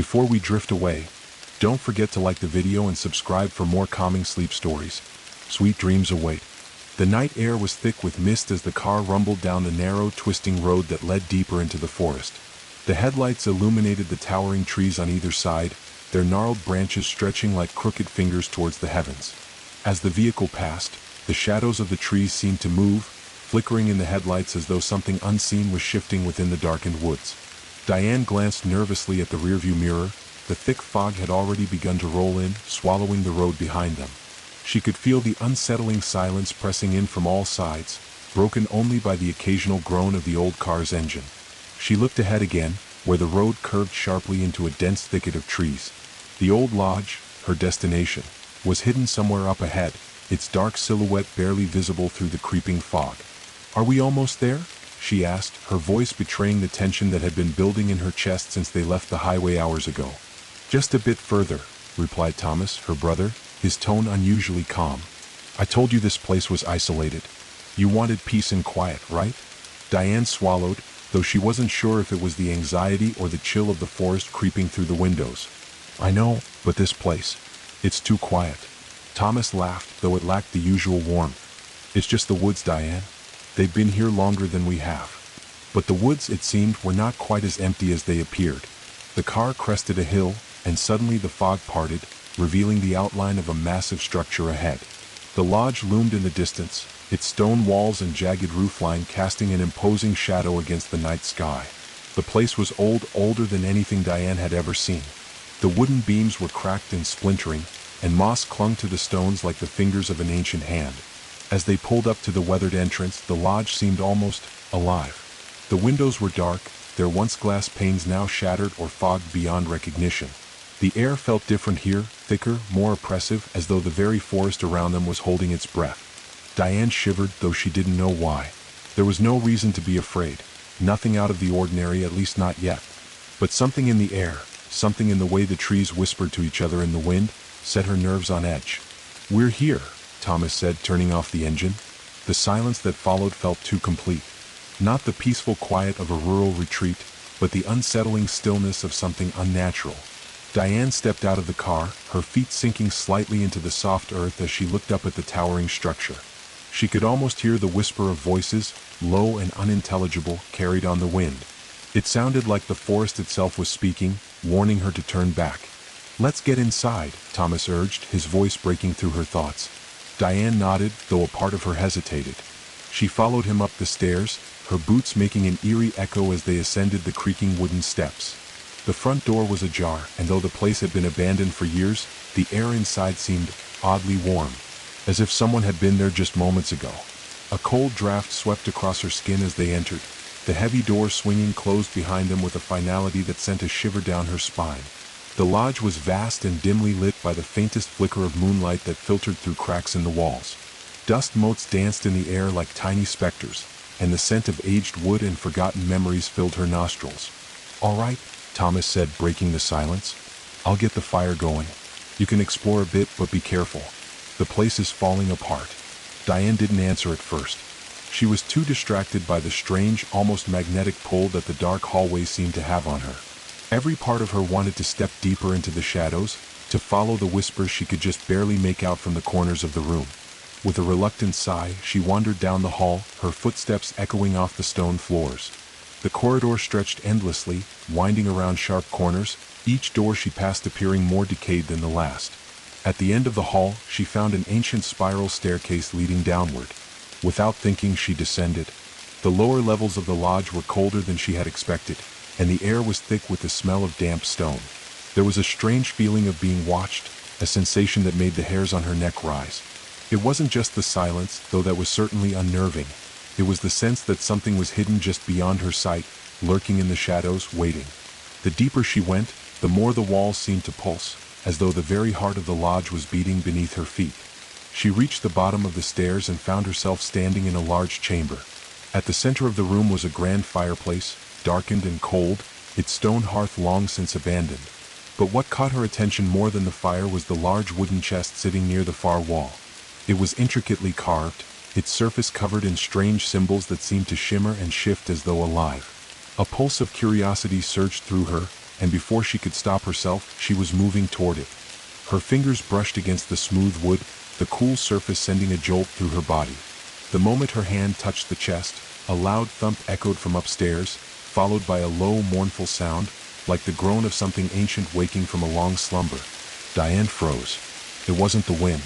Before we drift away, don't forget to like the video and subscribe for more calming sleep stories. Sweet dreams await. The night air was thick with mist as the car rumbled down the narrow, twisting road that led deeper into the forest. The headlights illuminated the towering trees on either side, their gnarled branches stretching like crooked fingers towards the heavens. As the vehicle passed, the shadows of the trees seemed to move, flickering in the headlights as though something unseen was shifting within the darkened woods. Diane glanced nervously at the rearview mirror. The thick fog had already begun to roll in, swallowing the road behind them. She could feel the unsettling silence pressing in from all sides, broken only by the occasional groan of the old car's engine. She looked ahead again, where the road curved sharply into a dense thicket of trees. The old lodge, her destination, was hidden somewhere up ahead, its dark silhouette barely visible through the creeping fog. "Are we almost there?" she asked, her voice betraying the tension that had been building in her chest since they left the highway hours ago. "Just a bit further," replied Thomas, her brother, his tone unusually calm. "I told you this place was isolated. You wanted peace and quiet, right?" Diane swallowed, though she wasn't sure if it was the anxiety or the chill of the forest creeping through the windows. "I know, but this place, it's too quiet." Thomas laughed, though it lacked the usual warmth. "It's just the woods, Diane. They've been here longer than we have." But the woods, it seemed, were not quite as empty as they appeared. The car crested a hill, and suddenly the fog parted, revealing the outline of a massive structure ahead. The lodge loomed in the distance, its stone walls and jagged roofline casting an imposing shadow against the night sky. The place was older than anything Diane had ever seen. The wooden beams were cracked and splintering, and moss clung to the stones like the fingers of an ancient hand. As they pulled up to the weathered entrance, the lodge seemed almost alive. The windows were dark, their once glass panes now shattered or fogged beyond recognition. The air felt different here, thicker, more oppressive, as though the very forest around them was holding its breath. Diane shivered, though she didn't know why. There was no reason to be afraid, nothing out of the ordinary, at least not yet. But something in the air, something in the way the trees whispered to each other in the wind, set her nerves on edge. "We're here," Thomas said, turning off the engine. The silence that followed felt too complete. Not the peaceful quiet of a rural retreat, but the unsettling stillness of something unnatural. Diane stepped out of the car, her feet sinking slightly into the soft earth as she looked up at the towering structure. She could almost hear the whisper of voices, low and unintelligible, carried on the wind. It sounded like the forest itself was speaking, warning her to turn back. "Let's get inside," Thomas urged, his voice breaking through her thoughts. Diane nodded, though a part of her hesitated. She followed him up the stairs, her boots making an eerie echo as they ascended the creaking wooden steps. The front door was ajar, and though the place had been abandoned for years, the air inside seemed oddly warm, as if someone had been there just moments ago. A cold draft swept across her skin as they entered, the heavy door swinging closed behind them with a finality that sent a shiver down her spine. The lodge was vast and dimly lit by the faintest flicker of moonlight that filtered through cracks in the walls. Dust motes danced in the air like tiny specters, and the scent of aged wood and forgotten memories filled her nostrils. "All right," Thomas said, breaking the silence. "I'll get the fire going. You can explore a bit, but be careful. The place is falling apart." Diane didn't answer at first. She was too distracted by the strange, almost magnetic pull that the dark hallway seemed to have on her. Every part of her wanted to step deeper into the shadows, to follow the whispers she could just barely make out from the corners of the room. With a reluctant sigh, she wandered down the hall, her footsteps echoing off the stone floors. The corridor stretched endlessly, winding around sharp corners, each door she passed appearing more decayed than the last. At the end of the hall, she found an ancient spiral staircase leading downward. Without thinking, she descended. The lower levels of the lodge were colder than she had expected, and the air was thick with the smell of damp stone. There was a strange feeling of being watched, a sensation that made the hairs on her neck rise. It wasn't just the silence, though that was certainly unnerving. It was the sense that something was hidden just beyond her sight, lurking in the shadows, waiting. The deeper she went, the more the walls seemed to pulse, as though the very heart of the lodge was beating beneath her feet. She reached the bottom of the stairs and found herself standing in a large chamber. At the center of the room was a grand fireplace, darkened and cold, its stone hearth long since abandoned. But what caught her attention more than the fire was the large wooden chest sitting near the far wall. It was intricately carved, its surface covered in strange symbols that seemed to shimmer and shift as though alive. A pulse of curiosity surged through her, and before she could stop herself, she was moving toward it. Her fingers brushed against the smooth wood, the cool surface sending a jolt through her body. The moment her hand touched the chest, a loud thump echoed from upstairs, followed by a low, mournful sound, like the groan of something ancient waking from a long slumber. Diane froze. It wasn't the wind.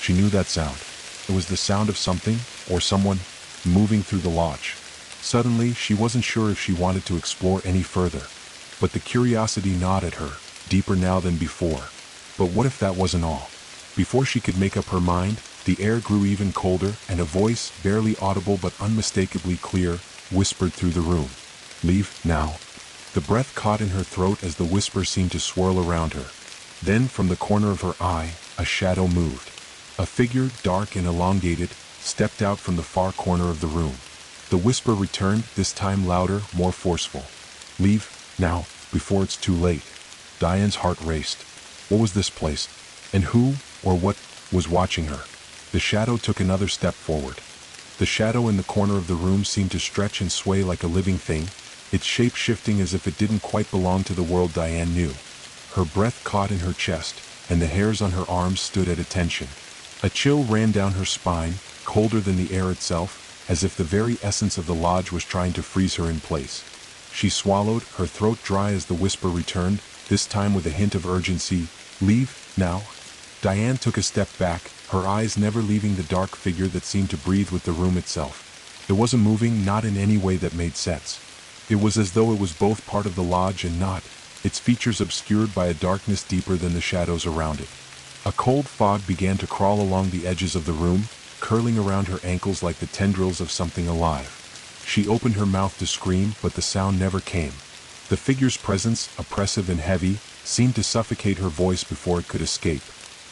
She knew that sound. It was the sound of something, or someone, moving through the lodge. Suddenly, she wasn't sure if she wanted to explore any further. But the curiosity gnawed at her, deeper now than before. But what if that wasn't all? Before she could make up her mind, the air grew even colder, and a voice, barely audible but unmistakably clear, whispered through the room. "Leave, now." The breath caught in her throat as the whisper seemed to swirl around her. Then, from the corner of her eye, a shadow moved. A figure, dark and elongated, stepped out from the far corner of the room. The whisper returned, this time louder, more forceful. "Leave, now, before it's too late." Diane's heart raced. What was this place? And who, or what, was watching her? The shadow took another step forward. The shadow in the corner of the room seemed to stretch and sway like a living thing, its shape shifting as if it didn't quite belong to the world Diane knew. Her breath caught in her chest, and the hairs on her arms stood at attention. A chill ran down her spine, colder than the air itself, as if the very essence of the lodge was trying to freeze her in place. She swallowed, her throat dry as the whisper returned, this time with a hint of urgency. "Leave, now." Diane took a step back, her eyes never leaving the dark figure that seemed to breathe with the room itself. It wasn't moving, not in any way that made sense. It was as though it was both part of the lodge and not, its features obscured by a darkness deeper than the shadows around it. A cold fog began to crawl along the edges of the room, curling around her ankles like the tendrils of something alive. She opened her mouth to scream, but the sound never came. The figure's presence, oppressive and heavy, seemed to suffocate her voice before it could escape.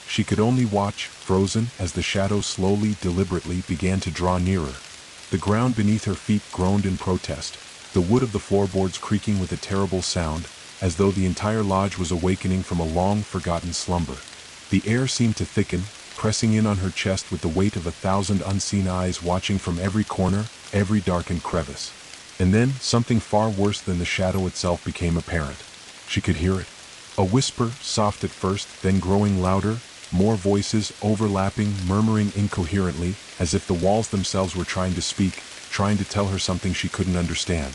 She could only watch, frozen, as the shadow slowly, deliberately began to draw nearer. The ground beneath her feet groaned in protest, the wood of the floorboards creaking with a terrible sound, as though the entire lodge was awakening from a long-forgotten slumber. The air seemed to thicken, pressing in on her chest with the weight of 1,000 unseen eyes watching from every corner, every darkened crevice. And then, something far worse than the shadow itself became apparent. She could hear it. A whisper, soft at first, then growing louder, more voices overlapping, murmuring incoherently, as if the walls themselves were trying to speak, trying to tell her something she couldn't understand.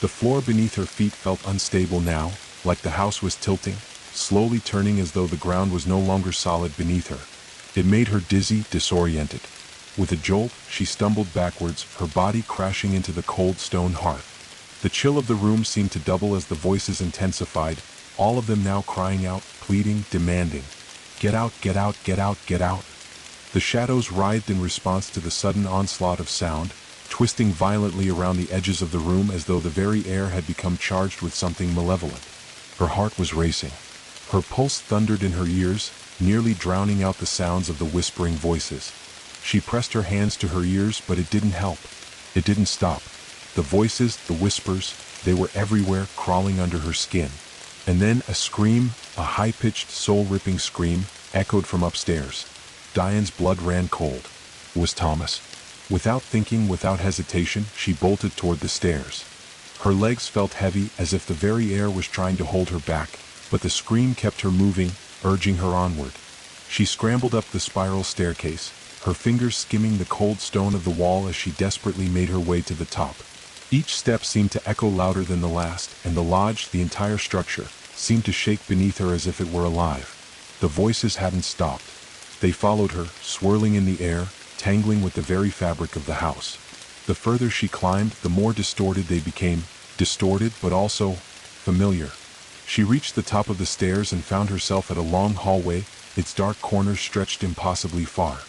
The floor beneath her feet felt unstable now, like the house was tilting, slowly turning as though the ground was no longer solid beneath her. It made her dizzy, disoriented. With a jolt, she stumbled backwards, her body crashing into the cold stone hearth. The chill of the room seemed to double as the voices intensified, all of them now crying out, pleading, demanding. "Get out, get out, get out, get out." The shadows writhed in response to the sudden onslaught of sound, twisting violently around the edges of the room as though the very air had become charged with something malevolent. Her heart was racing. Her pulse thundered in her ears, nearly drowning out the sounds of the whispering voices. She pressed her hands to her ears, but it didn't help. It didn't stop. The voices, the whispers, they were everywhere, crawling under her skin. And then a scream, a high-pitched, soul-ripping scream, echoed from upstairs. Diane's blood ran cold. It was Thomas. Without thinking, without hesitation, she bolted toward the stairs. Her legs felt heavy, as if the very air was trying to hold her back, but the scream kept her moving, urging her onward. She scrambled up the spiral staircase, her fingers skimming the cold stone of the wall as she desperately made her way to the top. Each step seemed to echo louder than the last, and the lodge, the entire structure, seemed to shake beneath her as if it were alive. The voices hadn't stopped. They followed her, swirling in the air, tangling with the very fabric of the house. The further she climbed, the more distorted they became, distorted but also familiar. She reached the top of the stairs and found herself at a long hallway, its dark corners stretched impossibly far.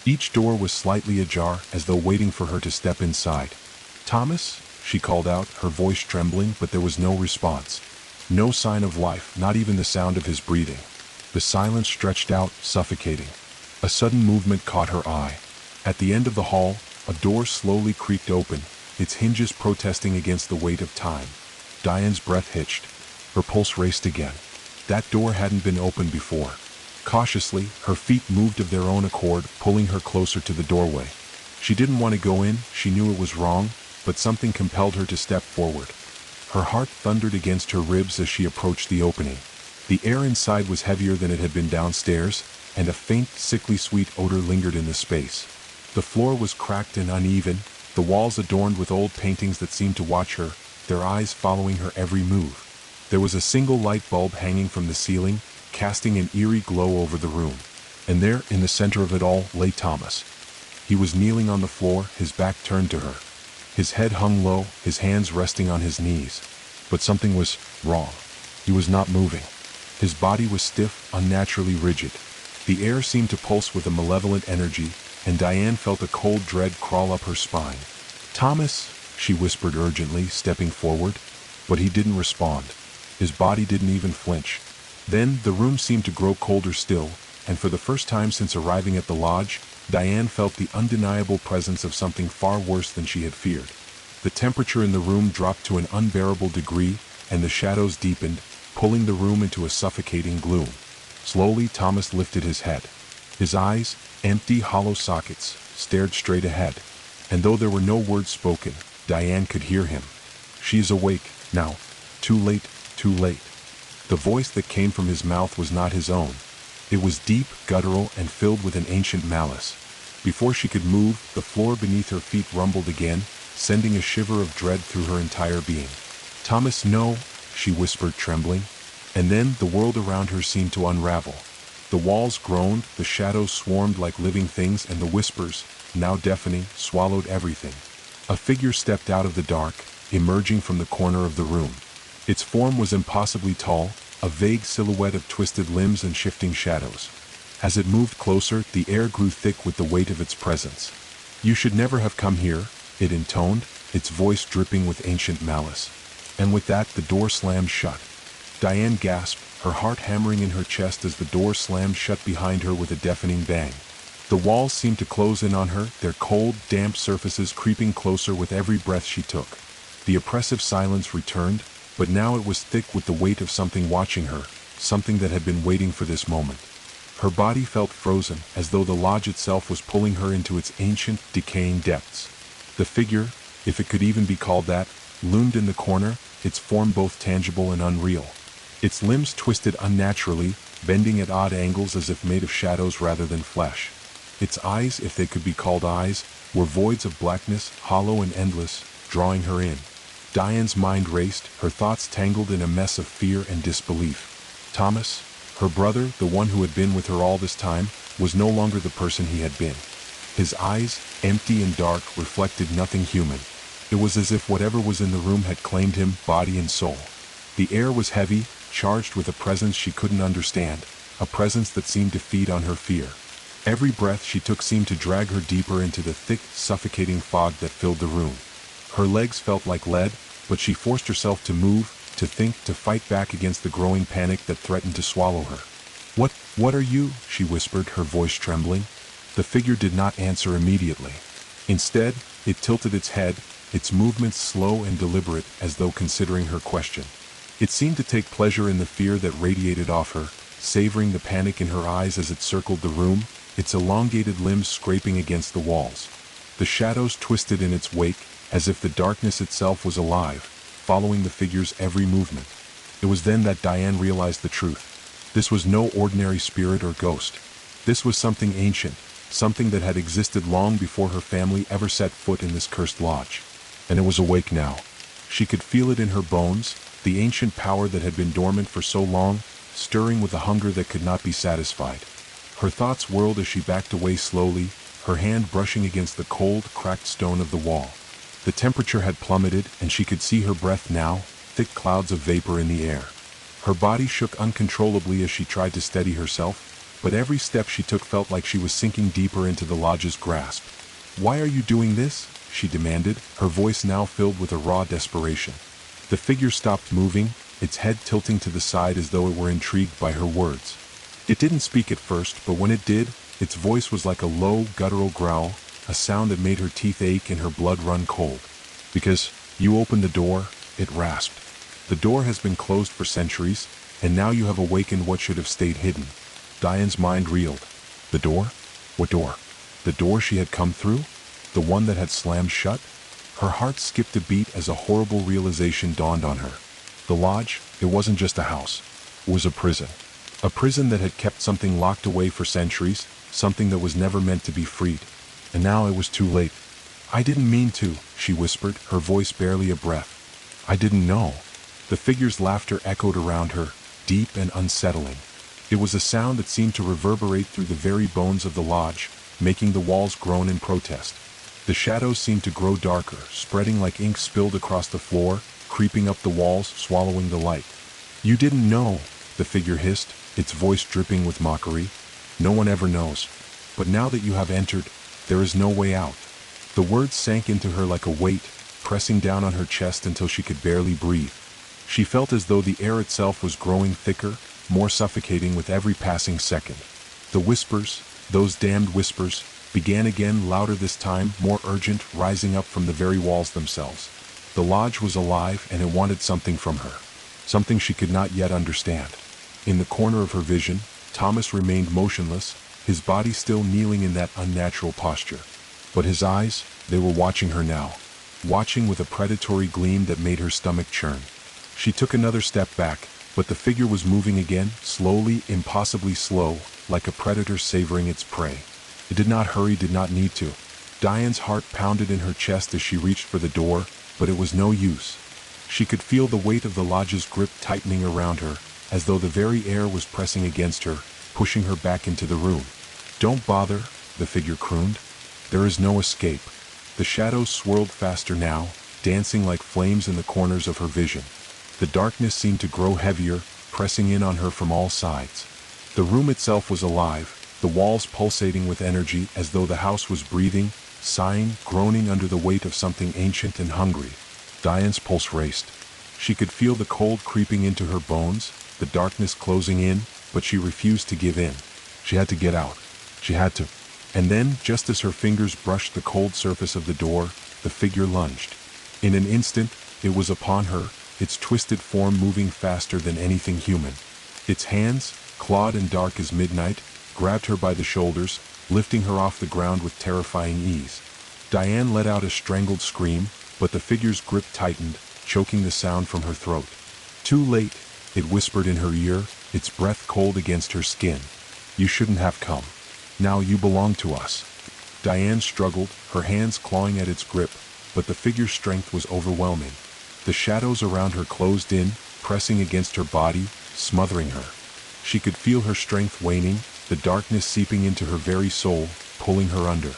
Each door was slightly ajar, as though waiting for her to step inside. "Thomas?" she called out, her voice trembling, but there was no response. No sign of life, not even the sound of his breathing. The silence stretched out, suffocating. A sudden movement caught her eye. At the end of the hall, a door slowly creaked open, its hinges protesting against the weight of time. Diane's breath hitched. Her pulse raced again. That door hadn't been opened before. Cautiously, her feet moved of their own accord, pulling her closer to the doorway. She didn't want to go in, she knew it was wrong, but something compelled her to step forward. Her heart thundered against her ribs as she approached the opening. The air inside was heavier than it had been downstairs, and a faint, sickly sweet odor lingered in the space. The floor was cracked and uneven, the walls adorned with old paintings that seemed to watch her, their eyes following her every move. There was a single light bulb hanging from the ceiling, casting an eerie glow over the room. And there, in the center of it all, lay Thomas. He was kneeling on the floor, his back turned to her. His head hung low, his hands resting on his knees. But something was wrong. He was not moving. His body was stiff, unnaturally rigid. The air seemed to pulse with a malevolent energy, and Diane felt a cold dread crawl up her spine. "Thomas," she whispered urgently, stepping forward. But he didn't respond. His body didn't even flinch. Then the room seemed to grow colder still, and for the first time since arriving at the lodge, Diane felt the undeniable presence of something far worse than she had feared. The temperature in the room dropped to an unbearable degree, and the shadows deepened, pulling the room into a suffocating gloom. Slowly, Thomas lifted his head. His eyes, empty, hollow sockets, stared straight ahead. And though there were no words spoken, Diane could hear him. "She is awake, now. Too late, too late." The voice that came from his mouth was not his own. It was deep, guttural, and filled with an ancient malice. Before she could move, the floor beneath her feet rumbled again, sending a shiver of dread through her entire being. "Thomas, no," she whispered, trembling. And then the world around her seemed to unravel. The walls groaned, the shadows swarmed like living things, and the whispers, now deafening, swallowed everything. A figure stepped out of the dark, emerging from the corner of the room. Its form was impossibly tall, a vague silhouette of twisted limbs and shifting shadows. As it moved closer, the air grew thick with the weight of its presence. "You should never have come here," it intoned, its voice dripping with ancient malice. And with that, the door slammed shut. Diane gasped, her heart hammering in her chest as the door slammed shut behind her with a deafening bang. The walls seemed to close in on her, their cold, damp surfaces creeping closer with every breath she took. The oppressive silence returned, but now it was thick with the weight of something watching her, something that had been waiting for this moment. Her body felt frozen, as though the lodge itself was pulling her into its ancient, decaying depths. The figure, if it could even be called that, loomed in the corner, its form both tangible and unreal. Its limbs twisted unnaturally, bending at odd angles as if made of shadows rather than flesh. Its eyes, if they could be called eyes, were voids of blackness, hollow and endless, drawing her in. Diane's mind raced, her thoughts tangled in a mess of fear and disbelief. Thomas, her brother, the one who had been with her all this time, was no longer the person he had been. His eyes, empty and dark, reflected nothing human. It was as if whatever was in the room had claimed him, body and soul. The air was heavy, charged with a presence she couldn't understand, a presence that seemed to feed on her fear. Every breath she took seemed to drag her deeper into the thick, suffocating fog that filled the room. Her legs felt like lead, but she forced herself to move, to think, to fight back against the growing panic that threatened to swallow her. What are you?" she whispered, her voice trembling. The figure did not answer immediately. Instead, it tilted its head, its movements slow and deliberate, as though considering her question. It seemed to take pleasure in the fear that radiated off her, savoring the panic in her eyes as it circled the room, its elongated limbs scraping against the walls. The shadows twisted in its wake, as if the darkness itself was alive, following the figure's every movement. It was then that Diane realized the truth. This was no ordinary spirit or ghost. This was something ancient, something that had existed long before her family ever set foot in this cursed lodge. And it was awake now. She could feel it in her bones, the ancient power that had been dormant for so long, stirring with a hunger that could not be satisfied. Her thoughts whirled as she backed away slowly, her hand brushing against the cold, cracked stone of the wall. The temperature had plummeted, and she could see her breath now, thick clouds of vapor in the air. Her body shook uncontrollably as she tried to steady herself, but every step she took felt like she was sinking deeper into the lodge's grasp. "Why are you doing this?" she demanded, her voice now filled with a raw desperation. The figure stopped moving, its head tilting to the side as though it were intrigued by her words. It didn't speak at first, but when it did, its voice was like a low, guttural growl, a sound that made her teeth ache and her blood run cold. "Because you opened the door," it rasped. "The door has been closed for centuries, and now you have awakened what should have stayed hidden." Diane's mind reeled. The door? What door? The door she had come through? The one that had slammed shut? Her heart skipped a beat as a horrible realization dawned on her. The lodge, it wasn't just a house. It was a prison. A prison that had kept something locked away for centuries, something that was never meant to be freed. And now it was too late. "I didn't mean to," she whispered, her voice barely a breath. "I didn't know." The figure's laughter echoed around her, deep and unsettling. It was a sound that seemed to reverberate through the very bones of the lodge, making the walls groan in protest. The shadows seemed to grow darker, spreading like ink spilled across the floor, creeping up the walls, swallowing the light. "You didn't know," the figure hissed, its voice dripping with mockery. "No one ever knows. But now that you have entered, there is no way out." The words sank into her like a weight, pressing down on her chest until she could barely breathe. She felt as though the air itself was growing thicker, more suffocating with every passing second. The whispers, those damned whispers, began again, louder this time, more urgent, rising up from the very walls themselves. The lodge was alive, and it wanted something from her. Something she could not yet understand. In the corner of her vision, Thomas remained motionless, his body still kneeling in that unnatural posture. But his eyes, they were watching her now, watching with a predatory gleam that made her stomach churn. She took another step back, but the figure was moving again, slowly, impossibly slow, like a predator savoring its prey. It did not hurry, did not need to. Diane's heart pounded in her chest as she reached for the door, but it was no use. She could feel the weight of the lodge's grip tightening around her, as though the very air was pressing against her, pushing her back into the room. "Don't bother," the figure crooned. "There is no escape." The shadows swirled faster now, dancing like flames in the corners of her vision. The darkness seemed to grow heavier, pressing in on her from all sides. The room itself was alive, the walls pulsating with energy as though the house was breathing, sighing, groaning under the weight of something ancient and hungry. Diane's pulse raced. She could feel the cold creeping into her bones, the darkness closing in, but she refused to give in. She had to get out. She had to. And then, just as her fingers brushed the cold surface of the door, the figure lunged. In an instant, it was upon her, its twisted form moving faster than anything human. Its hands, clawed and dark as midnight, grabbed her by the shoulders, lifting her off the ground with terrifying ease. Diane let out a strangled scream, but the figure's grip tightened, choking the sound from her throat. "Too late," it whispered in her ear, its breath cold against her skin. "You shouldn't have come. Now you belong to us." Diane struggled, her hands clawing at its grip, but the figure's strength was overwhelming. The shadows around her closed in, pressing against her body, smothering her. She could feel her strength waning, the darkness seeping into her very soul, pulling her under.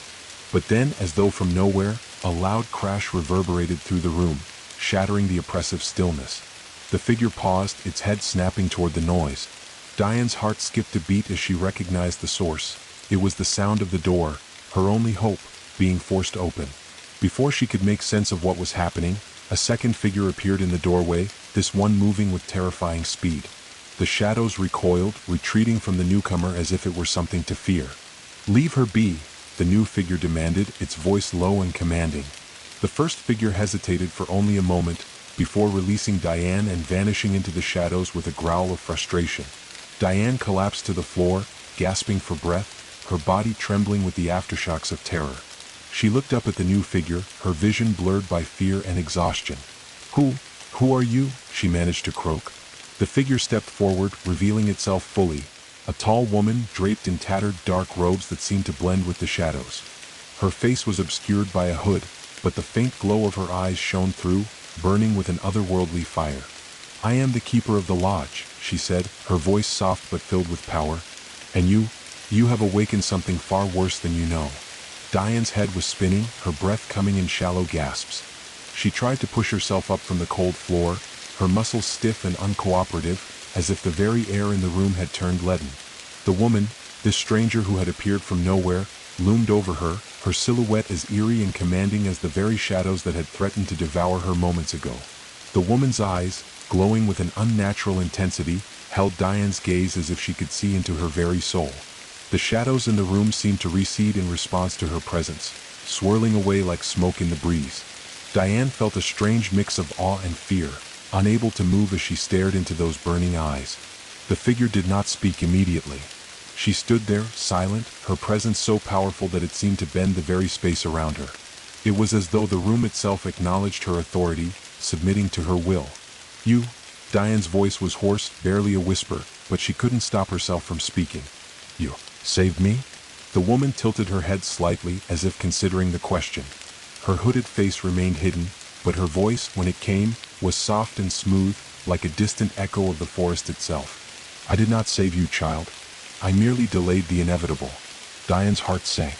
But then, as though from nowhere, a loud crash reverberated through the room, shattering the oppressive stillness. The figure paused, its head snapping toward the noise. Diane's heart skipped a beat as she recognized the source. It was the sound of the door, her only hope, being forced open. Before she could make sense of what was happening, a second figure appeared in the doorway, this one moving with terrifying speed. The shadows recoiled, retreating from the newcomer as if it were something to fear. "Leave her be," the new figure demanded, its voice low and commanding. The first figure hesitated for only a moment, before releasing Diane and vanishing into the shadows with a growl of frustration. Diane collapsed to the floor, gasping for breath, her body trembling with the aftershocks of terror. She looked up at the new figure, her vision blurred by fear and exhaustion. Who are you?" she managed to croak. The figure stepped forward, revealing itself fully, a tall woman draped in tattered dark robes that seemed to blend with the shadows. Her face was obscured by a hood, but the faint glow of her eyes shone through, burning with an otherworldly fire. "I am the keeper of the lodge," she said, her voice soft but filled with power. "And you have awakened something far worse than you know." Diane's head was spinning, her breath coming in shallow gasps. She tried to push herself up from the cold floor, her muscles stiff and uncooperative, as if the very air in the room had turned leaden. The woman, this stranger who had appeared from nowhere, loomed over her, her silhouette as eerie and commanding as the very shadows that had threatened to devour her moments ago. The woman's eyes, glowing with an unnatural intensity, held Diane's gaze as if she could see into her very soul. The shadows in the room seemed to recede in response to her presence, swirling away like smoke in the breeze. Diane felt a strange mix of awe and fear, unable to move as she stared into those burning eyes. The figure did not speak immediately. She stood there, silent, her presence so powerful that it seemed to bend the very space around her. It was as though the room itself acknowledged her authority, submitting to her will. "You?" Diane's voice was hoarse, barely a whisper, but she couldn't stop herself from speaking. "You saved me?" The woman tilted her head slightly, as if considering the question. Her hooded face remained hidden, but her voice, when it came, was soft and smooth, like a distant echo of the forest itself. "I did not save you, child. I merely delayed the inevitable." Diane's heart sank.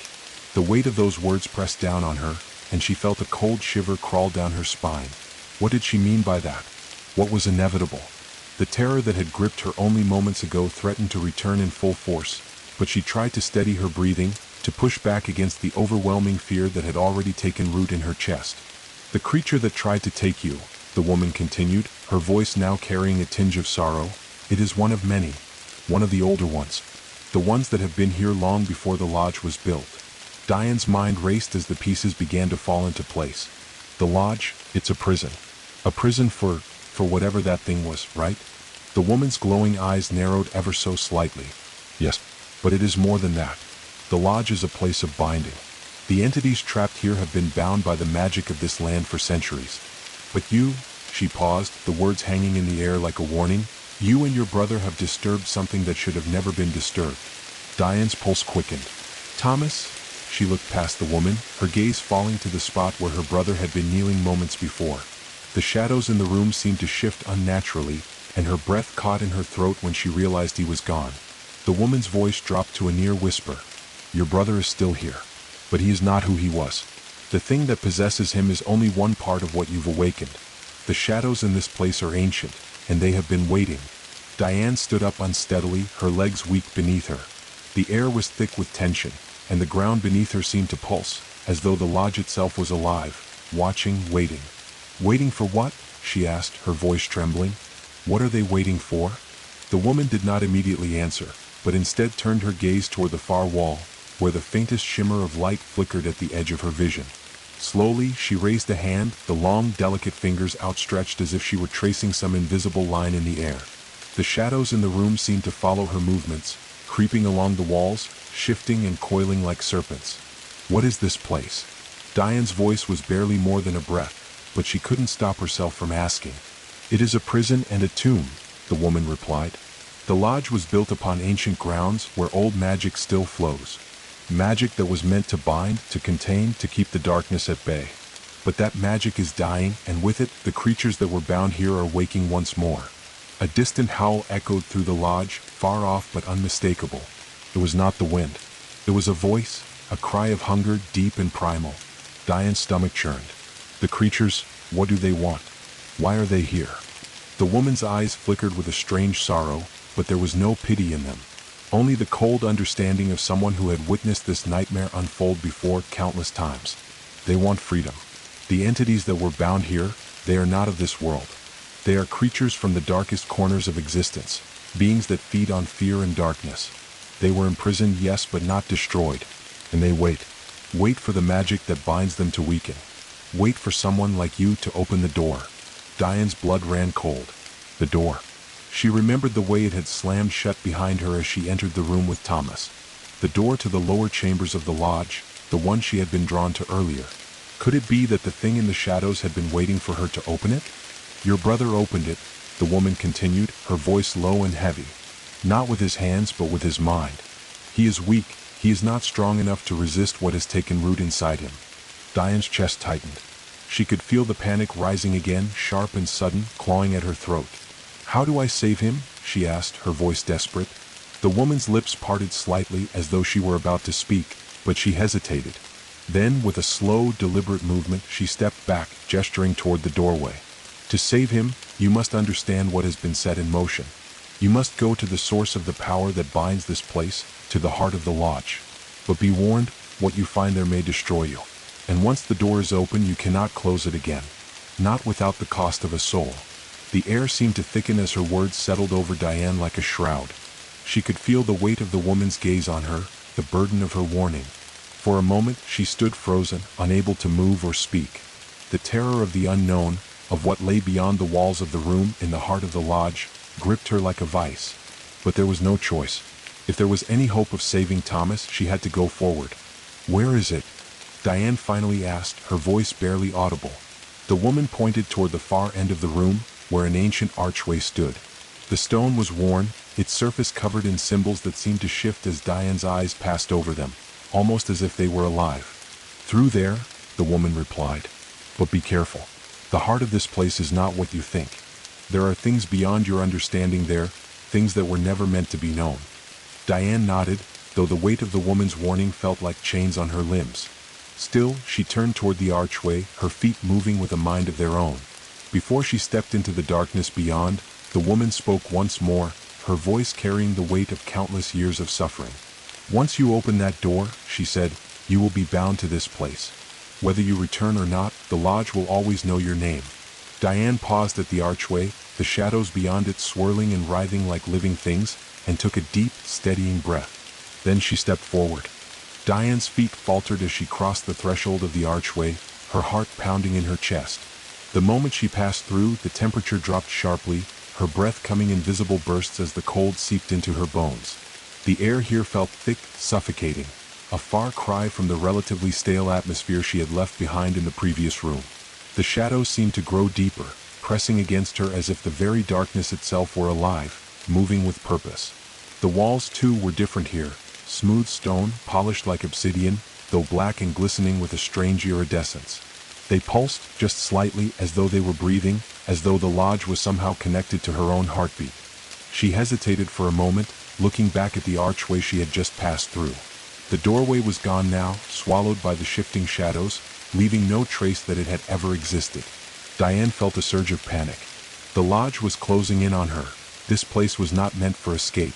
The weight of those words pressed down on her, and she felt a cold shiver crawl down her spine. What did she mean by that? What was inevitable? The terror that had gripped her only moments ago threatened to return in full force, but she tried to steady her breathing, to push back against the overwhelming fear that had already taken root in her chest. "The creature that tried to take you," the woman continued, her voice now carrying a tinge of sorrow, "it is one of many. One of the older ones. The ones that have been here long before the lodge was built." Diane's mind raced as the pieces began to fall into place. The lodge, it's a prison. A prison for whatever that thing was, right? The woman's glowing eyes narrowed ever so slightly. "Yes, but it is more than that. The lodge is a place of binding. The entities trapped here have been bound by the magic of this land for centuries. But you," she paused, the words hanging in the air like a warning, "you and your brother have disturbed something that should have never been disturbed." Diane's pulse quickened. "Thomas?" She looked past the woman, her gaze falling to the spot where her brother had been kneeling moments before. The shadows in the room seemed to shift unnaturally, and her breath caught in her throat when she realized he was gone. The woman's voice dropped to a near whisper. "Your brother is still here, but he is not who he was. The thing that possesses him is only one part of what you've awakened. The shadows in this place are ancient, and they have been waiting." Diane stood up unsteadily, her legs weak beneath her. The air was thick with tension, and the ground beneath her seemed to pulse, as though the lodge itself was alive, watching, waiting. "Waiting for what?" she asked, her voice trembling. "What are they waiting for?" The woman did not immediately answer, but instead turned her gaze toward the far wall, where the faintest shimmer of light flickered at the edge of her vision. Slowly, she raised a hand, the long, delicate fingers outstretched as if she were tracing some invisible line in the air. The shadows in the room seemed to follow her movements, creeping along the walls, shifting and coiling like serpents. "What is this place?" Diane's voice was barely more than a breath, but she couldn't stop herself from asking. "It is a prison and a tomb," the woman replied. "The lodge was built upon ancient grounds where old magic still flows. Magic that was meant to bind, to contain, to keep the darkness at bay. But that magic is dying, and with it, the creatures that were bound here are waking once more." A distant howl echoed through the lodge, far off but unmistakable. It was not the wind. It was a voice, a cry of hunger, deep and primal. Diane's stomach churned. "The creatures, what do they want? Why are they here?" The woman's eyes flickered with a strange sorrow, but there was no pity in them. Only the cold understanding of someone who had witnessed this nightmare unfold before countless times. "They want freedom. The entities that were bound here, they are not of this world. They are creatures from the darkest corners of existence, beings that feed on fear and darkness. They were imprisoned, yes, but not destroyed. And they wait. Wait for the magic that binds them to weaken. Wait for someone like you to open the door." Diane's blood ran cold. The door. She remembered the way it had slammed shut behind her as she entered the room with Thomas. The door to the lower chambers of the lodge, the one she had been drawn to earlier. Could it be that the thing in the shadows had been waiting for her to open it? "Your brother opened it," the woman continued, her voice low and heavy. "Not with his hands, but with his mind. He is weak, he is not strong enough to resist what has taken root inside him." Diane's chest tightened. She could feel the panic rising again, sharp and sudden, clawing at her throat. "How do I save him?" she asked, her voice desperate. The woman's lips parted slightly as though she were about to speak, but she hesitated. Then, with a slow, deliberate movement, she stepped back, gesturing toward the doorway. "To save him, you must understand what has been set in motion. You must go to the source of the power that binds this place, to the heart of the lodge. But be warned, what you find there may destroy you. And once the door is open, you cannot close it again. Not without the cost of a soul." The air seemed to thicken as her words settled over Diane like a shroud. She could feel the weight of the woman's gaze on her, the burden of her warning. For a moment, she stood frozen, unable to move or speak. The terror of the unknown, of what lay beyond the walls of the room, in the heart of the lodge, gripped her like a vice. But there was no choice. If there was any hope of saving Thomas, she had to go forward. "Where is it?" Diane finally asked, her voice barely audible. The woman pointed toward the far end of the room, where an ancient archway stood. The stone was worn, its surface covered in symbols that seemed to shift as Diane's eyes passed over them, almost as if they were alive. "Through there," the woman replied. "But be careful. The heart of this place is not what you think. There are things beyond your understanding there, things that were never meant to be known." Diane nodded, though the weight of the woman's warning felt like chains on her limbs. Still, she turned toward the archway, her feet moving with a mind of their own. Before she stepped into the darkness beyond, the woman spoke once more, her voice carrying the weight of countless years of suffering. "Once you open that door," she said, "you will be bound to this place. Whether you return or not, the lodge will always know your name." Diane paused at the archway, the shadows beyond it swirling and writhing like living things, and took a deep, steadying breath. Then she stepped forward. Diane's feet faltered as she crossed the threshold of the archway, her heart pounding in her chest. The moment she passed through, the temperature dropped sharply, her breath coming in visible bursts as the cold seeped into her bones. The air here felt thick, suffocating, a far cry from the relatively stale atmosphere she had left behind in the previous room. The shadows seemed to grow deeper, pressing against her as if the very darkness itself were alive, moving with purpose. The walls, too, were different here, smooth stone, polished like obsidian, though black and glistening with a strange iridescence. They pulsed, just slightly, as though they were breathing, as though the lodge was somehow connected to her own heartbeat. She hesitated for a moment, looking back at the archway she had just passed through. The doorway was gone now, swallowed by the shifting shadows, leaving no trace that it had ever existed. Diane felt a surge of panic. The lodge was closing in on her. This place was not meant for escape.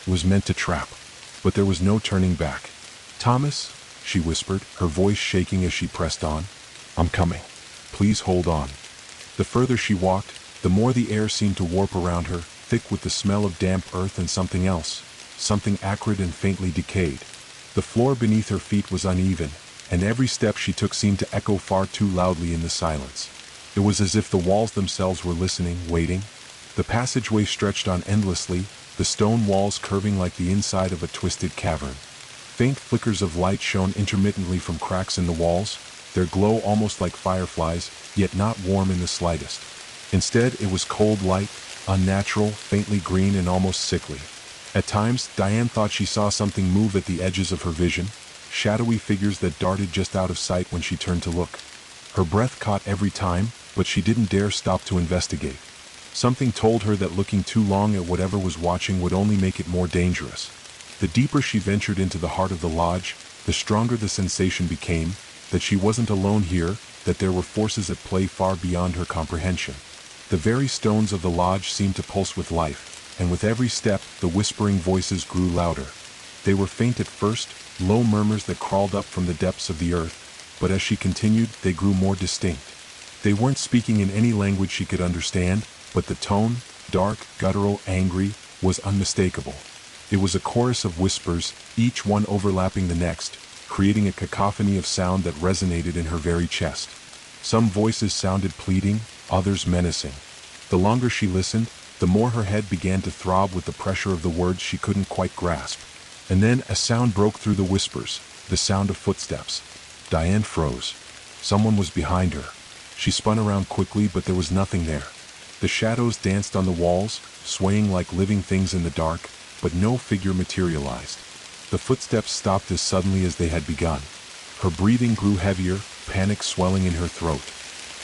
It was meant to trap. But there was no turning back. "Thomas," she whispered, her voice shaking as she pressed on. "I'm coming. Please hold on." The further she walked, the more the air seemed to warp around her, thick with the smell of damp earth and something else, something acrid and faintly decayed. The floor beneath her feet was uneven, and every step she took seemed to echo far too loudly in the silence. It was as if the walls themselves were listening, waiting. The passageway stretched on endlessly, the stone walls curving like the inside of a twisted cavern. Faint flickers of light shone intermittently from cracks in the walls, their glow almost like fireflies, yet not warm in the slightest. Instead, it was cold light, unnatural, faintly green and almost sickly. At times, Diane thought she saw something move at the edges of her vision, shadowy figures that darted just out of sight when she turned to look. Her breath caught every time, but she didn't dare stop to investigate. Something told her that looking too long at whatever was watching would only make it more dangerous. The deeper she ventured into the heart of the lodge, the stronger the sensation became, that she wasn't alone here, that there were forces at play far beyond her comprehension. The very stones of the lodge seemed to pulse with life, and with every step, the whispering voices grew louder. They were faint at first, low murmurs that crawled up from the depths of the earth, but as she continued, they grew more distinct. They weren't speaking in any language she could understand, but the tone, dark, guttural, angry, was unmistakable. It was a chorus of whispers, each one overlapping the next, creating a cacophony of sound that resonated in her very chest. Some voices sounded pleading, others menacing. The longer she listened, the more her head began to throb with the pressure of the words she couldn't quite grasp. And then a sound broke through the whispers, the sound of footsteps. Diane froze. Someone was behind her. She spun around quickly, but there was nothing there. The shadows danced on the walls, swaying like living things in the dark, but no figure materialized. The footsteps stopped as suddenly as they had begun. Her breathing grew heavier, panic swelling in her throat.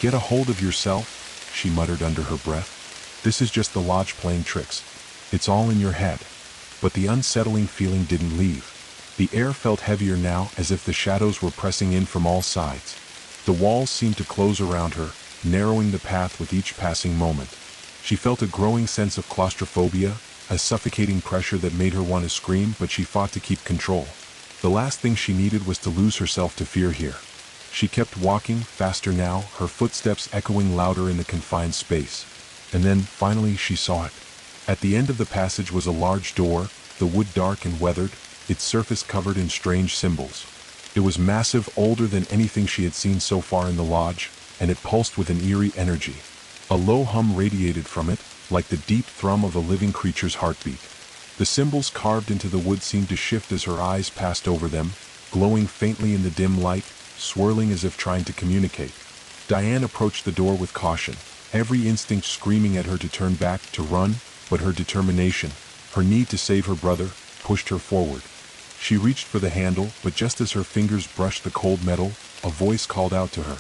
"Get a hold of yourself," she muttered under her breath. "This is just the lodge playing tricks. It's all in your head." But the unsettling feeling didn't leave. The air felt heavier now, as if the shadows were pressing in from all sides. The walls seemed to close around her, narrowing the path with each passing moment. She felt a growing sense of claustrophobia, a suffocating pressure that made her want to scream, but she fought to keep control. The last thing she needed was to lose herself to fear here. She kept walking, faster now, her footsteps echoing louder in the confined space. And then, finally, she saw it. At the end of the passage was a large door, the wood dark and weathered, its surface covered in strange symbols. It was massive, older than anything she had seen so far in the lodge, and it pulsed with an eerie energy. A low hum radiated from it, like the deep thrum of a living creature's heartbeat. The symbols carved into the wood seemed to shift as her eyes passed over them, glowing faintly in the dim light, swirling as if trying to communicate. Diane approached the door with caution, every instinct screaming at her to turn back, to run, but her determination, her need to save her brother, pushed her forward. She reached for the handle, but just as her fingers brushed the cold metal, a voice called out to her.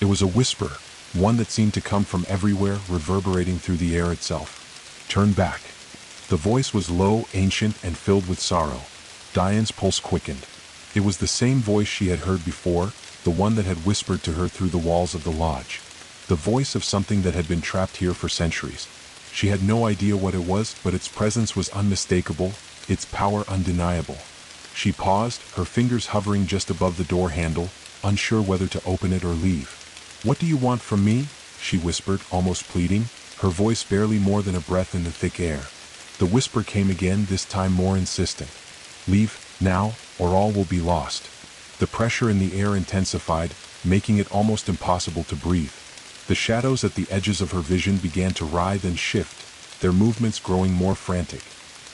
It was a whisper, one that seemed to come from everywhere, reverberating through the air itself. Turn back. The voice was low, ancient, and filled with sorrow. Diane's pulse quickened. It was the same voice she had heard before, the one that had whispered to her through the walls of the lodge. The voice of something that had been trapped here for centuries. She had no idea what it was, but its presence was unmistakable, its power undeniable. She paused, her fingers hovering just above the door handle, unsure whether to open it or leave. "What do you want from me?" she whispered, almost pleading, her voice barely more than a breath in the thick air. The whisper came again, this time more insistent. "Leave, now, or all will be lost." The pressure in the air intensified, making it almost impossible to breathe. The shadows at the edges of her vision began to writhe and shift, their movements growing more frantic.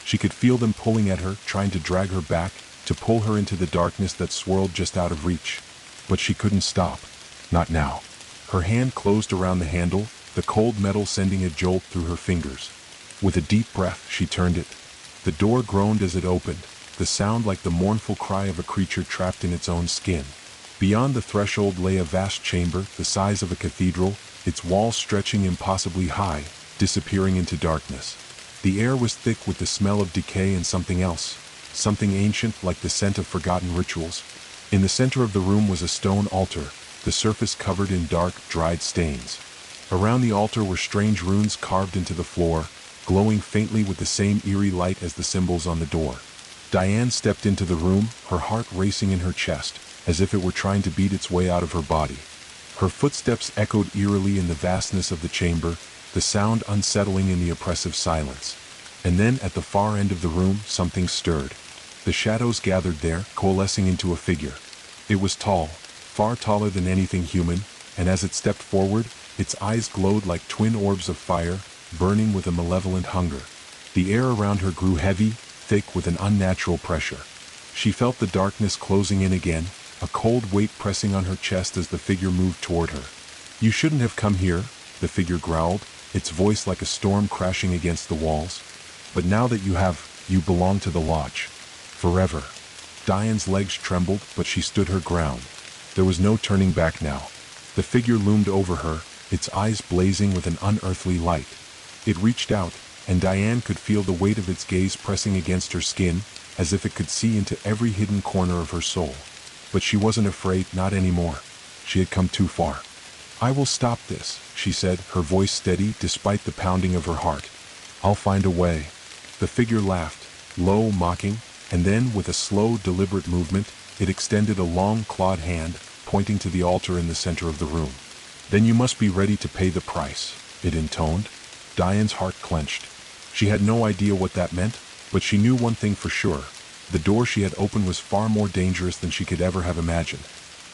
She could feel them pulling at her, trying to drag her back, to pull her into the darkness that swirled just out of reach. But she couldn't stop. Not now. Her hand closed around the handle, the cold metal sending a jolt through her fingers. With a deep breath, she turned it. The door groaned as it opened, the sound like the mournful cry of a creature trapped in its own skin. Beyond the threshold lay a vast chamber, the size of a cathedral, its walls stretching impossibly high, disappearing into darkness. The air was thick with the smell of decay and something else, something ancient like the scent of forgotten rituals. In the center of the room was a stone altar, the surface covered in dark, dried stains. Around the altar were strange runes carved into the floor, glowing faintly with the same eerie light as the symbols on the door. Diane stepped into the room, her heart racing in her chest, as if it were trying to beat its way out of her body. Her footsteps echoed eerily in the vastness of the chamber, the sound unsettling in the oppressive silence. And then, at the far end of the room, something stirred. The shadows gathered there, coalescing into a figure. It was tall, far taller than anything human, and as it stepped forward, its eyes glowed like twin orbs of fire, burning with a malevolent hunger. The air around her grew heavy, thick with an unnatural pressure. She felt the darkness closing in again, a cold weight pressing on her chest as the figure moved toward her. "You shouldn't have come here," the figure growled, its voice like a storm crashing against the walls. "But now that you belong to the lodge. Forever." Diane's legs trembled, but she stood her ground. There was no turning back now. The figure loomed over her, its eyes blazing with an unearthly light. It reached out, and Diane could feel the weight of its gaze pressing against her skin, as if it could see into every hidden corner of her soul. But she wasn't afraid, not anymore. She had come too far. "I will stop this," she said, her voice steady despite the pounding of her heart. "I'll find a way." The figure laughed, low, mocking, and then, with a slow, deliberate movement, it extended a long, clawed hand, pointing to the altar in the center of the room. "Then you must be ready to pay the price," it intoned. Diane's heart clenched. She had no idea what that meant, but she knew one thing for sure. The door she had opened was far more dangerous than she could ever have imagined.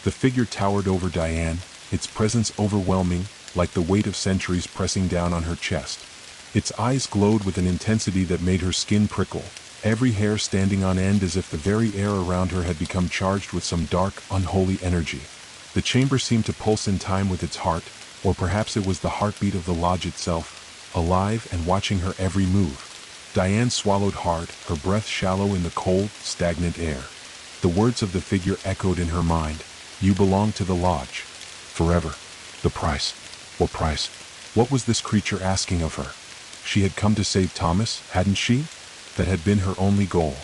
The figure towered over Diane, its presence overwhelming, like the weight of centuries pressing down on her chest. Its eyes glowed with an intensity that made her skin prickle, every hair standing on end as if the very air around her had become charged with some dark, unholy energy. The chamber seemed to pulse in time with its heart, or perhaps it was the heartbeat of the lodge itself, alive and watching her every move. Diane swallowed hard, her breath shallow in the cold, stagnant air. The words of the figure echoed in her mind. "You belong to the lodge. Forever." The price. What price? What was this creature asking of her? She had come to save Thomas, hadn't she? That had been her only goal.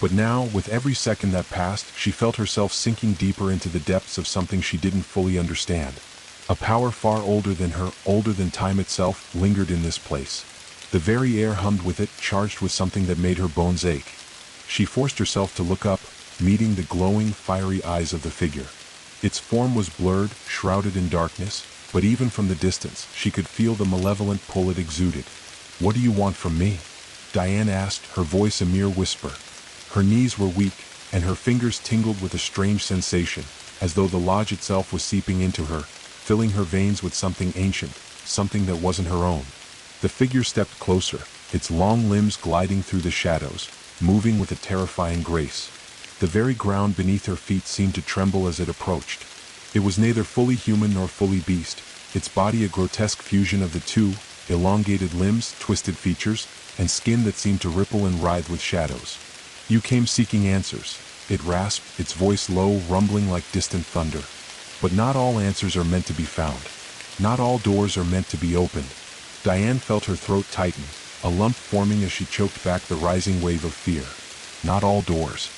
But now, with every second that passed, she felt herself sinking deeper into the depths of something she didn't fully understand. A power far older than her, older than time itself, lingered in this place. The very air hummed with it, charged with something that made her bones ache. She forced herself to look up, meeting the glowing, fiery eyes of the figure. Its form was blurred, shrouded in darkness, but even from the distance, she could feel the malevolent pull it exuded. "What do you want from me?" Diane asked, her voice a mere whisper. Her knees were weak, and her fingers tingled with a strange sensation, as though the lodge itself was seeping into her, filling her veins with something ancient, something that wasn't her own. The figure stepped closer, its long limbs gliding through the shadows, moving with a terrifying grace. The very ground beneath her feet seemed to tremble as it approached, It was neither fully human nor fully beast, its body a grotesque fusion of the two, elongated limbs, twisted features, and skin that seemed to ripple and writhe with shadows. You came seeking answers, it rasped, its voice low, rumbling like distant thunder. But not all answers are meant to be found. Not all doors are meant to be opened. Diane felt her throat tighten, a lump forming as she choked back the rising wave of fear. Not all doors.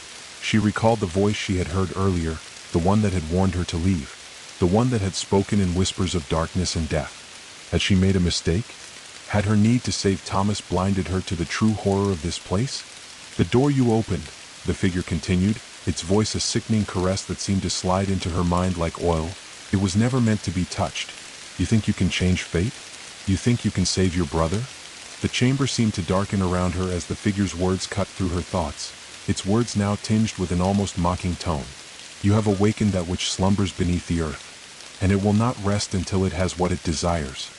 She recalled the voice she had heard earlier, the one that had warned her to leave, the one that had spoken in whispers of darkness and death. Had she made a mistake? Had her need to save Thomas blinded her to the true horror of this place? The door you opened, the figure continued, its voice a sickening caress that seemed to slide into her mind like oil. It was never meant to be touched. You think you can change fate? You think you can save your brother? The chamber seemed to darken around her as the figure's words cut through her thoughts, its words now tinged with an almost mocking tone. You have awakened that which slumbers beneath the earth, and it will not rest until it has what it desires.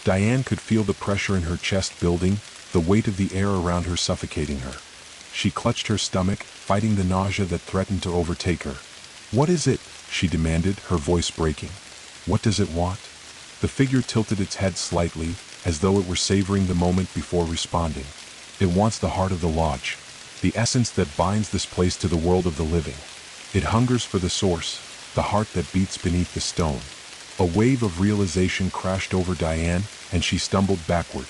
Diane could feel the pressure in her chest building, the weight of the air around her suffocating her. She clutched her stomach, fighting the nausea that threatened to overtake her. What is it? She demanded, her voice breaking. What does it want? The figure tilted its head slightly, as though it were savoring the moment before responding. It wants the heart of the lodge, the essence that binds this place to the world of the living. It hungers for the source, the heart that beats beneath the stone. A wave of realization crashed over Diane, and she stumbled backward.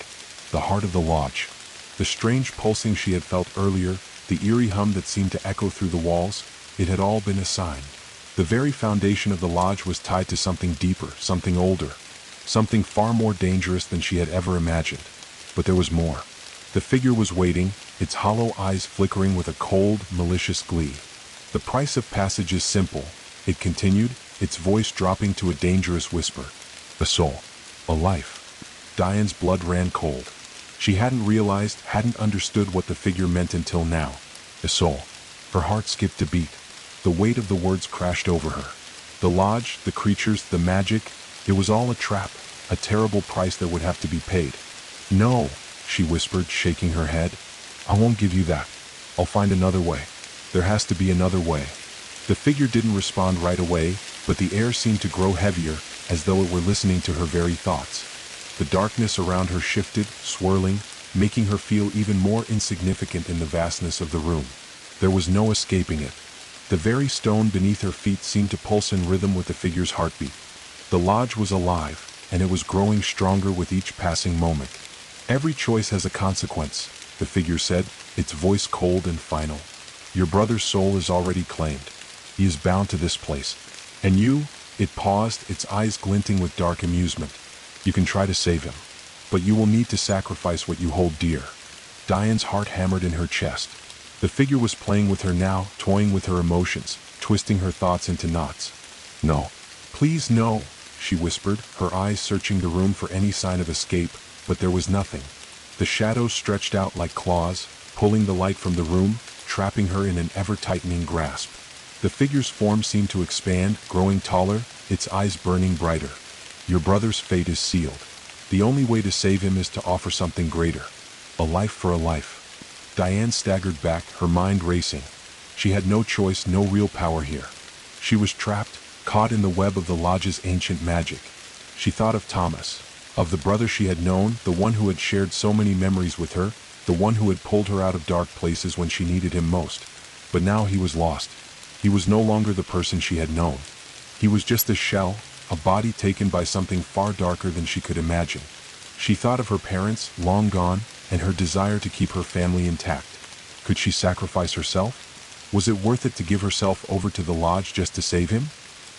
The heart of the lodge. The strange pulsing she had felt earlier, the eerie hum that seemed to echo through the walls, it had all been a sign. The very foundation of the lodge was tied to something deeper, something older, something far more dangerous than she had ever imagined. But there was more. The figure was waiting, its hollow eyes flickering with a cold, malicious glee. The price of passage is simple, it continued, its voice dropping to a dangerous whisper. A soul. A life. Diane's blood ran cold. She hadn't realized, hadn't understood what the figure meant until now. A soul. Her heart skipped a beat. The weight of the words crashed over her. The lodge, the creatures, the magic, it was all a trap, a terrible price that would have to be paid. No, she whispered, shaking her head. I won't give you that. I'll find another way. There has to be another way. The figure didn't respond right away, but the air seemed to grow heavier, as though it were listening to her very thoughts. The darkness around her shifted, swirling, making her feel even more insignificant in the vastness of the room. There was no escaping it. The very stone beneath her feet seemed to pulse in rhythm with the figure's heartbeat. The lodge was alive, and it was growing stronger with each passing moment. Every choice has a consequence, the figure said, its voice cold and final. Your brother's soul is already claimed. He is bound to this place. And you, it paused, its eyes glinting with dark amusement. You can try to save him, but you will need to sacrifice what you hold dear. Diane's heart hammered in her chest. The figure was playing with her now, toying with her emotions, twisting her thoughts into knots. No. Please no, she whispered, her eyes searching the room for any sign of escape, but there was nothing. The shadows stretched out like claws, pulling the light from the room, trapping her in an ever-tightening grasp. The figure's form seemed to expand, growing taller, its eyes burning brighter. Your brother's fate is sealed. The only way to save him is to offer something greater. A life for a life. Diane staggered back, her mind racing. She had no choice, no real power here. She was trapped, caught in the web of the lodge's ancient magic. She thought of Thomas, of the brother she had known, the one who had shared so many memories with her, the one who had pulled her out of dark places when she needed him most. But now he was lost. He was no longer the person she had known. He was just a shell, a body taken by something far darker than she could imagine. She thought of her parents, long gone, and her desire to keep her family intact. Could she sacrifice herself? Was it worth it to give herself over to the lodge just to save him?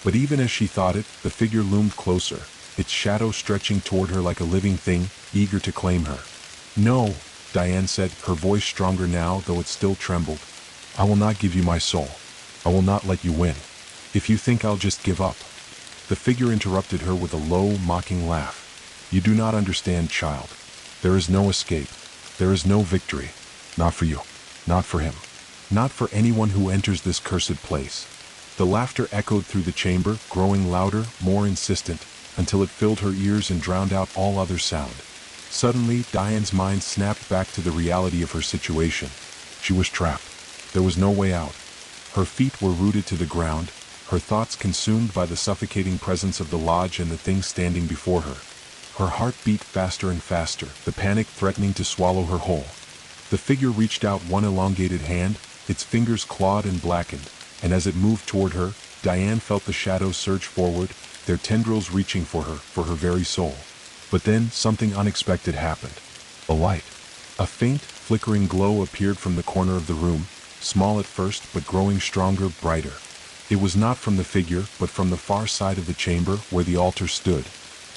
But even as she thought it, the figure loomed closer, its shadow stretching toward her like a living thing, eager to claim her. No, Diane said, her voice stronger now, though it still trembled. I will not give you my soul. I will not let you win. If you think I'll just give up. The figure interrupted her with a low, mocking laugh. You do not understand, child. There is no escape. There is no victory. Not for you. Not for him. Not for anyone who enters this cursed place. The laughter echoed through the chamber, growing louder, more insistent, until it filled her ears and drowned out all other sound. Suddenly, Diane's mind snapped back to the reality of her situation. She was trapped. There was no way out. Her feet were rooted to the ground, her thoughts consumed by the suffocating presence of the lodge and the thing standing before her. Her heart beat faster and faster, the panic threatening to swallow her whole. The figure reached out one elongated hand, its fingers clawed and blackened, and as it moved toward her, Diane felt the shadows surge forward, their tendrils reaching for her very soul. But then, something unexpected happened. A light. A faint, flickering glow appeared from the corner of the room, small at first but growing stronger, brighter. It was not from the figure, but from the far side of the chamber where the altar stood.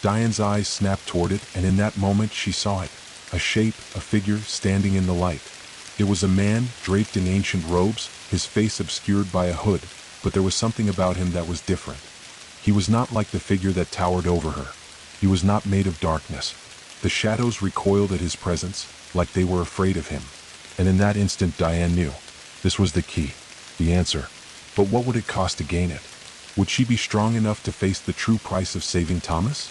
Diane's eyes snapped toward it, and in that moment she saw it. A shape, a figure, standing in the light. It was a man, draped in ancient robes, his face obscured by a hood, but there was something about him that was different. He was not like the figure that towered over her. He was not made of darkness. The shadows recoiled at his presence, like they were afraid of him. And in that instant Diane knew. This was the key, the answer. But what would it cost to gain it? Would she be strong enough to face the true price of saving Thomas?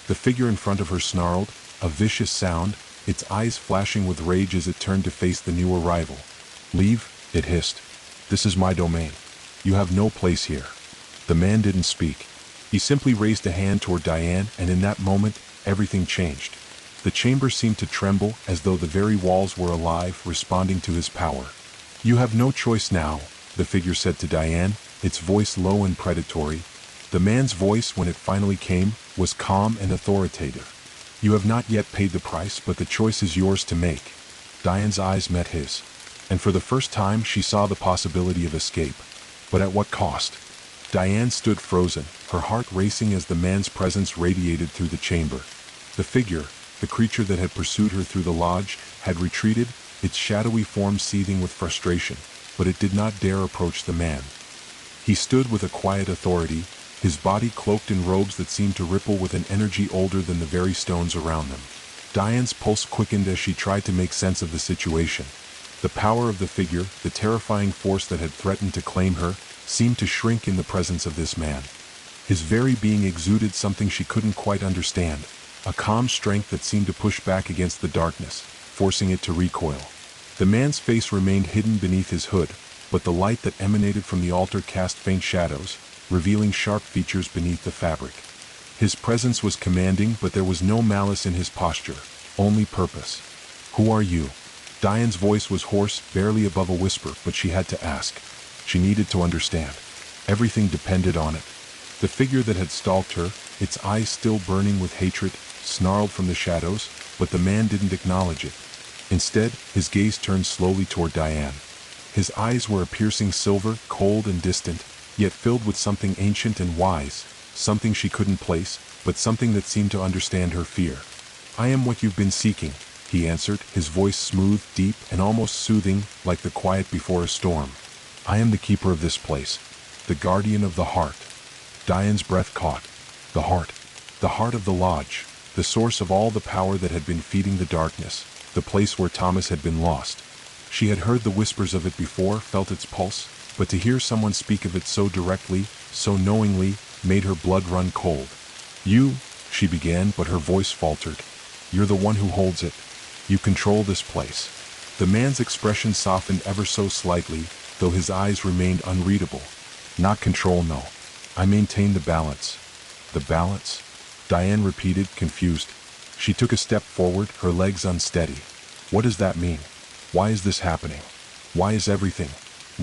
The figure in front of her snarled, a vicious sound, its eyes flashing with rage as it turned to face the new arrival. Leave, it hissed. This is my domain. You have no place here. The man didn't speak. He simply raised a hand toward Diane, and in that moment, everything changed. The chamber seemed to tremble as though the very walls were alive, responding to his power. You have no choice now, the figure said to Diane, its voice low and predatory. The man's voice, when it finally came, was calm and authoritative. You have not yet paid the price, but the choice is yours to make. Diane's eyes met his, and for the first time she saw the possibility of escape. But at what cost? Diane stood frozen, her heart racing as the man's presence radiated through the chamber. The figure, the creature that had pursued her through the lodge, had retreated, its shadowy form seething with frustration, but it did not dare approach the man. He stood with a quiet authority, his body cloaked in robes that seemed to ripple with an energy older than the very stones around them. Diane's pulse quickened as she tried to make sense of the situation. The power of the figure, the terrifying force that had threatened to claim her, seemed to shrink in the presence of this man. His very being exuded something she couldn't quite understand, a calm strength that seemed to push back against the darkness, forcing it to recoil. The man's face remained hidden beneath his hood, but the light that emanated from the altar cast faint shadows, revealing sharp features beneath the fabric. His presence was commanding, but there was no malice in his posture, only purpose. Who are you? Diane's voice was hoarse, barely above a whisper, but she had to ask. She needed to understand. Everything depended on it. The figure that had stalked her, its eyes still burning with hatred, snarled from the shadows, but the man didn't acknowledge it. Instead, his gaze turned slowly toward Diane. His eyes were a piercing silver, cold and distant, yet filled with something ancient and wise, something she couldn't place, but something that seemed to understand her fear. I am what you've been seeking, he answered, his voice smooth, deep, and almost soothing, like the quiet before a storm. I am the keeper of this place, the guardian of the heart. Diane's breath caught. The heart of the lodge, the source of all the power that had been feeding the darkness, the place where Thomas had been lost. She had heard the whispers of it before, felt its pulse, but to hear someone speak of it so directly, so knowingly, made her blood run cold. You, she began, but her voice faltered. You're the one who holds it. You control this place. The man's expression softened ever so slightly, though his eyes remained unreadable. Not control, no. I maintain the balance. The balance? Diane repeated, confused. She took a step forward, her legs unsteady. What does that mean? Why is this happening? Why is everything?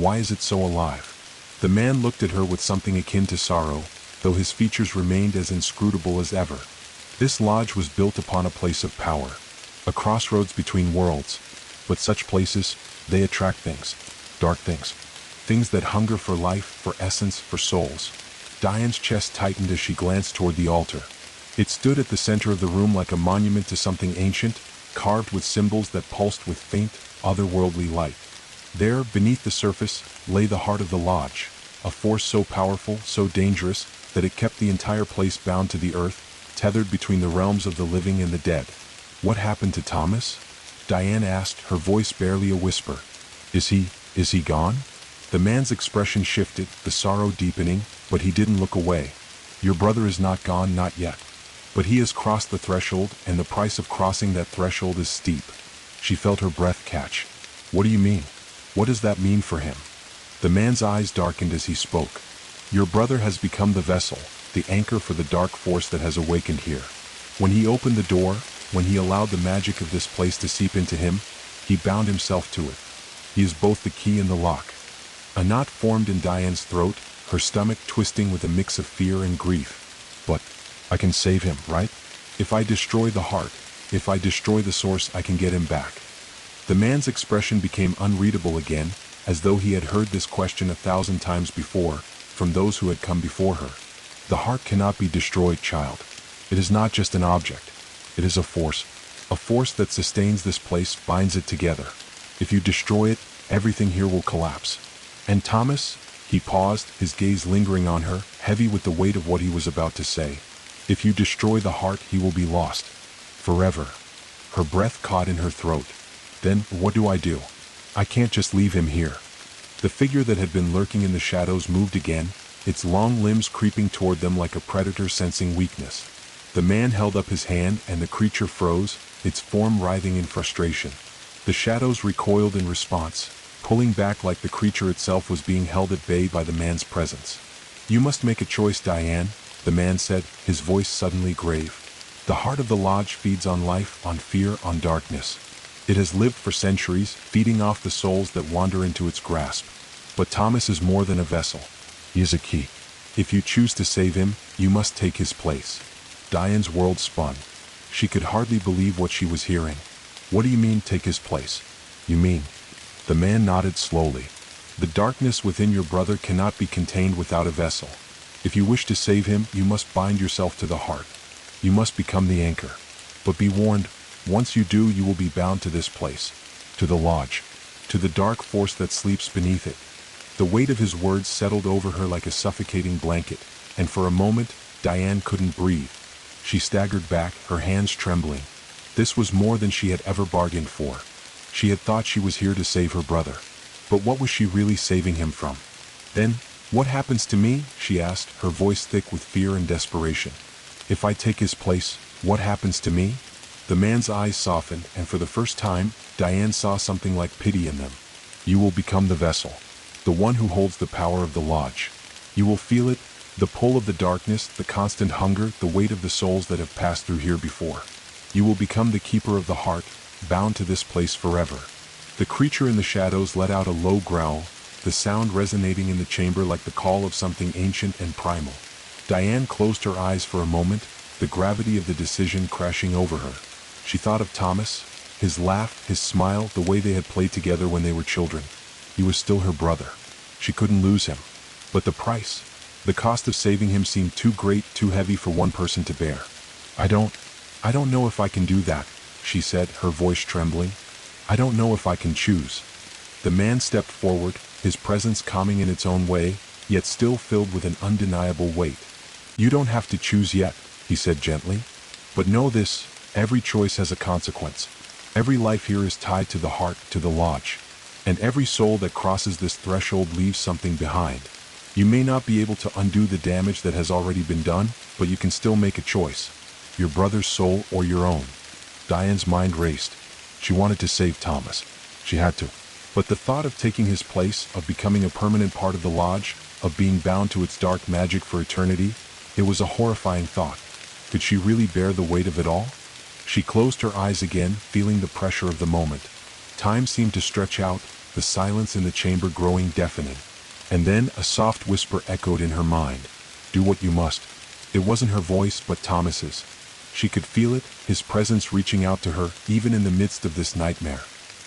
Why is it so alive? The man looked at her with something akin to sorrow, though his features remained as inscrutable as ever. This lodge was built upon a place of power, a crossroads between worlds. But such places, they attract things, dark things, things that hunger for life, for essence, for souls. Diane's chest tightened as she glanced toward the altar. It stood at the center of the room like a monument to something ancient, carved with symbols that pulsed with faint, otherworldly light. There, beneath the surface, lay the heart of the lodge, a force so powerful, so dangerous, that it kept the entire place bound to the earth, tethered between the realms of the living and the dead. What happened to Thomas? Diane asked, her voice barely a whisper. Is he gone? The man's expression shifted, the sorrow deepening, but he didn't look away. Your brother is not gone, not yet. But he has crossed the threshold, and the price of crossing that threshold is steep. She felt her breath catch. What do you mean? What does that mean for him? The man's eyes darkened as he spoke. Your brother has become the vessel, the anchor for the dark force that has awakened here. When he opened the door, when he allowed the magic of this place to seep into him, he bound himself to it. He is both the key and the lock. A knot formed in Diane's throat, her stomach twisting with a mix of fear and grief. But I can save him, right? If I destroy the heart, if I destroy the source, I can get him back. The man's expression became unreadable again, as though he had heard this question 1,000 times before, from those who had come before her. The heart cannot be destroyed, child. It is not just an object. It is a force that sustains this place, binds it together. If you destroy it, everything here will collapse. And Thomas, he paused, his gaze lingering on her, heavy with the weight of what he was about to say. If you destroy the heart, he will be lost. Forever. Her breath caught in her throat. Then, what do? I can't just leave him here. The figure that had been lurking in the shadows moved again, its long limbs creeping toward them like a predator sensing weakness. The man held up his hand and the creature froze, its form writhing in frustration. The shadows recoiled in response, pulling back like the creature itself was being held at bay by the man's presence. You must make a choice, Diane, the man said, his voice suddenly grave. The heart of the lodge feeds on life, on fear, on darkness. It has lived for centuries, feeding off the souls that wander into its grasp. But Thomas is more than a vessel. He is a key. If you choose to save him, you must take his place. Diane's world spun. She could hardly believe what she was hearing. What do you mean, take his place? You mean? The man nodded slowly. The darkness within your brother cannot be contained without a vessel. If you wish to save him, you must bind yourself to the heart. You must become the anchor. But be warned, once you do, you will be bound to this place, to the lodge, to the dark force that sleeps beneath it. The weight of his words settled over her like a suffocating blanket, and for a moment, Diane couldn't breathe. She staggered back, her hands trembling. This was more than she had ever bargained for. She had thought she was here to save her brother. But what was she really saving him from? Then, what happens to me? She asked, her voice thick with fear and desperation. If I take his place, what happens to me? The man's eyes softened, and for the first time, Diane saw something like pity in them. You will become the vessel, the one who holds the power of the lodge. You will feel it, the pull of the darkness, the constant hunger, the weight of the souls that have passed through here before. You will become the keeper of the heart, bound to this place forever. The creature in the shadows let out a low growl, the sound resonating in the chamber like the call of something ancient and primal. Diane closed her eyes for a moment, the gravity of the decision crashing over her. She thought of Thomas, his laugh, his smile, the way they had played together when they were children. He was still her brother. She couldn't lose him. But the price, the cost of saving him seemed too great, too heavy for one person to bear. I don't know if I can do that, she said, her voice trembling. I don't know if I can choose. The man stepped forward, his presence calming in its own way, yet still filled with an undeniable weight. You don't have to choose yet, he said gently. But know this, every choice has a consequence. Every life here is tied to the heart, to the lodge. And every soul that crosses this threshold leaves something behind. You may not be able to undo the damage that has already been done, but you can still make a choice. Your brother's soul or your own. Diane's mind raced. She wanted to save Thomas. She had to. But the thought of taking his place, of becoming a permanent part of the lodge, of being bound to its dark magic for eternity, it was a horrifying thought. Could she really bear the weight of it all? She closed her eyes again, feeling the pressure of the moment. Time seemed to stretch out, the silence in the chamber growing deafening. And then a soft whisper echoed in her mind. Do what you must. It wasn't her voice, but Thomas's. She could feel it, his presence reaching out to her, even in the midst of this nightmare.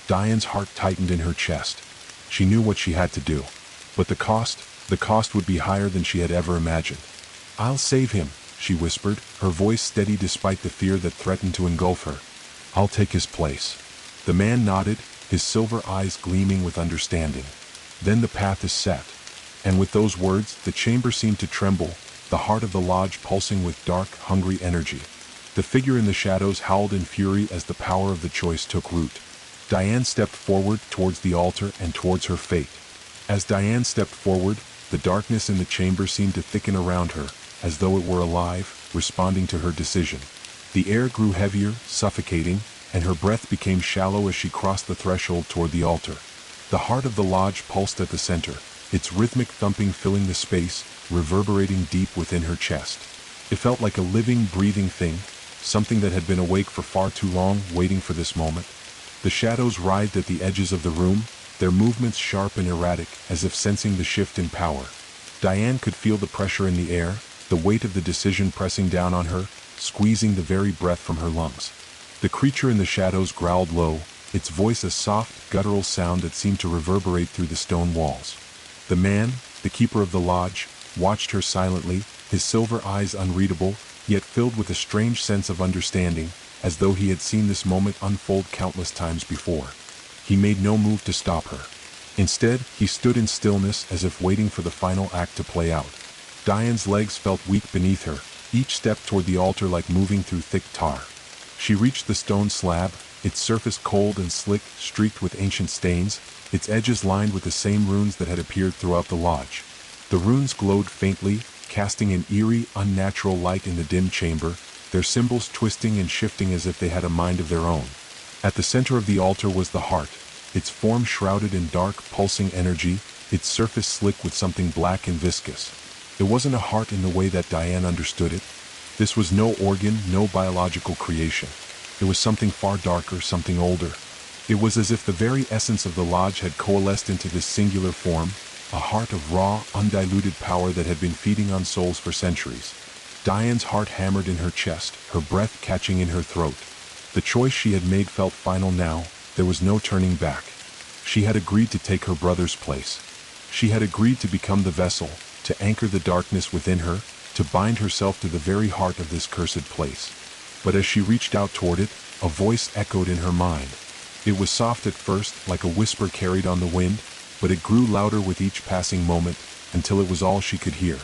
Diane's heart tightened in her chest. She knew what she had to do. But the cost would be higher than she had ever imagined. I'll save him, she whispered, her voice steady despite the fear that threatened to engulf her. I'll take his place. The man nodded, his silver eyes gleaming with understanding. Then the path is set. And with those words, the chamber seemed to tremble, the heart of the lodge pulsing with dark, hungry energy. The figure in the shadows howled in fury as the power of the choice took root. Diane stepped forward towards the altar and towards her fate. As Diane stepped forward, the darkness in the chamber seemed to thicken around her, as though it were alive, responding to her decision. The air grew heavier, suffocating, and her breath became shallow as she crossed the threshold toward the altar. The heart of the lodge pulsed at the center, its rhythmic thumping filling the space, reverberating deep within her chest. It felt like a living, breathing thing, something that had been awake for far too long, waiting for this moment. The shadows writhed at the edges of the room, their movements sharp and erratic, as if sensing the shift in power. Diane could feel the pressure in the air, the weight of the decision pressing down on her, squeezing the very breath from her lungs. The creature in the shadows growled low, its voice a soft, guttural sound that seemed to reverberate through the stone walls. The man, the keeper of the lodge, watched her silently, his silver eyes unreadable, yet filled with a strange sense of understanding, as though he had seen this moment unfold countless times before. He made no move to stop her. Instead, he stood in stillness as if waiting for the final act to play out. Diane's legs felt weak beneath her, each step toward the altar like moving through thick tar. She reached the stone slab, its surface cold and slick, streaked with ancient stains, its edges lined with the same runes that had appeared throughout the lodge. The runes glowed faintly, casting an eerie, unnatural light in the dim chamber, their symbols twisting and shifting as if they had a mind of their own. At the center of the altar was the heart, its form shrouded in dark, pulsing energy, its surface slick with something black and viscous. It wasn't a heart in the way that Diane understood it. This was no organ, no biological creation. It was something far darker, something older. It was as if the very essence of the lodge had coalesced into this singular form, a heart of raw, undiluted power that had been feeding on souls for centuries. Diane's heart hammered in her chest, her breath catching in her throat. The choice she had made felt final now, there was no turning back. She had agreed to take her brother's place. She had agreed to become the vessel, to anchor the darkness within her, to bind herself to the very heart of this cursed place. But as she reached out toward it, a voice echoed in her mind. It was soft at first, like a whisper carried on the wind, but it grew louder with each passing moment, until it was all she could hear.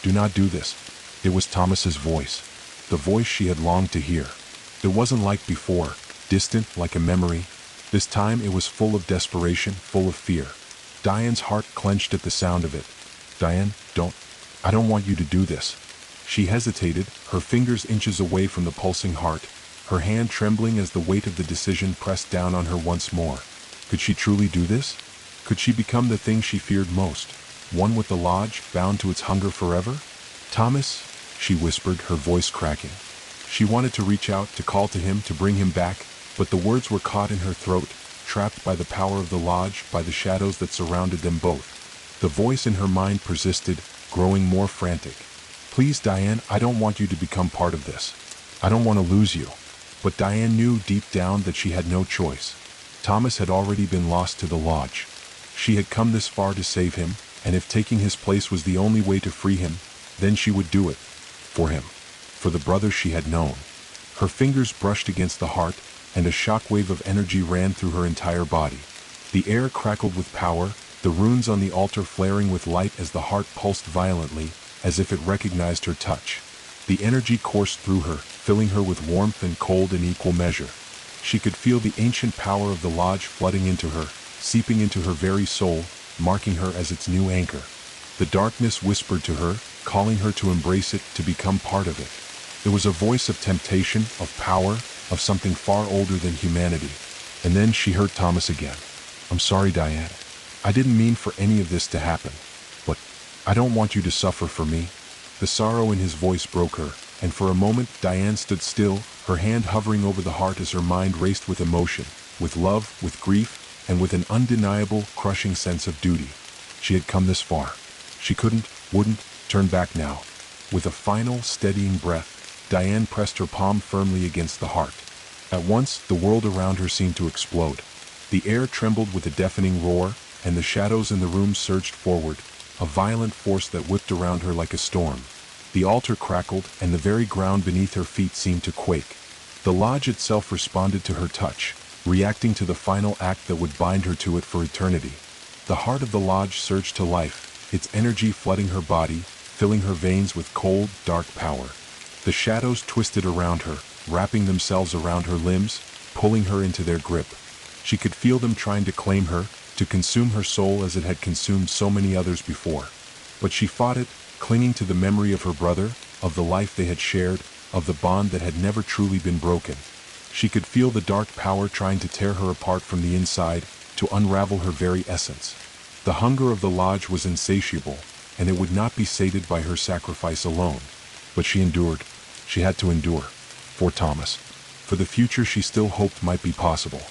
"Do not do this." It was Thomas's voice, the voice she had longed to hear. It wasn't like before, distant, like a memory. This time it was full of desperation, full of fear. Diane's heart clenched at the sound of it. "Diane, I don't want you to do this." She hesitated, her fingers inches away from the pulsing heart, her hand trembling as the weight of the decision pressed down on her once more. Could she truly do this? Could she become the thing she feared most, one with the lodge, bound to its hunger forever? "Thomas," she whispered, her voice cracking. She wanted to reach out, to call to him, to bring him back, but the words were caught in her throat, trapped by the power of the lodge, by the shadows that surrounded them both. The voice in her mind persisted, growing more frantic. "Please, Diane, I don't want you to become part of this. I don't want to lose you." But Diane knew deep down that she had no choice. Thomas had already been lost to the lodge. She had come this far to save him, and if taking his place was the only way to free him, then she would do it. For him. For the brother she had known. Her fingers brushed against the heart, and a shockwave of energy ran through her entire body. The air crackled with power, the runes on the altar flaring with light as the heart pulsed violently, as if it recognized her touch. The energy coursed through her, filling her with warmth and cold in equal measure. She could feel the ancient power of the lodge flooding into her, seeping into her very soul, marking her as its new anchor. The darkness whispered to her, calling her to embrace it, to become part of it. It was a voice of temptation, of power, of something far older than humanity. And then she heard Thomas again. "I'm sorry, Diane. I didn't mean for any of this to happen. But I don't want you to suffer for me." The sorrow in his voice broke her, and for a moment Diane stood still, her hand hovering over the heart as her mind raced with emotion, with love, with grief, and with an undeniable, crushing sense of duty. She had come this far. She wouldn't, turn back now. With a final, steadying breath, Diane pressed her palm firmly against the heart. At once, the world around her seemed to explode. The air trembled with a deafening roar, and the shadows in the room surged forward, a violent force that whipped around her like a storm. The altar crackled, and the very ground beneath her feet seemed to quake. The lodge itself responded to her touch, reacting to the final act that would bind her to it for eternity. The heart of the lodge surged to life, its energy flooding her body, filling her veins with cold, dark power. The shadows twisted around her, wrapping themselves around her limbs, pulling her into their grip. She could feel them trying to claim her, to consume her soul as it had consumed so many others before. But she fought it, clinging to the memory of her brother, of the life they had shared, of the bond that had never truly been broken. She could feel the dark power trying to tear her apart from the inside, to unravel her very essence. The hunger of the lodge was insatiable, and it would not be sated by her sacrifice alone. But she endured. She had to endure. For Thomas. For the future she still hoped might be possible.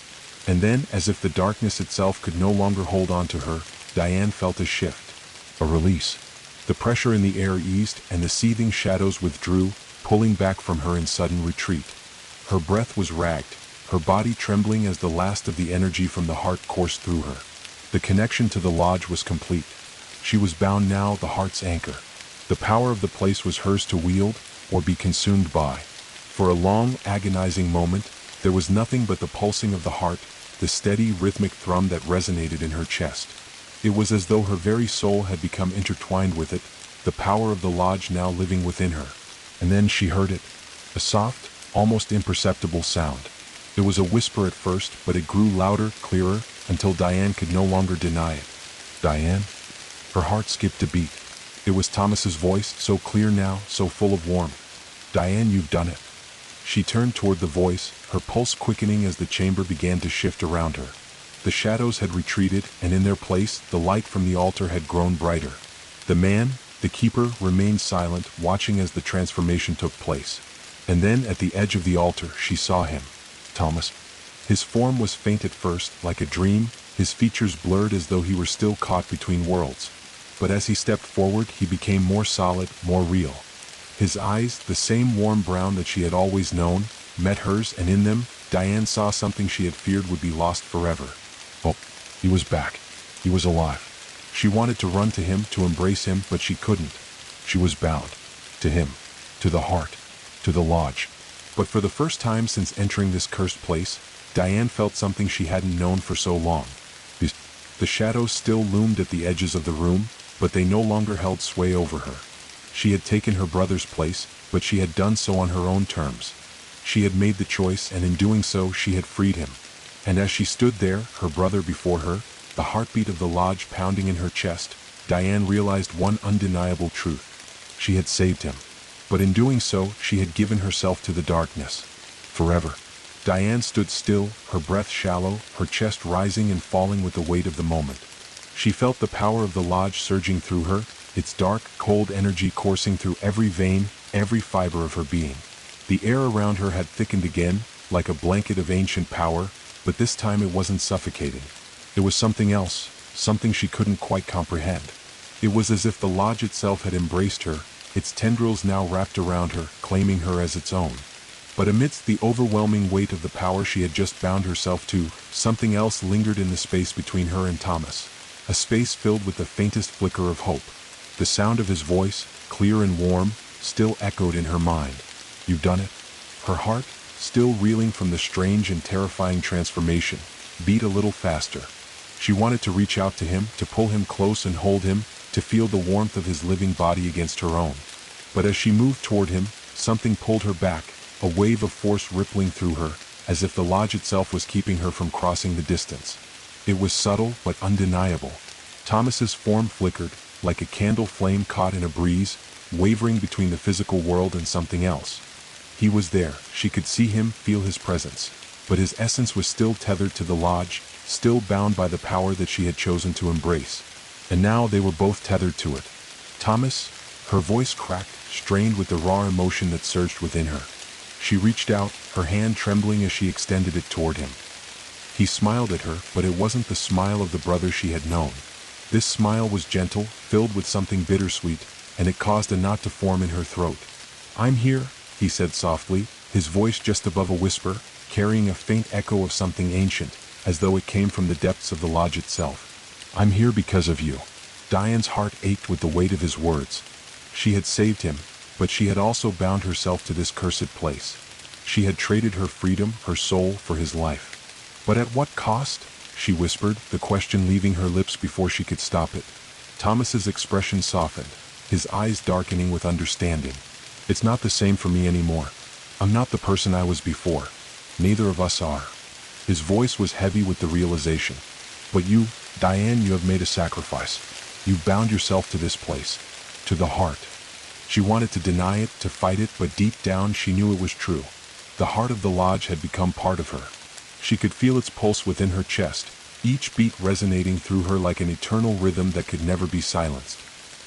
And then, as if the darkness itself could no longer hold on to her, Diane felt a shift. A release. The pressure in the air eased, and the seething shadows withdrew, pulling back from her in sudden retreat. Her breath was ragged, her body trembling as the last of the energy from the heart coursed through her. The connection to the lodge was complete. She was bound now, the heart's anchor. The power of the place was hers to wield, or be consumed by. For a long, agonizing moment, there was nothing but the pulsing of the heart, the steady, rhythmic thrum that resonated in her chest. It was as though her very soul had become intertwined with it, the power of the lodge now living within her. And then she heard it. A soft, almost imperceptible sound. It was a whisper at first, but it grew louder, clearer, until Diane could no longer deny it. Diane? Her heart skipped a beat. It was Thomas's voice, so clear now, so full of warmth. Diane, you've done it. She turned toward the voice, her pulse quickening as the chamber began to shift around her. The shadows had retreated, and in their place, the light from the altar had grown brighter. The man, the keeper, remained silent, watching as the transformation took place. And then, at the edge of the altar, she saw him. Thomas. His form was faint at first, like a dream, his features blurred as though he were still caught between worlds. But as he stepped forward, he became more solid, more real. His eyes, the same warm brown that she had always known, met hers, and in them, Diane saw something she had feared would be lost forever. Oh, he was back. He was alive. She wanted to run to him, to embrace him, but she couldn't. She was bound. To him. To the heart. To the lodge. But for the first time since entering this cursed place, Diane felt something she hadn't known for so long. The shadows still loomed at the edges of the room, but they no longer held sway over her. She had taken her brother's place, but she had done so on her own terms. She had made the choice, and in doing so she had freed him. And as she stood there, her brother before her, the heartbeat of the lodge pounding in her chest, Diane realized one undeniable truth. She had saved him. But in doing so, she had given herself to the darkness. Forever. Diane stood still, her breath shallow, her chest rising and falling with the weight of the moment. She felt the power of the lodge surging through her, its dark, cold energy coursing through every vein, every fiber of her being. The air around her had thickened again, like a blanket of ancient power, but this time it wasn't suffocating. It was something else, something she couldn't quite comprehend. It was as if the lodge itself had embraced her, its tendrils now wrapped around her, claiming her as its own. But amidst the overwhelming weight of the power she had just bound herself to, something else lingered in the space between her and Thomas. A space filled with the faintest flicker of hope. The sound of his voice, clear and warm, still echoed in her mind. You've done it? Her heart, still reeling from the strange and terrifying transformation, beat a little faster. She wanted to reach out to him, to pull him close and hold him, to feel the warmth of his living body against her own. But as she moved toward him, something pulled her back, a wave of force rippling through her, as if the lodge itself was keeping her from crossing the distance. It was subtle but undeniable. Thomas's form flickered, like a candle flame caught in a breeze, wavering between the physical world and something else. He was there, she could see him, feel his presence, but his essence was still tethered to the lodge, still bound by the power that she had chosen to embrace. And now they were both tethered to it. Thomas, her voice cracked, strained with the raw emotion that surged within her. She reached out, her hand trembling as she extended it toward him. He smiled at her, but it wasn't the smile of the brother she had known. This smile was gentle, filled with something bittersweet, and it caused a knot to form in her throat. I'm here, he said softly, his voice just above a whisper, carrying a faint echo of something ancient, as though it came from the depths of the lodge itself. I'm here because of you. Diane's heart ached with the weight of his words. She had saved him, but she had also bound herself to this cursed place. She had traded her freedom, her soul, for his life. But at what cost? She whispered, the question leaving her lips before she could stop it. Thomas's expression softened, his eyes darkening with understanding. It's not the same for me anymore. I'm not the person I was before. Neither of us are. His voice was heavy with the realization. But you, Diane, you have made a sacrifice. You bound yourself to this place. To the heart. She wanted to deny it, to fight it, but deep down she knew it was true. The heart of the lodge had become part of her. She could feel its pulse within her chest, each beat resonating through her like an eternal rhythm that could never be silenced.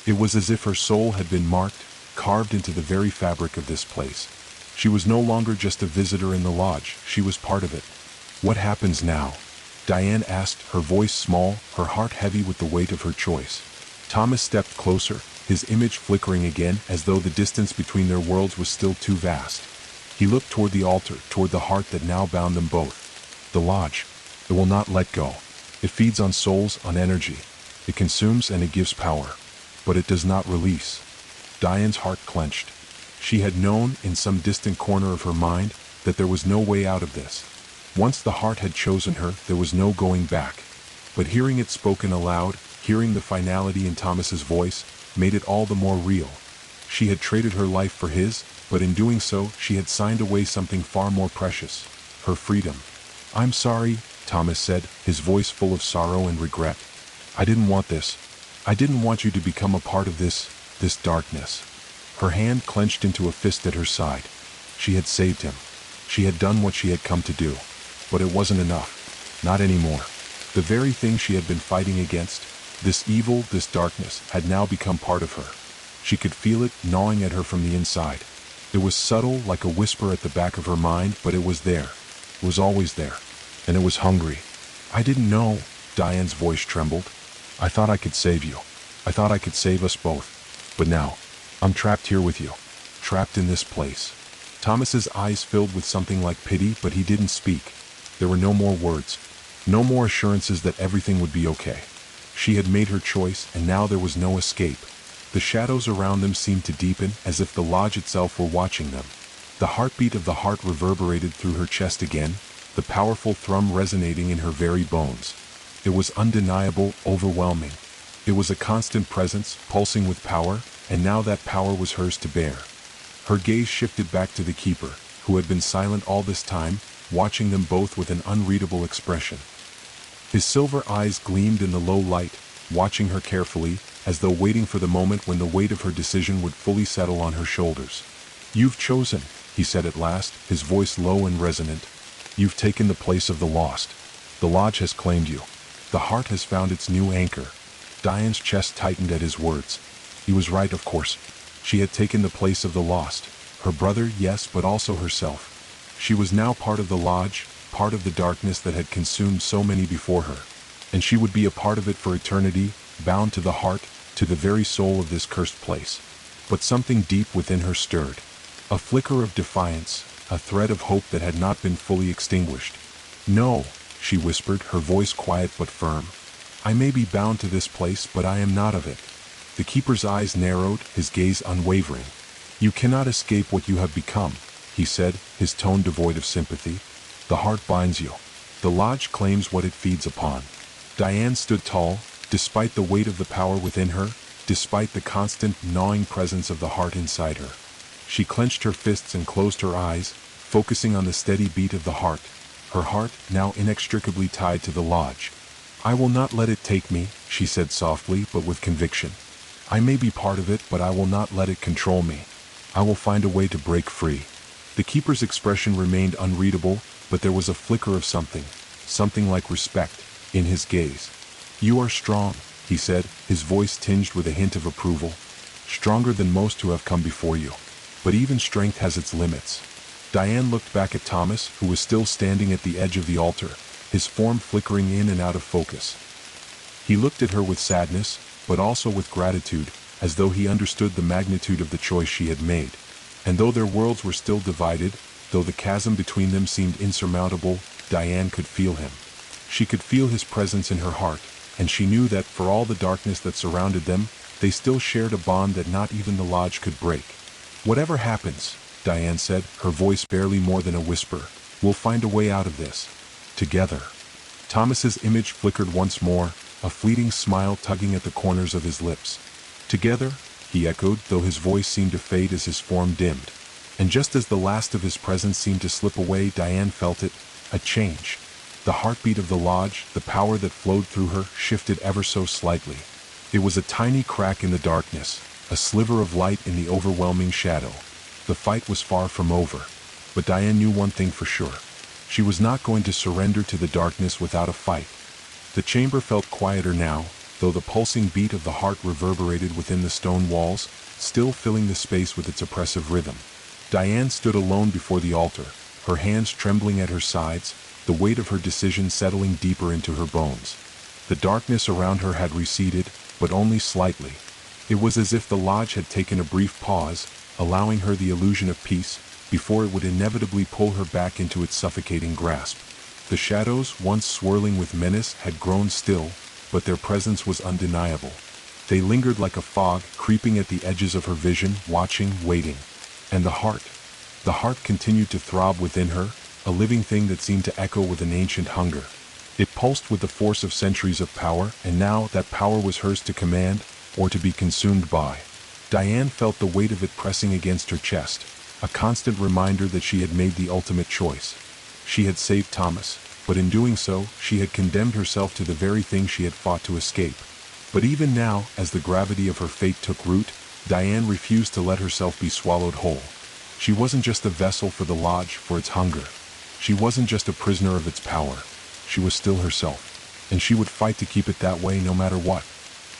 It was as if her soul had been marked, carved into the very fabric of this place. She was no longer just a visitor in the lodge, she was part of it. "What happens now?" Diane asked, her voice small, her heart heavy with the weight of her choice. Thomas stepped closer, his image flickering again as though the distance between their worlds was still too vast. He looked toward the altar, toward the heart that now bound them both. "The lodge. It will not let go. It feeds on souls, on energy. It consumes and it gives power. But it does not release." Diane's heart clenched. She had known, in some distant corner of her mind, that there was no way out of this. Once the heart had chosen her, there was no going back. But hearing it spoken aloud, hearing the finality in Thomas's voice, made it all the more real. She had traded her life for his, but in doing so, she had signed away something far more precious: her freedom. "I'm sorry," Thomas said, his voice full of sorrow and regret. "I didn't want this. I didn't want you to become a part of this darkness." Her hand clenched into a fist at her side. She had saved him. She had done what she had come to do. But it wasn't enough. Not anymore. The very thing she had been fighting against, this evil, this darkness, had now become part of her. She could feel it gnawing at her from the inside. It was subtle, like a whisper at the back of her mind, but it was there. It was always there. And it was hungry. "I didn't know," Diane's voice trembled. "I thought I could save you. I thought I could save us both. But now, I'm trapped here with you. Trapped in this place." Thomas's eyes filled with something like pity, but he didn't speak. There were no more words. No more assurances that everything would be okay. She had made her choice, and now there was no escape. The shadows around them seemed to deepen, as if the lodge itself were watching them. The heartbeat of the heart reverberated through her chest again, the powerful thrum resonating in her very bones. It was undeniable, overwhelming. It was a constant presence, pulsing with power, and now that power was hers to bear. Her gaze shifted back to the keeper, who had been silent all this time, watching them both with an unreadable expression. His silver eyes gleamed in the low light, watching her carefully, as though waiting for the moment when the weight of her decision would fully settle on her shoulders. "You've chosen," he said at last, his voice low and resonant. "You've taken the place of the lost. The lodge has claimed you. The heart has found its new anchor." Diane's chest tightened at his words. He was right, of course. She had taken the place of the lost. Her brother, yes, but also herself. She was now part of the lodge, part of the darkness that had consumed so many before her. And she would be a part of it for eternity, bound to the heart, to the very soul of this cursed place. But something deep within her stirred. A flicker of defiance, a thread of hope that had not been fully extinguished. "No," she whispered, her voice quiet but firm. "I may be bound to this place, but I am not of it." The keeper's eyes narrowed, his gaze unwavering. "You cannot escape what you have become," he said, his tone devoid of sympathy. "The heart binds you. The lodge claims what it feeds upon." Diane stood tall, despite the weight of the power within her, despite the constant, gnawing presence of the heart inside her. She clenched her fists and closed her eyes, focusing on the steady beat of the heart, her heart now inextricably tied to the lodge. "I will not let it take me," she said softly but with conviction. "I may be part of it, but I will not let it control me. I will find a way to break free." The keeper's expression remained unreadable, but there was a flicker of something like respect, in his gaze. "You are strong," he said, his voice tinged with a hint of approval. "Stronger than most who have come before you. But even strength has its limits." Diane looked back at Thomas, who was still standing at the edge of the altar, his form flickering in and out of focus. He looked at her with sadness, but also with gratitude, as though he understood the magnitude of the choice she had made. And though their worlds were still divided, though the chasm between them seemed insurmountable, Diane could feel him. She could feel his presence in her heart, and she knew that for all the darkness that surrounded them, they still shared a bond that not even the lodge could break. "Whatever happens," Diane said, her voice barely more than a whisper, "we'll find a way out of this. Together." Thomas's image flickered once more, a fleeting smile tugging at the corners of his lips. "Together?" he echoed, though his voice seemed to fade as his form dimmed. And just as the last of his presence seemed to slip away, Diane felt it, a change. The heartbeat of the lodge, the power that flowed through her, shifted ever so slightly. It was a tiny crack in the darkness, a sliver of light in the overwhelming shadow. The fight was far from over. But Diane knew one thing for sure. She was not going to surrender to the darkness without a fight. The chamber felt quieter now, though the pulsing beat of the heart reverberated within the stone walls, still filling the space with its oppressive rhythm. Diane stood alone before the altar, her hands trembling at her sides, the weight of her decision settling deeper into her bones. The darkness around her had receded, but only slightly. It was as if the lodge had taken a brief pause, allowing her the illusion of peace, before it would inevitably pull her back into its suffocating grasp. The shadows, once swirling with menace, had grown still, but their presence was undeniable. They lingered like a fog, creeping at the edges of her vision, watching, waiting. And the heart continued to throb within her, a living thing that seemed to echo with an ancient hunger. It pulsed with the force of centuries of power, and now that power was hers to command, or to be consumed by. Diane felt the weight of it pressing against her chest, a constant reminder that she had made the ultimate choice. She had saved Thomas, but in doing so, she had condemned herself to the very thing she had fought to escape. But even now, as the gravity of her fate took root, Diane refused to let herself be swallowed whole. She wasn't just a vessel for the lodge, for its hunger. She wasn't just a prisoner of its power. She was still herself, and she would fight to keep it that way no matter what.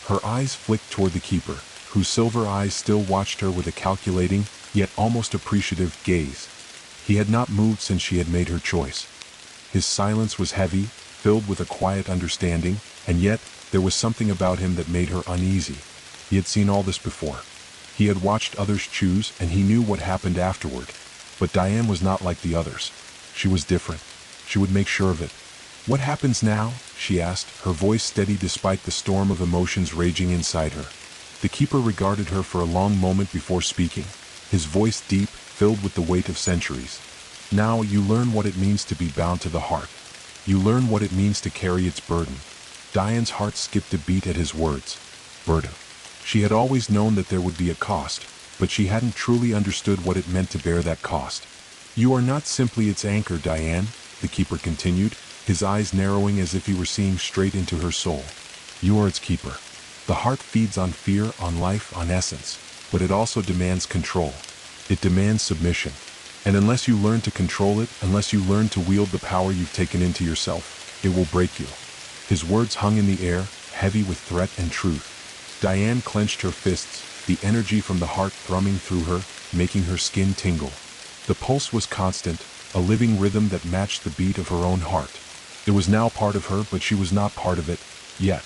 Her eyes flicked toward the keeper, whose silver eyes still watched her with a calculating, yet almost appreciative gaze. He had not moved since she had made her choice. His silence was heavy, filled with a quiet understanding, and yet there was something about him that made her uneasy. He had seen all this before. He had watched others choose, and he knew what happened afterward. But Diane was not like the others. She was different. She would make sure of it. "What happens now?" she asked, her voice steady despite the storm of emotions raging inside her. The keeper regarded her for a long moment before speaking, his voice deep, filled with the weight of centuries. "Now you learn what it means to be bound to the heart. You learn what it means to carry its burden." Diane's heart skipped a beat at his words. Burden. She had always known that there would be a cost, but she hadn't truly understood what it meant to bear that cost. "You are not simply its anchor, Diane," the keeper continued, his eyes narrowing as if he were seeing straight into her soul. "You are its keeper. The heart feeds on fear, on life, on essence, but it also demands control. It demands submission. And unless you learn to control it, unless you learn to wield the power you've taken into yourself, it will break you." His words hung in the air, heavy with threat and truth. Diane clenched her fists, the energy from the heart thrumming through her, making her skin tingle. The pulse was constant, a living rhythm that matched the beat of her own heart. It was now part of her, but she was not part of it, yet.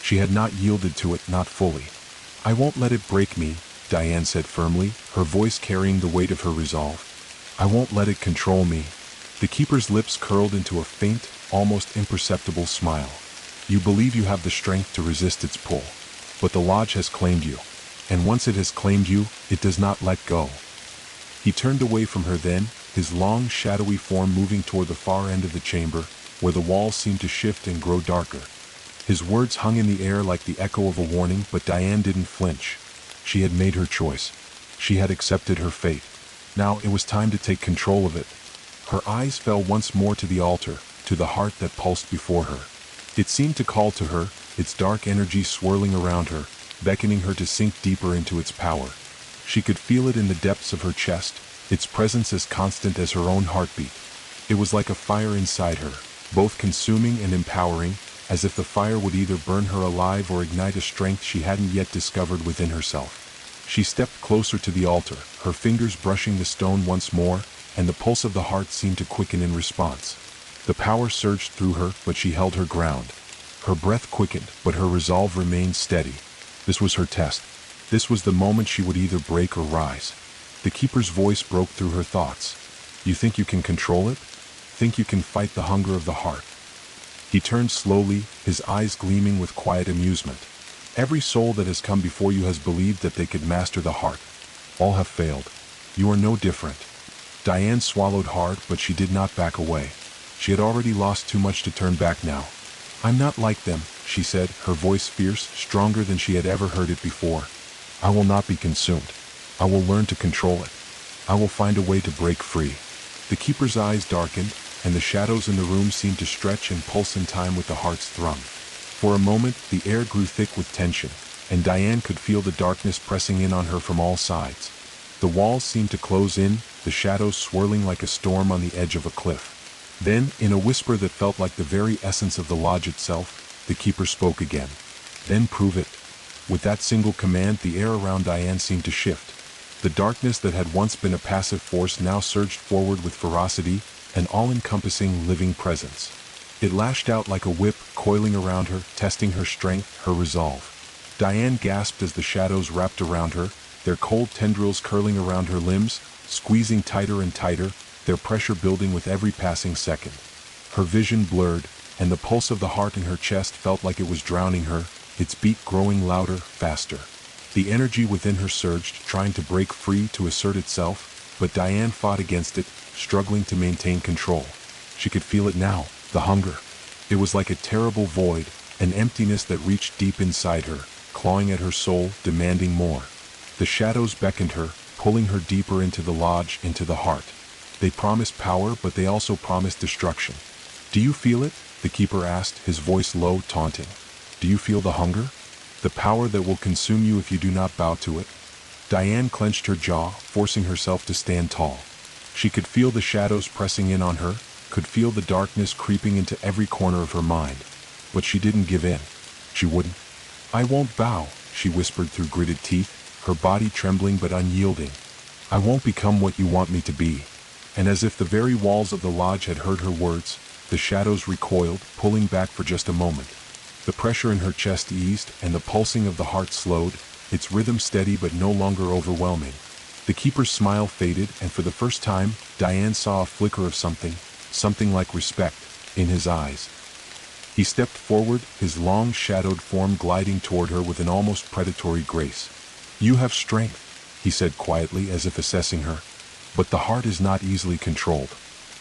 She had not yielded to it, not fully. "I won't let it break me," Diane said firmly, her voice carrying the weight of her resolve. "I won't let it control me." The keeper's lips curled into a faint, almost imperceptible smile. "You believe you have the strength to resist its pull. But the lodge has claimed you. And once it has claimed you, it does not let go." He turned away from her then, his long, shadowy form moving toward the far end of the chamber, where the walls seemed to shift and grow darker. His words hung in the air like the echo of a warning, but Diane didn't flinch. She had made her choice. She had accepted her fate. Now it was time to take control of it. Her eyes fell once more to the altar, to the heart that pulsed before her. It seemed to call to her, its dark energy swirling around her, beckoning her to sink deeper into its power. She could feel it in the depths of her chest, its presence as constant as her own heartbeat. It was like a fire inside her, both consuming and empowering, as if the fire would either burn her alive or ignite a strength she hadn't yet discovered within herself. She stepped closer to the altar, her fingers brushing the stone once more, and the pulse of the heart seemed to quicken in response. The power surged through her, but she held her ground. Her breath quickened, but her resolve remained steady. This was her test. This was the moment she would either break or rise. The keeper's voice broke through her thoughts. "You think you can control it? Think you can fight the hunger of the heart?" He turned slowly, his eyes gleaming with quiet amusement. "Every soul that has come before you has believed that they could master the heart. All have failed. You are no different." Diane swallowed hard, but she did not back away. She had already lost too much to turn back now. "I'm not like them," she said, her voice fierce, stronger than she had ever heard it before. "I will not be consumed. I will learn to control it. I will find a way to break free." The keeper's eyes darkened, and the shadows in the room seemed to stretch and pulse in time with the heart's thrum. For a moment, the air grew thick with tension, and Diane could feel the darkness pressing in on her from all sides. The walls seemed to close in, the shadows swirling like a storm on the edge of a cliff. Then, in a whisper that felt like the very essence of the lodge itself, the keeper spoke again. Then prove it. With that single command, the air around Diane seemed to shift. The darkness that had once been a passive force now surged forward with ferocity, an all-encompassing living presence. It lashed out like a whip, coiling around her, testing her strength, her resolve. Diane gasped as the shadows wrapped around her, their cold tendrils curling around her limbs, squeezing tighter and tighter, their pressure building with every passing second. Her vision blurred, and the pulse of the heart in her chest felt like it was drowning her, its beat growing louder, faster. The energy within her surged, trying to break free, to assert itself, but Diane fought against it, struggling to maintain control. She could feel it now, the hunger. It was like a terrible void, an emptiness that reached deep inside her, clawing at her soul, demanding more. The shadows beckoned her, pulling her deeper into the lodge, into the heart. They promised power, but they also promised destruction. "Do you feel it?" the keeper asked, his voice low, taunting. "Do you feel the hunger? The power that will consume you if you do not bow to it?" Diane clenched her jaw, forcing herself to stand tall. She could feel the shadows pressing in on her, could feel the darkness creeping into every corner of her mind. But she didn't give in. She wouldn't. "I won't bow," she whispered through gritted teeth, her body trembling but unyielding. "I won't become what you want me to be." And as if the very walls of the lodge had heard her words, the shadows recoiled, pulling back for just a moment. The pressure in her chest eased, and the pulsing of the heart slowed, its rhythm steady but no longer overwhelming. The keeper's smile faded, and for the first time, Diane saw a flicker of something like respect, in his eyes. He stepped forward, his long, shadowed form gliding toward her with an almost predatory grace. "You have strength," he said quietly, as if assessing her. "But the heart is not easily controlled.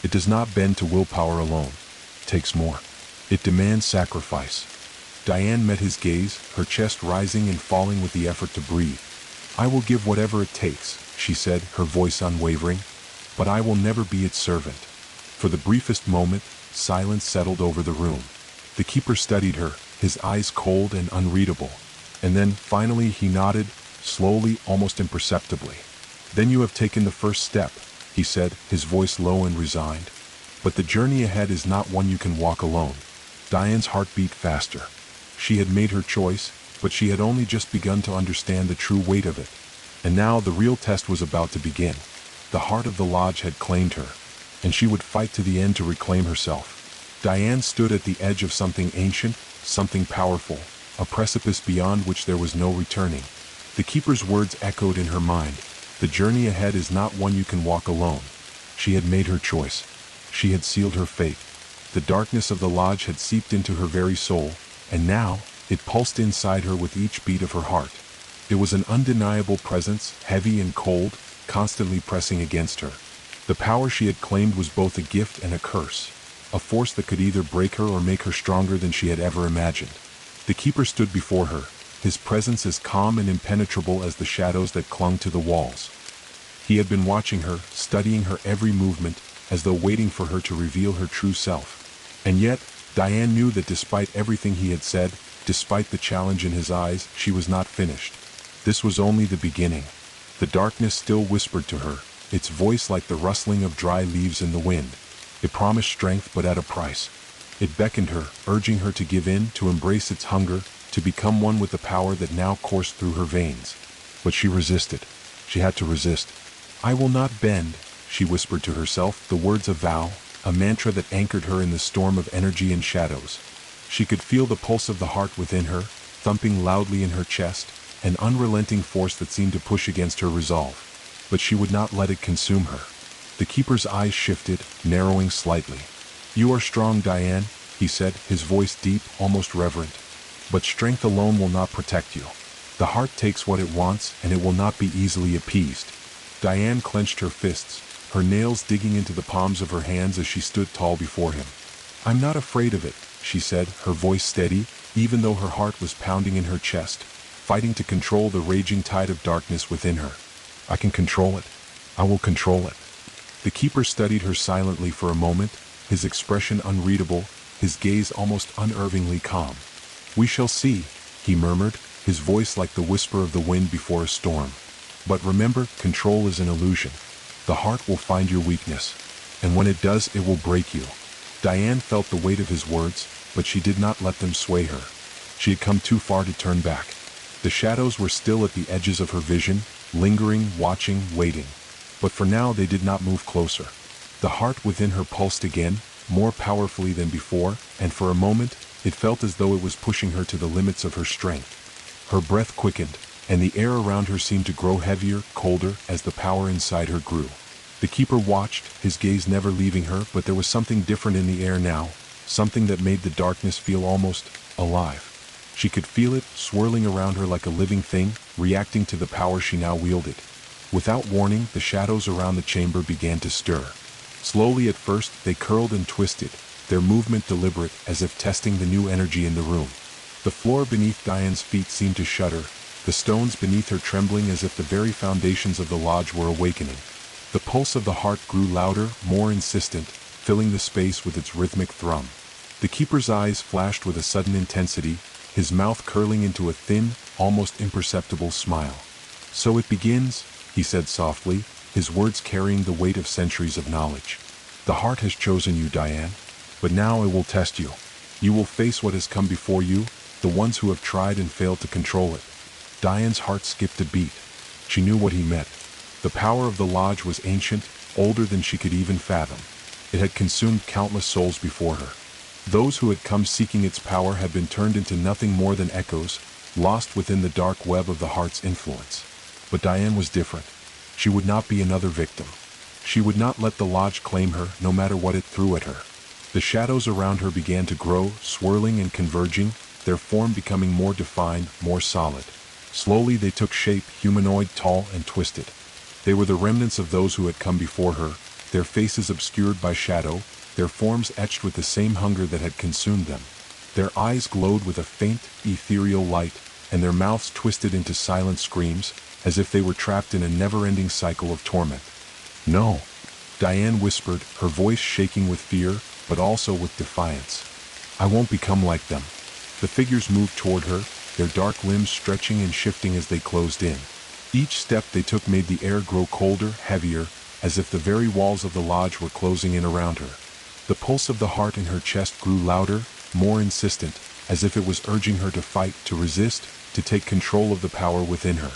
It does not bend to willpower alone. It takes more. It demands sacrifice." Diane met his gaze, her chest rising and falling with the effort to breathe. "I will give whatever it takes," she said, her voice unwavering, "but I will never be its servant." For the briefest moment, silence settled over the room. The keeper studied her, his eyes cold and unreadable. And then, finally, he nodded, slowly, almost imperceptibly. "Then you have taken the first step," he said, his voice low and resigned. "But the journey ahead is not one you can walk alone." Diane's heart beat faster. She had made her choice, but she had only just begun to understand the true weight of it. And now the real test was about to begin. The heart of the lodge had claimed her, and she would fight to the end to reclaim herself. Diane stood at the edge of something ancient, something powerful, a precipice beyond which there was no returning. The keeper's words echoed in her mind. The journey ahead is not one you can walk alone. She had made her choice. She had sealed her fate. The darkness of the lodge had seeped into her very soul, and now, it pulsed inside her with each beat of her heart. It was an undeniable presence, heavy and cold, constantly pressing against her. The power she had claimed was both a gift and a curse, a force that could either break her or make her stronger than she had ever imagined. The keeper stood before her, his presence as calm and impenetrable as the shadows that clung to the walls. He had been watching her, studying her every movement, as though waiting for her to reveal her true self. And yet, Diane knew that despite everything he had said, despite the challenge in his eyes, she was not finished. This was only the beginning. The darkness still whispered to her, its voice like the rustling of dry leaves in the wind. It promised strength, but at a price. It beckoned her, urging her to give in, to embrace its hunger, to become one with the power that now coursed through her veins. But she resisted. She had to resist. "I will not bend," she whispered to herself, the words a vow, a mantra that anchored her in the storm of energy and shadows. She could feel the pulse of the heart within her, thumping loudly in her chest, an unrelenting force that seemed to push against her resolve. But she would not let it consume her. The keeper's eyes shifted, narrowing slightly. "You are strong, Diane," he said, his voice deep, almost reverent. "But strength alone will not protect you. The heart takes what it wants, and it will not be easily appeased." Diane clenched her fists, her nails digging into the palms of her hands as she stood tall before him. "I'm not afraid of it," she said, her voice steady, even though her heart was pounding in her chest, fighting to control the raging tide of darkness within her. "I can control it. I will control it." The keeper studied her silently for a moment, his expression unreadable, his gaze almost unervingly calm. "We shall see," he murmured, his voice like the whisper of the wind before a storm. "But remember, control is an illusion. The heart will find your weakness, and when it does, it will break you." Diane felt the weight of his words, but she did not let them sway her. She had come too far to turn back. The shadows were still at the edges of her vision, lingering, watching, waiting. But for now they did not move closer. The heart within her pulsed again, more powerfully than before, and for a moment, it felt as though it was pushing her to the limits of her strength. Her breath quickened, and the air around her seemed to grow heavier, colder, as the power inside her grew. The keeper watched, his gaze never leaving her, but there was something different in the air now, something that made the darkness feel almost alive. She could feel it, swirling around her like a living thing, reacting to the power she now wielded. Without warning, the shadows around the chamber began to stir. Slowly at first, they curled and twisted, their movement deliberate, as if testing the new energy in the room. The floor beneath Diane's feet seemed to shudder, the stones beneath her trembling as if the very foundations of the lodge were awakening. The pulse of the heart grew louder, more insistent, filling the space with its rhythmic thrum. The keeper's eyes flashed with a sudden intensity, his mouth curling into a thin, almost imperceptible smile. "So it begins," he said softly, his words carrying the weight of centuries of knowledge. "The heart has chosen you, Diane. But now it will test you. You will face what has come before you, the ones who have tried and failed to control it." Diane's heart skipped a beat. She knew what he meant. The power of the lodge was ancient, older than she could even fathom. It had consumed countless souls before her. Those who had come seeking its power had been turned into nothing more than echoes, lost within the dark web of the heart's influence. But Diane was different. She would not be another victim. She would not let the lodge claim her, no matter what it threw at her. The shadows around her began to grow, swirling and converging, their form becoming more defined, more solid. Slowly they took shape, humanoid, tall, and twisted. They were the remnants of those who had come before her, their faces obscured by shadow, their forms etched with the same hunger that had consumed them. Their eyes glowed with a faint, ethereal light, and their mouths twisted into silent screams, as if they were trapped in a never-ending cycle of torment. "No," Diane whispered, her voice shaking with fear, but also with defiance. "I won't become like them." The figures moved toward her, their dark limbs stretching and shifting as they closed in. Each step they took made the air grow colder, heavier, as if the very walls of the lodge were closing in around her. The pulse of the heart in her chest grew louder, more insistent, as if it was urging her to fight, to resist, to take control of the power within her.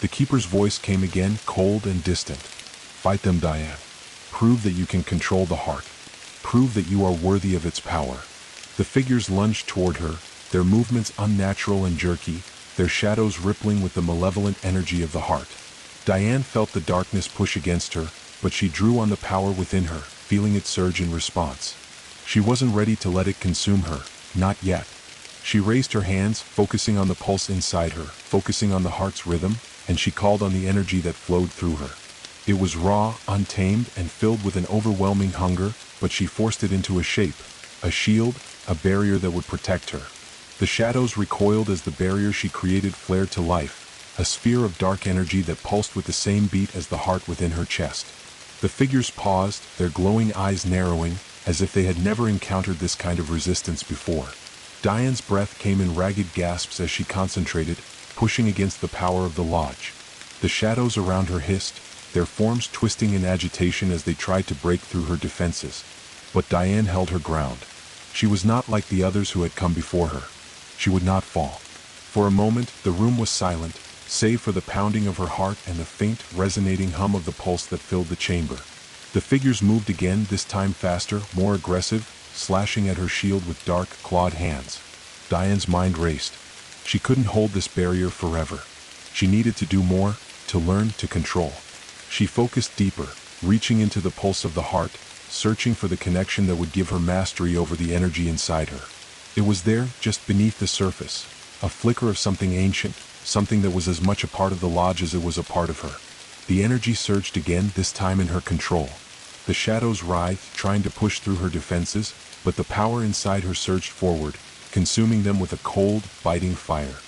The keeper's voice came again, cold and distant. "Fight them, Diane. Prove that you can control the heart. Prove that you are worthy of its power." The figures lunged toward her, their movements unnatural and jerky, their shadows rippling with the malevolent energy of the heart. Diane felt the darkness push against her, but she drew on the power within her, feeling it surge in response. She wasn't ready to let it consume her, not yet. She raised her hands, focusing on the pulse inside her, focusing on the heart's rhythm, and she called on the energy that flowed through her. It was raw, untamed, and filled with an overwhelming hunger, but she forced it into a shape, a shield, a barrier that would protect her. The shadows recoiled as the barrier she created flared to life, a sphere of dark energy that pulsed with the same beat as the heart within her chest. The figures paused, their glowing eyes narrowing, as if they had never encountered this kind of resistance before. Diane's breath came in ragged gasps as she concentrated, pushing against the power of the lodge. The shadows around her hissed, their forms twisting in agitation as they tried to break through her defenses. But Diane held her ground. She was not like the others who had come before her. She would not fall. For a moment, the room was silent, save for the pounding of her heart and the faint, resonating hum of the pulse that filled the chamber. The figures moved again, this time faster, more aggressive, slashing at her shield with dark, clawed hands. Diane's mind raced. She couldn't hold this barrier forever. She needed to do more, to learn, to control. She focused deeper, reaching into the pulse of the heart, searching for the connection that would give her mastery over the energy inside her. It was there, just beneath the surface, a flicker of something ancient, something that was as much a part of the lodge as it was a part of her. The energy surged again, this time in her control. The shadows writhed, trying to push through her defenses, but the power inside her surged forward, consuming them with a cold, biting fire.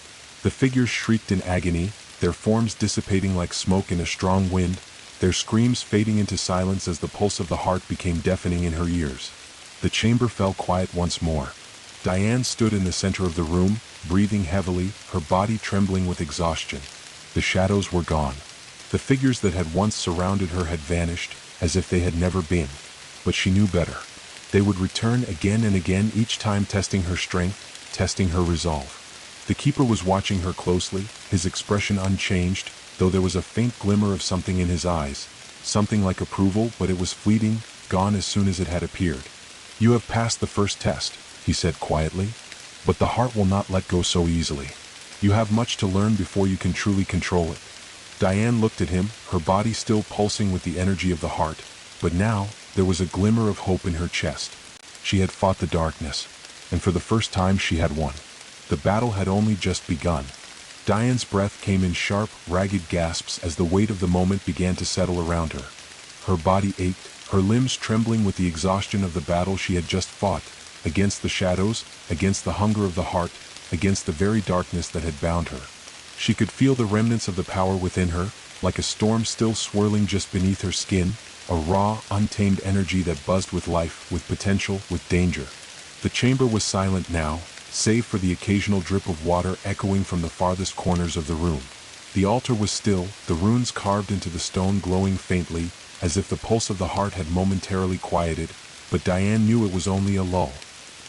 The figures shrieked in agony, their forms dissipating like smoke in a strong wind, their screams fading into silence as the pulse of the heart became deafening in her ears. The chamber fell quiet once more. Diane stood in the center of the room, breathing heavily, her body trembling with exhaustion. The shadows were gone. The figures that had once surrounded her had vanished, as if they had never been. But she knew better. They would return again and again, each time testing her strength, testing her resolve. The keeper was watching her closely, his expression unchanged, though there was a faint glimmer of something in his eyes, something like approval, but it was fleeting, gone as soon as it had appeared. "You have passed the first test," he said quietly, "but the heart will not let go so easily. You have much to learn before you can truly control it." Diane looked at him, her body still pulsing with the energy of the heart, but now there was a glimmer of hope in her chest. She had fought the darkness, and for the first time she had won. The battle had only just begun. Diane's breath came in sharp, ragged gasps as the weight of the moment began to settle around her. Her body ached, her limbs trembling with the exhaustion of the battle she had just fought, against the shadows, against the hunger of the heart, against the very darkness that had bound her. She could feel the remnants of the power within her, like a storm still swirling just beneath her skin, a raw, untamed energy that buzzed with life, with potential, with danger. The chamber was silent now, save for the occasional drip of water echoing from the farthest corners of the room. The altar was still, the runes carved into the stone glowing faintly, as if the pulse of the heart had momentarily quieted, but Diane knew it was only a lull.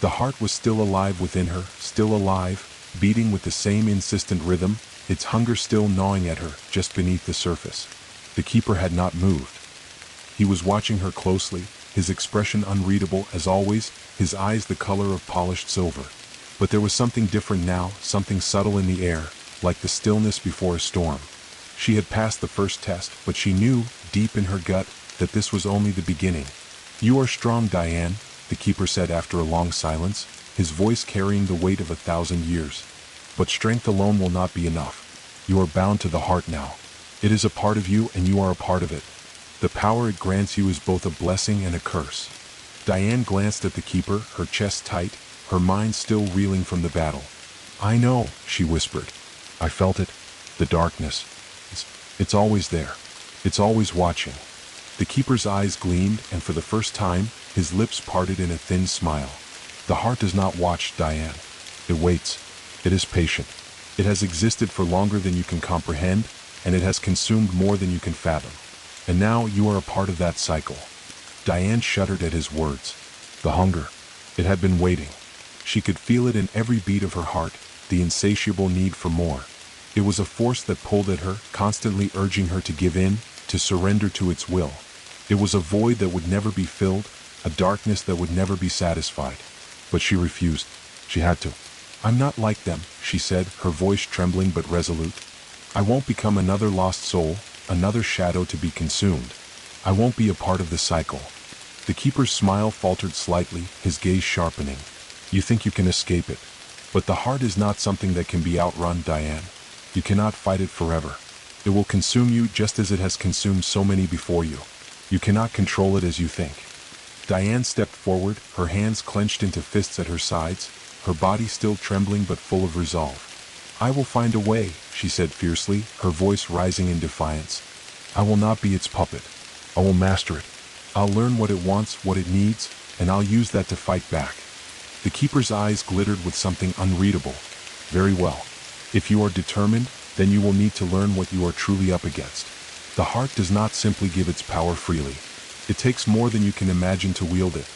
The heart was still alive within her, still alive, beating with the same insistent rhythm, its hunger still gnawing at her, just beneath the surface. The keeper had not moved. He was watching her closely, his expression unreadable as always, his eyes the color of polished silver. But there was something different now, something subtle in the air, like the stillness before a storm. She had passed the first test, but she knew, deep in her gut, that this was only the beginning. "You are strong, Diane," the keeper said after a long silence, his voice carrying the weight of 1,000 years. "But strength alone will not be enough. You are bound to the heart now. It is a part of you and you are a part of it. The power it grants you is both a blessing and a curse." Diane glanced at the keeper, her chest tight, her mind still reeling from the battle. "I know," she whispered. "I felt it. The darkness. It's always there. It's always watching." The keeper's eyes gleamed, and for the first time, his lips parted in a thin smile. "The heart does not watch, Diane. It waits. It is patient. It has existed for longer than you can comprehend, and it has consumed more than you can fathom. And now you are a part of that cycle." Diane shuddered at his words. The hunger. It had been waiting. She could feel it in every beat of her heart, the insatiable need for more. It was a force that pulled at her, constantly urging her to give in, to surrender to its will. It was a void that would never be filled, a darkness that would never be satisfied. But she refused. She had to. "I'm not like them," she said, her voice trembling but resolute. "I won't become another lost soul, another shadow to be consumed. I won't be a part of the cycle." The keeper's smile faltered slightly, his gaze sharpening. "You think you can escape it. But the heart is not something that can be outrun, Diane. You cannot fight it forever. It will consume you just as it has consumed so many before you. You cannot control it as you think." Diane stepped forward, her hands clenched into fists at her sides, her body still trembling but full of resolve. "I will find a way," she said fiercely, her voice rising in defiance. "I will not be its puppet. I will master it. I'll learn what it wants, what it needs, and I'll use that to fight back." The keeper's eyes glittered with something unreadable. "Very well. If you are determined, then you will need to learn what you are truly up against. The heart does not simply give its power freely. It takes more than you can imagine to wield it."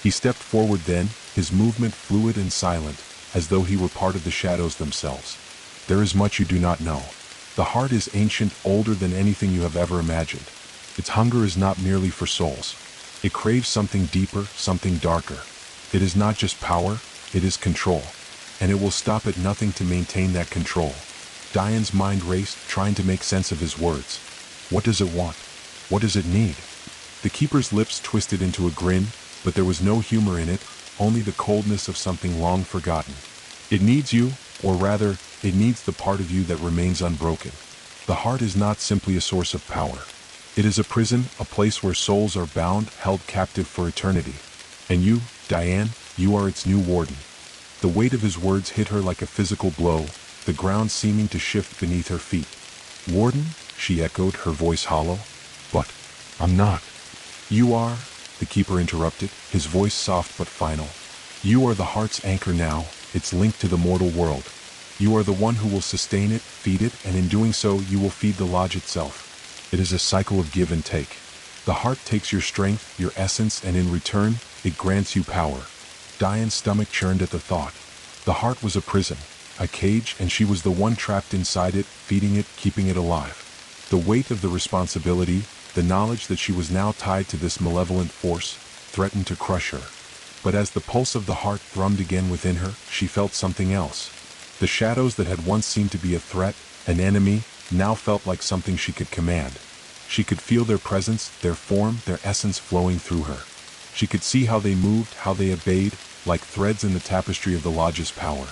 He stepped forward then, his movement fluid and silent, as though he were part of the shadows themselves. "There is much you do not know. The heart is ancient, older than anything you have ever imagined. Its hunger is not merely for souls. It craves something deeper, something darker. It is not just power, it is control. And it will stop at nothing to maintain that control." Diane's mind raced, trying to make sense of his words. What does it want? What does it need? The keeper's lips twisted into a grin, but there was no humor in it, only the coldness of something long forgotten. "It needs you, or rather, it needs the part of you that remains unbroken. The heart is not simply a source of power. It is a prison, a place where souls are bound, held captive for eternity. And you, Diane, you are its new warden." The weight of his words hit her like a physical blow, the ground seeming to shift beneath her feet. "Warden?" she echoed, her voice hollow. "But I'm not." "You are," the keeper interrupted, his voice soft but final. "You are the heart's anchor now, its link to the mortal world. You are the one who will sustain it, feed it, and in doing so you will feed the lodge itself. It is a cycle of give and take." The heart takes your strength, your essence, and in return, it grants you power. Diane's stomach churned at the thought. The heart was a prison, a cage, and she was the one trapped inside it, feeding it, keeping it alive. The weight of the responsibility, the knowledge that she was now tied to this malevolent force, threatened to crush her. But as the pulse of the heart thrummed again within her, she felt something else. The shadows that had once seemed to be a threat, an enemy, now felt like something she could command. She could feel their presence, their form, their essence flowing through her. She could see how they moved, how they obeyed, like threads in the tapestry of the lodge's power.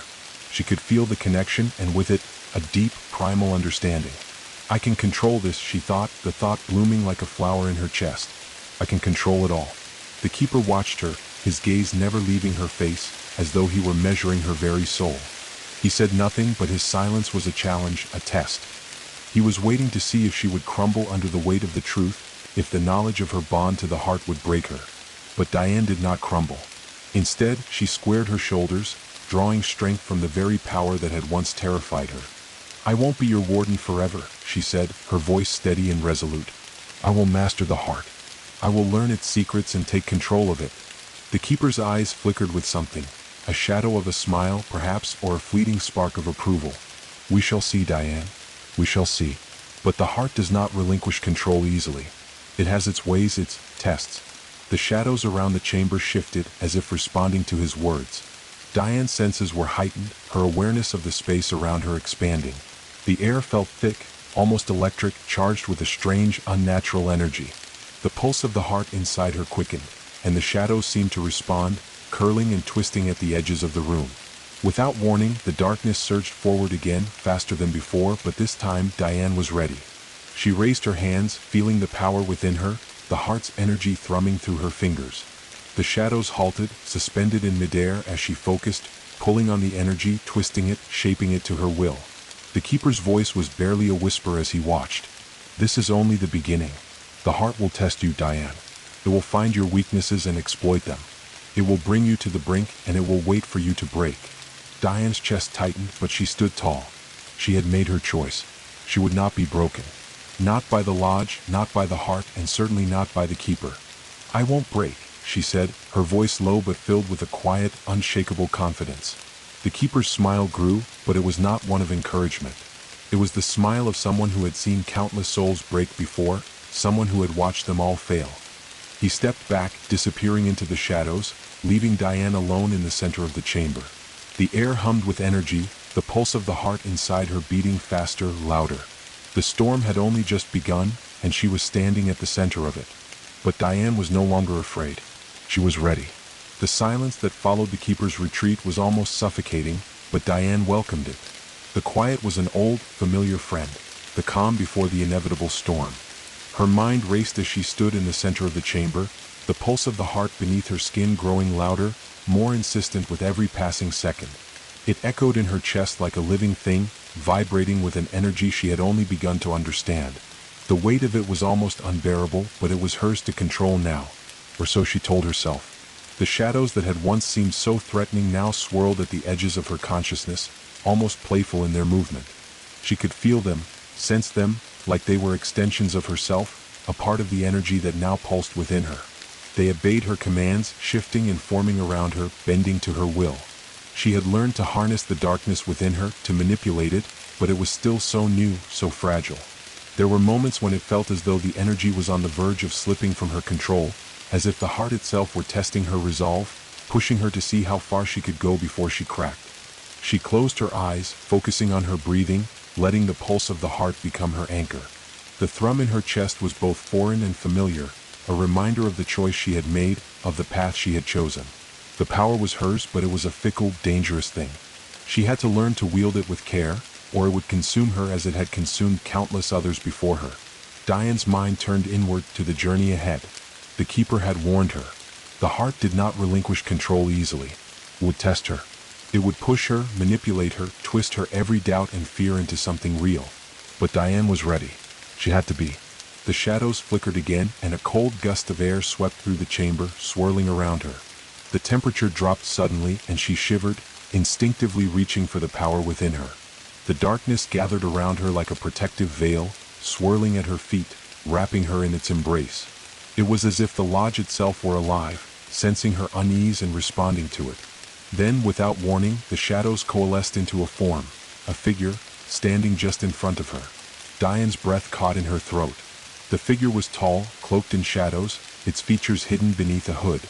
She could feel the connection, and with it, a deep, primal understanding. I can control this, she thought, the thought blooming like a flower in her chest. I can control it all. The keeper watched her, his gaze never leaving her face, as though he were measuring her very soul. He said nothing, but his silence was a challenge, a test. He was waiting to see if she would crumble under the weight of the truth, if the knowledge of her bond to the heart would break her. But Diane did not crumble. Instead, she squared her shoulders, drawing strength from the very power that had once terrified her. I won't be your warden forever, she said, her voice steady and resolute. I will master the heart. I will learn its secrets and take control of it. The keeper's eyes flickered with something, a shadow of a smile, perhaps, or a fleeting spark of approval. We shall see, Diane. We shall see. But the heart does not relinquish control easily. It has its ways, its tests. The shadows around the chamber shifted, as if responding to his words. Diane's senses were heightened, her awareness of the space around her expanding. The air felt thick, almost electric, charged with a strange, unnatural energy. The pulse of the heart inside her quickened, and the shadows seemed to respond, curling and twisting at the edges of the room. Without warning, the darkness surged forward again, faster than before, but this time Diane was ready. She raised her hands, feeling the power within her, the heart's energy thrumming through her fingers. The shadows halted, suspended in midair as she focused, pulling on the energy, twisting it, shaping it to her will. The keeper's voice was barely a whisper as he watched. This is only the beginning. The heart will test you, Diane. It will find your weaknesses and exploit them. It will bring you to the brink, and it will wait for you to break. Diane's chest tightened, but she stood tall. She had made her choice. She would not be broken. Not by the lodge, not by the heart, and certainly not by the keeper. I won't break, she said, her voice low but filled with a quiet, unshakable confidence. The keeper's smile grew, but it was not one of encouragement. It was the smile of someone who had seen countless souls break before, someone who had watched them all fail. He stepped back, disappearing into the shadows, leaving Diane alone in the center of the chamber. The air hummed with energy, the pulse of the heart inside her beating faster, louder. The storm had only just begun, and she was standing at the center of it. But Diane was no longer afraid. She was ready. The silence that followed the keeper's retreat was almost suffocating, but Diane welcomed it. The quiet was an old, familiar friend, the calm before the inevitable storm. Her mind raced as she stood in the center of the chamber, the pulse of the heart beneath her skin growing louder, more insistent with every passing second. It echoed in her chest like a living thing, vibrating with an energy she had only begun to understand. The weight of it was almost unbearable, but it was hers to control now. Or so she told herself. The shadows that had once seemed so threatening now swirled at the edges of her consciousness, almost playful in their movement. She could feel them, sense them, like they were extensions of herself, a part of the energy that now pulsed within her. They obeyed her commands, shifting and forming around her, bending to her will. She had learned to harness the darkness within her, to manipulate it, but it was still so new, so fragile. There were moments when it felt as though the energy was on the verge of slipping from her control, as if the heart itself were testing her resolve, pushing her to see how far she could go before she cracked. She closed her eyes, focusing on her breathing, letting the pulse of the heart become her anchor. The thrum in her chest was both foreign and familiar, a reminder of the choice she had made, of the path she had chosen. The power was hers, but it was a fickle, dangerous thing. She had to learn to wield it with care, or it would consume her as it had consumed countless others before her. Diane's mind turned inward to the journey ahead. The keeper had warned her. The heart did not relinquish control easily. It would test her. It would push her, manipulate her, twist her every doubt and fear into something real. But Diane was ready. She had to be. The shadows flickered again, and a cold gust of air swept through the chamber, swirling around her. The temperature dropped suddenly, and she shivered, instinctively reaching for the power within her. The darkness gathered around her like a protective veil, swirling at her feet, wrapping her in its embrace. It was as if the lodge itself were alive, sensing her unease and responding to it. Then, without warning, the shadows coalesced into a form, a figure, standing just in front of her. Diane's breath caught in her throat. The figure was tall, cloaked in shadows, its features hidden beneath a hood.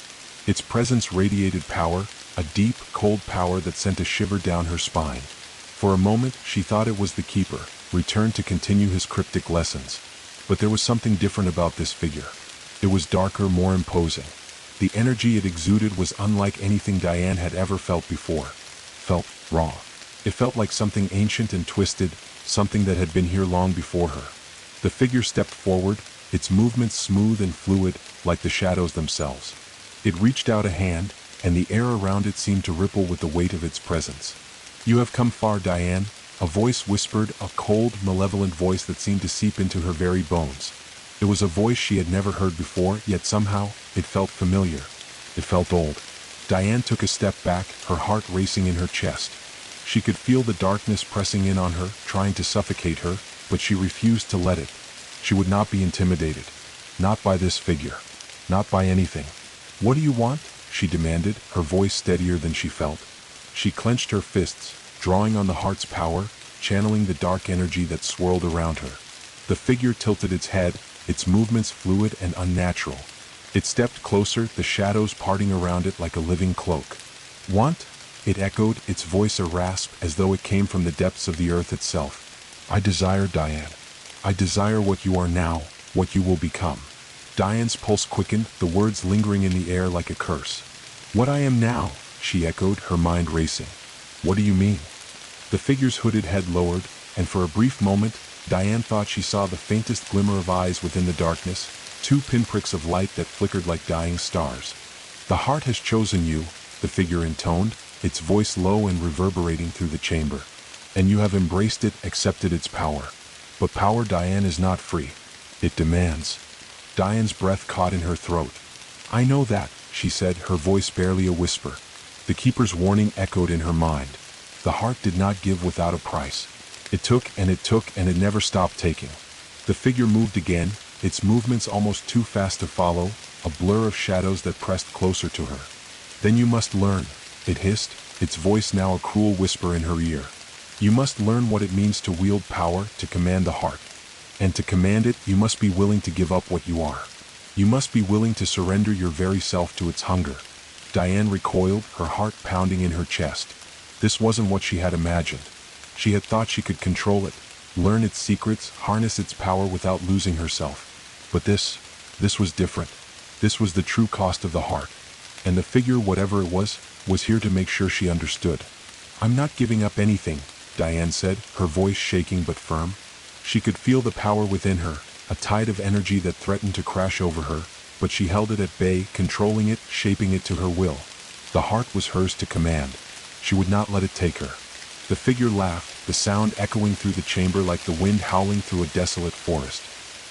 Its presence radiated power, a deep, cold power that sent a shiver down her spine. For a moment, she thought it was the keeper, returned to continue his cryptic lessons. But there was something different about this figure. It was darker, more imposing. The energy it exuded was unlike anything Diane had ever felt before. Felt raw. It felt like something ancient and twisted, something that had been here long before her. The figure stepped forward, its movements smooth and fluid, like the shadows themselves. It reached out a hand, and the air around it seemed to ripple with the weight of its presence. "You have come far, Diane," a voice whispered, a cold, malevolent voice that seemed to seep into her very bones. It was a voice she had never heard before, yet somehow, it felt familiar. It felt old. Diane took a step back, her heart racing in her chest. She could feel the darkness pressing in on her, trying to suffocate her, but she refused to let it. She would not be intimidated. Not by this figure. Not by anything. "What do you want?" she demanded, her voice steadier than she felt. She clenched her fists, drawing on the heart's power, channeling the dark energy that swirled around her. The figure tilted its head, its movements fluid and unnatural. It stepped closer, the shadows parting around it like a living cloak. "Want?" it echoed, its voice a rasp as though it came from the depths of the earth itself. "I desire, Diane. I desire what you are now, what you will become." Diane's pulse quickened, the words lingering in the air like a curse. "What I am now," she echoed, her mind racing. "What do you mean?" The figure's hooded head lowered, and for a brief moment, Diane thought she saw the faintest glimmer of eyes within the darkness, two pinpricks of light that flickered like dying stars. "The heart has chosen you," the figure intoned, its voice low and reverberating through the chamber. "And you have embraced it, accepted its power. But power, Diane, is not free. It demands." Diane's breath caught in her throat. "I know that," she said, her voice barely a whisper. The keeper's warning echoed in her mind. The heart did not give without a price. It took, and it never stopped taking. The figure moved again, its movements almost too fast to follow, a blur of shadows that pressed closer to her. "Then you must learn," it hissed, its voice now a cruel whisper in her ear. "You must learn what it means to wield power, to command the heart. And to command it, you must be willing to give up what you are. You must be willing to surrender your very self to its hunger." Diane recoiled, her heart pounding in her chest. This wasn't what she had imagined. She had thought she could control it, learn its secrets, harness its power without losing herself. But this was different. This was the true cost of the heart. And the figure, whatever it was here to make sure she understood. "I'm not giving up anything," Diane said, her voice shaking but firm. She could feel the power within her, a tide of energy that threatened to crash over her, but she held it at bay, controlling it, shaping it to her will. The heart was hers to command. She would not let it take her. The figure laughed, the sound echoing through the chamber like the wind howling through a desolate forest.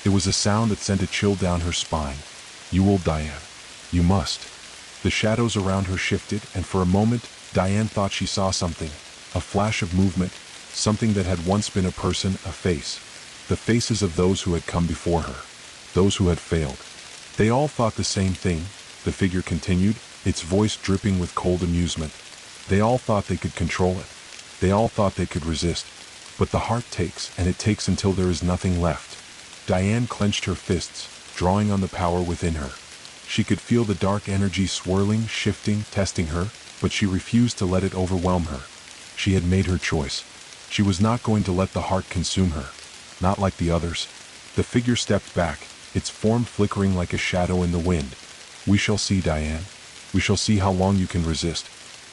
It was a sound that sent a chill down her spine. "You will, Diane. You must." The shadows around her shifted, and for a moment, Diane thought she saw something. A flash of movement, something that had once been a person, a face. The faces of those who had come before her. Those who had failed. They all thought the same thing, the figure continued, its voice dripping with cold amusement. They all thought they could control it. They all thought they could resist. But the heart takes, and it takes until there is nothing left. Diane clenched her fists, drawing on the power within her. She could feel the dark energy swirling, shifting, testing her, but she refused to let it overwhelm her. She had made her choice. She was not going to let the heart consume her. Not like the others. The figure stepped back, its form flickering like a shadow in the wind. "We shall see, Diane. We shall see how long you can resist.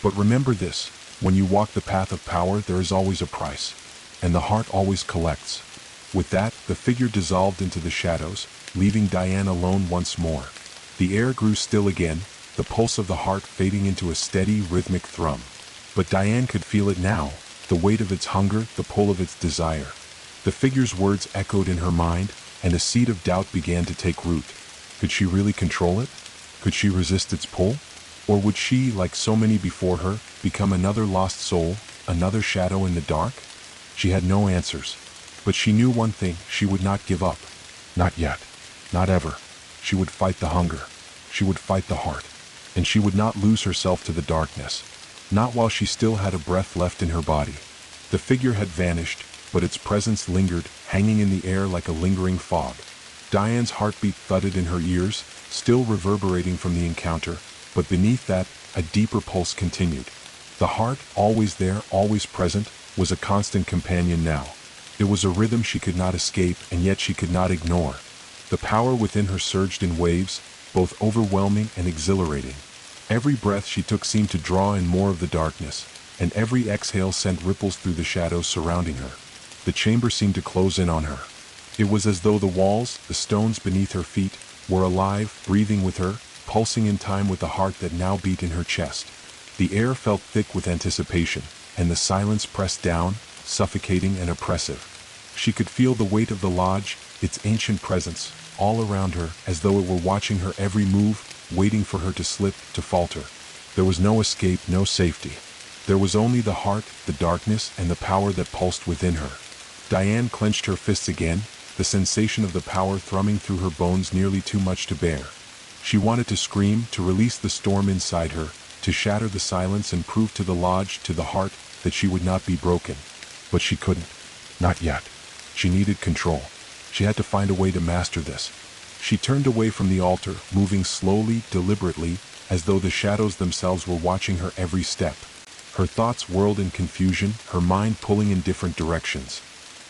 But remember this, when you walk the path of power, there is always a price. And the heart always collects." With that, the figure dissolved into the shadows, leaving Diane alone once more. The air grew still again, the pulse of the heart fading into a steady, rhythmic thrum. But Diane could feel it now, the weight of its hunger, the pull of its desire. The figure's words echoed in her mind, and a seed of doubt began to take root. Could she really control it? Could she resist its pull? Or would she, like so many before her, become another lost soul, another shadow in the dark? She had no answers. But she knew one thing, she would not give up. Not yet. Not ever. She would fight the hunger. She would fight the heart. And she would not lose herself to the darkness. Not while she still had a breath left in her body. The figure had vanished, but its presence lingered, hanging in the air like a lingering fog. Diane's heartbeat thudded in her ears, still reverberating from the encounter, but beneath that, a deeper pulse continued. The heart, always there, always present, was a constant companion now. It was a rhythm she could not escape, and yet she could not ignore. The power within her surged in waves, both overwhelming and exhilarating. Every breath she took seemed to draw in more of the darkness, and every exhale sent ripples through the shadows surrounding her. The chamber seemed to close in on her. It was as though the walls, the stones beneath her feet, were alive, breathing with her, pulsing in time with the heart that now beat in her chest. The air felt thick with anticipation, and the silence pressed down, suffocating and oppressive. She could feel the weight of the lodge, its ancient presence, all around her, as though it were watching her every move, waiting for her to slip, to falter. There was no escape, no safety. There was only the heart, the darkness, and the power that pulsed within her. Diane clenched her fists again, the sensation of the power thrumming through her bones nearly too much to bear. She wanted to scream, to release the storm inside her, to shatter the silence and prove to the lodge, to the heart, that she would not be broken. But she couldn't. Not yet. She needed control. She had to find a way to master this. She turned away from the altar, moving slowly, deliberately, as though the shadows themselves were watching her every step. Her thoughts whirled in confusion, her mind pulling in different directions.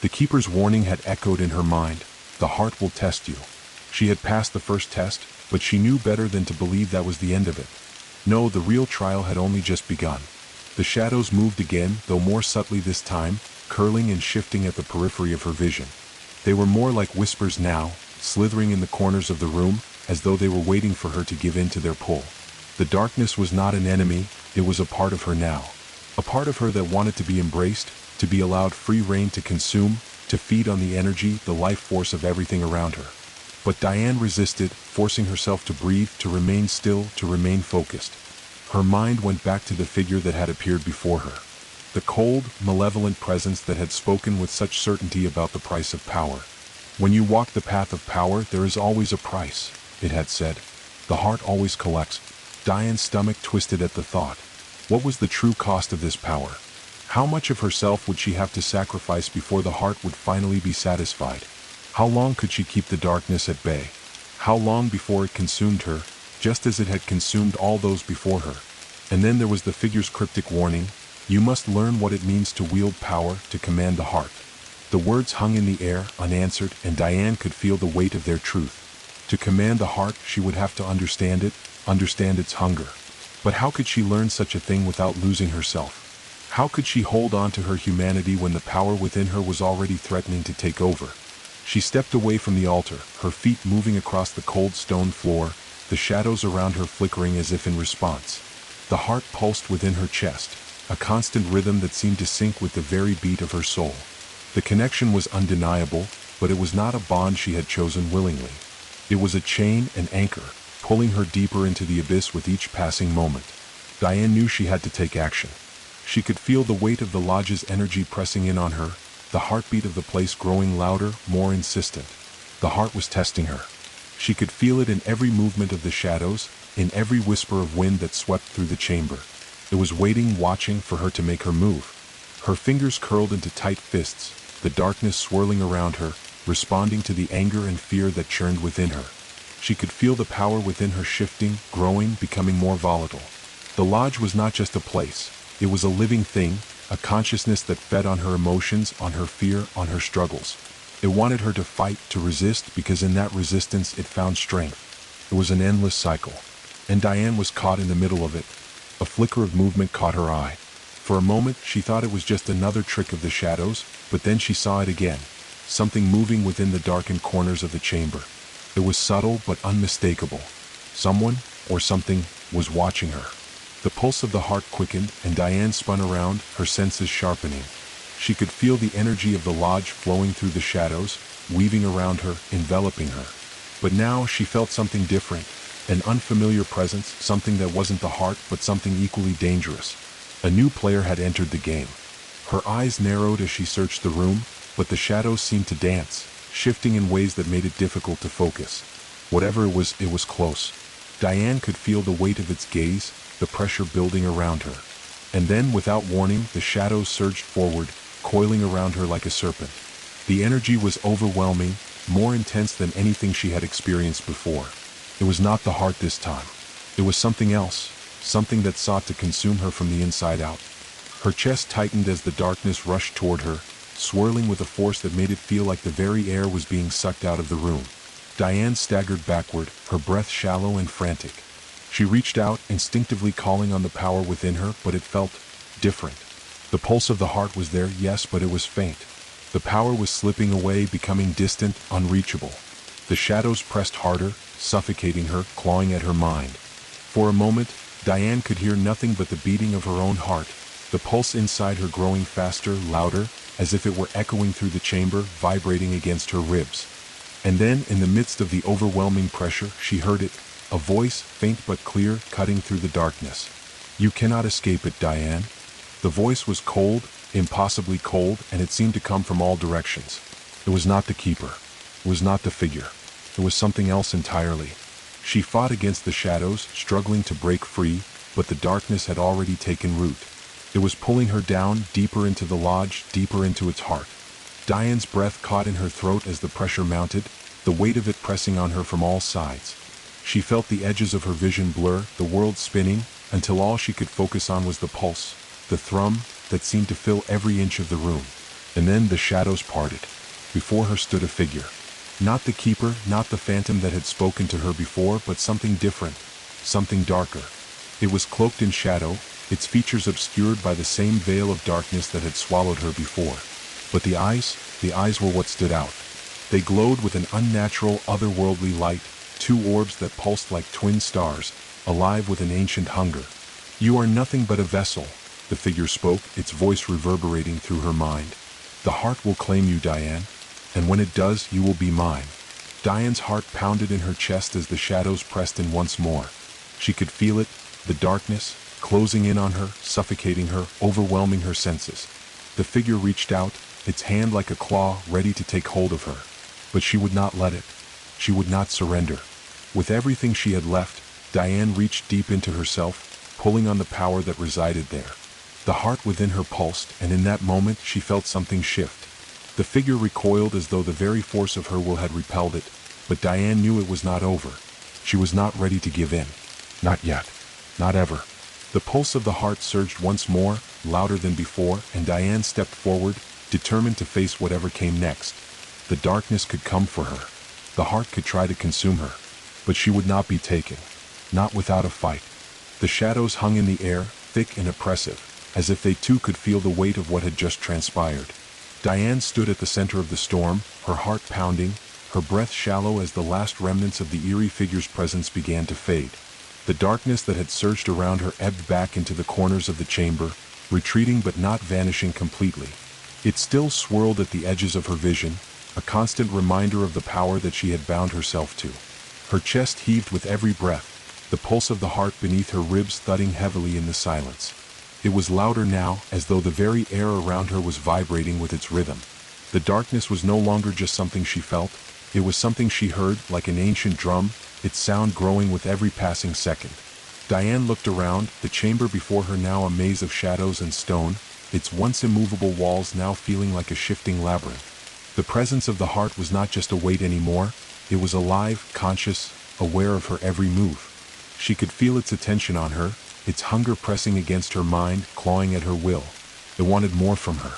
The keeper's warning had echoed in her mind. The heart will test you. She had passed the first test, but she knew better than to believe that was the end of it. No, the real trial had only just begun. The shadows moved again, though more subtly this time, curling and shifting at the periphery of her vision. They were more like whispers now, slithering in the corners of the room, as though they were waiting for her to give in to their pull. The darkness was not an enemy, it was a part of her now. A part of her that wanted to be embraced, to be allowed free rein to consume, to feed on the energy, the life force of everything around her. But Diane resisted, forcing herself to breathe, to remain still, to remain focused. Her mind went back to the figure that had appeared before her. The cold, malevolent presence that had spoken with such certainty about the price of power. When you walk the path of power, there is always a price, it had said. The heart always collects. Diane's stomach twisted at the thought. What was the true cost of this power? How much of herself would she have to sacrifice before the heart would finally be satisfied? How long could she keep the darkness at bay? How long before it consumed her, just as it had consumed all those before her? And then there was the figure's cryptic warning, you must learn what it means to wield power, to command the heart. The words hung in the air, unanswered, and Diane could feel the weight of their truth. To command the heart, she would have to understand it, understand its hunger. But how could she learn such a thing without losing herself? How could she hold on to her humanity when the power within her was already threatening to take over? She stepped away from the altar, her feet moving across the cold stone floor, the shadows around her flickering as if in response. The heart pulsed within her chest, a constant rhythm that seemed to sync with the very beat of her soul. The connection was undeniable, but it was not a bond she had chosen willingly. It was a chain, an anchor, pulling her deeper into the abyss with each passing moment. Diane knew she had to take action. She could feel the weight of the lodge's energy pressing in on her, the heartbeat of the place growing louder, more insistent. The heart was testing her. She could feel it in every movement of the shadows, in every whisper of wind that swept through the chamber. It was waiting, watching for her to make her move. Her fingers curled into tight fists, the darkness swirling around her, responding to the anger and fear that churned within her. She could feel the power within her shifting, growing, becoming more volatile. The lodge was not just a place. It was a living thing, a consciousness that fed on her emotions, on her fear, on her struggles. It wanted her to fight, to resist, because in that resistance it found strength. It was an endless cycle. And Diane was caught in the middle of it. A flicker of movement caught her eye. For a moment, she thought it was just another trick of the shadows, but then she saw it again. Something moving within the darkened corners of the chamber. It was subtle but unmistakable. Someone, or something, was watching her. The pulse of the heart quickened, and Diane spun around, her senses sharpening. She could feel the energy of the lodge flowing through the shadows, weaving around her, enveloping her. But now she felt something different, an unfamiliar presence, something that wasn't the heart, but something equally dangerous. A new player had entered the game. Her eyes narrowed as she searched the room, but the shadows seemed to dance, shifting in ways that made it difficult to focus. Whatever it was close. Diane could feel the weight of its gaze, the pressure building around her. And then, without warning, the shadows surged forward, coiling around her like a serpent. The energy was overwhelming, more intense than anything she had experienced before. It was not the heart this time. It was something else, something that sought to consume her from the inside out. Her chest tightened as the darkness rushed toward her, swirling with a force that made it feel like the very air was being sucked out of the room. Diane staggered backward, her breath shallow and frantic. She reached out, instinctively calling on the power within her, but it felt different. The pulse of the heart was there, yes, but it was faint. The power was slipping away, becoming distant, unreachable. The shadows pressed harder, suffocating her, clawing at her mind. For a moment, Diane could hear nothing but the beating of her own heart, the pulse inside her growing faster, louder, as if it were echoing through the chamber, vibrating against her ribs. And then, in the midst of the overwhelming pressure, she heard it, a voice, faint but clear, cutting through the darkness. "You cannot escape it, Diane." The voice was cold, impossibly cold, and it seemed to come from all directions. It was not the keeper. It was not the figure. It was something else entirely. She fought against the shadows, struggling to break free, but the darkness had already taken root. It was pulling her down, deeper into the lodge, deeper into its heart. Diane's breath caught in her throat as the pressure mounted, the weight of it pressing on her from all sides. She felt the edges of her vision blur, the world spinning, until all she could focus on was the pulse, the thrum that seemed to fill every inch of the room. And then the shadows parted. Before her stood a figure. Not the keeper, not the phantom that had spoken to her before, but something different, something darker. It was cloaked in shadow, its features obscured by the same veil of darkness that had swallowed her before. But the eyes were what stood out. They glowed with an unnatural, otherworldly light, two orbs that pulsed like twin stars, alive with an ancient hunger. "You are nothing but a vessel," the figure spoke, its voice reverberating through her mind. "The heart will claim you, Diane, and when it does, you will be mine." Diane's heart pounded in her chest as the shadows pressed in once more. She could feel it, the darkness, closing in on her, suffocating her, overwhelming her senses. The figure reached out, its hand like a claw, ready to take hold of her. But she would not let it. She would not surrender. With everything she had left, Diane reached deep into herself, pulling on the power that resided there. The heart within her pulsed, and in that moment she felt something shift. The figure recoiled as though the very force of her will had repelled it, but Diane knew it was not over. She was not ready to give in. Not yet. Not ever. The pulse of the heart surged once more, louder than before, and Diane stepped forward, determined to face whatever came next. The darkness could come for her. The heart could try to consume her. But she would not be taken. Not without a fight. The shadows hung in the air, thick and oppressive, as if they too could feel the weight of what had just transpired. Diane stood at the center of the storm, her heart pounding, her breath shallow as the last remnants of the eerie figure's presence began to fade. The darkness that had surged around her ebbed back into the corners of the chamber, retreating but not vanishing completely. It still swirled at the edges of her vision, a constant reminder of the power that she had bound herself to. Her chest heaved with every breath, the pulse of the heart beneath her ribs thudding heavily in the silence. It was louder now, as though the very air around her was vibrating with its rhythm. The darkness was no longer just something she felt, it was something she heard, like an ancient drum, its sound growing with every passing second. Diane looked around, the chamber before her now a maze of shadows and stone, its once immovable walls now feeling like a shifting labyrinth. The presence of the heart was not just a weight anymore, it was alive, conscious, aware of her every move. She could feel its attention on her, its hunger pressing against her mind, clawing at her will. It wanted more from her.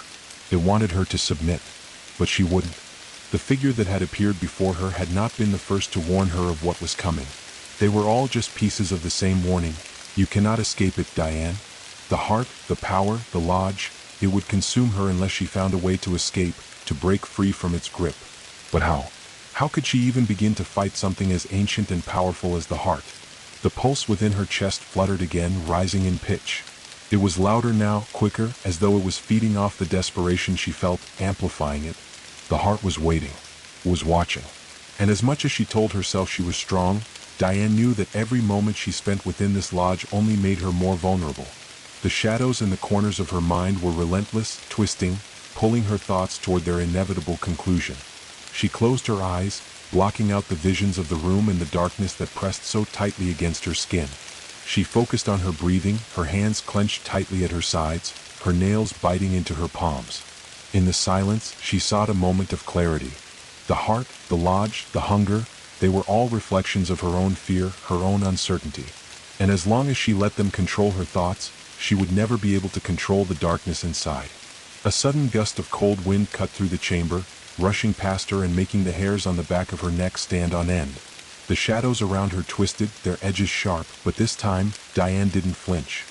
It wanted her to submit. But she wouldn't. The figure that had appeared before her had not been the first to warn her of what was coming. They were all just pieces of the same warning. You cannot escape it, Diane. The heart, the power, the lodge, it would consume her unless she found a way to escape, to break free from its grip. But how? How could she even begin to fight something as ancient and powerful as the heart? The pulse within her chest fluttered again, rising in pitch. It was louder now, quicker, as though it was feeding off the desperation she felt, amplifying it. The heart was waiting, was watching. And as much as she told herself she was strong, Diane knew that every moment she spent within this lodge only made her more vulnerable. The shadows in the corners of her mind were relentless, twisting, pulling her thoughts toward their inevitable conclusion. She closed her eyes, blocking out the visions of the room and the darkness that pressed so tightly against her skin. She focused on her breathing, her hands clenched tightly at her sides, her nails biting into her palms. In the silence, she sought a moment of clarity. The heart, the lodge, the hunger, they were all reflections of her own fear, her own uncertainty. And as long as she let them control her thoughts, she would never be able to control the darkness inside. A sudden gust of cold wind cut through the chamber, rushing past her and making the hairs on the back of her neck stand on end. The shadows around her twisted, their edges sharp, but this time, Diane didn't flinch.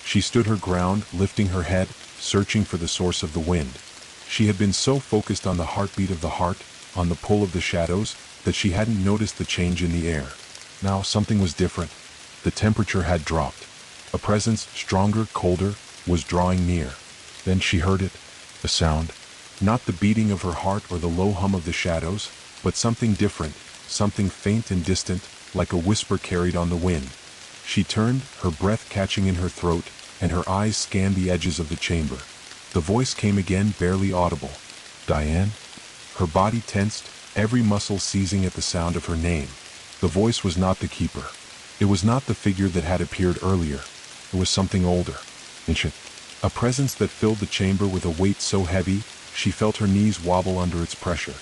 She stood her ground, lifting her head, searching for the source of the wind. She had been so focused on the heartbeat of the heart, on the pull of the shadows, that she hadn't noticed the change in the air. Now something was different. The temperature had dropped. A presence, stronger, colder, was drawing near. Then she heard it, a sound. Not the beating of her heart or the low hum of the shadows, but something different, something faint and distant, like a whisper carried on the wind. She turned, her breath catching in her throat, and her eyes scanned the edges of the chamber. The voice came again, barely audible. Diane? Her body tensed, every muscle seizing at the sound of her name. The voice was not the keeper. It was not the figure that had appeared earlier. It was something older, ancient. A presence that filled the chamber with a weight so heavy, she felt her knees wobble under its pressure.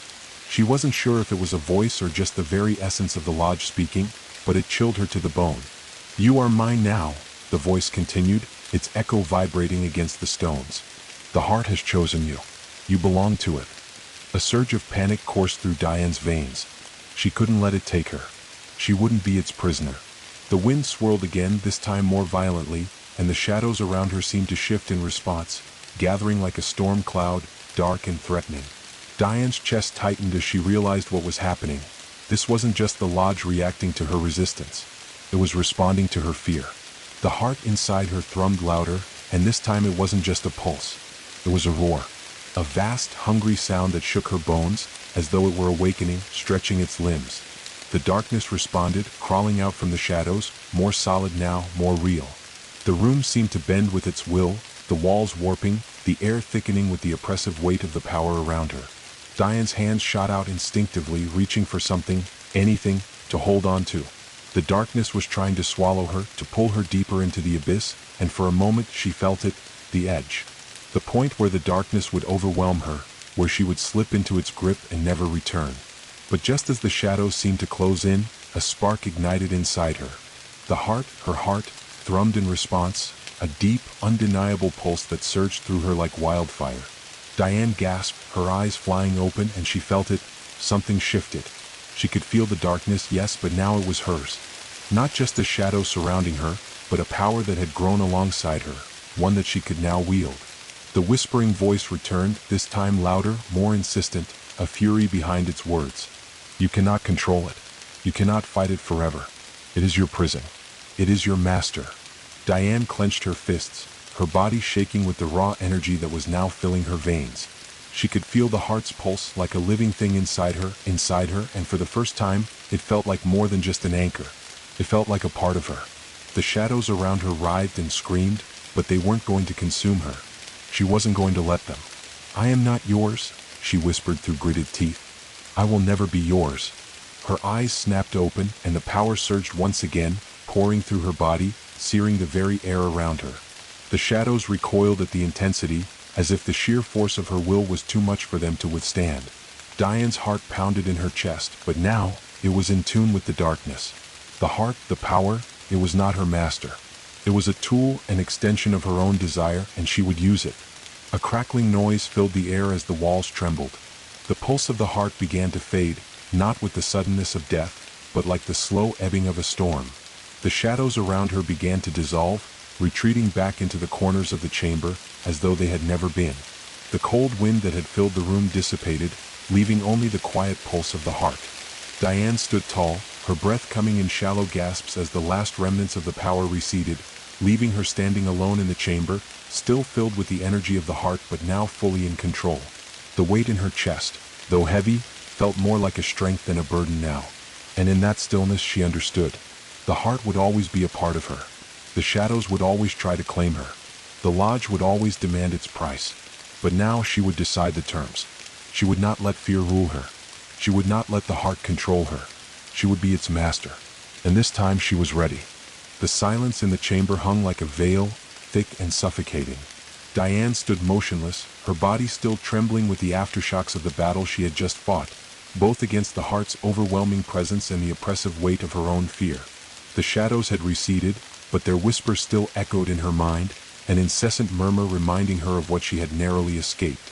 She wasn't sure if it was a voice or just the very essence of the lodge speaking, but it chilled her to the bone. You are mine now, the voice continued, its echo vibrating against the stones. The heart has chosen you. You belong to it. A surge of panic coursed through Diane's veins. She couldn't let it take her. She wouldn't be its prisoner. The wind swirled again, this time more violently, and the shadows around her seemed to shift in response, gathering like a storm cloud, dark and threatening. Diane's chest tightened as she realized what was happening. This wasn't just the lodge reacting to her resistance. It was responding to her fear. The heart inside her thrummed louder, and this time it wasn't just a pulse. It was a roar. A vast, hungry sound that shook her bones, as though it were awakening, stretching its limbs. The darkness responded, crawling out from the shadows, more solid now, more real. The room seemed to bend with its will, the walls warping, the air thickening with the oppressive weight of the power around her. Diane's hands shot out instinctively, reaching for something, anything, to hold on to. The darkness was trying to swallow her, to pull her deeper into the abyss, and for a moment she felt it, the edge. The point where the darkness would overwhelm her, where she would slip into its grip and never return. But just as the shadows seemed to close in, a spark ignited inside her. The heart, her heart, thrummed in response, a deep, undeniable pulse that surged through her like wildfire. Diane gasped, her eyes flying open, and she felt it. Something shifted. She could feel the darkness, yes, but now it was hers. Not just the shadow surrounding her, but a power that had grown alongside her, one that she could now wield. The whispering voice returned, this time louder, more insistent, a fury behind its words. You cannot control it. You cannot fight it forever. It is your prison. It is your master. Diane clenched her fists, her body shaking with the raw energy that was now filling her veins. She could feel the heart's pulse like a living thing inside her, and for the first time, it felt like more than just an anchor. It felt like a part of her. The shadows around her writhed and screamed, but they weren't going to consume her. She wasn't going to let them. I am not yours, she whispered through gritted teeth. I will never be yours. Her eyes snapped open, and the power surged once again, pouring through her body, searing the very air around her. The shadows recoiled at the intensity, as if the sheer force of her will was too much for them to withstand. Diane's heart pounded in her chest, but now, it was in tune with the darkness. The heart, the power, it was not her master. It was a tool, an extension of her own desire, and she would use it. A crackling noise filled the air as the walls trembled. The pulse of the heart began to fade, not with the suddenness of death, but like the slow ebbing of a storm. The shadows around her began to dissolve, retreating back into the corners of the chamber, as though they had never been. The cold wind that had filled the room dissipated, leaving only the quiet pulse of the heart. Diane stood tall, her breath coming in shallow gasps as the last remnants of the power receded, leaving her standing alone in the chamber, still filled with the energy of the heart but now fully in control. The weight in her chest, though heavy, felt more like a strength than a burden now. And in that stillness she understood. The heart would always be a part of her. The shadows would always try to claim her. The lodge would always demand its price. But now she would decide the terms. She would not let fear rule her. She would not let the heart control her. She would be its master. And this time she was ready. The silence in the chamber hung like a veil, thick and suffocating. Diane stood motionless, her body still trembling with the aftershocks of the battle she had just fought, both against the heart's overwhelming presence and the oppressive weight of her own fear. The shadows had receded, but their whisper still echoed in her mind, an incessant murmur reminding her of what she had narrowly escaped.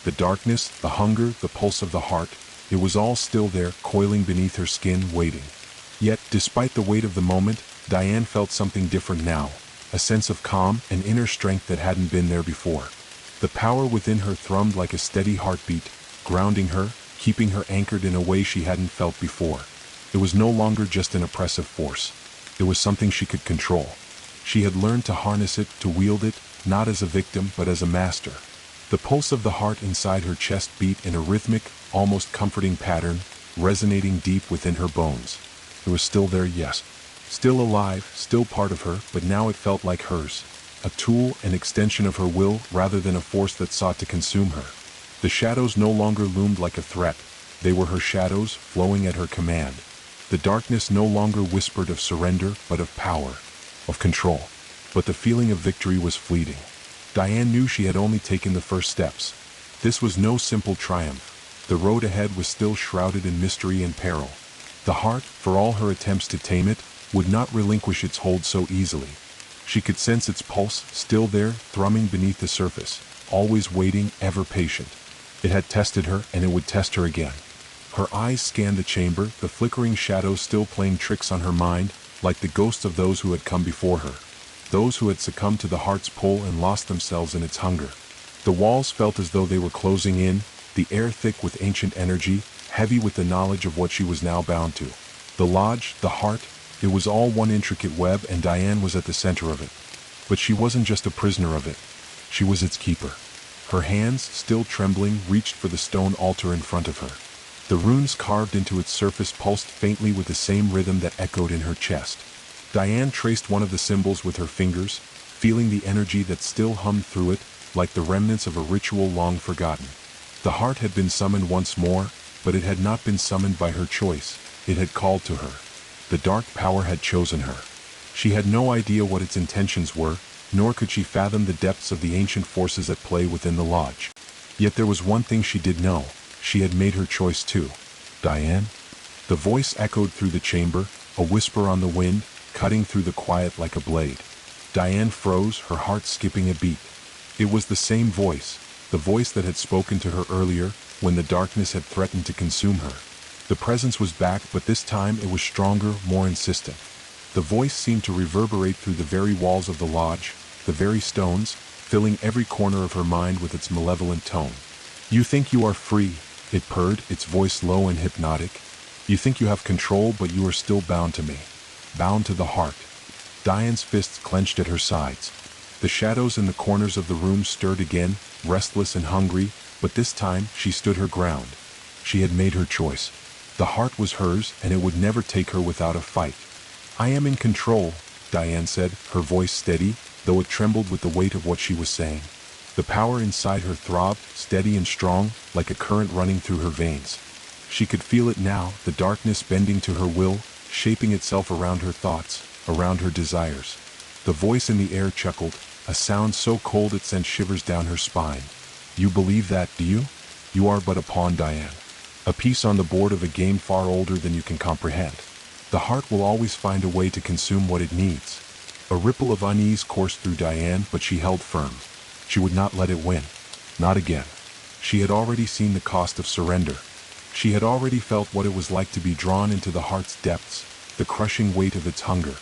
The darkness, the hunger, the pulse of the heart, it was all still there, coiling beneath her skin, waiting. Yet, despite the weight of the moment, Diane felt something different now, a sense of calm, an inner strength that hadn't been there before. The power within her thrummed like a steady heartbeat, grounding her, keeping her anchored in a way she hadn't felt before. It was no longer just an oppressive force. It was something she could control. She had learned to harness it, to wield it, not as a victim but as a master. The pulse of the heart inside her chest beat in a rhythmic, almost comforting pattern, resonating deep within her bones. It was still there, yes. Still alive, still part of her, but now it felt like hers. A tool, an extension of her will, rather than a force that sought to consume her. The shadows no longer loomed like a threat. They were her shadows, flowing at her command. The darkness no longer whispered of surrender, but of power, of control. But the feeling of victory was fleeting. Diane knew she had only taken the first steps. This was no simple triumph. The road ahead was still shrouded in mystery and peril. The heart, for all her attempts to tame it, would not relinquish its hold so easily. She could sense its pulse, still there, thrumming beneath the surface, always waiting, ever patient. It had tested her, and it would test her again. Her eyes scanned the chamber, the flickering shadows still playing tricks on her mind, like the ghosts of those who had come before her. Those who had succumbed to the heart's pull and lost themselves in its hunger. The walls felt as though they were closing in, the air thick with ancient energy, heavy with the knowledge of what she was now bound to. The lodge, the heart, it was all one intricate web, and Diane was at the center of it. But she wasn't just a prisoner of it. She was its keeper. Her hands, still trembling, reached for the stone altar in front of her. The runes carved into its surface pulsed faintly with the same rhythm that echoed in her chest. Diane traced one of the symbols with her fingers, feeling the energy that still hummed through it, like the remnants of a ritual long forgotten. The heart had been summoned once more, but it had not been summoned by her choice. It had called to her. The dark power had chosen her. She had no idea what its intentions were, nor could she fathom the depths of the ancient forces at play within the lodge. Yet there was one thing she did know. She had made her choice too. Diane? The voice echoed through the chamber, a whisper on the wind, cutting through the quiet like a blade. Diane froze, her heart skipping a beat. It was the same voice, the voice that had spoken to her earlier, when the darkness had threatened to consume her. The presence was back, but this time it was stronger, more insistent. The voice seemed to reverberate through the very walls of the lodge, the very stones, filling every corner of her mind with its malevolent tone. "You think you are free," it purred, its voice low and hypnotic. "You think you have control, but you are still bound to me. Bound to the heart." Diane's fists clenched at her sides. The shadows in the corners of the room stirred again, restless and hungry, but this time she stood her ground. She had made her choice. The heart was hers, and it would never take her without a fight. "I am in control," Diane said, her voice steady, though it trembled with the weight of what she was saying. The power inside her throbbed, steady and strong, like a current running through her veins. She could feel it now, the darkness bending to her will, shaping itself around her thoughts, around her desires. The voice in the air chuckled, a sound so cold it sent shivers down her spine. "You believe that, do you? You are but a pawn, Diane. A piece on the board of a game far older than you can comprehend. The heart will always find a way to consume what it needs." A ripple of unease coursed through Diane, but she held firm. She would not let it win. Not again. She had already seen the cost of surrender. She had already felt what it was like to be drawn into the heart's depths, the crushing weight of its hunger.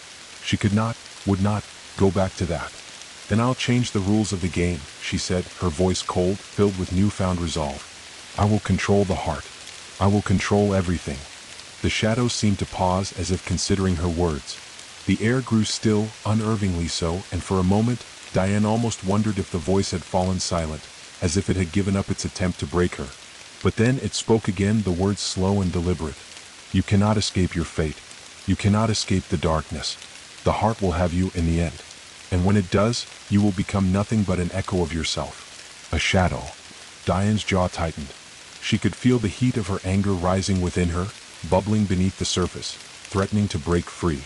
She could not, would not, go back to that. "Then I'll change the rules of the game," she said, her voice cold, filled with newfound resolve. "I will control the heart. I will control everything." The shadows seemed to pause as if considering her words. The air grew still, unnervingly so, and for a moment, Diane almost wondered if the voice had fallen silent, as if it had given up its attempt to break her. But then it spoke again, the words slow and deliberate. "You cannot escape your fate. You cannot escape the darkness. The heart will have you in the end. And when it does, you will become nothing but an echo of yourself. A shadow." Diane's jaw tightened. She could feel the heat of her anger rising within her, bubbling beneath the surface, threatening to break free.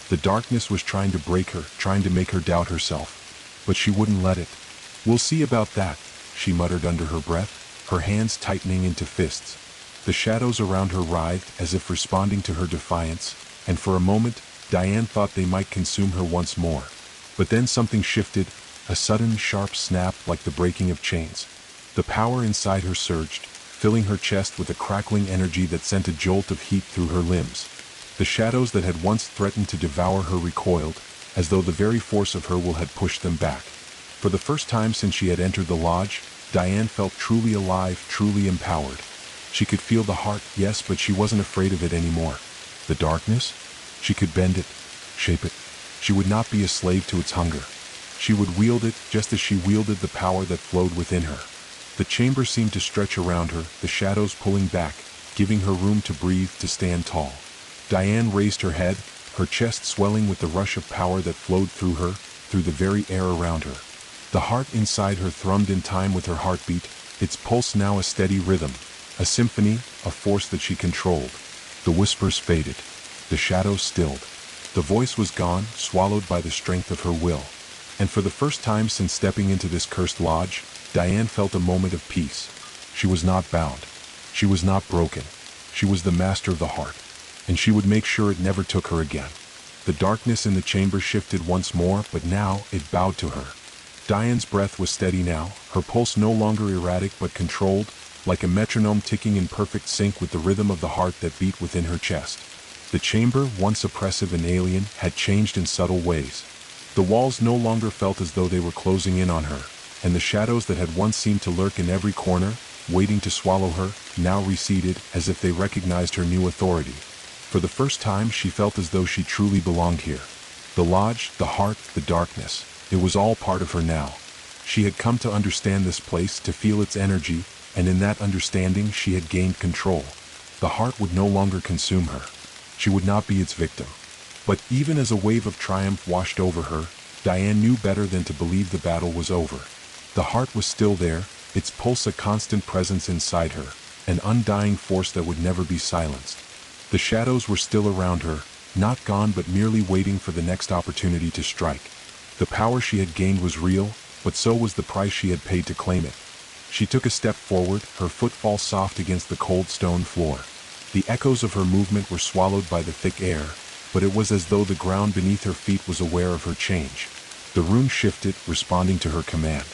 The darkness was trying to break her, trying to make her doubt herself. But she wouldn't let it. "We'll see about that," she muttered under her breath, her hands tightening into fists. The shadows around her writhed as if responding to her defiance, and for a moment, Diane thought they might consume her once more. But then something shifted, a sudden sharp snap like the breaking of chains. The power inside her surged, filling her chest with a crackling energy that sent a jolt of heat through her limbs. The shadows that had once threatened to devour her recoiled, as though the very force of her will had pushed them back. For the first time since she had entered the lodge, Diane felt truly alive, truly empowered. She could feel the heart, yes, but she wasn't afraid of it anymore. The darkness? She could bend it, shape it. She would not be a slave to its hunger. She would wield it just as she wielded the power that flowed within her. The chamber seemed to stretch around her, the shadows pulling back, giving her room to breathe, to stand tall. Diane raised her head, her chest swelling with the rush of power that flowed through her, through the very air around her. The heart inside her thrummed in time with her heartbeat, its pulse now a steady rhythm, a symphony, a force that she controlled. The whispers faded. The shadows stilled. The voice was gone, swallowed by the strength of her will. And for the first time since stepping into this cursed lodge, Diane felt a moment of peace. She was not bound. She was not broken. She was the master of the heart. And she would make sure it never took her again. The darkness in the chamber shifted once more, but now it bowed to her. Diane's breath was steady now, her pulse no longer erratic but controlled, like a metronome ticking in perfect sync with the rhythm of the heart that beat within her chest. The chamber, once oppressive and alien, had changed in subtle ways. The walls no longer felt as though they were closing in on her, and the shadows that had once seemed to lurk in every corner, waiting to swallow her, now receded as if they recognized her new authority. For the first time she felt as though she truly belonged here. The lodge, the heart, the darkness, it was all part of her now. She had come to understand this place, to feel its energy, and in that understanding she had gained control. The heart would no longer consume her. She would not be its victim. But even as a wave of triumph washed over her, Diane knew better than to believe the battle was over. The heart was still there, its pulse a constant presence inside her, an undying force that would never be silenced. The shadows were still around her, not gone but merely waiting for the next opportunity to strike. The power she had gained was real, but so was the price she had paid to claim it. She took a step forward, her footfall soft against the cold stone floor. The echoes of her movement were swallowed by the thick air, but it was as though the ground beneath her feet was aware of her change. The runes shifted, responding to her command.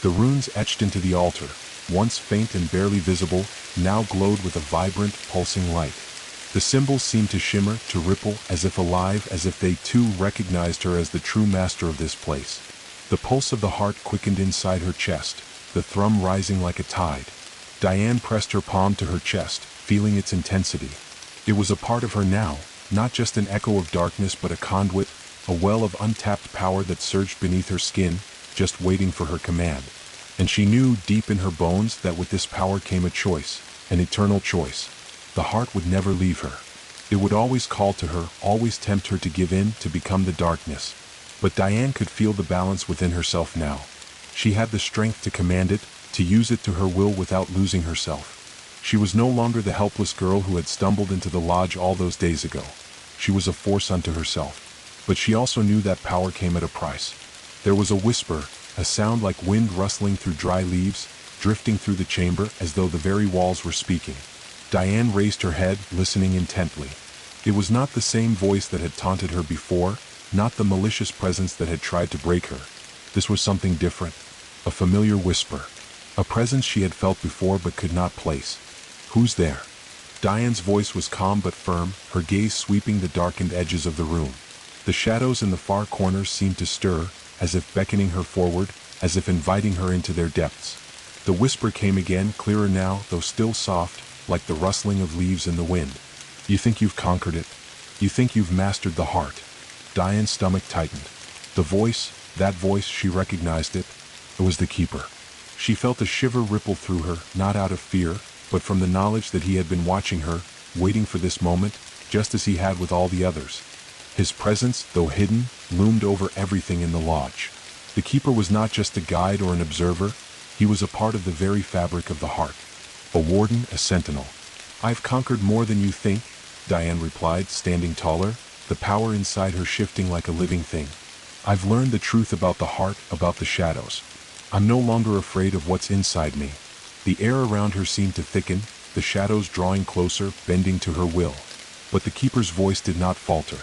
The runes etched into the altar, once faint and barely visible, now glowed with a vibrant, pulsing light. The symbols seemed to shimmer, to ripple, as if alive, as if they too recognized her as the true master of this place. The pulse of the heart quickened inside her chest, the thrum rising like a tide. Diane pressed her palm to her chest, feeling its intensity. It was a part of her now, not just an echo of darkness but a conduit, a well of untapped power that surged beneath her skin, just waiting for her command. And she knew deep in her bones that with this power came a choice, an eternal choice. The heart would never leave her. It would always call to her, always tempt her to give in, to become the darkness. But Diane could feel the balance within herself now. She had the strength to command it, to use it to her will without losing herself. She was no longer the helpless girl who had stumbled into the lodge all those days ago. She was a force unto herself. But she also knew that power came at a price. There was a whisper, a sound like wind rustling through dry leaves, drifting through the chamber as though the very walls were speaking. Diane raised her head, listening intently. It was not the same voice that had taunted her before, not the malicious presence that had tried to break her. This was something different, a familiar whisper, a presence she had felt before but could not place. "Who's there?" Diane's voice was calm but firm, her gaze sweeping the darkened edges of the room. The shadows in the far corners seemed to stir, as if beckoning her forward, as if inviting her into their depths. The whisper came again, clearer now, though still soft, like the rustling of leaves in the wind. "You think you've conquered it? You think you've mastered the heart?" Diane's stomach tightened. The voice, that voice, she recognized it. It was the keeper. She felt a shiver ripple through her, not out of fear, but from the knowledge that he had been watching her, waiting for this moment, just as he had with all the others. His presence, though hidden, loomed over everything in the lodge. The keeper was not just a guide or an observer, he was a part of the very fabric of the heart. A warden, a sentinel. I've conquered more than you think, Diane replied, standing taller, the power inside her shifting like a living thing. I've learned the truth about the heart, about the shadows. I'm no longer afraid of what's inside me. The air around her seemed to thicken, the shadows drawing closer, bending to her will. But the keeper's voice did not falter.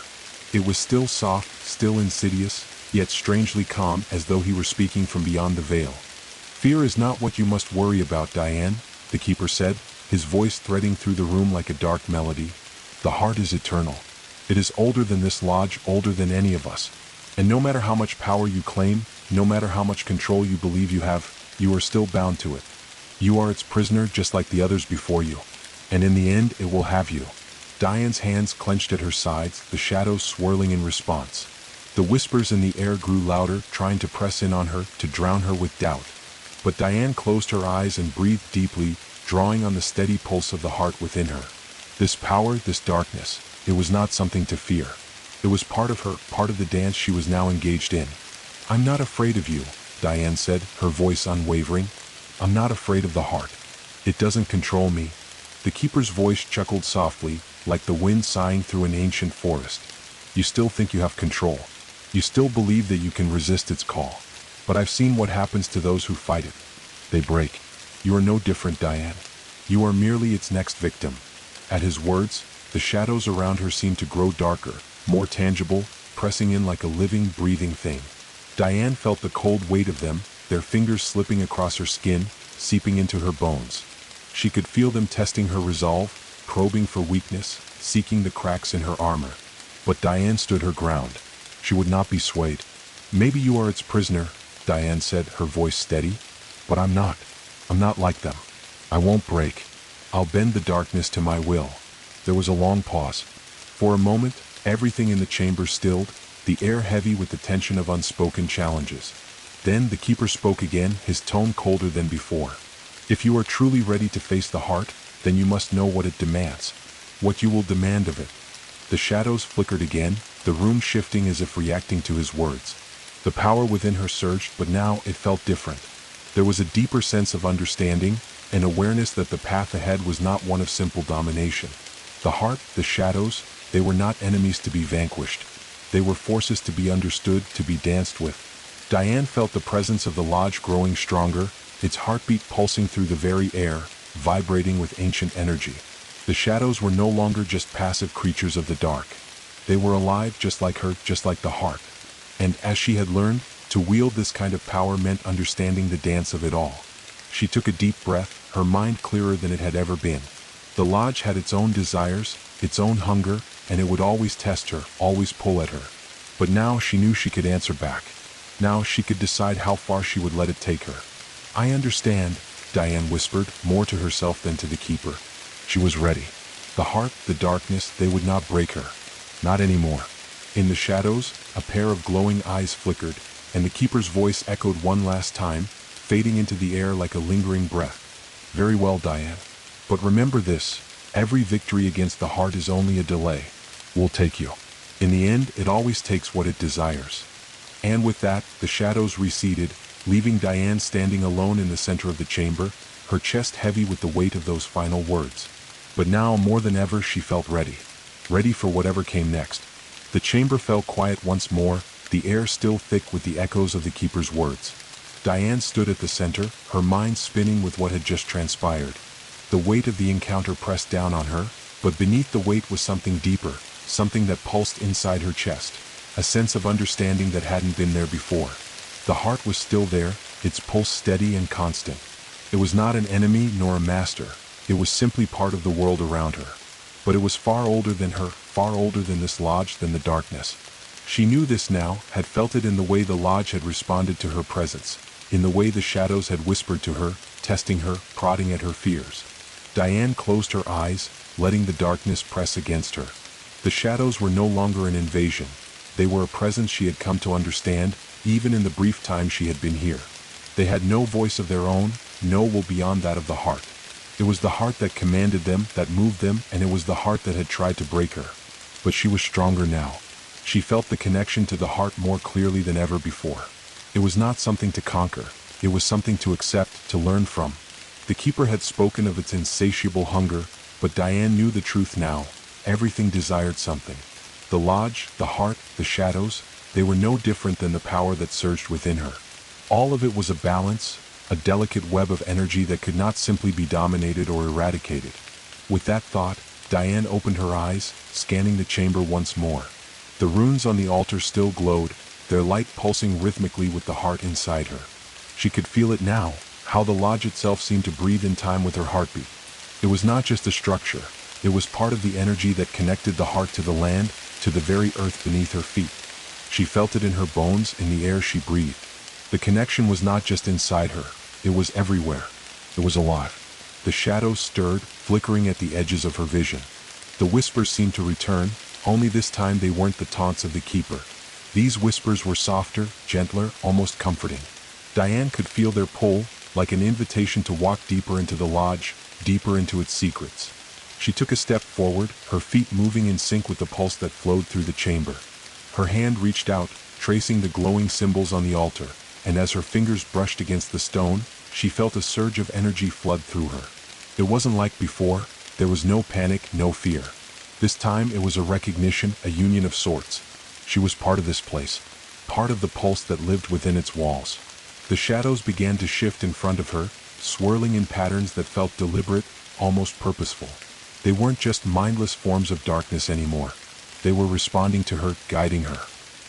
It was still soft, still insidious, yet strangely calm, as though he were speaking from beyond the veil. Fear is not what you must worry about, Diane, the keeper said, his voice threading through the room like a dark melody. The heart is eternal. It is older than this lodge, older than any of us. And no matter how much power you claim, no matter how much control you believe you have, you are still bound to it. You are its prisoner just like the others before you. And in the end, it will have you. Diane's hands clenched at her sides, the shadows swirling in response. The whispers in the air grew louder, trying to press in on her, to drown her with doubt. But Diane closed her eyes and breathed deeply, drawing on the steady pulse of the heart within her. This power, this darkness, it was not something to fear. It was part of her, part of the dance she was now engaged in. I'm not afraid of you, Diane said, her voice unwavering. I'm not afraid of the heart. It doesn't control me. The keeper's voice chuckled softly, like the wind sighing through an ancient forest. You still think you have control. You still believe that you can resist its call. But I've seen what happens to those who fight it. They break. You are no different, Diane. You are merely its next victim. At his words, the shadows around her seemed to grow darker, more tangible, pressing in like a living, breathing thing. Diane felt the cold weight of them, their fingers slipping across her skin, seeping into her bones. She could feel them testing her resolve, probing for weakness, seeking the cracks in her armor. But Diane stood her ground. She would not be swayed. Maybe you are its prisoner, Diane said, her voice steady. But I'm not. I'm not like them. I won't break. I'll bend the darkness to my will. There was a long pause. For a moment, everything in the chamber stilled, the air heavy with the tension of unspoken challenges. Then the keeper spoke again, his tone colder than before. If you are truly ready to face the heart, then you must know what it demands. What you will demand of it. The shadows flickered again, the room shifting as if reacting to his words. The power within her surged, but now it felt different. There was a deeper sense of understanding, an awareness that the path ahead was not one of simple domination. The heart, the shadows, they were not enemies to be vanquished. They were forces to be understood, to be danced with. Diane felt the presence of the lodge growing stronger, its heartbeat pulsing through the very air, vibrating with ancient energy. The shadows were no longer just passive creatures of the dark. They were alive just like her, just like the heart. And as she had learned, to wield this kind of power meant understanding the dance of it all. She took a deep breath, her mind clearer than it had ever been. The lodge had its own desires, its own hunger, and it would always test her, always pull at her. But now she knew she could answer back. Now she could decide how far she would let it take her. I understand, Diane whispered, more to herself than to the keeper. She was ready. The heart, the darkness, they would not break her. Not anymore. In the shadows, a pair of glowing eyes flickered, and the keeper's voice echoed one last time, fading into the air like a lingering breath. Very well, Diane. But remember this, every victory against the heart is only a delay. We'll take you. In the end, it always takes what it desires. And with that, the shadows receded, leaving Diane standing alone in the center of the chamber, her chest heavy with the weight of those final words. But now, more than ever, she felt ready. Ready for whatever came next. The chamber fell quiet once more, the air still thick with the echoes of the keeper's words. Diane stood at the center, her mind spinning with what had just transpired. The weight of the encounter pressed down on her, but beneath the weight was something deeper, something that pulsed inside her chest, a sense of understanding that hadn't been there before. The heart was still there, its pulse steady and constant. It was not an enemy nor a master, it was simply part of the world around her. But it was far older than her, far older than this lodge, than the darkness. She knew this now, had felt it in the way the lodge had responded to her presence, in the way the shadows had whispered to her, testing her, prodding at her fears. Diane closed her eyes, letting the darkness press against her. The shadows were no longer an invasion. They were a presence she had come to understand, even in the brief time she had been here. They had no voice of their own, no will beyond that of the heart. It was the heart that commanded them, that moved them, and it was the heart that had tried to break her. But she was stronger now. She felt the connection to the heart more clearly than ever before. It was not something to conquer. It was something to accept, to learn from. The keeper had spoken of its insatiable hunger, but Diane knew the truth now. Everything desired something. The lodge, the heart, the shadows, they were no different than the power that surged within her. All of it was a balance, a delicate web of energy that could not simply be dominated or eradicated. With that thought, Diane opened her eyes, scanning the chamber once more. The runes on the altar still glowed, their light pulsing rhythmically with the heart inside her. She could feel it now, how the lodge itself seemed to breathe in time with her heartbeat. It was not just a structure, it was part of the energy that connected the heart to the land, to the very earth beneath her feet. She felt it in her bones, in the air she breathed. The connection was not just inside her, it was everywhere. It was alive. The shadows stirred, flickering at the edges of her vision. The whispers seemed to return, only this time they weren't the taunts of the keeper. These whispers were softer, gentler, almost comforting. Diane could feel their pull, like an invitation to walk deeper into the lodge, deeper into its secrets. She took a step forward, her feet moving in sync with the pulse that flowed through the chamber. Her hand reached out, tracing the glowing symbols on the altar, and as her fingers brushed against the stone, she felt a surge of energy flood through her. It wasn't like before, there was no panic, no fear. This time it was a recognition, a union of sorts. She was part of this place, part of the pulse that lived within its walls. The shadows began to shift in front of her, swirling in patterns that felt deliberate, almost purposeful. They weren't just mindless forms of darkness anymore. They were responding to her, guiding her.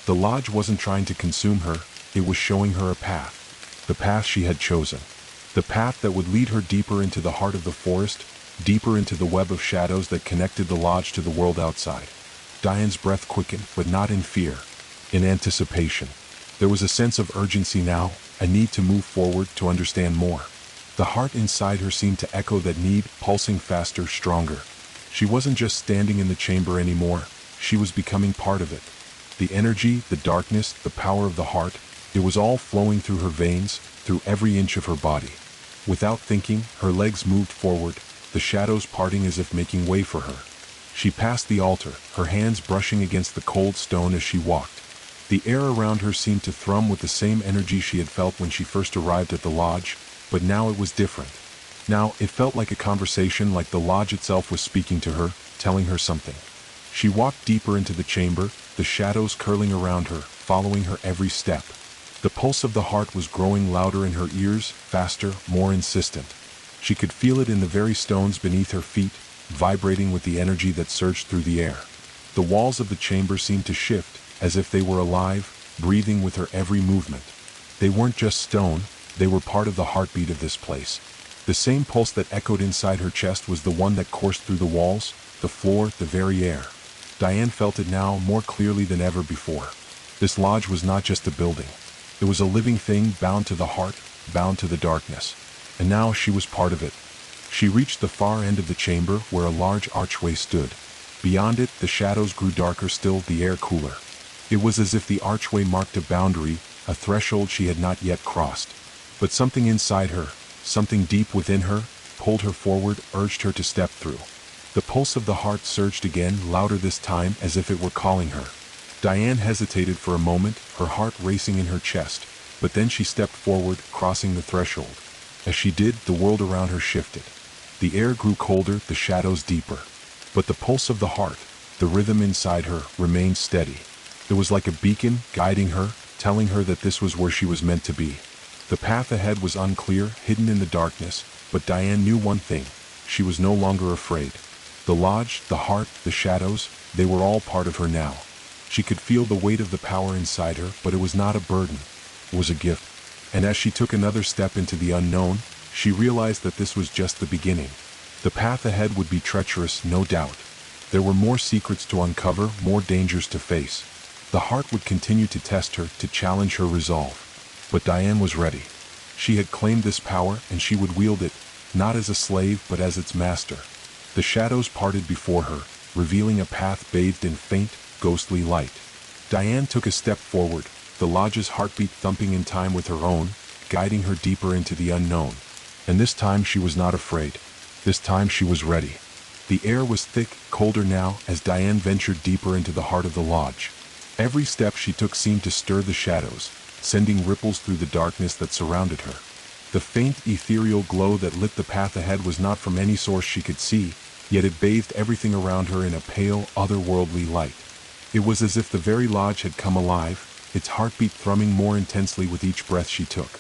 The lodge wasn't trying to consume her, it was showing her a path. The path she had chosen. The path that would lead her deeper into the heart of the forest, deeper into the web of shadows that connected the lodge to the world outside. Diane's breath quickened, but not in fear, in anticipation. There was a sense of urgency now, a need to move forward, to understand more. The heart inside her seemed to echo that need, pulsing faster, stronger. She wasn't just standing in the chamber anymore, she was becoming part of it. The energy, the darkness, the power of the heart, it was all flowing through her veins, through every inch of her body. Without thinking, her legs moved forward, the shadows parting as if making way for her. She passed the altar, her hands brushing against the cold stone as she walked. The air around her seemed to thrum with the same energy she had felt when she first arrived at the lodge, but now it was different. Now it felt like a conversation, like the lodge itself was speaking to her, telling her something. She walked deeper into the chamber, the shadows curling around her, following her every step. The pulse of the heart was growing louder in her ears, faster, more insistent. She could feel it in the very stones beneath her feet, vibrating with the energy that surged through the air. The walls of the chamber seemed to shift, as if they were alive, breathing with her every movement. They weren't just stone, they were part of the heartbeat of this place. The same pulse that echoed inside her chest was the one that coursed through the walls, the floor, the very air. Diane felt it now more clearly than ever before. This lodge was not just a building. It was a living thing, bound to the heart, bound to the darkness. And now she was part of it. She reached the far end of the chamber, where a large archway stood. Beyond it, the shadows grew darker still, the air cooler. It was as if the archway marked a boundary, a threshold she had not yet crossed. But something inside her, something deep within her, pulled her forward, urged her to step through. The pulse of the heart surged again, louder this time, as if it were calling her. Diane hesitated for a moment, her heart racing in her chest, but then she stepped forward, crossing the threshold. As she did, the world around her shifted. The air grew colder, the shadows deeper. But the pulse of the heart, the rhythm inside her, remained steady. It was like a beacon, guiding her, telling her that this was where she was meant to be. The path ahead was unclear, hidden in the darkness, but Diane knew one thing. She was no longer afraid. The lodge, the heart, the shadows, they were all part of her now. She could feel the weight of the power inside her, but it was not a burden. It was a gift. And as she took another step into the unknown, she realized that this was just the beginning. The path ahead would be treacherous, no doubt. There were more secrets to uncover, more dangers to face. The heart would continue to test her, to challenge her resolve. But Diane was ready. She had claimed this power, and she would wield it, not as a slave, but as its master. The shadows parted before her, revealing a path bathed in faint, ghostly light. Diane took a step forward, the lodge's heartbeat thumping in time with her own, guiding her deeper into the unknown. And this time she was not afraid. This time she was ready. The air was thick, colder now, as Diane ventured deeper into the heart of the lodge. Every step she took seemed to stir the shadows, sending ripples through the darkness that surrounded her. The faint, ethereal glow that lit the path ahead was not from any source she could see, yet it bathed everything around her in a pale, otherworldly light. It was as if the very lodge had come alive, its heartbeat thrumming more intensely with each breath she took.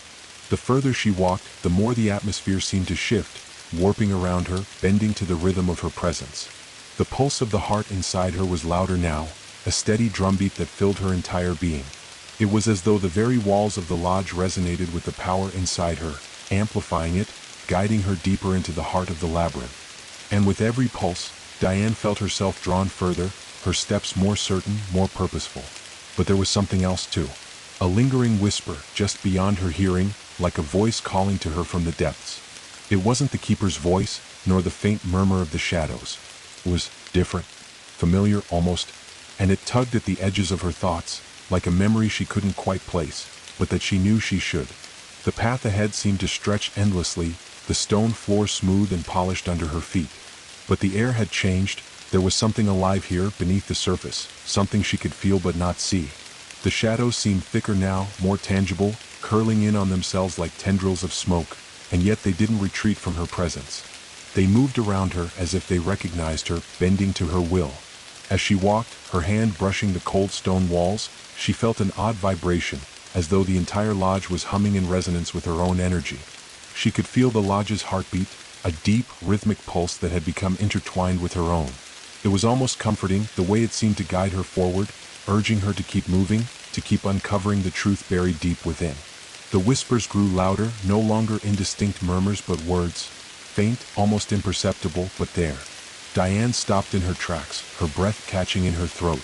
The further she walked, the more the atmosphere seemed to shift, warping around her, bending to the rhythm of her presence. The pulse of the heart inside her was louder now, a steady drumbeat that filled her entire being. It was as though the very walls of the lodge resonated with the power inside her, amplifying it, guiding her deeper into the heart of the labyrinth. And with every pulse, Diane felt herself drawn further, her steps more certain, more purposeful. But there was something else too. A lingering whisper just beyond her hearing, like a voice calling to her from the depths. It wasn't the keeper's voice, nor the faint murmur of the shadows. It was different, familiar almost, and it tugged at the edges of her thoughts, like a memory she couldn't quite place, but that she knew she should. The path ahead seemed to stretch endlessly, the stone floor smooth and polished under her feet. But the air had changed, there was something alive here beneath the surface, something she could feel but not see. The shadows seemed thicker now, more tangible, curling in on themselves like tendrils of smoke, and yet they didn't retreat from her presence. They moved around her as if they recognized her, bending to her will. As she walked, her hand brushing the cold stone walls, she felt an odd vibration, as though the entire lodge was humming in resonance with her own energy. She could feel the lodge's heartbeat, a deep, rhythmic pulse that had become intertwined with her own. It was almost comforting, the way it seemed to guide her forward, urging her to keep moving, to keep uncovering the truth buried deep within. The whispers grew louder, no longer indistinct murmurs but words, faint, almost imperceptible, but there. Diane stopped in her tracks, her breath catching in her throat.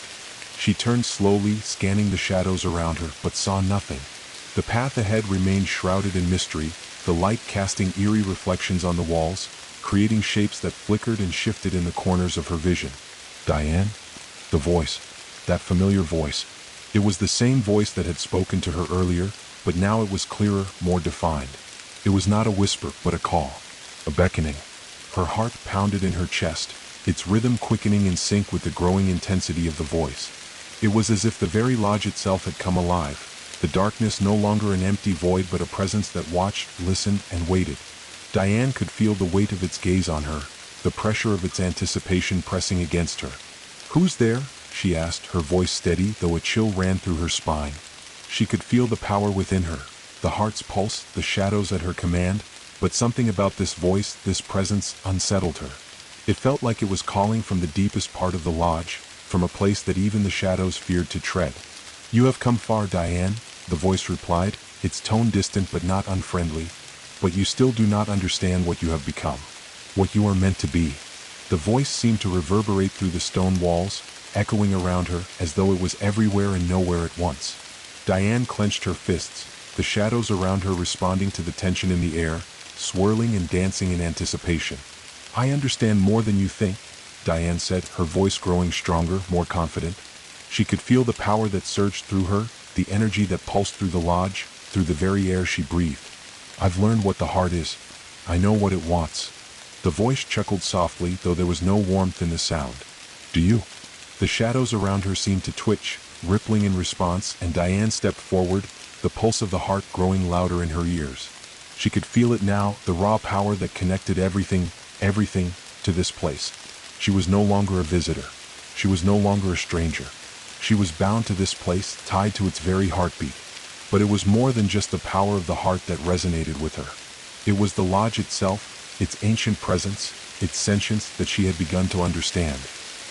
She turned slowly, scanning the shadows around her, but saw nothing. The path ahead remained shrouded in mystery, the light casting eerie reflections on the walls, creating shapes that flickered and shifted in the corners of her vision. Diane? The voice. That familiar voice. It was the same voice that had spoken to her earlier, but now it was clearer, more defined. It was not a whisper, but a call. A beckoning. Her heart pounded in her chest, its rhythm quickening in sync with the growing intensity of the voice. It was as if the very lodge itself had come alive, the darkness no longer an empty void but a presence that watched, listened, and waited. Diane could feel the weight of its gaze on her, the pressure of its anticipation pressing against her. "Who's there?" she asked, her voice steady, though a chill ran through her spine. She could feel the power within her, the heart's pulse, the shadows at her command, but something about this voice, this presence, unsettled her. It felt like it was calling from the deepest part of the lodge, from a place that even the shadows feared to tread. "You have come far, Diane," the voice replied, its tone distant but not unfriendly. "But you still do not understand what you have become, what you are meant to be." The voice seemed to reverberate through the stone walls, echoing around her as though it was everywhere and nowhere at once. Diane clenched her fists, the shadows around her responding to the tension in the air, swirling and dancing in anticipation. "I understand more than you think," Diane said, her voice growing stronger, more confident. She could feel the power that surged through her, the energy that pulsed through the lodge, through the very air she breathed. "I've learned what the heart is. I know what it wants." The voice chuckled softly, though there was no warmth in the sound. "Do you?" The shadows around her seemed to twitch, rippling in response, and Diane stepped forward, the pulse of the heart growing louder in her ears. She could feel it now, the raw power that connected everything, to this place. She was no longer a visitor. She was no longer a stranger. She was bound to this place, tied to its very heartbeat. But it was more than just the power of the heart that resonated with her. It was the lodge itself, its ancient presence, its sentience that she had begun to understand.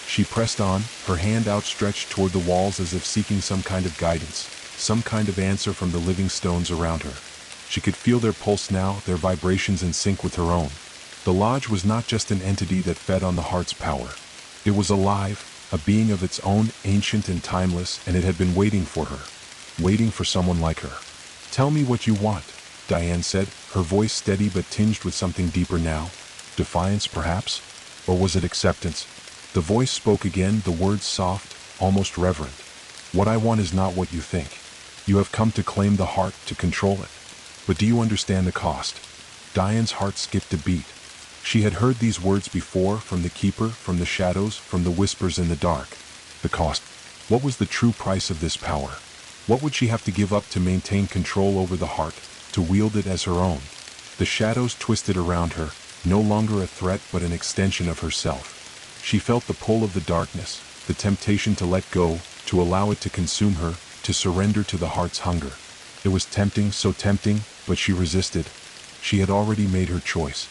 She pressed on, her hand outstretched toward the walls as if seeking some kind of guidance, some kind of answer from the living stones around her. She could feel their pulse now, their vibrations in sync with her own. The lodge was not just an entity that fed on the heart's power. It was alive, a being of its own, ancient and timeless, and it had been waiting for her, waiting for someone like her. "Tell me what you want," Diane said, her voice steady but tinged with something deeper now. Defiance, perhaps? Or was it acceptance? The voice spoke again, the words soft, almost reverent. "What I want is not what you think. You have come to claim the heart, to control it. But do you understand the cost?" Diane's heart skipped a beat. She had heard these words before, from the keeper, from the shadows, from the whispers in the dark. The cost. What was the true price of this power? What would she have to give up to maintain control over the heart, to wield it as her own? The shadows twisted around her, no longer a threat but an extension of herself. She felt the pull of the darkness, the temptation to let go, to allow it to consume her, to surrender to the heart's hunger. It was tempting, so tempting, but she resisted. She had already made her choice.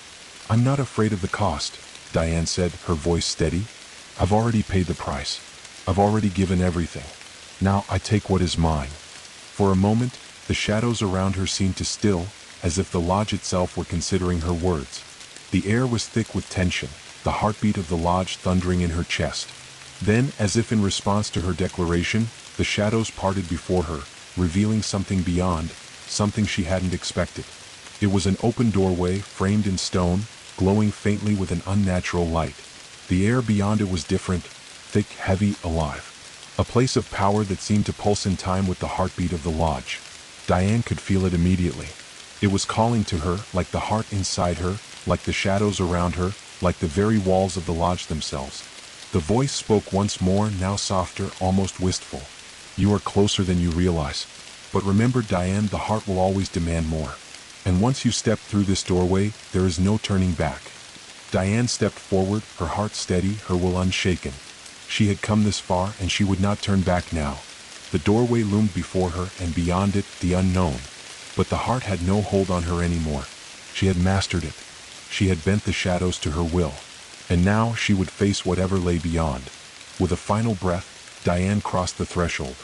"I'm not afraid of the cost," Diane said, her voice steady. "I've already paid the price. I've already given everything. Now I take what is mine." For a moment, the shadows around her seemed to still, as if the lodge itself were considering her words. The air was thick with tension, the heartbeat of the lodge thundering in her chest. Then, as if in response to her declaration, the shadows parted before her, revealing something beyond, something she hadn't expected. It was an open doorway, framed in stone, glowing faintly with an unnatural light. The air beyond it was different, thick, heavy, alive. A place of power that seemed to pulse in time with the heartbeat of the lodge. Diane could feel it immediately. It was calling to her, like the heart inside her, like the shadows around her, like the very walls of the lodge themselves. The voice spoke once more, now softer, almost wistful. "You are closer than you realize. But remember, Diane, the heart will always demand more. And once you step through this doorway, there is no turning back." Diane stepped forward, her heart steady, her will unshaken. She had come this far, and she would not turn back now. The doorway loomed before her, and beyond it, the unknown. But the heart had no hold on her anymore. She had mastered it. She had bent the shadows to her will. And now she would face whatever lay beyond. With a final breath, Diane crossed the threshold.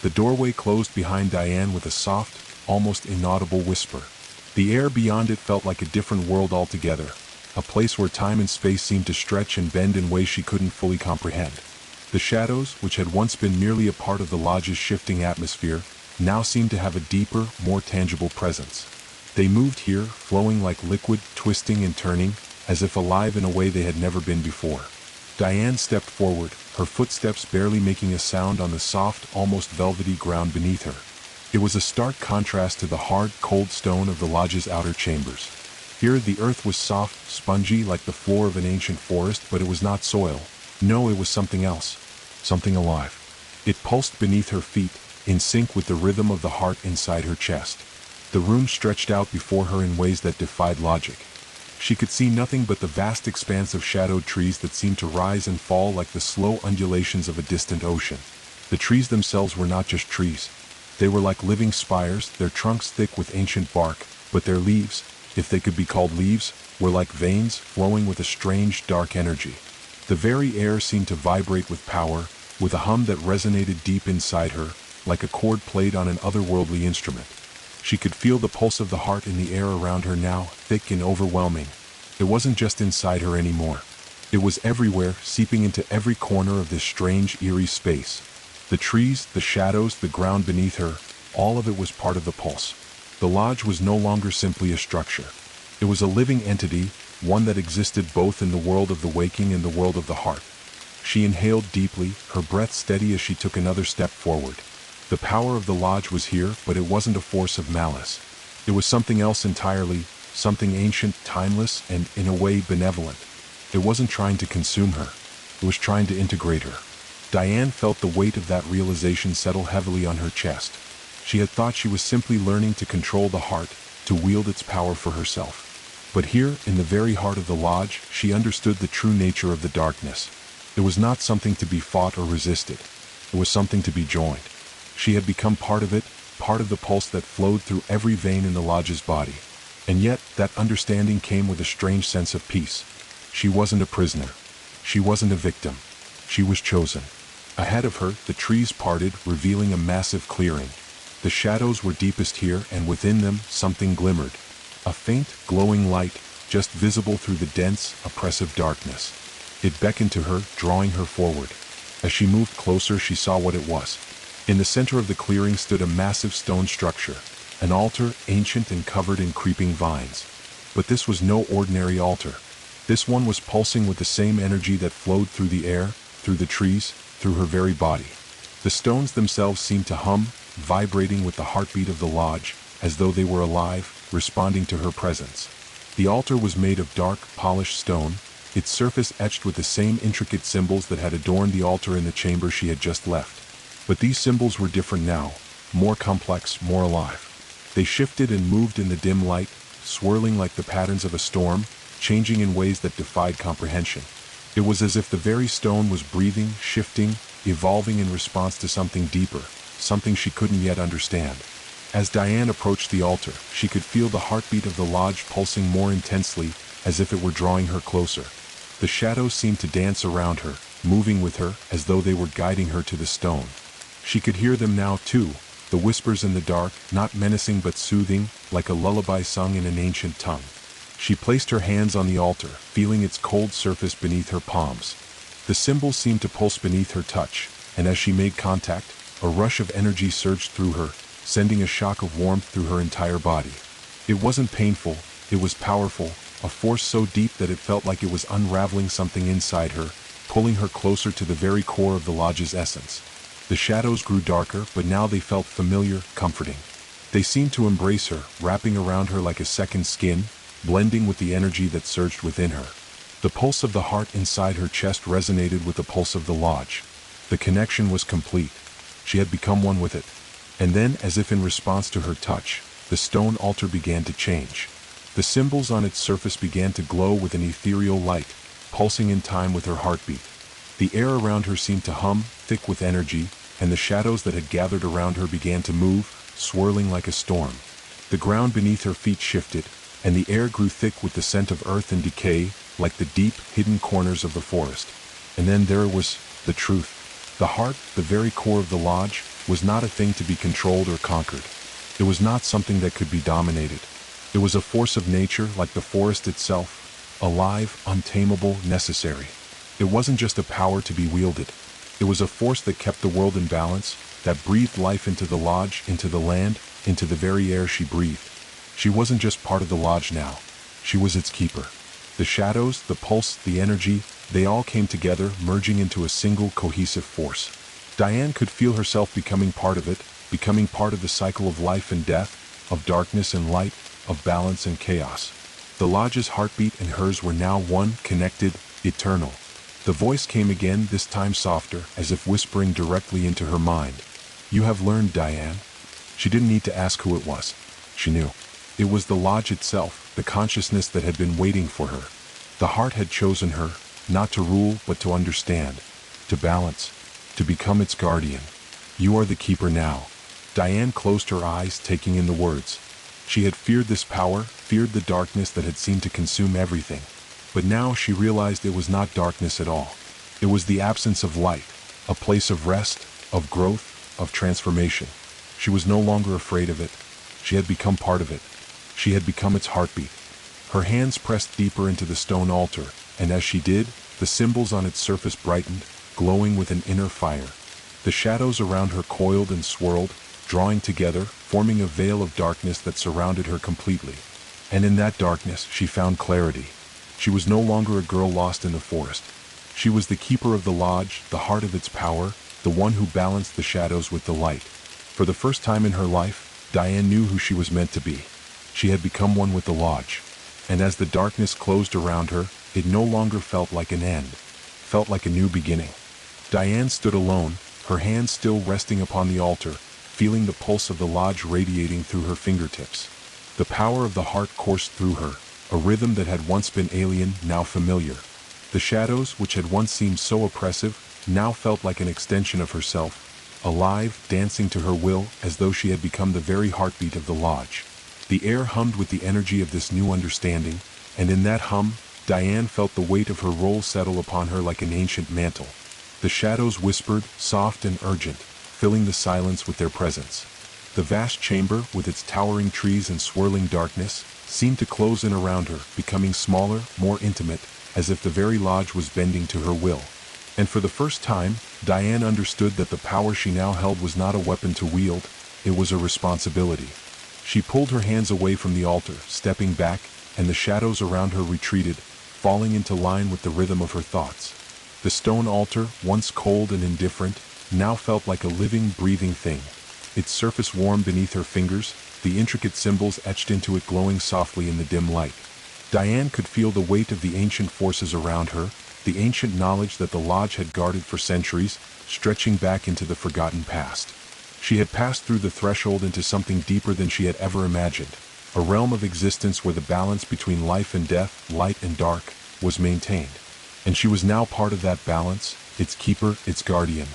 The doorway closed behind Diane with a soft, almost inaudible whisper. The air beyond it felt like a different world altogether, a place where time and space seemed to stretch and bend in ways she couldn't fully comprehend. The shadows, which had once been merely a part of the lodge's shifting atmosphere, now seemed to have a deeper, more tangible presence. They moved here, flowing like liquid, twisting and turning, as if alive in a way they had never been before. Diane stepped forward, her footsteps barely making a sound on the soft, almost velvety ground beneath her. It was a stark contrast to the hard, cold stone of the lodge's outer chambers. Here the earth was soft, spongy like the floor of an ancient forest, but it was not soil. No, it was something else. Something alive. It pulsed beneath her feet, in sync with the rhythm of the heart inside her chest. The room stretched out before her in ways that defied logic. She could see nothing but the vast expanse of shadowed trees that seemed to rise and fall like the slow undulations of a distant ocean. The trees themselves were not just trees. They were like living spires, their trunks thick with ancient bark, but their leaves, if they could be called leaves, were like veins flowing with a strange, dark energy. The very air seemed to vibrate with power, with a hum that resonated deep inside her, like a chord played on an otherworldly instrument. She could feel the pulse of the heart in the air around her now, thick and overwhelming. It wasn't just inside her anymore. It was everywhere, seeping into every corner of this strange, eerie space. The trees, the shadows, the ground beneath her, all of it was part of the pulse. The lodge was no longer simply a structure. It was a living entity, one that existed both in the world of the waking and the world of the heart. She inhaled deeply, her breath steady as she took another step forward. The power of the lodge was here, but it wasn't a force of malice. It was something else entirely, something ancient, timeless, and, in a way, benevolent. It wasn't trying to consume her. It was trying to integrate her. Diane felt the weight of that realization settle heavily on her chest. She had thought she was simply learning to control the heart, to wield its power for herself. But here, in the very heart of the lodge, she understood the true nature of the darkness. It was not something to be fought or resisted. It was something to be joined. She had become part of it, part of the pulse that flowed through every vein in the lodge's body. And yet, that understanding came with a strange sense of peace. She wasn't a prisoner. She wasn't a victim. She was chosen. Ahead of her, the trees parted, revealing a massive clearing. The shadows were deepest here, and within them, something glimmered. A faint, glowing light, just visible through the dense, oppressive darkness. It beckoned to her, drawing her forward. As she moved closer, she saw what it was. In the center of the clearing stood a massive stone structure, an altar, ancient and covered in creeping vines. But this was no ordinary altar. This one was pulsing with the same energy that flowed through the air, through the trees, through her very body. The stones themselves seemed to hum, vibrating with the heartbeat of the lodge, as though they were alive, responding to her presence. The altar was made of dark, polished stone, its surface etched with the same intricate symbols that had adorned the altar in the chamber she had just left. But these symbols were different now, more complex, more alive. They shifted and moved in the dim light, swirling like the patterns of a storm, changing in ways that defied comprehension. It was as if the very stone was breathing, shifting, evolving in response to something deeper, something she couldn't yet understand. As Diane approached the altar, she could feel the heartbeat of the lodge pulsing more intensely, as if it were drawing her closer. The shadows seemed to dance around her, moving with her as though they were guiding her to the stone. She could hear them now too, the whispers in the dark, not menacing but soothing, like a lullaby sung in an ancient tongue. She placed her hands on the altar, feeling its cold surface beneath her palms. The symbols seemed to pulse beneath her touch, and as she made contact, a rush of energy surged through her, sending a shock of warmth through her entire body. It wasn't painful, it was powerful, a force so deep that it felt like it was unraveling something inside her, pulling her closer to the very core of the lodge's essence. The shadows grew darker, but now they felt familiar, comforting. They seemed to embrace her, wrapping around her like a second skin, blending with the energy that surged within her. The pulse of the heart inside her chest resonated with the pulse of the lodge. The connection was complete. She had become one with it. And then, as if in response to her touch, the stone altar began to change. The symbols on its surface began to glow with an ethereal light, pulsing in time with her heartbeat. The air around her seemed to hum, thick with energy, and the shadows that had gathered around her began to move, swirling like a storm. The ground beneath her feet shifted, and the air grew thick with the scent of earth and decay, like the deep, hidden corners of the forest. And then there was the truth. The heart, the very core of the lodge, was not a thing to be controlled or conquered. It was not something that could be dominated. It was a force of nature, like the forest itself, alive, untamable, necessary. It wasn't just a power to be wielded. It was a force that kept the world in balance, that breathed life into the lodge, into the land, into the very air she breathed. She wasn't just part of the lodge now. She was its keeper. The shadows, the pulse, the energy, they all came together, merging into a single cohesive force. Diane could feel herself becoming part of it, becoming part of the cycle of life and death, of darkness and light, of balance and chaos. The lodge's heartbeat and hers were now one, connected, eternal. The voice came again, this time softer, as if whispering directly into her mind. "You have learned, Diane." She didn't need to ask who it was. She knew. It was the lodge itself, the consciousness that had been waiting for her. The heart had chosen her, not to rule but to understand, to balance, to become its guardian. "You are the keeper now." Diane closed her eyes, taking in the words. She had feared this power, feared the darkness that had seemed to consume everything. But now she realized it was not darkness at all. It was the absence of light, a place of rest, of growth, of transformation. She was no longer afraid of it. She had become part of it. She had become its heartbeat. Her hands pressed deeper into the stone altar, and as she did, the symbols on its surface brightened, glowing with an inner fire. The shadows around her coiled and swirled, drawing together, forming a veil of darkness that surrounded her completely. And in that darkness, she found clarity. She was no longer a girl lost in the forest. She was the keeper of the lodge, the heart of its power, the one who balanced the shadows with the light. For the first time in her life, Diane knew who she was meant to be. She had become one with the lodge. And as the darkness closed around her, it no longer felt like an end. Felt like a new beginning. Diane stood alone, her hands still resting upon the altar, feeling the pulse of the lodge radiating through her fingertips. The power of the heart coursed through her, a rhythm that had once been alien, now familiar. The shadows, which had once seemed so oppressive, now felt like an extension of herself, alive, dancing to her will, as though she had become the very heartbeat of the lodge. The air hummed with the energy of this new understanding, and in that hum, Diane felt the weight of her role settle upon her like an ancient mantle. The shadows whispered, soft and urgent, filling the silence with their presence. The vast chamber, with its towering trees and swirling darkness, seemed to close in around her, becoming smaller, more intimate, as if the very lodge was bending to her will. And for the first time, Diane understood that the power she now held was not a weapon to wield, it was a responsibility. She pulled her hands away from the altar, stepping back, and the shadows around her retreated, falling into line with the rhythm of her thoughts. The stone altar, once cold and indifferent, now felt like a living, breathing thing. Its surface warm beneath her fingers, the intricate symbols etched into it glowing softly in the dim light. Diane could feel the weight of the ancient forces around her, the ancient knowledge that the lodge had guarded for centuries, stretching back into the forgotten past. She had passed through the threshold into something deeper than she had ever imagined. a realm of existence where the balance between life and death, light and dark, was maintained. And she was now part of that balance, its keeper, its guardian.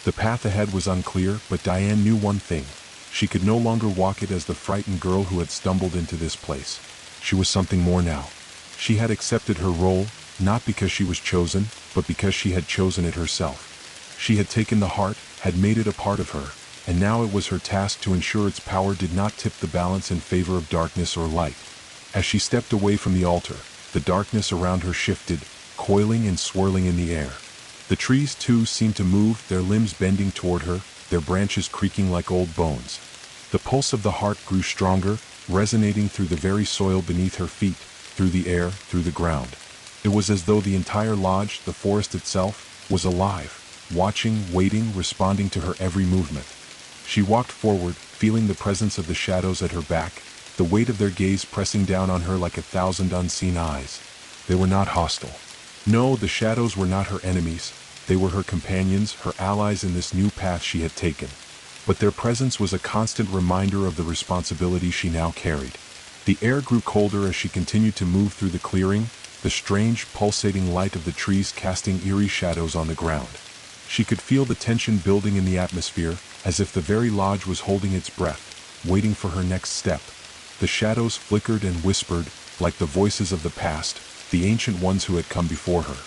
The path ahead was unclear, but Diane knew one thing. She could no longer walk it as the frightened girl who had stumbled into this place. She was something more now. She had accepted her role, not because she was chosen, but because she had chosen it herself. She had taken the heart, had made it a part of her, and now it was her task to ensure its power did not tip the balance in favor of darkness or light. As she stepped away from the altar, the darkness around her shifted, coiling and swirling in the air. The trees too seemed to move, their limbs bending toward her, their branches creaking like old bones. The pulse of the heart grew stronger, resonating through the very soil beneath her feet, through the air, through the ground. It was as though the entire lodge, the forest itself, was alive, watching, waiting, responding to her every movement. She walked forward, feeling the presence of the shadows at her back, the weight of their gaze pressing down on her like 1,000 unseen eyes. They were not hostile. No, the shadows were not her enemies. They were her companions, her allies in this new path she had taken. But their presence was a constant reminder of the responsibility she now carried. The air grew colder as she continued to move through the clearing, the strange, pulsating light of the trees casting eerie shadows on the ground. She could feel the tension building in the atmosphere, as if the very lodge was holding its breath, waiting for her next step. The shadows flickered and whispered, like the voices of the past, the ancient ones who had come before her.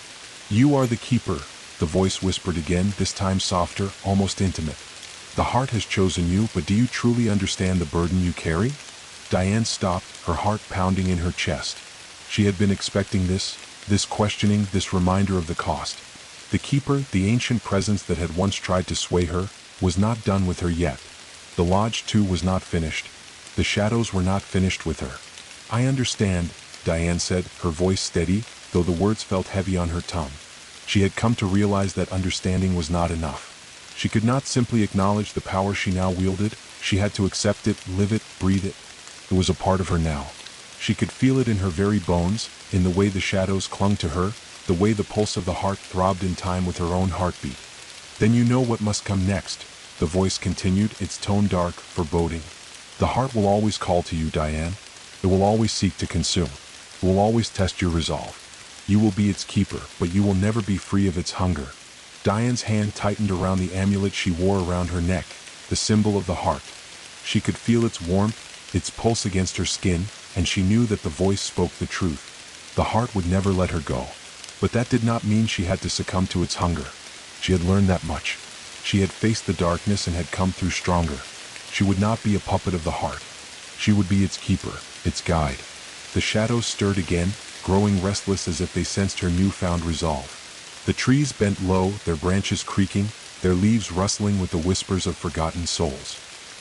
"You are the keeper," the voice whispered again, this time softer, almost intimate. "The heart has chosen you, but do you truly understand the burden you carry?" Diane stopped, her heart pounding in her chest. She had been expecting this questioning, this reminder of the cost. The keeper, the ancient presence that had once tried to sway her, was not done with her yet. The lodge too was not finished. The shadows were not finished with her. "I understand," Diane said, her voice steady, though the words felt heavy on her tongue. She had come to realize that understanding was not enough. She could not simply acknowledge the power she now wielded, she had to accept it, live it, breathe it. It was a part of her now. She could feel it in her very bones, in the way the shadows clung to her, the way the pulse of the heart throbbed in time with her own heartbeat. "Then you know what must come next," the voice continued, its tone dark, foreboding. "The heart will always call to you, Diane. It will always seek to consume. It will always test your resolve. You will be its keeper, but you will never be free of its hunger." Diane's hand tightened around the amulet she wore around her neck, the symbol of the heart. She could feel its warmth, its pulse against her skin, and she knew that the voice spoke the truth. The heart would never let her go. But that did not mean she had to succumb to its hunger. She had learned that much. She had faced the darkness and had come through stronger. She would not be a puppet of the heart. She would be its keeper, its guide. The shadows stirred again, growing restless as if they sensed her newfound resolve. The trees bent low, their branches creaking, their leaves rustling with the whispers of forgotten souls.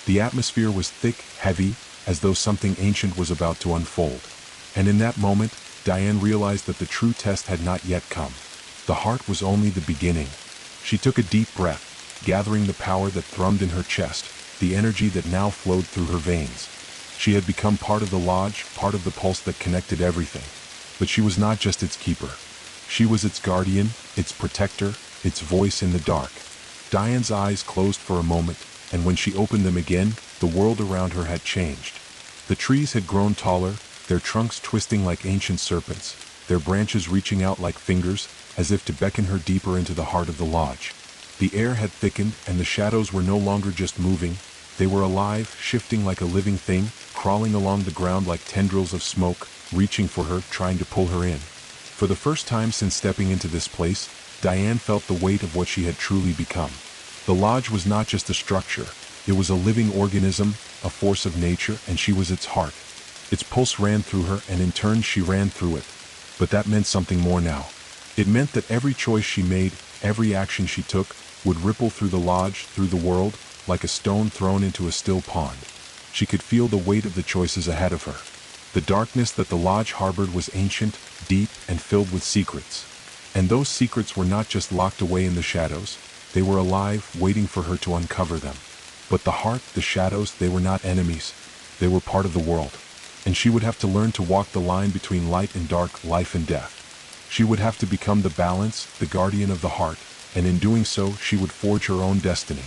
The atmosphere was thick, heavy, as though something ancient was about to unfold. And in that moment, Diane realized that the true test had not yet come. The heart was only the beginning. She took a deep breath, gathering the power that thrummed in her chest, the energy that now flowed through her veins. She had become part of the lodge, part of the pulse that connected everything. But she was not just its keeper. She was its guardian, its protector, its voice in the dark. Diane's eyes closed for a moment, and when she opened them again, the world around her had changed. The trees had grown taller, their trunks twisting like ancient serpents, their branches reaching out like fingers, as if to beckon her deeper into the heart of the lodge. The air had thickened, and the shadows were no longer just moving. They were alive, shifting like a living thing, crawling along the ground like tendrils of smoke, reaching for her, trying to pull her in. For the first time since stepping into this place, Diane felt the weight of what she had truly become. The lodge was not just a structure, it was a living organism, a force of nature, and she was its heart. Its pulse ran through her, and in turn she ran through it. But that meant something more now. It meant that every choice she made, every action she took, would ripple through the lodge, through the world, like a stone thrown into a still pond. She could feel the weight of the choices ahead of her. The darkness that the lodge harbored was ancient, deep, and filled with secrets. And those secrets were not just locked away in the shadows, they were alive, waiting for her to uncover them. But the heart, the shadows, they were not enemies. They were part of the world. And she would have to learn to walk the line between light and dark, life and death. She would have to become the balance, the guardian of the heart, and in doing so, she would forge her own destiny.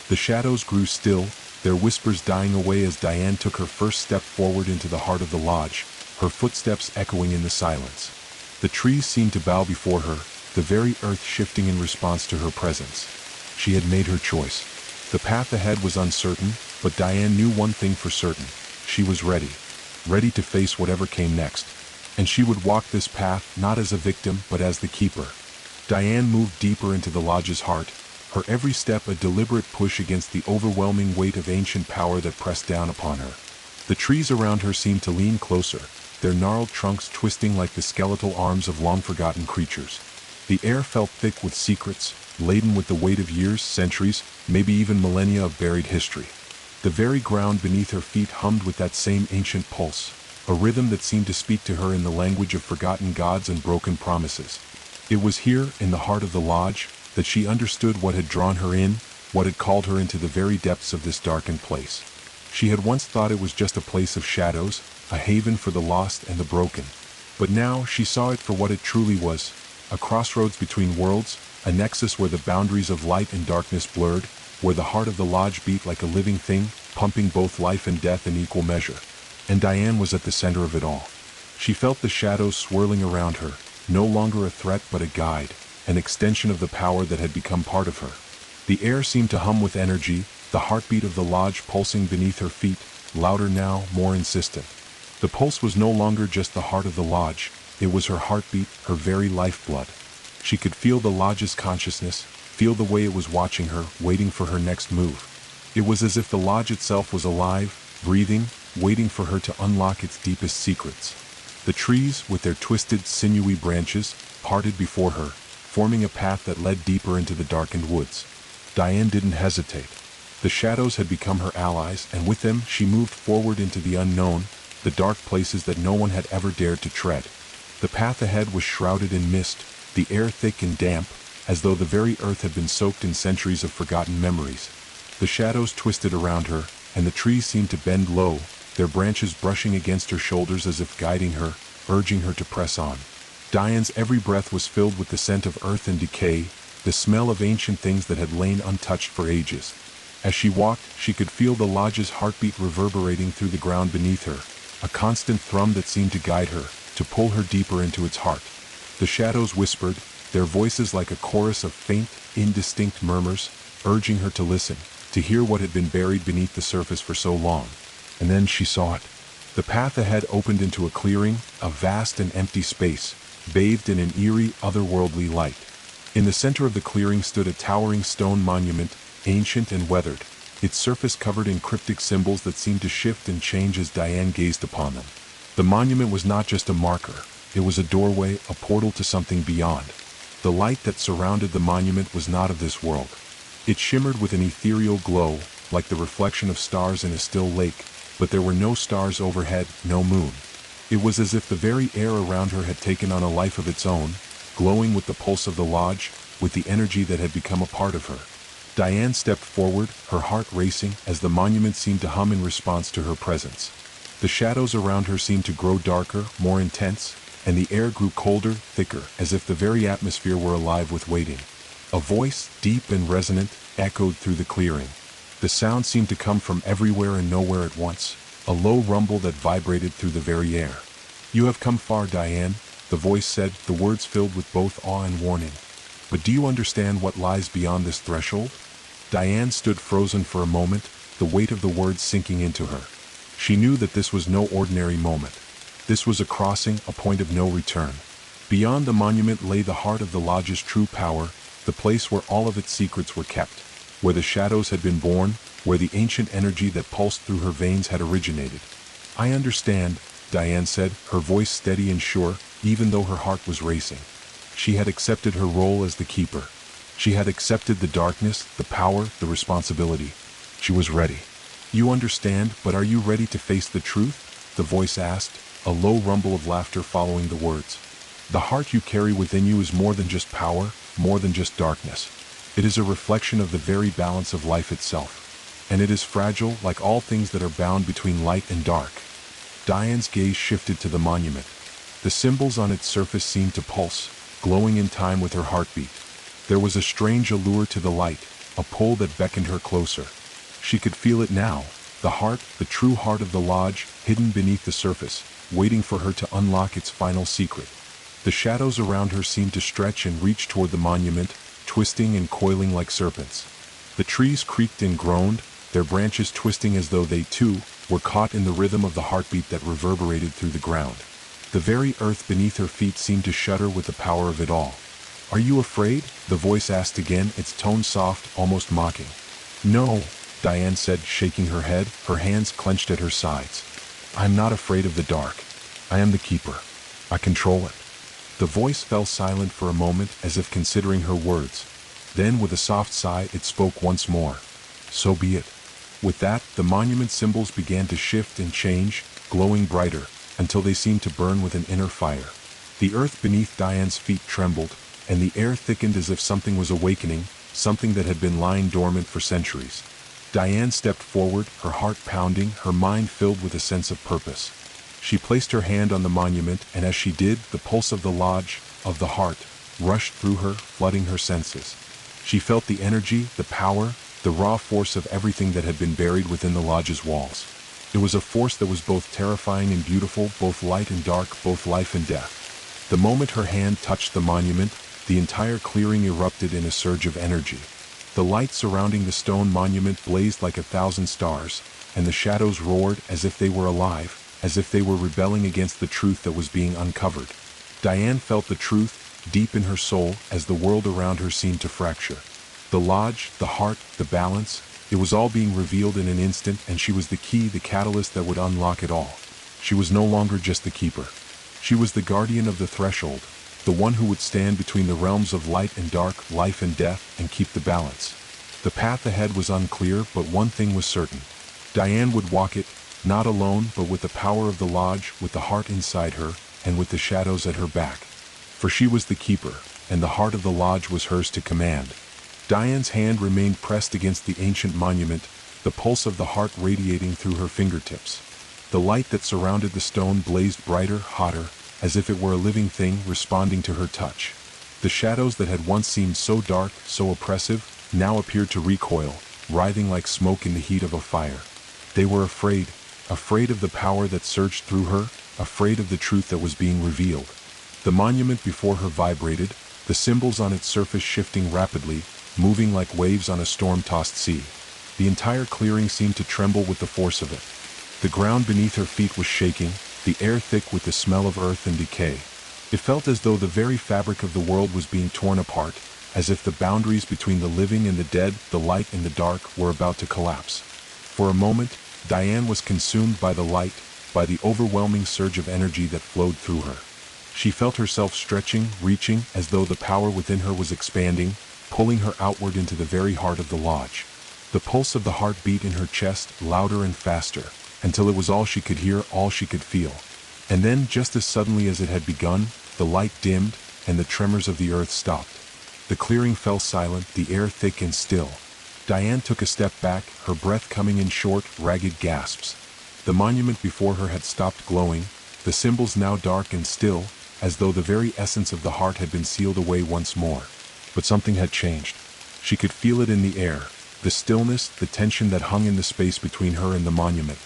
The shadows grew still, their whispers dying away as Diane took her first step forward into the heart of the lodge, her footsteps echoing in the silence. The trees seemed to bow before her, the very earth shifting in response to her presence. She had made her choice. The path ahead was uncertain, but Diane knew one thing for certain. She was ready. Ready to face whatever came next. And she would walk this path not as a victim but as the keeper. Diane moved deeper into the lodge's heart, her every step a deliberate push against the overwhelming weight of ancient power that pressed down upon her. The trees around her seemed to lean closer, their gnarled trunks twisting like the skeletal arms of long-forgotten creatures. The air felt thick with secrets, laden with the weight of years, centuries, maybe even millennia of buried history. The very ground beneath her feet hummed with that same ancient pulse, a rhythm that seemed to speak to her in the language of forgotten gods and broken promises. It was here, in the heart of the lodge, that she understood what had drawn her in, what had called her into the very depths of this darkened place. She had once thought it was just a place of shadows, a haven for the lost and the broken. But now she saw it for what it truly was, a crossroads between worlds, a nexus where the boundaries of light and darkness blurred, where the heart of the lodge beat like a living thing, pumping both life and death in equal measure. And Diane was at the center of it all. She felt the shadows swirling around her, no longer a threat but a guide, an extension of the power that had become part of her. The air seemed to hum with energy, the heartbeat of the lodge pulsing beneath her feet, louder now, more insistent. The pulse was no longer just the heart of the lodge, it was her heartbeat, her very lifeblood. She could feel the lodge's consciousness, feel the way it was watching her, waiting for her next move. It was as if the lodge itself was alive, breathing, waiting for her to unlock its deepest secrets. The trees, with their twisted, sinewy branches, parted before her, forming a path that led deeper into the darkened woods. Diane didn't hesitate. The shadows had become her allies, and with them she moved forward into the unknown, the dark places that no one had ever dared to tread. The path ahead was shrouded in mist, the air thick and damp, as though the very earth had been soaked in centuries of forgotten memories. The shadows twisted around her, and the trees seemed to bend low, their branches brushing against her shoulders as if guiding her, urging her to press on. Diane's every breath was filled with the scent of earth and decay, the smell of ancient things that had lain untouched for ages. As she walked, she could feel the lodge's heartbeat reverberating through the ground beneath her, a constant thrum that seemed to guide her, to pull her deeper into its heart. The shadows whispered, their voices like a chorus of faint, indistinct murmurs, urging her to listen, to hear what had been buried beneath the surface for so long. And then she saw it. The path ahead opened into a clearing, a vast and empty space, bathed in an eerie, otherworldly light. In the center of the clearing stood a towering stone monument, ancient and weathered, its surface covered in cryptic symbols that seemed to shift and change as Diane gazed upon them. The monument was not just a marker, it was a doorway, a portal to something beyond. The light that surrounded the monument was not of this world. It shimmered with an ethereal glow, like the reflection of stars in a still lake, but there were no stars overhead, no moon. It was as if the very air around her had taken on a life of its own, glowing with the pulse of the lodge, with the energy that had become a part of her. Diane stepped forward, her heart racing, as the monument seemed to hum in response to her presence. The shadows around her seemed to grow darker, more intense, and the air grew colder, thicker, as if the very atmosphere were alive with waiting. A voice, deep and resonant, echoed through the clearing. The sound seemed to come from everywhere and nowhere at once, a low rumble that vibrated through the very air. "You have come far, Diane," the voice said, the words filled with both awe and warning. "But do you understand what lies beyond this threshold?" Diane stood frozen for a moment, the weight of the words sinking into her. She knew that this was no ordinary moment. This was a crossing, a point of no return. Beyond the monument lay the heart of the lodge's true power, the place where all of its secrets were kept, where the shadows had been born, where the ancient energy that pulsed through her veins had originated. "I understand," Diane said, her voice steady and sure, even though her heart was racing. She had accepted her role as the keeper. She had accepted the darkness, the power, the responsibility. She was ready. "You understand, but are you ready to face the truth?" the voice asked, a low rumble of laughter following the words. "The heart you carry within you is more than just power, more than just darkness. It is a reflection of the very balance of life itself. And it is fragile, like all things that are bound between light and dark." Diane's gaze shifted to the monument. The symbols on its surface seemed to pulse, glowing in time with her heartbeat. There was a strange allure to the light, a pull that beckoned her closer. She could feel it now, the heart, the true heart of the lodge, hidden beneath the surface, waiting for her to unlock its final secret. The shadows around her seemed to stretch and reach toward the monument, twisting and coiling like serpents. The trees creaked and groaned, their branches twisting as though they, too, were caught in the rhythm of the heartbeat that reverberated through the ground. The very earth beneath her feet seemed to shudder with the power of it all. "Are you afraid?" the voice asked again, its tone soft, almost mocking. "No," Diane said, shaking her head, her hands clenched at her sides. "I am not afraid of the dark. I am the keeper. I control it." The voice fell silent for a moment, as if considering her words. Then, with a soft sigh, it spoke once more. "So be it." With that, the monument symbols began to shift and change, glowing brighter, until they seemed to burn with an inner fire. The earth beneath Diane's feet trembled, and the air thickened as if something was awakening, something that had been lying dormant for centuries. Diane stepped forward, her heart pounding, her mind filled with a sense of purpose. She placed her hand on the monument, and as she did, the pulse of the lodge, of the heart, rushed through her, flooding her senses. She felt the energy, the power, the raw force of everything that had been buried within the lodge's walls. It was a force that was both terrifying and beautiful, both light and dark, both life and death. The moment her hand touched the monument, the entire clearing erupted in a surge of energy. The light surrounding the stone monument blazed like 1,000 stars, and the shadows roared as if they were alive, as if they were rebelling against the truth that was being uncovered. Diane felt the truth, deep in her soul, as the world around her seemed to fracture. The lodge, the heart, the balance, it was all being revealed in an instant, and she was the key, the catalyst that would unlock it all. She was no longer just the keeper. She was the guardian of the threshold, the one who would stand between the realms of light and dark, life and death, and keep the balance. The path ahead was unclear, but one thing was certain. Diane would walk it, not alone, but with the power of the lodge, with the heart inside her, and with the shadows at her back. For she was the keeper, and the heart of the lodge was hers to command. Diane's hand remained pressed against the ancient monument, the pulse of the heart radiating through her fingertips. The light that surrounded the stone blazed brighter, hotter, as if it were a living thing responding to her touch. The shadows that had once seemed so dark, so oppressive, now appeared to recoil, writhing like smoke in the heat of a fire. They were afraid, afraid of the power that surged through her, afraid of the truth that was being revealed. The monument before her vibrated, the symbols on its surface shifting rapidly, moving like waves on a storm-tossed sea. The entire clearing seemed to tremble with the force of it. The ground beneath her feet was shaking, the air thick with the smell of earth and decay. It felt as though the very fabric of the world was being torn apart, as if the boundaries between the living and the dead, the light and the dark, were about to collapse. For a moment, Diane was consumed by the light, by the overwhelming surge of energy that flowed through her. She felt herself stretching, reaching, as though the power within her was expanding, pulling her outward into the very heart of the lodge. The pulse of the heart beat in her chest, louder and faster, until it was all she could hear, all she could feel. And then, just as suddenly as it had begun, the light dimmed, and the tremors of the earth stopped. The clearing fell silent, the air thick and still. Diane took a step back, her breath coming in short, ragged gasps. The monument before her had stopped glowing, the symbols now dark and still, as though the very essence of the heart had been sealed away once more. But something had changed. She could feel it in the air, the stillness, the tension that hung in the space between her and the monument.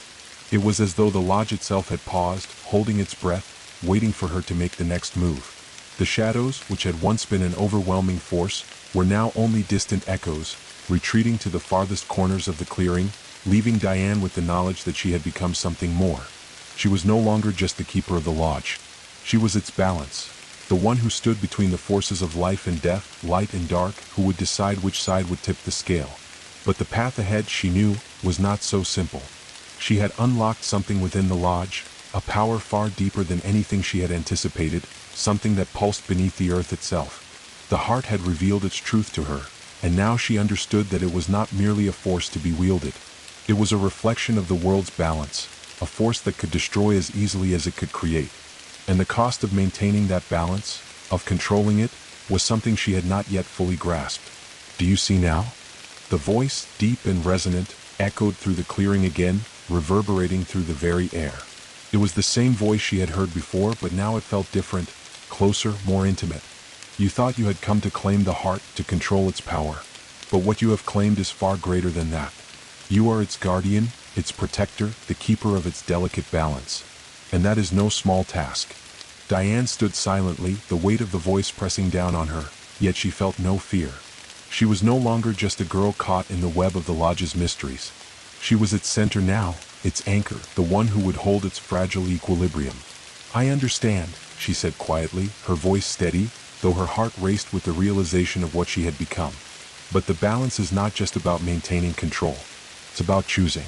It was as though the lodge itself had paused, holding its breath, waiting for her to make the next move. The shadows, which had once been an overwhelming force, were now only distant echoes, retreating to the farthest corners of the clearing, leaving Diane with the knowledge that she had become something more. She was no longer just the keeper of the lodge. She was its balance, the one who stood between the forces of life and death, light and dark, who would decide which side would tip the scale. But the path ahead, she knew, was not so simple. She had unlocked something within the lodge, a power far deeper than anything she had anticipated, something that pulsed beneath the earth itself. The heart had revealed its truth to her, and now she understood that it was not merely a force to be wielded. It was a reflection of the world's balance, a force that could destroy as easily as it could create. And the cost of maintaining that balance, of controlling it, was something she had not yet fully grasped. "Do you see now?" The voice, deep and resonant, echoed through the clearing again, reverberating through the very air. It was the same voice she had heard before, but now it felt different, closer, more intimate. "You thought you had come to claim the heart, to control its power. But what you have claimed is far greater than that. You are its guardian, its protector, the keeper of its delicate balance. And that is no small task. Diane stood silently, the weight of the voice pressing down on her, yet she felt no fear. She was no longer just a girl caught in the web of the lodge's mysteries. She was its center now, its anchor, the one who would hold its fragile equilibrium. I understand, she said quietly, her voice steady, though her heart raced with the realization of what she had become. But the balance is not just about maintaining control. It's about choosing.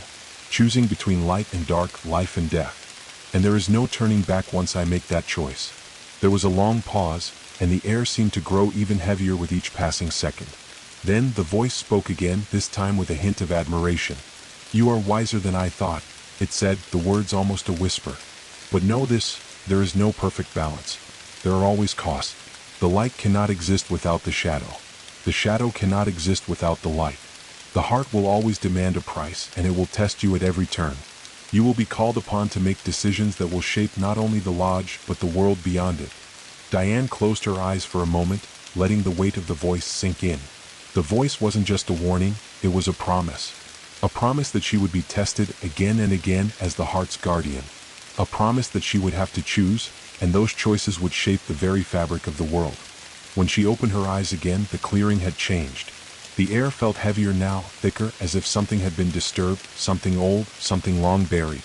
Choosing between light and dark, life and death. And there is no turning back once I make that choice. There was a long pause, and the air seemed to grow even heavier with each passing second. Then the voice spoke again, this time with a hint of admiration. You are wiser than I thought, it said, the words almost a whisper. But know this, there is no perfect balance. There are always costs. The light cannot exist without the shadow. The shadow cannot exist without the light. The heart will always demand a price, and it will test you at every turn. You will be called upon to make decisions that will shape not only the lodge, but the world beyond it. Diane closed her eyes for a moment, letting the weight of the voice sink in. The voice wasn't just a warning, it was a promise. A promise that she would be tested again and again as the heart's guardian. A promise that she would have to choose, and those choices would shape the very fabric of the world. When she opened her eyes again, the clearing had changed. The air felt heavier now, thicker, as if something had been disturbed, something old, something long buried.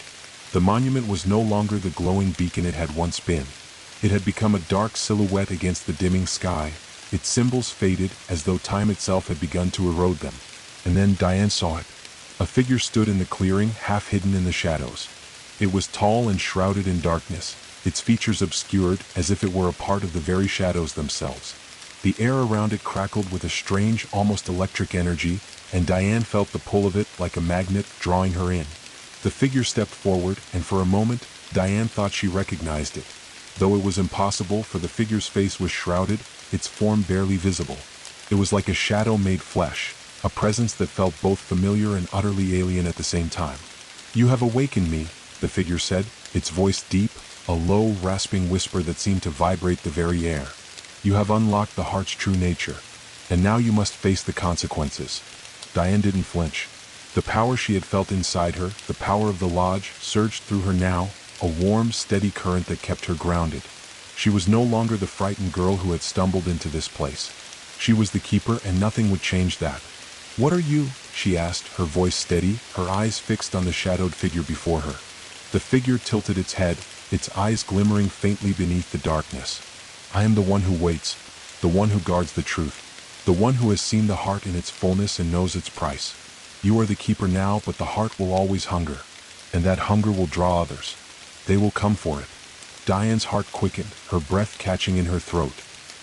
The monument was no longer the glowing beacon it had once been. It had become a dark silhouette against the dimming sky. Its symbols faded, as though time itself had begun to erode them. And then Diane saw it. A figure stood in the clearing, half hidden in the shadows. It was tall and shrouded in darkness, its features obscured, as if it were a part of the very shadows themselves. The air around it crackled with a strange, almost electric energy, and Diane felt the pull of it like a magnet drawing her in. The figure stepped forward, and for a moment, Diane thought she recognized it. Though it was impossible, for the figure's face was shrouded, its form barely visible. It was like a shadow made flesh, a presence that felt both familiar and utterly alien at the same time. You have awakened me, the figure said, its voice deep, a low, rasping whisper that seemed to vibrate the very air. You have unlocked the heart's true nature, and now you must face the consequences. Diane didn't flinch. The power she had felt inside her, the power of the lodge, surged through her now, a warm, steady current that kept her grounded. She was no longer the frightened girl who had stumbled into this place. She was the keeper, and nothing would change that. What are you? She asked, her voice steady, her eyes fixed on the shadowed figure before her. The figure tilted its head, its eyes glimmering faintly beneath the darkness. I am the one who waits, the one who guards the truth, the one who has seen the heart in its fullness and knows its price. You are the keeper now, but the heart will always hunger, and that hunger will draw others. They will come for it. Diane's heart quickened, her breath catching in her throat.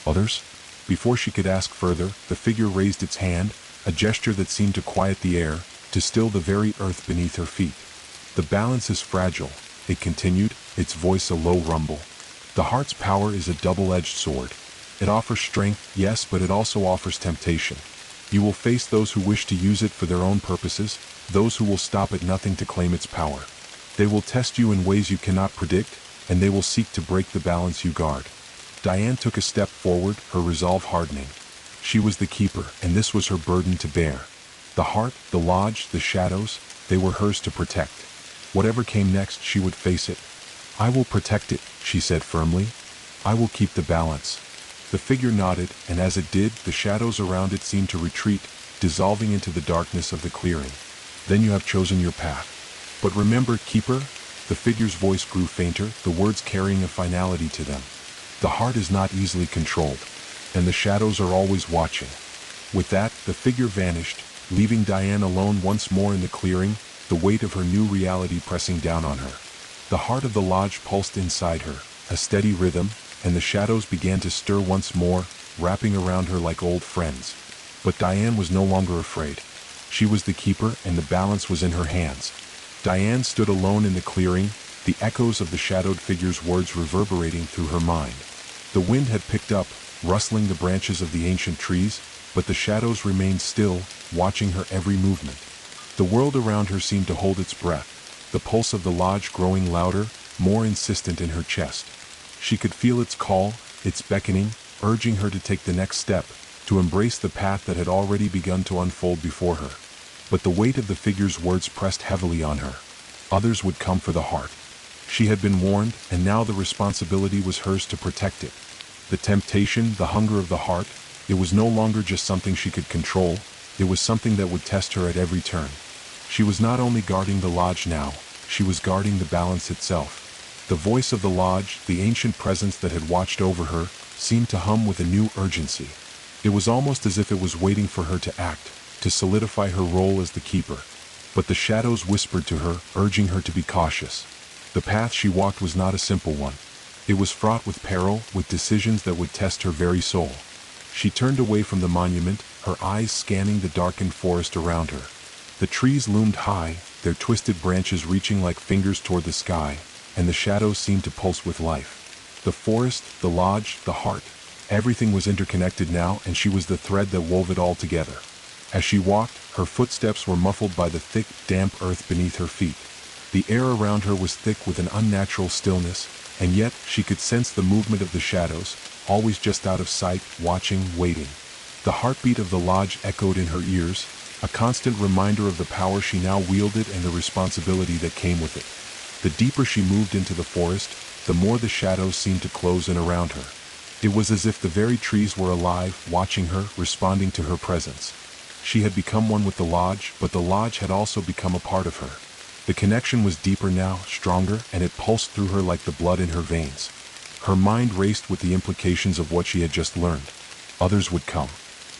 Others? Before she could ask further, the figure raised its hand, a gesture that seemed to quiet the air, to still the very earth beneath her feet. The balance is fragile, it continued, its voice a low rumble. The heart's power is a double-edged sword. It offers strength, yes, but it also offers temptation. You will face those who wish to use it for their own purposes, those who will stop at nothing to claim its power. They will test you in ways you cannot predict, and they will seek to break the balance you guard. Diane took a step forward, her resolve hardening. She was the keeper, and this was her burden to bear. The heart, the lodge, the shadows, they were hers to protect. Whatever came next, she would face it. I will protect it, she said firmly. I will keep the balance. The figure nodded, and as it did, the shadows around it seemed to retreat, dissolving into the darkness of the clearing. Then you have chosen your path. But remember, keeper, the figure's voice grew fainter, the words carrying a finality to them. The heart is not easily controlled, and the shadows are always watching. With that, the figure vanished, leaving Diane alone once more in the clearing, the weight of her new reality pressing down on her. The heart of the lodge pulsed inside her, a steady rhythm, and the shadows began to stir once more, wrapping around her like old friends. But Diane was no longer afraid. She was the keeper, and the balance was in her hands. Diane stood alone in the clearing, the echoes of the shadowed figure's words reverberating through her mind. The wind had picked up, rustling the branches of the ancient trees, but the shadows remained still, watching her every movement. The world around her seemed to hold its breath, the pulse of the lodge growing louder, more insistent in her chest. She could feel its call, its beckoning, urging her to take the next step, to embrace the path that had already begun to unfold before her. but the weight of the figure's words pressed heavily on her. Others would come for the heart. She had been warned, and now the responsibility was hers to protect it. The temptation, the hunger of the heart, it was no longer just something she could control, it was something that would test her at every turn. She was not only guarding the lodge now, she was guarding the balance itself. The voice of the lodge, the ancient presence that had watched over her, seemed to hum with a new urgency. It was almost as if it was waiting for her to act, to solidify her role as the keeper. But the shadows whispered to her, urging her to be cautious. The path she walked was not a simple one. It was fraught with peril, with decisions that would test her very soul. She turned away from the monument, her eyes scanning the darkened forest around her. The trees loomed high, their twisted branches reaching like fingers toward the sky, and the shadows seemed to pulse with life. The forest, the lodge, the heart, everything was interconnected now, and she was the thread that wove it all together. As she walked, her footsteps were muffled by the thick, damp earth beneath her feet. The air around her was thick with an unnatural stillness, and yet she could sense the movement of the shadows, always just out of sight, watching, waiting. The heartbeat of the lodge echoed in her ears, a constant reminder of the power she now wielded and the responsibility that came with it. The deeper she moved into the forest, the more the shadows seemed to close in around her. It was as if the very trees were alive, watching her, responding to her presence. She had become one with the lodge, but the lodge had also become a part of her. The connection was deeper now, stronger, and it pulsed through her like the blood in her veins. Her mind raced with the implications of what she had just learned. Others would come.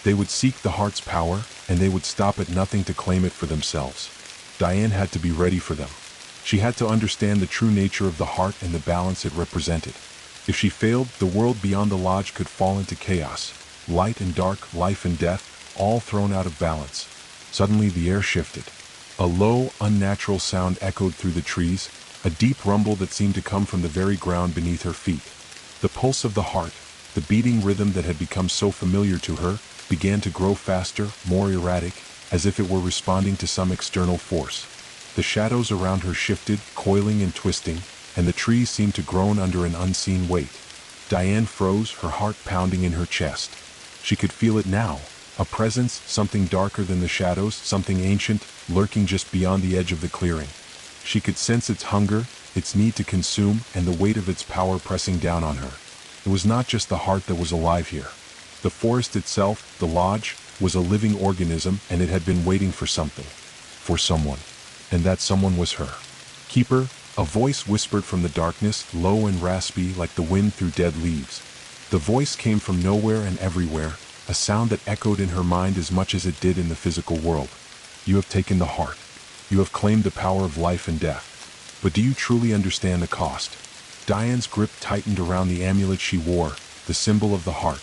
They would seek the heart's power, and they would stop at nothing to claim it for themselves. Diane had to be ready for them. She had to understand the true nature of the heart and the balance it represented. If she failed, the world beyond the lodge could fall into chaos. Light and dark, life and death, all thrown out of balance. Suddenly the air shifted. A low, unnatural sound echoed through the trees, a deep rumble that seemed to come from the very ground beneath her feet. The pulse of the heart, the beating rhythm that had become so familiar to her, began to grow faster, more erratic, as if it were responding to some external force. The shadows around her shifted, coiling and twisting, and the trees seemed to groan under an unseen weight. Diane froze, her heart pounding in her chest. She could feel it now, a presence, something darker than the shadows, something ancient, lurking just beyond the edge of the clearing. She could sense its hunger, its need to consume, and the weight of its power pressing down on her. It was not just the heart that was alive here. The forest itself, the lodge, was a living organism, and it had been waiting for something. For someone. And that someone was her. "Keeper," a voice whispered from the darkness, low and raspy like the wind through dead leaves. The voice came from nowhere and everywhere, a sound that echoed in her mind as much as it did in the physical world. "You have taken the heart. You have claimed the power of life and death. But do you truly understand the cost?" Diane's grip tightened around the amulet she wore, the symbol of the heart.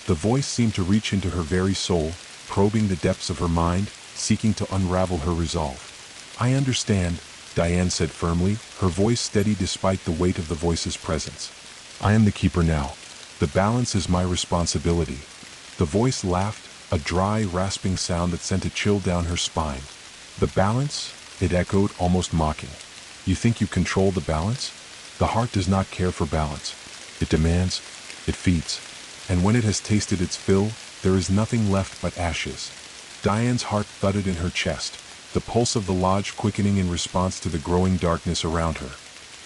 The voice seemed to reach into her very soul, probing the depths of her mind, seeking to unravel her resolve. "I understand," Diane said firmly, her voice steady despite the weight of the voice's presence. "I am the keeper now. The balance is my responsibility." The voice laughed, a dry, rasping sound that sent a chill down her spine. "The balance?" it echoed, almost mocking. "You think you control the balance? The heart does not care for balance. It demands, it feeds. And when it has tasted its fill, there is nothing left but ashes." Diane's heart thudded in her chest, the pulse of the lodge quickening in response to the growing darkness around her.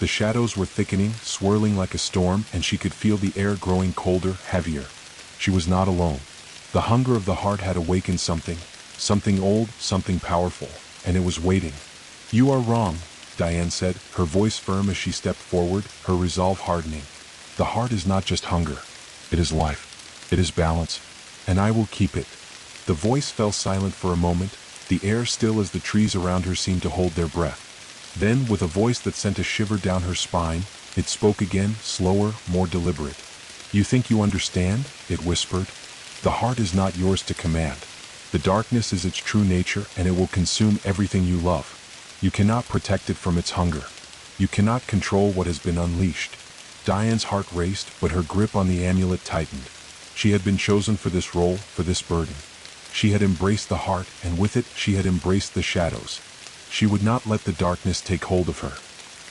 The shadows were thickening, swirling like a storm, and she could feel the air growing colder, heavier. She was not alone. The hunger of the heart had awakened something old, something powerful, and it was waiting. "You are wrong," Diane said, her voice firm as she stepped forward, her resolve hardening. "The heart is not just hunger. It is life. It is balance. And I will keep it." The voice fell silent for a moment, the air still as the trees around her seemed to hold their breath. Then, with a voice that sent a shiver down her spine, it spoke again, slower, more deliberate. "You think you understand?" it whispered. "The heart is not yours to command. The darkness is its true nature, and it will consume everything you love. You cannot protect it from its hunger. You cannot control what has been unleashed." Diane's heart raced, but her grip on the amulet tightened. She had been chosen for this role, for this burden. She had embraced the heart, and with it, she had embraced the shadows. She would not let the darkness take hold of her.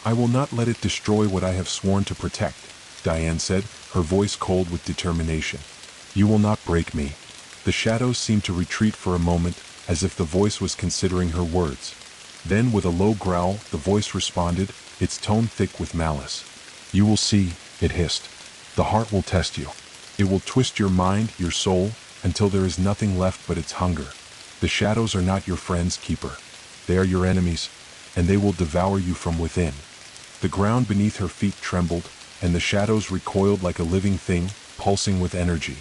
"I will not let it destroy what I have sworn to protect," Diane said, her voice cold with determination. "You will not break me. The shadows seemed to retreat for a moment, as if the voice was considering her words. Then with a low growl, the voice responded, its tone thick with malice. "You will see," it hissed. "The heart will test you. It will twist your mind, your soul, until there is nothing left but its hunger. The shadows are not your friends, keeper. They are your enemies, and they will devour you from within." The ground beneath her feet trembled, and the shadows recoiled like a living thing, pulsing with energy.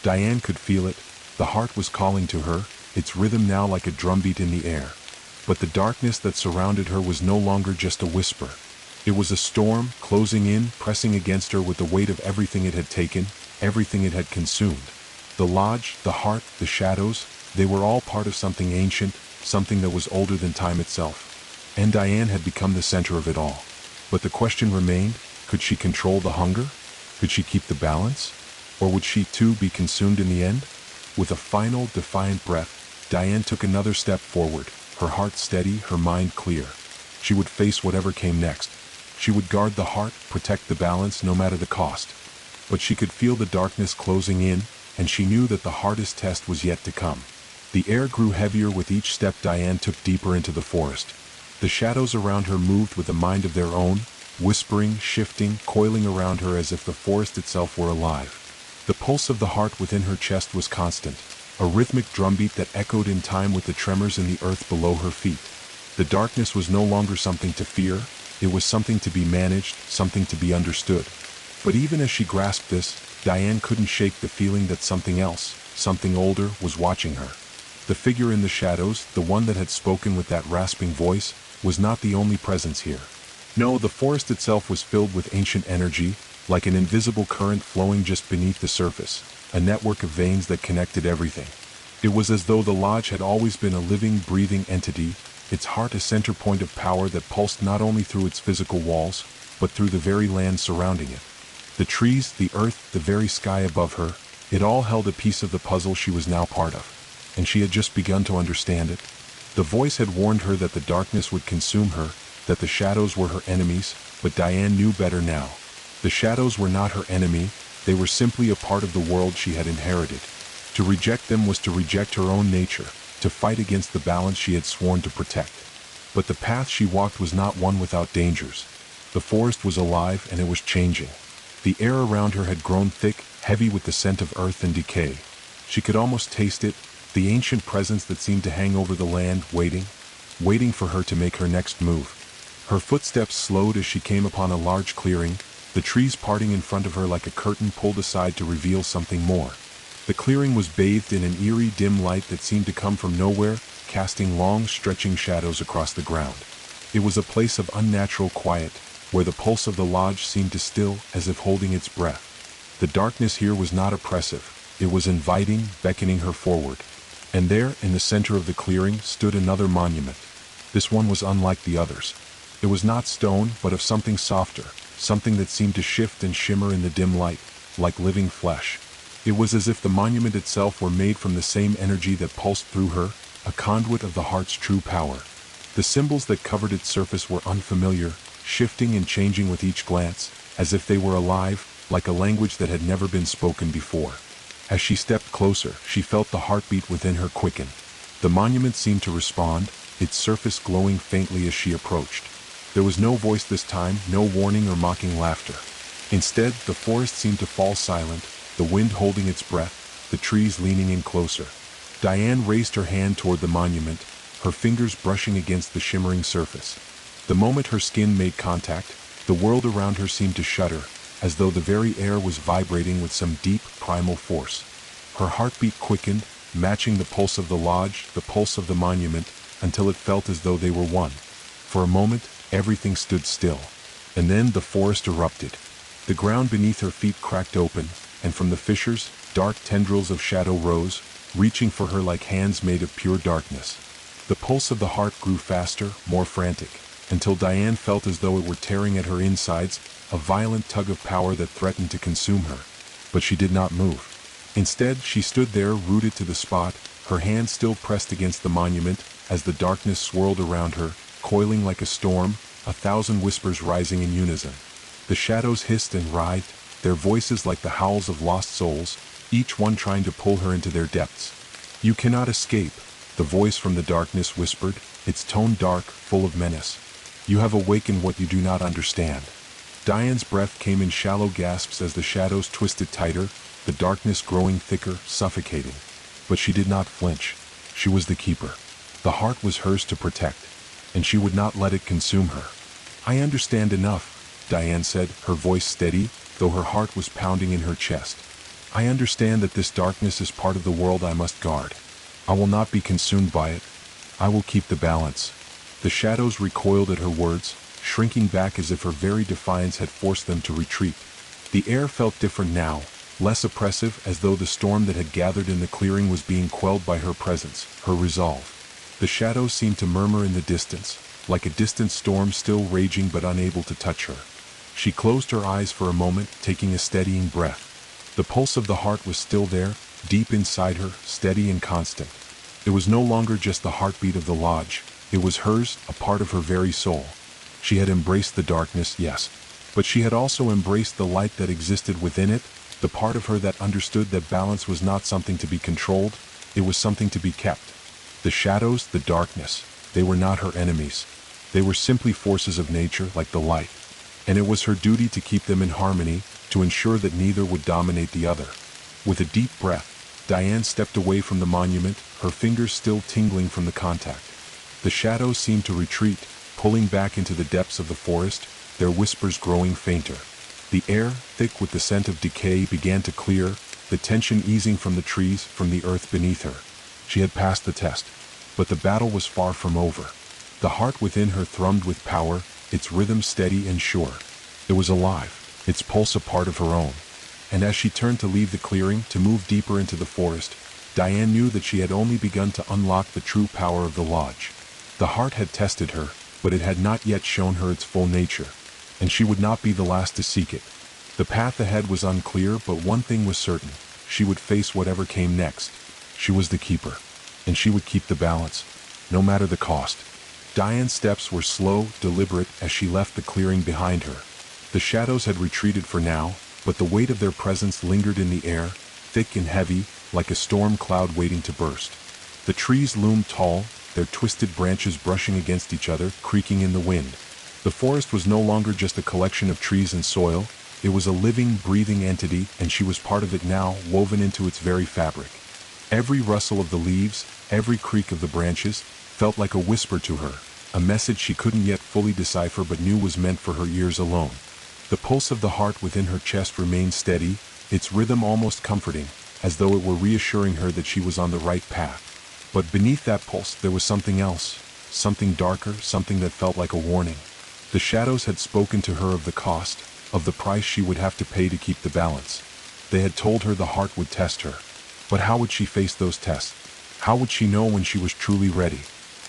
Diane could feel it. The heart was calling to her, its rhythm now like a drumbeat in the air. But the darkness that surrounded her was no longer just a whisper. It was a storm, closing in, pressing against her with the weight of everything it had taken, everything it had consumed. The lodge, the heart, the shadows, they were all part of something ancient, something that was older than time itself. And Diane had become the center of it all. But the question remained, could she control the hunger? Could she keep the balance? Or would she too be consumed in the end? With a final, defiant breath, Diane took another step forward, her heart steady, her mind clear. She would face whatever came next. She would guard the heart, protect the balance, no matter the cost. But she could feel the darkness closing in, and she knew that the hardest test was yet to come. The air grew heavier with each step Diane took deeper into the forest. The shadows around her moved with a mind of their own, whispering, shifting, coiling around her as if the forest itself were alive. The pulse of the heart within her chest was constant, a rhythmic drumbeat that echoed in time with the tremors in the earth below her feet. The darkness was no longer something to fear, it was something to be managed, something to be understood. But even as she grasped this, Diane couldn't shake the feeling that something else, something older, was watching her. The figure in the shadows, the one that had spoken with that rasping voice, was not the only presence here. No, the forest itself was filled with ancient energy, like an invisible current flowing just beneath the surface, a network of veins that connected everything. It was as though the lodge had always been a living, breathing entity, its heart a center point of power that pulsed not only through its physical walls, but through the very land surrounding it. The trees, the earth, the very sky above her, it all held a piece of the puzzle she was now part of. And she had just begun to understand it. The voice had warned her that the darkness would consume her, that the shadows were her enemies, but Diane knew better now. The shadows were not her enemy, they were simply a part of the world she had inherited. To reject them was to reject her own nature, to fight against the balance she had sworn to protect. But the path she walked was not one without dangers. The forest was alive and it was changing. The air around her had grown thick, heavy with the scent of earth and decay. She could almost taste it, the ancient presence that seemed to hang over the land, waiting for her to make her next move. Her footsteps slowed as she came upon a large clearing, the trees parting in front of her like a curtain pulled aside to reveal something more. The clearing was bathed in an eerie, dim light that seemed to come from nowhere, casting long, stretching shadows across the ground. It was a place of unnatural quiet, where the pulse of the lodge seemed to still, as if holding its breath. The darkness here was not oppressive, it was inviting, beckoning her forward. And there, in the center of the clearing, stood another monument. This one was unlike the others. It was not stone, but of something softer, something that seemed to shift and shimmer in the dim light, like living flesh. It was as if the monument itself were made from the same energy that pulsed through her, a conduit of the heart's true power. The symbols that covered its surface were unfamiliar, shifting and changing with each glance, as if they were alive, like a language that had never been spoken before. As she stepped closer, she felt the heartbeat within her quicken. The monument seemed to respond, its surface glowing faintly as she approached. There was no voice this time, no warning or mocking laughter. Instead, the forest seemed to fall silent, the wind holding its breath, the trees leaning in closer. Diane raised her hand toward the monument, her fingers brushing against the shimmering surface. The moment her skin made contact, the world around her seemed to shudder, as though the very air was vibrating with some deep, primal force. Her heartbeat quickened, matching the pulse of the lodge, the pulse of the monument, until it felt as though they were one. For a moment, everything stood still. And then the forest erupted. The ground beneath her feet cracked open, and from the fissures, dark tendrils of shadow rose, reaching for her like hands made of pure darkness. The pulse of the heart grew faster, more frantic, until Diane felt as though it were tearing at her insides, a violent tug of power that threatened to consume her. But she did not move. Instead, she stood there, rooted to the spot, her hand still pressed against the monument, as the darkness swirled around her, coiling like a storm, 1,000 whispers rising in unison. The shadows hissed and writhed, their voices like the howls of lost souls, each one trying to pull her into their depths. "You cannot escape," the voice from the darkness whispered, its tone dark, full of menace. "You have awakened what you do not understand." Diane's breath came in shallow gasps as the shadows twisted tighter, the darkness growing thicker, suffocating. But she did not flinch. She was the keeper. The heart was hers to protect, and she would not let it consume her. "I understand enough," Diane said, her voice steady, though her heart was pounding in her chest. "I understand that this darkness is part of the world I must guard. I will not be consumed by it. I will keep the balance." The shadows recoiled at her words, shrinking back as if her very defiance had forced them to retreat. The air felt different now, less oppressive, as though the storm that had gathered in the clearing was being quelled by her presence, her resolve. The shadows seemed to murmur in the distance, like a distant storm still raging but unable to touch her. She closed her eyes for a moment, taking a steadying breath. The pulse of the heart was still there, deep inside her, steady and constant. It was no longer just the heartbeat of the lodge, it was hers, a part of her very soul. She had embraced the darkness, yes, but she had also embraced the light that existed within it, the part of her that understood that balance was not something to be controlled, it was something to be kept. The shadows, the darkness, they were not her enemies. They were simply forces of nature, like the light. And it was her duty to keep them in harmony, to ensure that neither would dominate the other. With a deep breath, Diane stepped away from the monument, her fingers still tingling from the contact. The shadows seemed to retreat, pulling back into the depths of the forest, their whispers growing fainter. The air, thick with the scent of decay, began to clear, the tension easing from the trees, from the earth beneath her. She had passed the test, but the battle was far from over. The heart within her thrummed with power, its rhythm steady and sure. It was alive, its pulse a part of her own. And as she turned to leave the clearing, to move deeper into the forest, Diane knew that she had only begun to unlock the true power of the lodge. The heart had tested her, but it had not yet shown her its full nature, and she would not be the last to seek it. The path ahead was unclear, but one thing was certain: she would face whatever came next. She was the keeper, and she would keep the balance, no matter the cost. Diane's steps were slow, deliberate, as she left the clearing behind her. The shadows had retreated for now, but the weight of their presence lingered in the air, thick and heavy, like a storm cloud waiting to burst. The trees loomed tall, their twisted branches brushing against each other, creaking in the wind. The forest was no longer just a collection of trees and soil, it was a living, breathing entity, and she was part of it now, woven into its very fabric. Every rustle of the leaves, every creak of the branches, felt like a whisper to her, a message she couldn't yet fully decipher but knew was meant for her ears alone. The pulse of the heart within her chest remained steady, its rhythm almost comforting, as though it were reassuring her that she was on the right path. But beneath that pulse there was something else, something darker, something that felt like a warning. The shadows had spoken to her of the cost, of the price she would have to pay to keep the balance. They had told her the heart would test her. But how would she face those tests? How would she know when she was truly ready?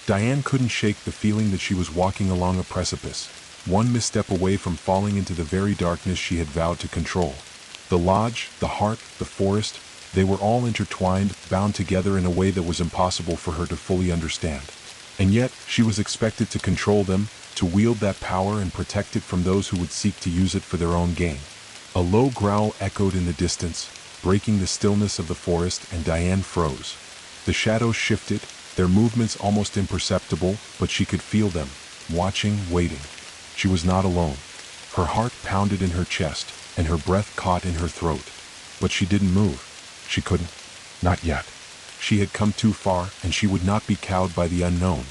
Diane couldn't shake the feeling that she was walking along a precipice, one misstep away from falling into the very darkness she had vowed to control. The lodge, the heart, the forest, they were all intertwined, bound together in a way that was impossible for her to fully understand. And yet, she was expected to control them, to wield that power and protect it from those who would seek to use it for their own gain. A low growl echoed in the distance, breaking the stillness of the forest, and Diane froze. The shadows shifted, their movements almost imperceptible, but she could feel them, watching, waiting. She was not alone. Her heart pounded in her chest, and her breath caught in her throat. But she didn't move. She couldn't. Not yet. She had come too far, and she would not be cowed by the unknown.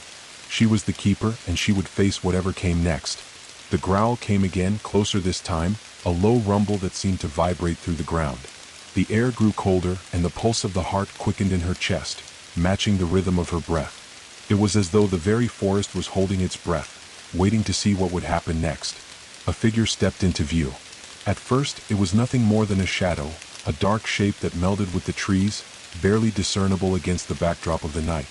She was the keeper, and she would face whatever came next. The growl came again, closer this time, a low rumble that seemed to vibrate through the ground. The air grew colder, and the pulse of the heart quickened in her chest, matching the rhythm of her breath. It was as though the very forest was holding its breath, waiting to see what would happen next. A figure stepped into view. At first, it was nothing more than a shadow, a dark shape that melded with the trees, barely discernible against the backdrop of the night.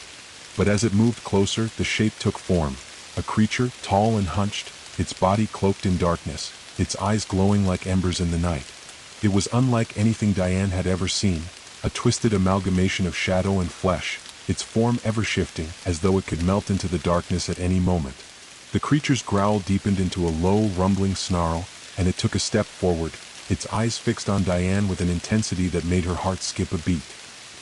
But as it moved closer, the shape took form. A creature, tall and hunched, its body cloaked in darkness, its eyes glowing like embers in the night. It was unlike anything Diane had ever seen, a twisted amalgamation of shadow and flesh, its form ever shifting, as though it could melt into the darkness at any moment. The creature's growl deepened into a low, rumbling snarl, and it took a step forward, its eyes fixed on Diane with an intensity that made her heart skip a beat.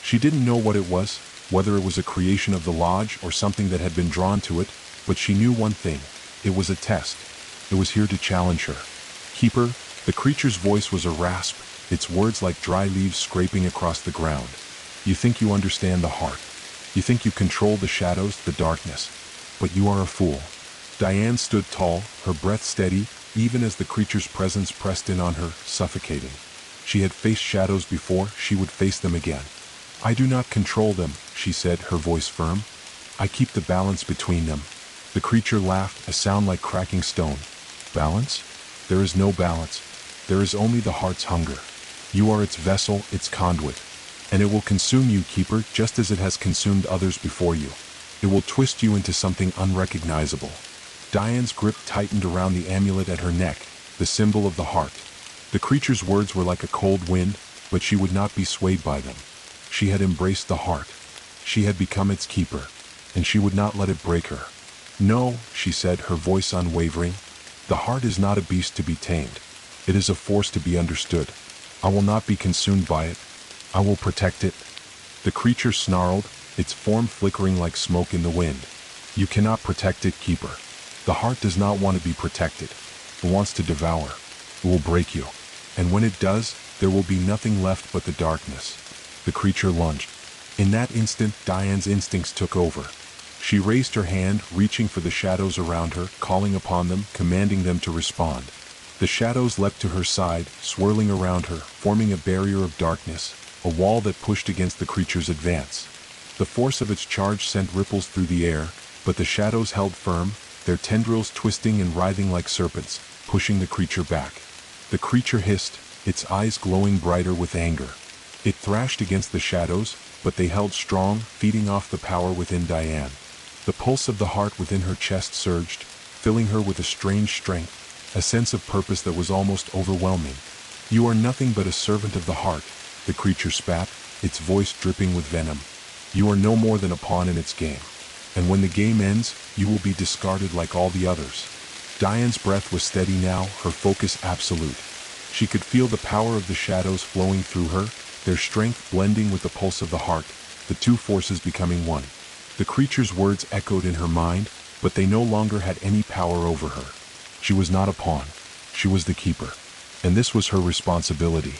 She didn't know what it was, whether it was a creation of the lodge or something that had been drawn to it, but she knew one thing. It was a test. It was here to challenge her. Keeper, the creature's voice was a rasp, its words like dry leaves scraping across the ground. You think you understand the heart. You think you control the shadows, the darkness. But you are a fool. Diane stood tall, her breath steady, even as the creature's presence pressed in on her, suffocating. She had faced shadows before, she would face them again. I do not control them, she said, her voice firm. I keep the balance between them. The creature laughed, a sound like cracking stone. Balance? There is no balance. There is only the heart's hunger. You are its vessel, its conduit. And it will consume you, Keeper, just as it has consumed others before you. It will twist you into something unrecognizable. Diane's grip tightened around the amulet at her neck, the symbol of the heart. The creature's words were like a cold wind, but she would not be swayed by them. She had embraced the heart. She had become its keeper, and she would not let it break her. No, she said, her voice unwavering. The heart is not a beast to be tamed. It is a force to be understood. I will not be consumed by it. I will protect it. The creature snarled, its form flickering like smoke in the wind. You cannot protect it, Keeper. The heart does not want to be protected. It wants to devour. It will break you. And when it does, there will be nothing left but the darkness. The creature lunged. In that instant, Diane's instincts took over. She raised her hand, reaching for the shadows around her, calling upon them, commanding them to respond. The shadows leapt to her side, swirling around her, forming a barrier of darkness, a wall that pushed against the creature's advance. The force of its charge sent ripples through the air, but the shadows held firm, their tendrils twisting and writhing like serpents, pushing the creature back. The creature hissed, its eyes glowing brighter with anger. It thrashed against the shadows, but they held strong, feeding off the power within Diane. The pulse of the heart within her chest surged, filling her with a strange strength, a sense of purpose that was almost overwhelming. You are nothing but a servant of the heart, the creature spat, its voice dripping with venom. You are no more than a pawn in its game. And when the game ends, you will be discarded like all the others. Diane's breath was steady now, her focus absolute. She could feel the power of the shadows flowing through her, their strength blending with the pulse of the heart, the two forces becoming one. The creature's words echoed in her mind, but they no longer had any power over her. She was not a pawn. She was the keeper. And this was her responsibility.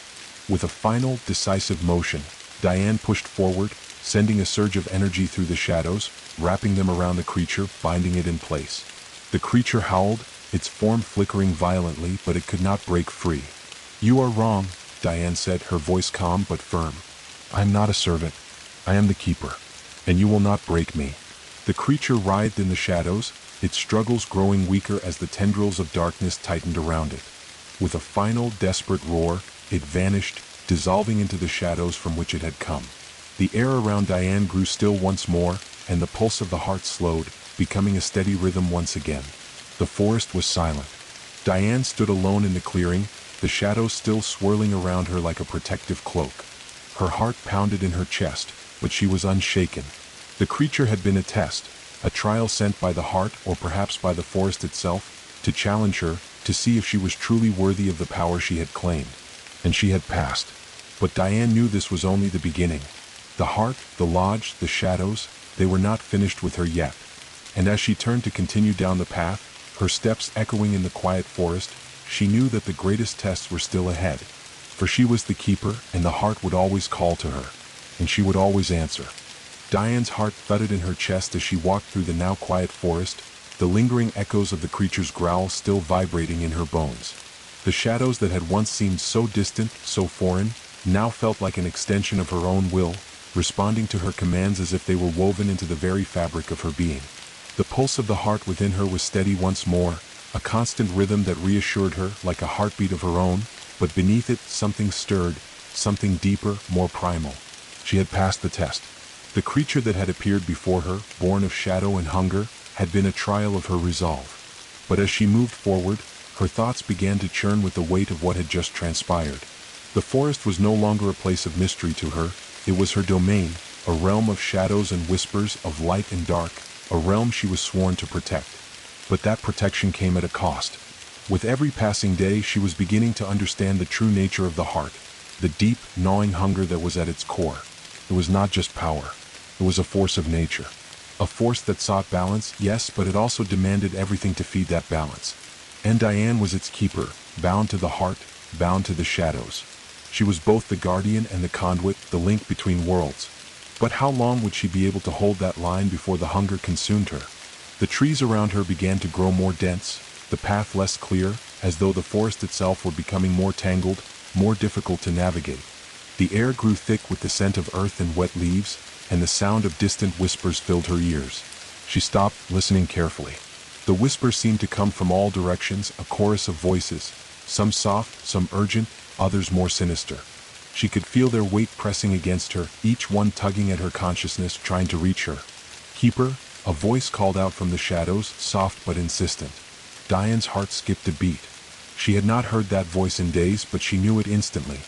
With a final, decisive motion, Diane pushed forward, sending a surge of energy through the shadows, wrapping them around the creature, binding it in place. The creature howled, its form flickering violently, but it could not break free. You are wrong, Diane said, her voice calm but firm. I am not a servant. I am the keeper. And you will not break me. The creature writhed in the shadows, its struggles growing weaker as the tendrils of darkness tightened around it. With a final, desperate roar, it vanished, dissolving into the shadows from which it had come. The air around Diane grew still once more, and the pulse of the heart slowed, becoming a steady rhythm once again. The forest was silent. Diane stood alone in the clearing, the shadows still swirling around her like a protective cloak. Her heart pounded in her chest, but she was unshaken. The creature had been a test, a trial sent by the heart or perhaps by the forest itself, to challenge her, to see if she was truly worthy of the power she had claimed. And she had passed. But Diane knew this was only the beginning. The heart, the lodge, the shadows, they were not finished with her yet. And as she turned to continue down the path, her steps echoing in the quiet forest, she knew that the greatest tests were still ahead. For she was the keeper, and the heart would always call to her. And she would always answer. Diane's heart thudded in her chest as she walked through the now quiet forest, the lingering echoes of the creature's growl still vibrating in her bones. The shadows that had once seemed so distant, so foreign, now felt like an extension of her own will, responding to her commands as if they were woven into the very fabric of her being. The pulse of the heart within her was steady once more, a constant rhythm that reassured her like a heartbeat of her own, but beneath it something stirred, something deeper, more primal. She had passed the test. The creature that had appeared before her, born of shadow and hunger, had been a trial of her resolve. But as she moved forward, her thoughts began to churn with the weight of what had just transpired. The forest was no longer a place of mystery to her, it was her domain, a realm of shadows and whispers, of light and dark, a realm she was sworn to protect. But that protection came at a cost. With every passing day, she was beginning to understand the true nature of the heart, the deep, gnawing hunger that was at its core. It was not just power. It was a force of nature. A force that sought balance, yes, but it also demanded everything to feed that balance. And Diane was its keeper, bound to the heart, bound to the shadows. She was both the guardian and the conduit, the link between worlds. But how long would she be able to hold that line before the hunger consumed her? The trees around her began to grow more dense, the path less clear, as though the forest itself were becoming more tangled, more difficult to navigate. The air grew thick with the scent of earth and wet leaves, and the sound of distant whispers filled her ears. She stopped, listening carefully. The whispers seemed to come from all directions, a chorus of voices, some soft, some urgent, others more sinister. She could feel their weight pressing against her, each one tugging at her consciousness, trying to reach her. "Keeper," a voice called out from the shadows, soft but insistent. Diane's heart skipped a beat. She had not heard that voice in days, but she knew it instantly.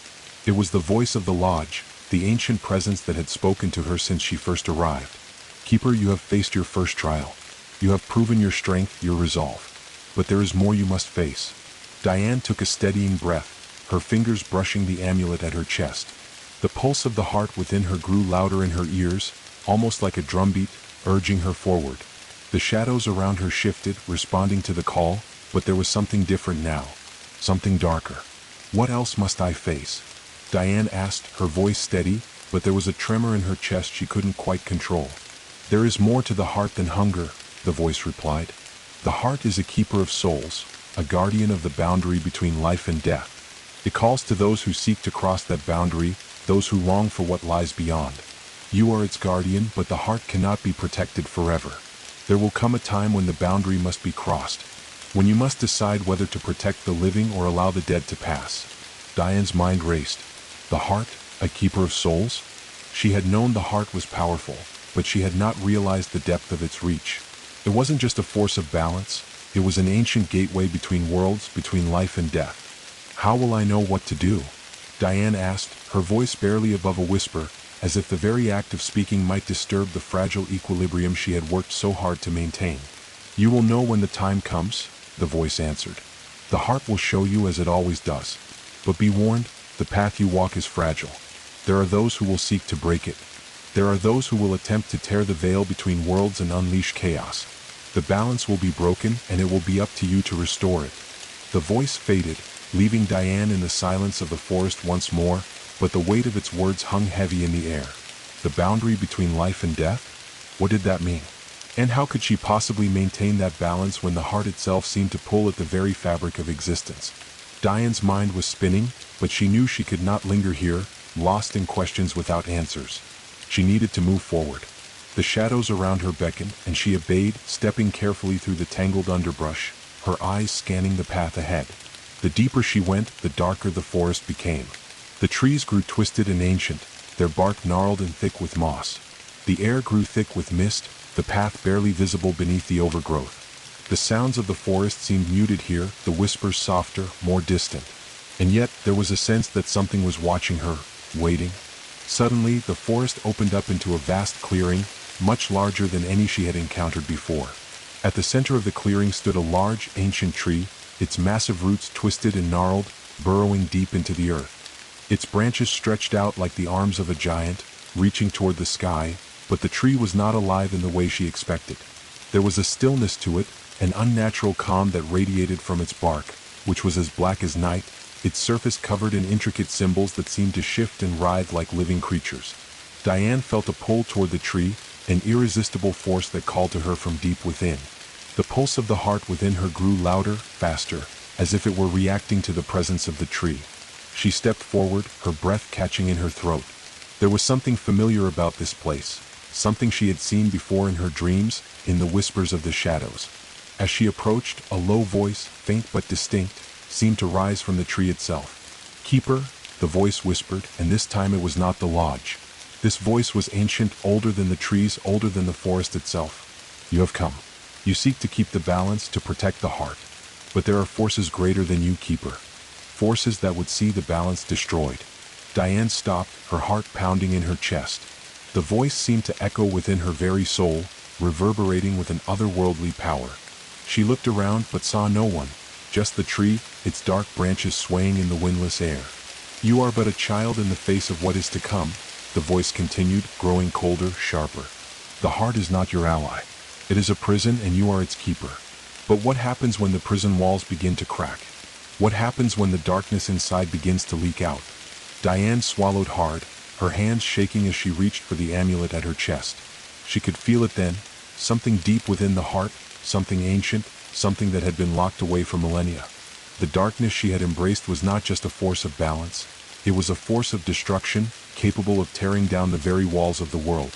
It was the voice of the lodge, the ancient presence that had spoken to her since she first arrived. "Keeper, you have faced your first trial. You have proven your strength, your resolve. But there is more you must face." Diane took a steadying breath, her fingers brushing the amulet at her chest. The pulse of the heart within her grew louder in her ears, almost like a drumbeat, urging her forward. The shadows around her shifted, responding to the call, but there was something different now. Something darker. "What else must I face?" Diane asked, her voice steady, but there was a tremor in her chest she couldn't quite control. "There is more to the heart than hunger," the voice replied. "The heart is a keeper of souls, a guardian of the boundary between life and death. It calls to those who seek to cross that boundary, those who long for what lies beyond. You are its guardian, but the heart cannot be protected forever. There will come a time when the boundary must be crossed, when you must decide whether to protect the living or allow the dead to pass." Diane's mind raced. The heart, a keeper of souls? She had known the heart was powerful, but she had not realized the depth of its reach. It wasn't just a force of balance, it was an ancient gateway between worlds, between life and death. "How will I know what to do?" Diane asked, her voice barely above a whisper, as if the very act of speaking might disturb the fragile equilibrium she had worked so hard to maintain. "You will know when the time comes," the voice answered. "The heart will show you as it always does. But be warned, the path you walk is fragile. There are those who will seek to break it. There are those who will attempt to tear the veil between worlds and unleash chaos. The balance will be broken, and it will be up to you to restore it." The voice faded, leaving Diane in the silence of the forest once more, but the weight of its words hung heavy in the air. The boundary between life and death? What did that mean? And how could she possibly maintain that balance when the heart itself seemed to pull at the very fabric of existence? Diane's mind was spinning, but she knew she could not linger here, lost in questions without answers. She needed to move forward. The shadows around her beckoned, and she obeyed, stepping carefully through the tangled underbrush, her eyes scanning the path ahead. The deeper she went, the darker the forest became. The trees grew twisted and ancient, their bark gnarled and thick with moss. The air grew thick with mist, the path barely visible beneath the overgrowth. The sounds of the forest seemed muted here, the whispers softer, more distant. And yet, there was a sense that something was watching her, waiting. Suddenly, the forest opened up into a vast clearing, much larger than any she had encountered before. At the center of the clearing stood a large, ancient tree, its massive roots twisted and gnarled, burrowing deep into the earth. Its branches stretched out like the arms of a giant, reaching toward the sky, but the tree was not alive in the way she expected. There was a stillness to it, an unnatural calm that radiated from its bark, which was as black as night, its surface covered in intricate symbols that seemed to shift and writhe like living creatures. Diane felt a pull toward the tree, an irresistible force that called to her from deep within. The pulse of the heart within her grew louder, faster, as if it were reacting to the presence of the tree. She stepped forward, her breath catching in her throat. There was something familiar about this place, something she had seen before in her dreams, in the whispers of the shadows. As she approached, a low voice, faint but distinct, seemed to rise from the tree itself. "Keeper," the voice whispered, and this time it was not the lodge. This voice was ancient, older than the trees, older than the forest itself. "You have come. You seek to keep the balance, to protect the heart. But there are forces greater than you, Keeper. Forces that would see the balance destroyed." Diane stopped, her heart pounding in her chest. The voice seemed to echo within her very soul, reverberating with an otherworldly power. She looked around but saw no one, just the tree, its dark branches swaying in the windless air. You are but a child in the face of what is to come, the voice continued, growing colder, sharper. The heart is not your ally. It is a prison and you are its keeper. But what happens when the prison walls begin to crack? What happens when the darkness inside begins to leak out? Diane swallowed hard, her hands shaking as she reached for the amulet at her chest. She could feel it then, something deep within the heart, something ancient, something that had been locked away for millennia. The darkness she had embraced was not just a force of balance, it was a force of destruction, capable of tearing down the very walls of the world.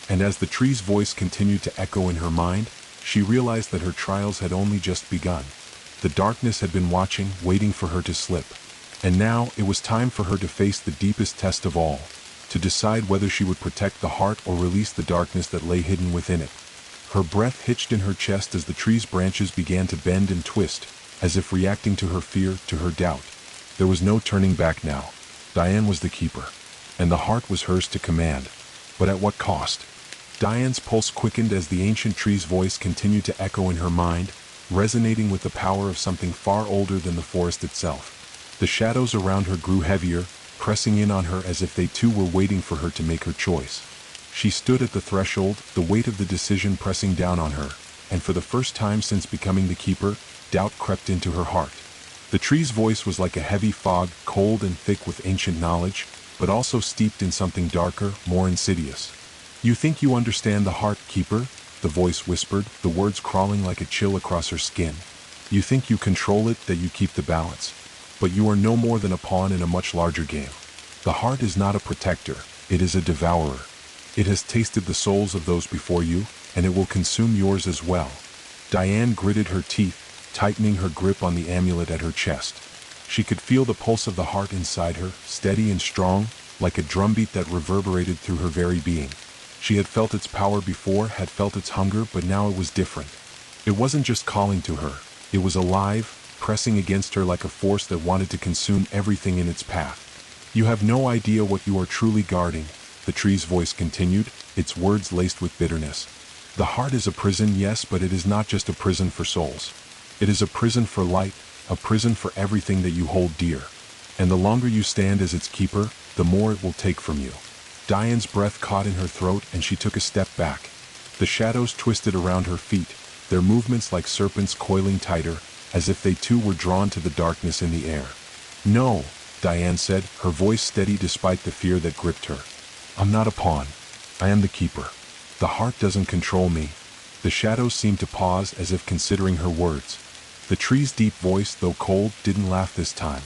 And as the tree's voice continued to echo in her mind, she realized that her trials had only just begun. The darkness had been watching, waiting for her to slip. And now, it was time for her to face the deepest test of all, to decide whether she would protect the heart or release the darkness that lay hidden within it. Her breath hitched in her chest as the tree's branches began to bend and twist, as if reacting to her fear, to her doubt. There was no turning back now. Diane was the keeper, and the heart was hers to command. But at what cost? Diane's pulse quickened as the ancient tree's voice continued to echo in her mind, resonating with the power of something far older than the forest itself. The shadows around her grew heavier, pressing in on her as if they too were waiting for her to make her choice. She stood at the threshold, the weight of the decision pressing down on her, and for the first time since becoming the keeper, doubt crept into her heart. The tree's voice was like a heavy fog, cold and thick with ancient knowledge, but also steeped in something darker, more insidious. "You think you understand the heart, keeper?" the voice whispered, the words crawling like a chill across her skin. "You think you control it, that you keep the balance. But you are no more than a pawn in a much larger game. The heart is not a protector, it is a devourer. It has tasted the souls of those before you, and it will consume yours as well." Diane gritted her teeth, tightening her grip on the amulet at her chest. She could feel the pulse of the heart inside her, steady and strong, like a drumbeat that reverberated through her very being. She had felt its power before, had felt its hunger, but now it was different. It wasn't just calling to her, it was alive, pressing against her like a force that wanted to consume everything in its path. "You have no idea what you are truly guarding," the tree's voice continued, its words laced with bitterness. "The heart is a prison, yes, but it is not just a prison for souls. It is a prison for light, a prison for everything that you hold dear. And the longer you stand as its keeper, the more it will take from you." Diane's breath caught in her throat and she took a step back. The shadows twisted around her feet, their movements like serpents coiling tighter, as if they too were drawn to the darkness in the air. "No," Diane said, her voice steady despite the fear that gripped her. "I'm not a pawn. I am the keeper. The heart doesn't control me." The shadows seemed to pause as if considering her words. The tree's deep voice, though cold, didn't laugh this time.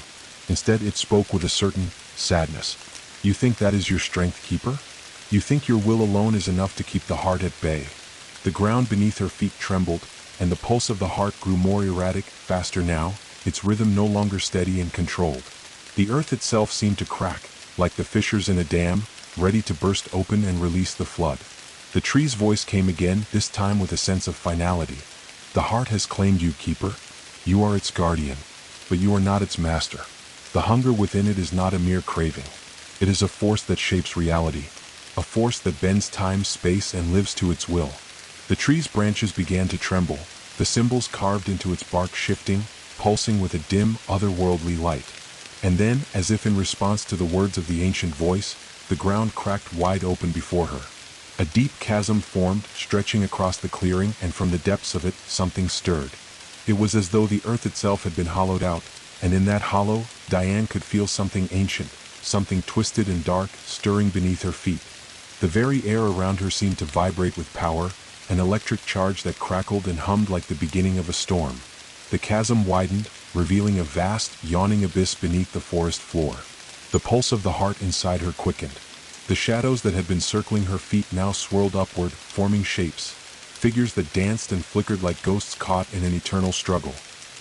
Instead, it spoke with a certain sadness. "You think that is your strength, keeper? You think your will alone is enough to keep the heart at bay?" The ground beneath her feet trembled, and the pulse of the heart grew more erratic, faster now, its rhythm no longer steady and controlled. The earth itself seemed to crack, like the fissures in a dam, ready to burst open and release the flood. The tree's voice came again, this time with a sense of finality. "The heart has claimed you, keeper. You are its guardian, but you are not its master. The hunger within it is not a mere craving. It is a force that shapes reality, a force that bends time, space, and lives to its will." The tree's branches began to tremble, the symbols carved into its bark shifting, pulsing with a dim, otherworldly light. And then, as if in response to the words of the ancient voice, the ground cracked wide open before her. A deep chasm formed, stretching across the clearing, and from the depths of it, something stirred. It was as though the earth itself had been hollowed out, and in that hollow, Diane could feel something ancient, something twisted and dark, stirring beneath her feet. The very air around her seemed to vibrate with power, an electric charge that crackled and hummed like the beginning of a storm. The chasm widened, revealing a vast, yawning abyss beneath the forest floor. The pulse of the heart inside her quickened. The shadows that had been circling her feet now swirled upward, forming shapes, figures that danced and flickered like ghosts caught in an eternal struggle.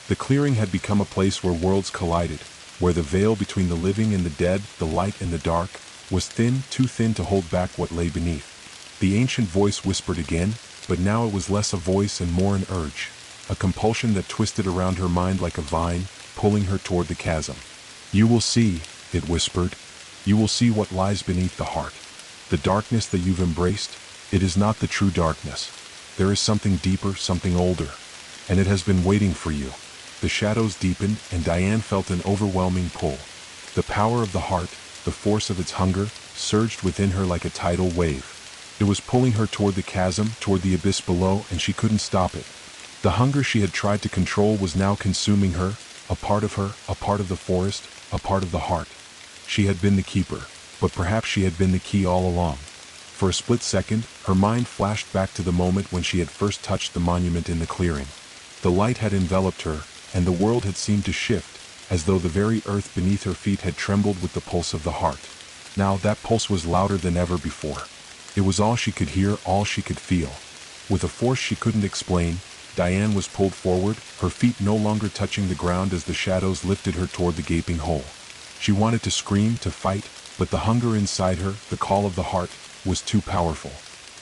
The clearing had become a place where worlds collided, where the veil between the living and the dead, the light and the dark, was thin, too thin to hold back what lay beneath. The ancient voice whispered again, but now it was less a voice and more an urge, a compulsion that twisted around her mind like a vine, pulling her toward the chasm. "You will see," it whispered. "You will see what lies beneath the heart. The darkness that you've embraced, it is not the true darkness. There is something deeper, something older, and it has been waiting for you." The shadows deepened, and Diane felt an overwhelming pull. The power of the heart, the force of its hunger, surged within her like a tidal wave. It was pulling her toward the chasm, toward the abyss below, and she couldn't stop it. The hunger she had tried to control was now consuming her, a part of her, a part of the forest, a part of the heart. She had been the keeper, but perhaps she had been the key all along. For a split second, her mind flashed back to the moment when she had first touched the monument in the clearing. The light had enveloped her, and the world had seemed to shift, as though the very earth beneath her feet had trembled with the pulse of the heart. Now that pulse was louder than ever before. It was all she could hear, all she could feel. With a force she couldn't explain, Diane was pulled forward, her feet no longer touching the ground as the shadows lifted her toward the gaping hole. She wanted to scream, to fight, but the hunger inside her, the call of the heart, was too powerful.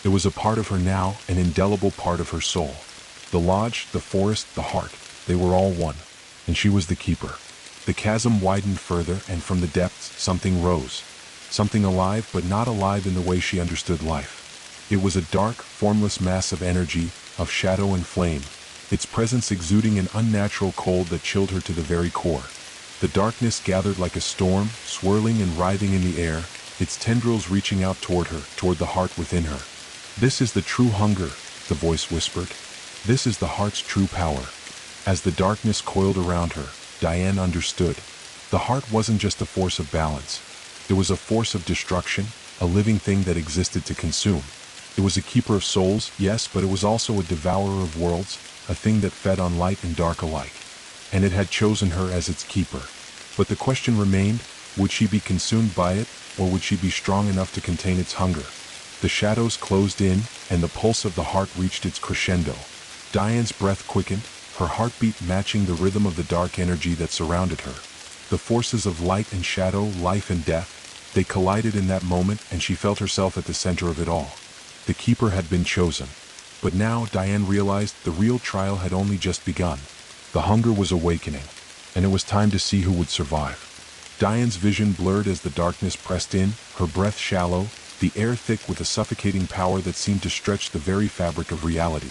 It was a part of her now, an indelible part of her soul. The lodge, the forest, the heart, they were all one, and she was the keeper. The chasm widened further, and from the depths something rose. Something alive, but not alive in the way she understood life. It was a dark, formless mass of energy, of shadow and flame, its presence exuding an unnatural cold that chilled her to the very core. The darkness gathered like a storm, swirling and writhing in the air, its tendrils reaching out toward her, toward the heart within her. "This is the true hunger," the voice whispered. "This is the heart's true power." As the darkness coiled around her, Diane understood. The heart wasn't just a force of balance. It was a force of destruction, a living thing that existed to consume. It was a keeper of souls, yes, but it was also a devourer of worlds, a thing that fed on light and dark alike. And it had chosen her as its keeper. But the question remained, would she be consumed by it, or would she be strong enough to contain its hunger? The shadows closed in, and the pulse of the heart reached its crescendo. Diane's breath quickened, her heartbeat matching the rhythm of the dark energy that surrounded her. The forces of light and shadow, life and death, they collided in that moment, and she felt herself at the center of it all. The keeper had been chosen. But now Diane realized the real trial had only just begun. The hunger was awakening, and it was time to see who would survive. Diane's vision blurred as the darkness pressed in, her breath shallow, the air thick with a suffocating power that seemed to stretch the very fabric of reality.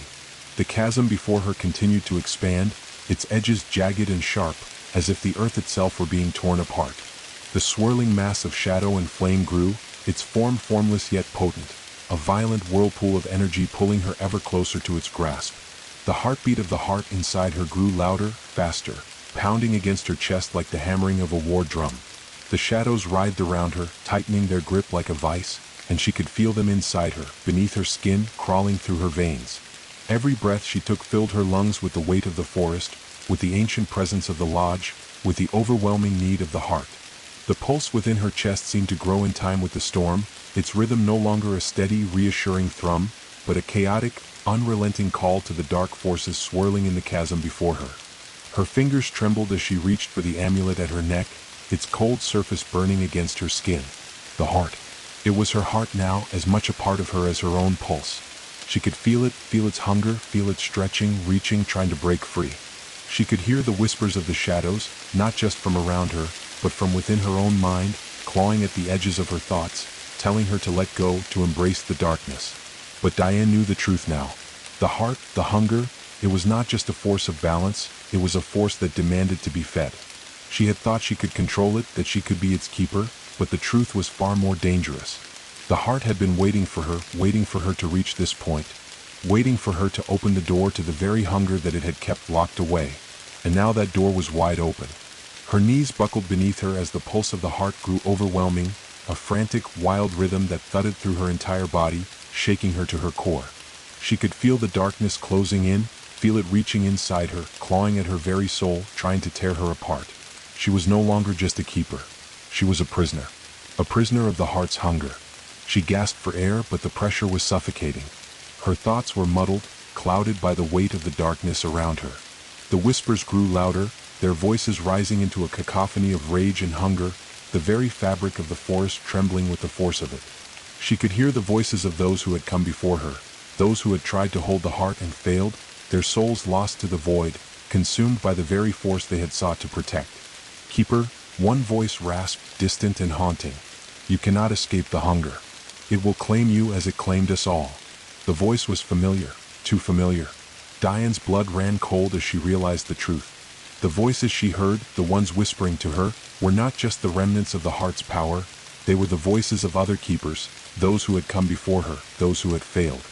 The chasm before her continued to expand, its edges jagged and sharp, as if the earth itself were being torn apart. The swirling mass of shadow and flame grew, its form formless yet potent, a violent whirlpool of energy pulling her ever closer to its grasp. The heartbeat of the heart inside her grew louder, faster, pounding against her chest like the hammering of a war drum. The shadows writhed around her, tightening their grip like a vice, and she could feel them inside her, beneath her skin, crawling through her veins. Every breath she took filled her lungs with the weight of the forest, with the ancient presence of the lodge, with the overwhelming need of the heart. The pulse within her chest seemed to grow in time with the storm, its rhythm no longer a steady, reassuring thrum, but a chaotic, unrelenting call to the dark forces swirling in the chasm before her. Her fingers trembled as she reached for the amulet at her neck, its cold surface burning against her skin. The heart. It was her heart now, as much a part of her as her own pulse. She could feel it, feel its hunger, feel it stretching, reaching, trying to break free. She could hear the whispers of the shadows, not just from around her, but from within her own mind, clawing at the edges of her thoughts, telling her to let go, to embrace the darkness. But Diane knew the truth now. The heart, the hunger, it was not just a force of balance, it was a force that demanded to be fed. She had thought she could control it, that she could be its keeper, but the truth was far more dangerous. The heart had been waiting for her to reach this point, waiting for her to open the door to the very hunger that it had kept locked away. And now that door was wide open. Her knees buckled beneath her as the pulse of the heart grew overwhelming, a frantic, wild rhythm that thudded through her entire body, shaking her to her core. She could feel the darkness closing in, feel it reaching inside her, clawing at her very soul, trying to tear her apart. She was no longer just a keeper. She was a prisoner of the heart's hunger. She gasped for air, but the pressure was suffocating. Her thoughts were muddled, clouded by the weight of the darkness around her. The whispers grew louder, their voices rising into a cacophony of rage and hunger, the very fabric of the forest trembling with the force of it. She could hear the voices of those who had come before her, those who had tried to hold the heart and failed, their souls lost to the void, consumed by the very force they had sought to protect. "Keeper," one voice rasped, distant and haunting. "You cannot escape the hunger. It will claim you as it claimed us all." The voice was familiar, too familiar. Diane's blood ran cold as she realized the truth. The voices she heard, the ones whispering to her, were not just the remnants of the heart's power, they were the voices of other keepers, those who had come before her, those who had failed.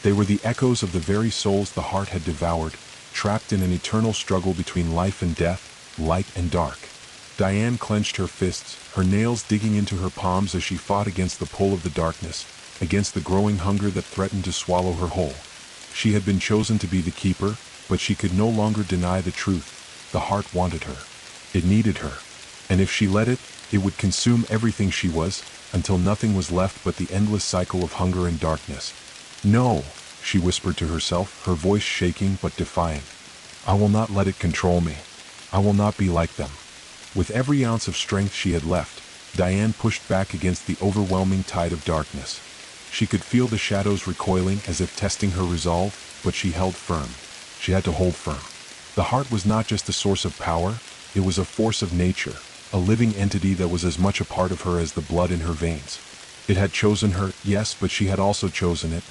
They were the echoes of the very souls the heart had devoured, trapped in an eternal struggle between life and death, light and dark. Diane clenched her fists, her nails digging into her palms as she fought against the pull of the darkness, against the growing hunger that threatened to swallow her whole. She had been chosen to be the keeper, but she could no longer deny the truth. The heart wanted her. It needed her. And if she let it, it would consume everything she was, until nothing was left but the endless cycle of hunger and darkness. "No," she whispered to herself, her voice shaking but defiant. "I will not let it control me. I will not be like them." With every ounce of strength she had left, Diane pushed back against the overwhelming tide of darkness. She could feel the shadows recoiling as if testing her resolve, but she held firm. She had to hold firm. The heart was not just a source of power, it was a force of nature, a living entity that was as much a part of her as the blood in her veins. It had chosen her, yes, but she had also chosen it.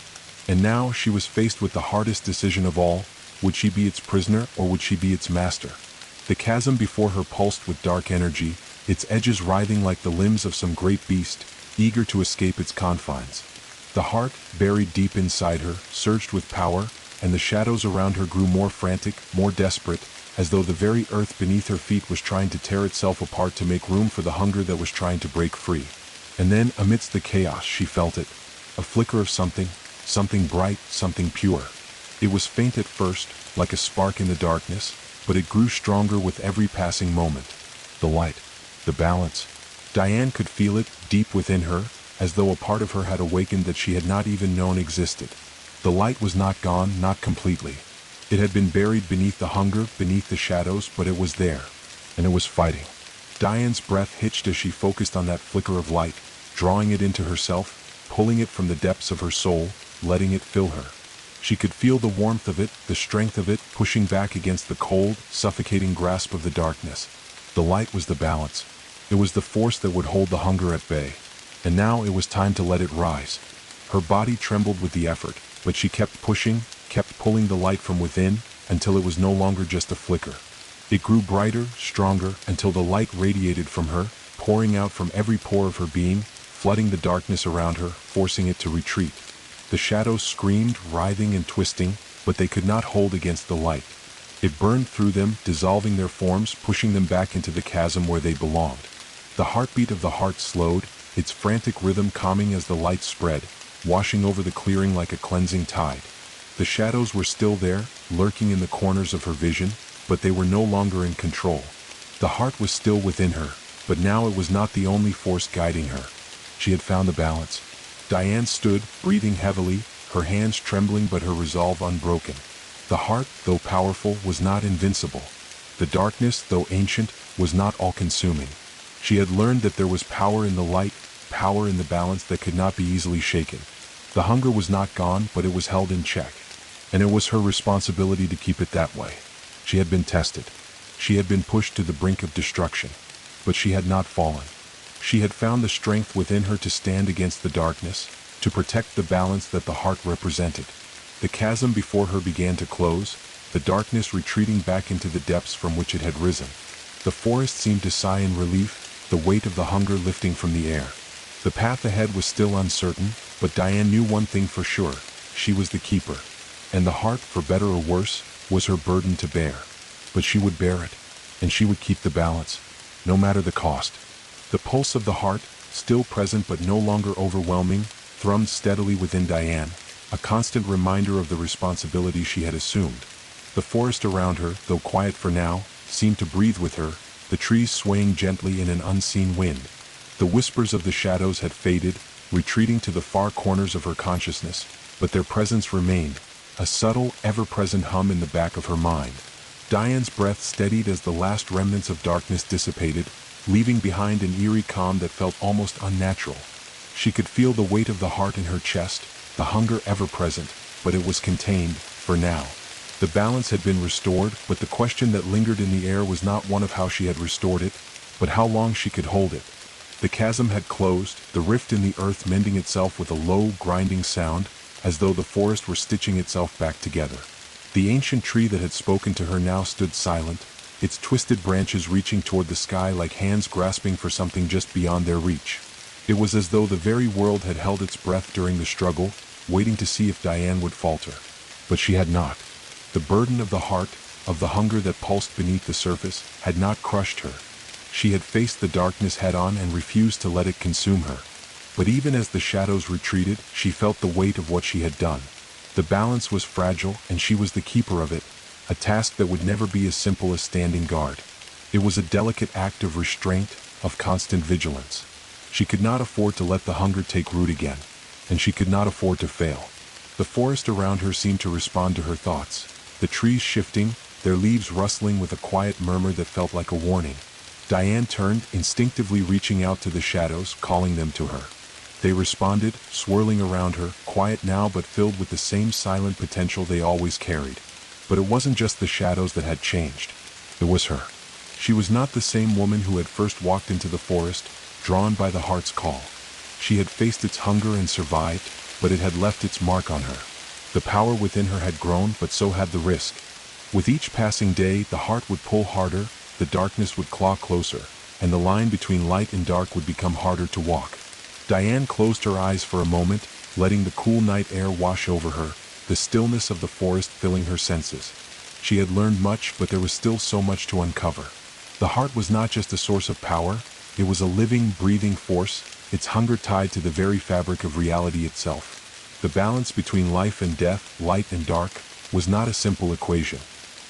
And now she was faced with the hardest decision of all. Would she be its prisoner or would she be its master? The chasm before her pulsed with dark energy, its edges writhing like the limbs of some great beast, eager to escape its confines. The heart, buried deep inside her, surged with power, and the shadows around her grew more frantic, more desperate, as though the very earth beneath her feet was trying to tear itself apart to make room for the hunger that was trying to break free. And then, amidst the chaos, she felt it. A flicker of something bright, something pure. It was faint at first, like a spark in the darkness, but it grew stronger with every passing moment. The light, the balance. Diane could feel it, deep within her, as though a part of her had awakened that she had not even known existed. The light was not gone, not completely. It had been buried beneath the hunger, beneath the shadows, but it was there, and it was fighting. Diane's breath hitched as she focused on that flicker of light, drawing it into herself, pulling it from the depths of her soul, letting it fill her. She could feel the warmth of it, the strength of it, pushing back against the cold, suffocating grasp of the darkness. The light was the balance. It was the force that would hold the hunger at bay. And now it was time to let it rise. Her body trembled with the effort, but she kept pushing, kept pulling the light from within, until it was no longer just a flicker. It grew brighter, stronger, until the light radiated from her, pouring out from every pore of her being, flooding the darkness around her, forcing it to retreat. The shadows screamed, writhing and twisting, but they could not hold against the light. It burned through them, dissolving their forms, pushing them back into the chasm where they belonged. The heartbeat of the heart slowed, its frantic rhythm calming as the light spread, washing over the clearing like a cleansing tide. The shadows were still there, lurking in the corners of her vision, but they were no longer in control. The heart was still within her, but now it was not the only force guiding her. She had found the balance. Diane stood, breathing heavily, her hands trembling but her resolve unbroken. The heart, though powerful, was not invincible. The darkness, though ancient, was not all-consuming. She had learned that there was power in the light, power in the balance that could not be easily shaken. The hunger was not gone, but it was held in check. And it was her responsibility to keep it that way. She had been tested. She had been pushed to the brink of destruction. But she had not fallen. She had found the strength within her to stand against the darkness, to protect the balance that the heart represented. The chasm before her began to close, the darkness retreating back into the depths from which it had risen. The forest seemed to sigh in relief, the weight of the hunger lifting from the air. The path ahead was still uncertain, but Diane knew one thing for sure: she was the keeper. And the heart, for better or worse, was her burden to bear. But she would bear it, and she would keep the balance, no matter the cost. The pulse of the heart, still present but no longer overwhelming, thrummed steadily within Diane, a constant reminder of the responsibility she had assumed. The forest around her, though quiet for now, seemed to breathe with her, the trees swaying gently in an unseen wind. The whispers of the shadows had faded, retreating to the far corners of her consciousness, but their presence remained, a subtle, ever-present hum in the back of her mind. Diane's breath steadied as the last remnants of darkness dissipated, leaving behind an eerie calm that felt almost unnatural. She could feel the weight of the heart in her chest, the hunger ever present, but it was contained, for now. The balance had been restored, but the question that lingered in the air was not one of how she had restored it, but how long she could hold it. The chasm had closed, the rift in the earth mending itself with a low, grinding sound, as though the forest were stitching itself back together. The ancient tree that had spoken to her now stood silent, its twisted branches reaching toward the sky like hands grasping for something just beyond their reach. It was as though the very world had held its breath during the struggle, waiting to see if Diane would falter. But she had not. The burden of the heart, of the hunger that pulsed beneath the surface, had not crushed her. She had faced the darkness head-on and refused to let it consume her. But even as the shadows retreated, she felt the weight of what she had done. The balance was fragile, and she was the keeper of it, a task that would never be as simple as standing guard. It was a delicate act of restraint, of constant vigilance. She could not afford to let the hunger take root again, and she could not afford to fail. The forest around her seemed to respond to her thoughts, the trees shifting, their leaves rustling with a quiet murmur that felt like a warning. Diane turned, instinctively reaching out to the shadows, calling them to her. They responded, swirling around her, quiet now but filled with the same silent potential they always carried. But it wasn't just the shadows that had changed. It was her. She was not the same woman who had first walked into the forest, drawn by the heart's call. She had faced its hunger and survived, but it had left its mark on her. The power within her had grown, but so had the risk. With each passing day, the heart would pull harder, the darkness would claw closer, and the line between light and dark would become harder to walk. Diane closed her eyes for a moment, letting the cool night air wash over her, the stillness of the forest filling her senses. She had learned much, but there was still so much to uncover. The heart was not just a source of power, it was a living, breathing force, its hunger tied to the very fabric of reality itself. The balance between life and death, light and dark, was not a simple equation.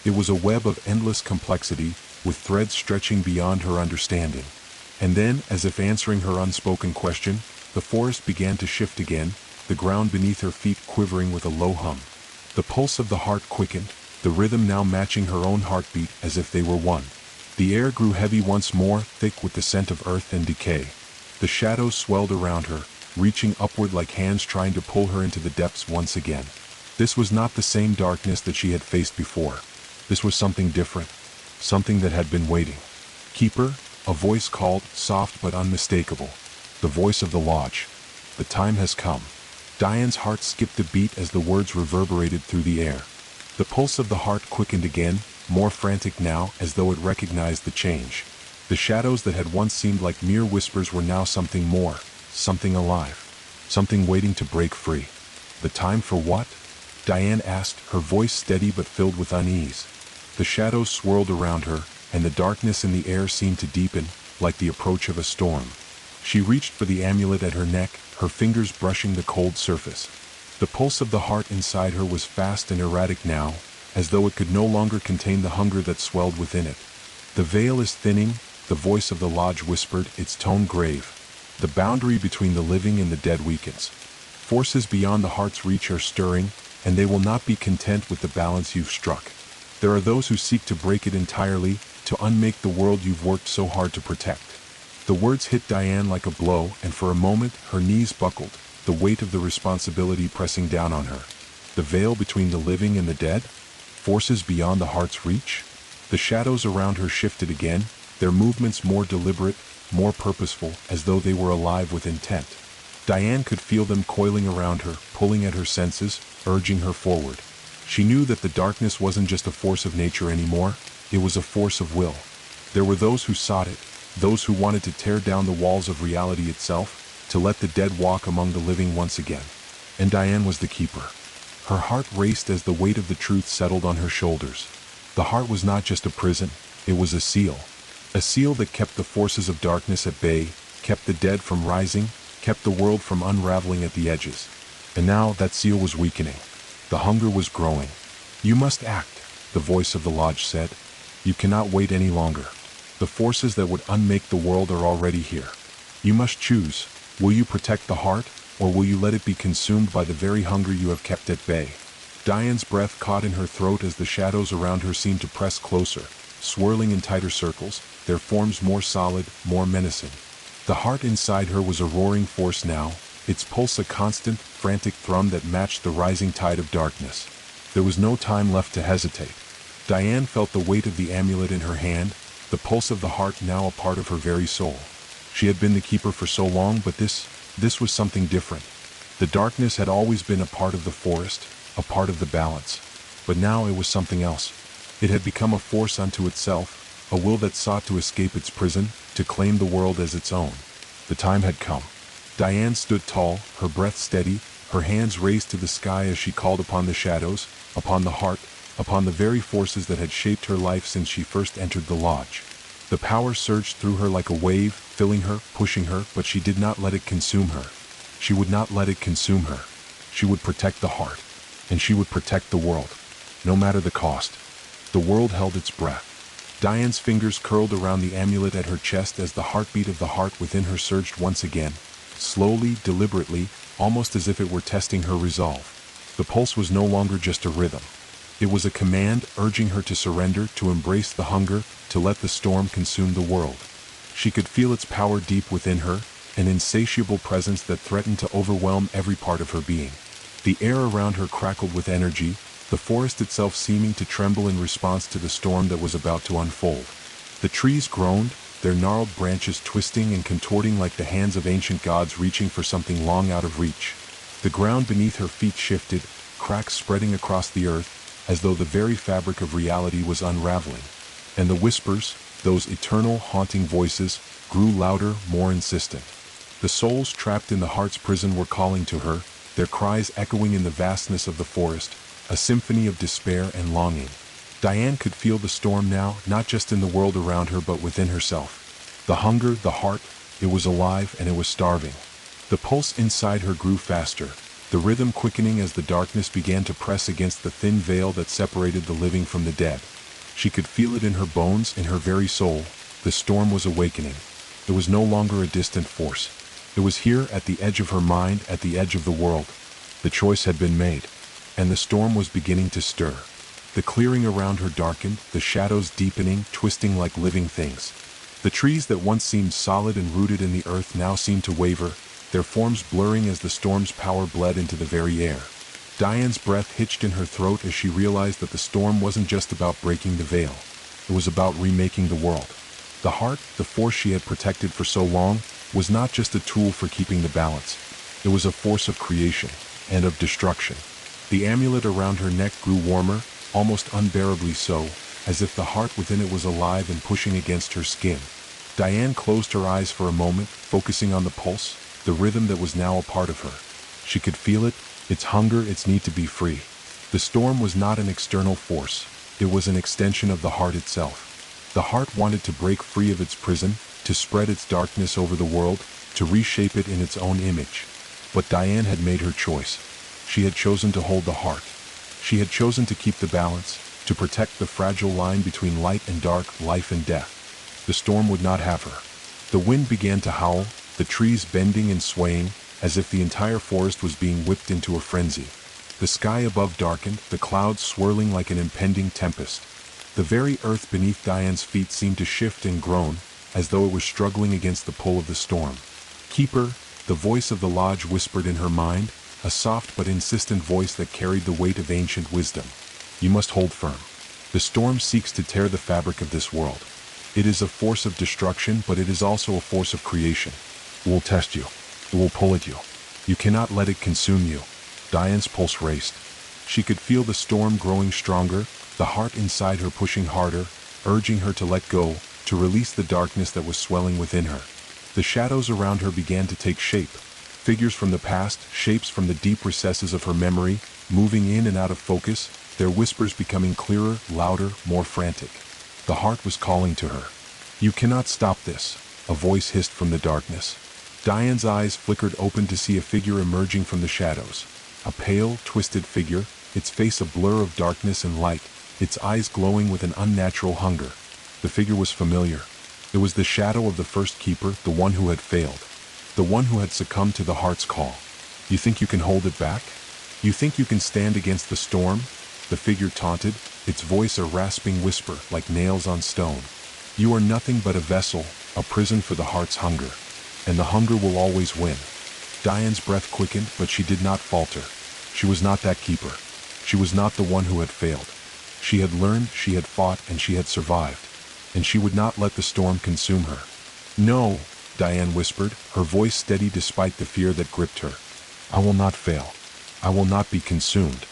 It was a web of endless complexity, with threads stretching beyond her understanding. And then, as if answering her unspoken question, the forest began to shift again, the ground beneath her feet quivering with a low hum. The pulse of the heart quickened, the rhythm now matching her own heartbeat as if they were one. The air grew heavy once more, thick with the scent of earth and decay. The shadows swelled around her, reaching upward like hands trying to pull her into the depths once again. This was not the same darkness that she had faced before. This was something different, something that had been waiting. "Keeper," a voice called, soft but unmistakable. The voice of the lodge. "The time has come." Diane's heart skipped a beat as the words reverberated through the air. The pulse of the heart quickened again, more frantic now, as though it recognized the change. The shadows that had once seemed like mere whispers were now something more, something alive, something waiting to break free. "The time for what?" Diane asked, her voice steady but filled with unease. The shadows swirled around her, and the darkness in the air seemed to deepen, like the approach of a storm. She reached for the amulet at her neck, her fingers brushing the cold surface. The pulse of the heart inside her was fast and erratic now, as though it could no longer contain the hunger that swelled within it. "The veil is thinning," the voice of the lodge whispered, its tone grave. "The boundary between the living and the dead weakens. Forces beyond the heart's reach are stirring, and they will not be content with the balance you've struck. There are those who seek to break it entirely, to unmake the world you've worked so hard to protect." The words hit Diane like a blow, and for a moment, her knees buckled, the weight of the responsibility pressing down on her. The veil between the living and the dead? Forces beyond the heart's reach? The shadows around her shifted again, their movements more deliberate, more purposeful, as though they were alive with intent. Diane could feel them coiling around her, pulling at her senses, urging her forward. She knew that the darkness wasn't just a force of nature anymore, it was a force of will. There were those who sought it, those who wanted to tear down the walls of reality itself, to let the dead walk among the living once again. And Diane was the keeper. Her heart raced as the weight of the truth settled on her shoulders. The heart was not just a prison, it was a seal. A seal that kept the forces of darkness at bay, kept the dead from rising, kept the world from unraveling at the edges. And now that seal was weakening. The hunger was growing. "You must act," the voice of the lodge said. "You cannot wait any longer. The forces that would unmake the world are already here. You must choose. Will you protect the heart, or will you let it be consumed by the very hunger you have kept at bay?" Diane's breath caught in her throat as the shadows around her seemed to press closer, swirling in tighter circles, their forms more solid, more menacing. The heart inside her was a roaring force now, its pulse a constant, frantic thrum that matched the rising tide of darkness. There was no time left to hesitate. Diane felt the weight of the amulet in her hand, the pulse of the heart now a part of her very soul. She had been the keeper for so long, but this was something different. The darkness had always been a part of the forest, a part of the balance. But now it was something else. It had become a force unto itself, a will that sought to escape its prison, to claim the world as its own. The time had come. Diane stood tall, her breath steady, her hands raised to the sky as she called upon the shadows, upon the heart, upon the very forces that had shaped her life since she first entered the lodge. The power surged through her like a wave, filling her, pushing her, but she did not let it consume her. She would not let it consume her. She would protect the heart, and she would protect the world, no matter the cost. The world held its breath. Diane's fingers curled around the amulet at her chest as the heartbeat of the heart within her surged once again, slowly, deliberately, almost as if it were testing her resolve. The pulse was no longer just a rhythm. It was a command urging her to surrender, to embrace the hunger, to let the storm consume the world. She could feel its power deep within her, an insatiable presence that threatened to overwhelm every part of her being. The air around her crackled with energy, the forest itself seeming to tremble in response to the storm that was about to unfold. The trees groaned, their gnarled branches twisting and contorting like the hands of ancient gods reaching for something long out of reach. The ground beneath her feet shifted, cracks spreading across the earth, as though the very fabric of reality was unraveling. And the whispers, those eternal, haunting voices, grew louder, more insistent. The souls trapped in the heart's prison were calling to her, their cries echoing in the vastness of the forest, a symphony of despair and longing. Diane could feel the storm now, not just in the world around her but within herself. The hunger, the heart, it was alive and it was starving. The pulse inside her grew faster, the rhythm quickening as the darkness began to press against the thin veil that separated the living from the dead. She could feel it in her bones, in her very soul. The storm was awakening. It was no longer a distant force. It was here, at the edge of her mind, at the edge of the world. The choice had been made, and the storm was beginning to stir. The clearing around her darkened, the shadows deepening, twisting like living things. The trees that once seemed solid and rooted in the earth now seemed to waver, their forms blurring as the storm's power bled into the very air. Diane's breath hitched in her throat as she realized that the storm wasn't just about breaking the veil. It was about remaking the world. The heart, the force she had protected for so long, was not just a tool for keeping the balance. It was a force of creation and of destruction. The amulet around her neck grew warmer, almost unbearably so, as if the heart within it was alive and pushing against her skin. Diane closed her eyes for a moment, focusing on the pulse, the rhythm that was now a part of her. She could feel it, its hunger, its need to be free. The storm was not an external force. It was an extension of the heart itself. The heart wanted to break free of its prison, to spread its darkness over the world, to reshape it in its own image. But Diane had made her choice. She had chosen to hold the heart. She had chosen to keep the balance, to protect the fragile line between light and dark, life and death. The storm would not have her. The wind began to howl, the trees bending and swaying, as if the entire forest was being whipped into a frenzy. The sky above darkened, the clouds swirling like an impending tempest. The very earth beneath Diane's feet seemed to shift and groan, as though it was struggling against the pull of the storm. "Keeper," the voice of the lodge whispered in her mind, a soft but insistent voice that carried the weight of ancient wisdom. "You must hold firm. The storm seeks to tear the fabric of this world. It is a force of destruction, but it is also a force of creation. It will test you. It will pull at you. You cannot let it consume you." Diane's pulse raced. She could feel the storm growing stronger, the heart inside her pushing harder, urging her to let go, to release the darkness that was swelling within her. The shadows around her began to take shape. Figures from the past, shapes from the deep recesses of her memory, moving in and out of focus, their whispers becoming clearer, louder, more frantic. The heart was calling to her. "You cannot stop this," a voice hissed from the darkness. Diane's eyes flickered open to see a figure emerging from the shadows. A pale, twisted figure, its face a blur of darkness and light, its eyes glowing with an unnatural hunger. The figure was familiar. It was the shadow of the first keeper, the one who had failed. The one who had succumbed to the heart's call. "You think you can hold it back? You think you can stand against the storm?" The figure taunted, its voice a rasping whisper like nails on stone. "You are nothing but a vessel, a prison for the heart's hunger. And the hunger will always win." Diane's breath quickened, but she did not falter. She was not that keeper. She was not the one who had failed. She had learned, she had fought, and she had survived. And she would not let the storm consume her. "No," Diane whispered, her voice steady despite the fear that gripped her. "I will not fail. I will not be consumed."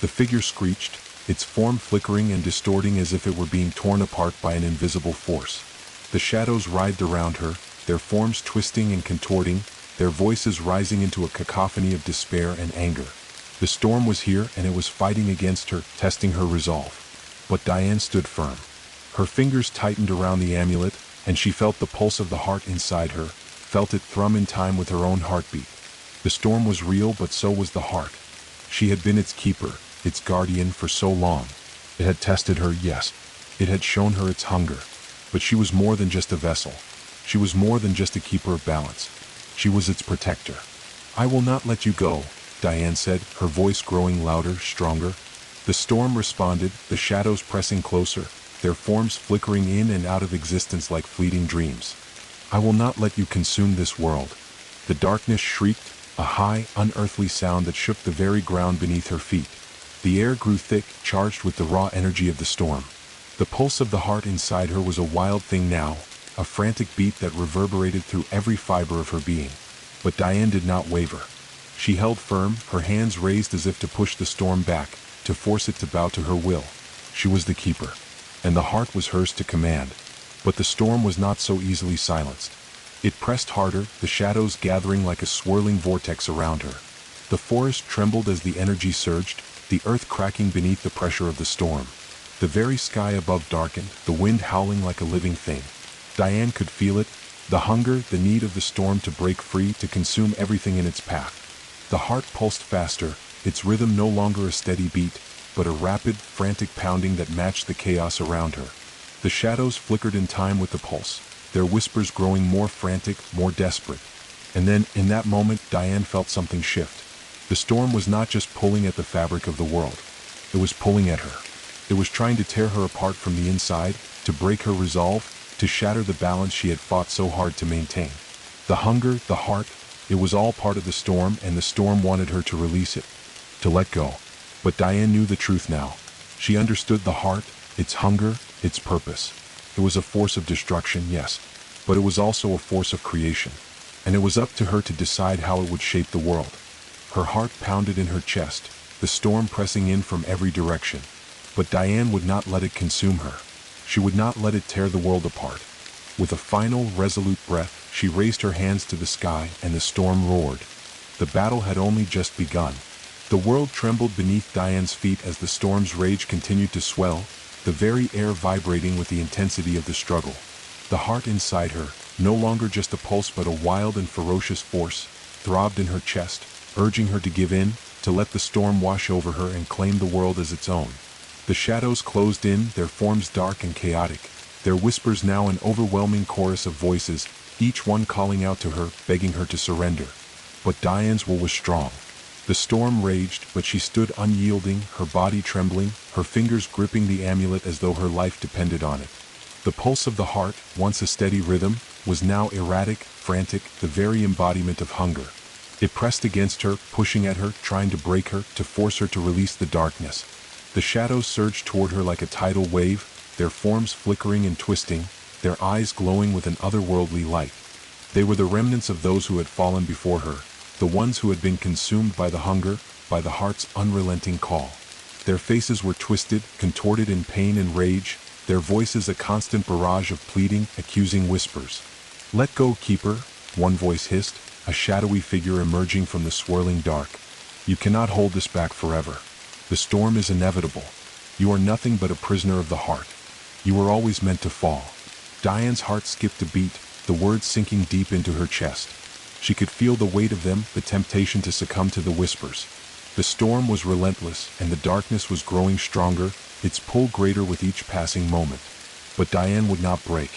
The figure screeched, its form flickering and distorting as if it were being torn apart by an invisible force. The shadows writhed around her, their forms twisting and contorting, their voices rising into a cacophony of despair and anger. The storm was here and it was fighting against her, testing her resolve. But Diane stood firm. Her fingers tightened around the amulet, and she felt the pulse of the heart inside her, felt it thrum in time with her own heartbeat. The storm was real, but so was the heart. She had been its keeper, its guardian for so long. It had tested her, yes. It had shown her its hunger. But she was more than just a vessel. She was more than just a keeper of balance. She was its protector. "I will not let you go," Diane said, her voice growing louder, stronger. The storm responded, the shadows pressing closer, their forms flickering in and out of existence like fleeting dreams. "I will not let you consume this world." The darkness shrieked, a high, unearthly sound that shook the very ground beneath her feet. The air grew thick, charged with the raw energy of the storm. The pulse of the heart inside her was a wild thing now, a frantic beat that reverberated through every fiber of her being. But Diane did not waver. She held firm, her hands raised as if to push the storm back, to force it to bow to her will. She was the keeper, and the heart was hers to command. But the storm was not so easily silenced. It pressed harder, the shadows gathering like a swirling vortex around her. The forest trembled as the energy surged, the earth cracking beneath the pressure of the storm. The very sky above darkened, the wind howling like a living thing. Diane could feel it, the hunger, the need of the storm to break free, to consume everything in its path. The heart pulsed faster, its rhythm no longer a steady beat, but a rapid, frantic pounding that matched the chaos around her. The shadows flickered in time with the pulse, their whispers growing more frantic, more desperate. And then, in that moment, Diane felt something shift. The storm was not just pulling at the fabric of the world. It was pulling at her. It was trying to tear her apart from the inside, to break her resolve, to shatter the balance she had fought so hard to maintain. The hunger, the heart, it was all part of the storm, and the storm wanted her to release it, to let go. But Diane knew the truth now. She understood the heart, its hunger, its purpose. It was a force of destruction, yes, but it was also a force of creation. And it was up to her to decide how it would shape the world. Her heart pounded in her chest, the storm pressing in from every direction. But Diane would not let it consume her. She would not let it tear the world apart. With a final, resolute breath, she raised her hands to the sky, and the storm roared. The battle had only just begun. The world trembled beneath Diane's feet as the storm's rage continued to swell, the very air vibrating with the intensity of the struggle. The heart inside her, no longer just a pulse but a wild and ferocious force, throbbed in her chest, urging her to give in, to let the storm wash over her and claim the world as its own. The shadows closed in, their forms dark and chaotic, their whispers now an overwhelming chorus of voices, each one calling out to her, begging her to surrender. But Diane's will was strong. The storm raged, but she stood unyielding, her body trembling, her fingers gripping the amulet as though her life depended on it. The pulse of the heart, once a steady rhythm, was now erratic, frantic, the very embodiment of hunger. It pressed against her, pushing at her, trying to break her, to force her to release the darkness. The shadows surged toward her like a tidal wave, their forms flickering and twisting, their eyes glowing with an otherworldly light. They were the remnants of those who had fallen before her, the ones who had been consumed by the hunger, by the heart's unrelenting call. Their faces were twisted, contorted in pain and rage, their voices a constant barrage of pleading, accusing whispers. "Let go, keeper," one voice hissed, a shadowy figure emerging from the swirling dark. "You cannot hold this back forever. The storm is inevitable. You are nothing but a prisoner of the heart. You were always meant to fall." Diane's heart skipped a beat, the words sinking deep into her chest. She could feel the weight of them, the temptation to succumb to the whispers. The storm was relentless, and the darkness was growing stronger, its pull greater with each passing moment. But Diane would not break.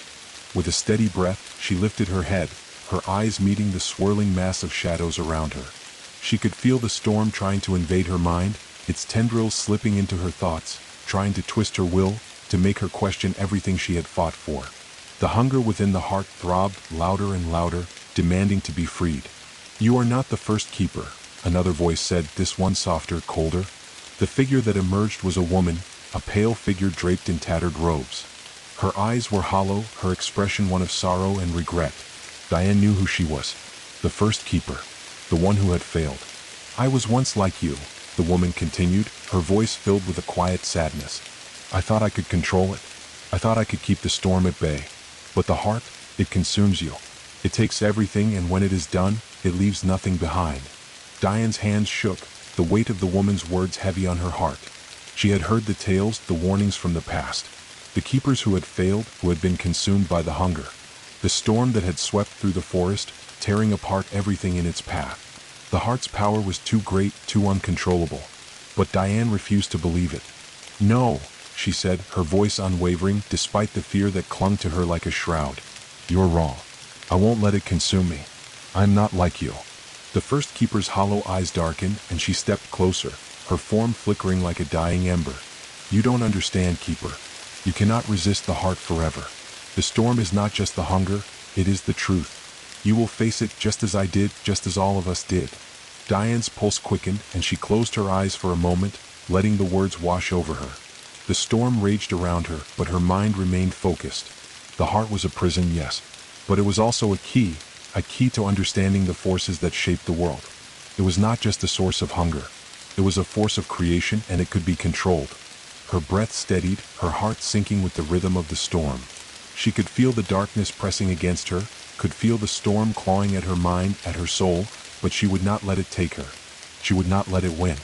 With a steady breath, she lifted her head, her eyes meeting the swirling mass of shadows around her. She could feel the storm trying to invade her mind, its tendrils slipping into her thoughts, trying to twist her will, to make her question everything she had fought for. The hunger within the heart throbbed louder and louder, demanding to be freed. "You are not the first keeper," another voice said, this one softer, colder. The figure that emerged was a woman, a pale figure draped in tattered robes. Her eyes were hollow, her expression one of sorrow and regret. Diane knew who she was. The first keeper. The one who had failed. "I was once like you," the woman continued, her voice filled with a quiet sadness. I thought I could control it. I thought I could keep the storm at bay. But the heart, it consumes you. It takes everything, and when it is done, it leaves nothing behind. Diane's hands shook, the weight of the woman's words heavy on her heart. She had heard the tales, the warnings from the past. The keepers who had failed, who had been consumed by the hunger. The storm that had swept through the forest, tearing apart everything in its path. The heart's power was too great, too uncontrollable. But Diane refused to believe it. No, she said, her voice unwavering despite the fear that clung to her like a shroud. You're wrong. I won't let it consume me. I'm not like you. The first keeper's hollow eyes darkened, and she stepped closer, her form flickering like a dying ember. You don't understand, keeper. You cannot resist the heart forever. The storm is not just the hunger, it is the truth. You will face it just as I did, just as all of us did. Diane's pulse quickened, and she closed her eyes for a moment, letting the words wash over her. The storm raged around her, but her mind remained focused. The heart was a prison, yes, but it was also a key to understanding the forces that shaped the world. It was not just a source of hunger. It was a force of creation, and it could be controlled. Her breath steadied, her heart sinking with the rhythm of the storm. She could feel the darkness pressing against her, could feel the storm clawing at her mind, at her soul, but she would not let it take her. She would not let it win.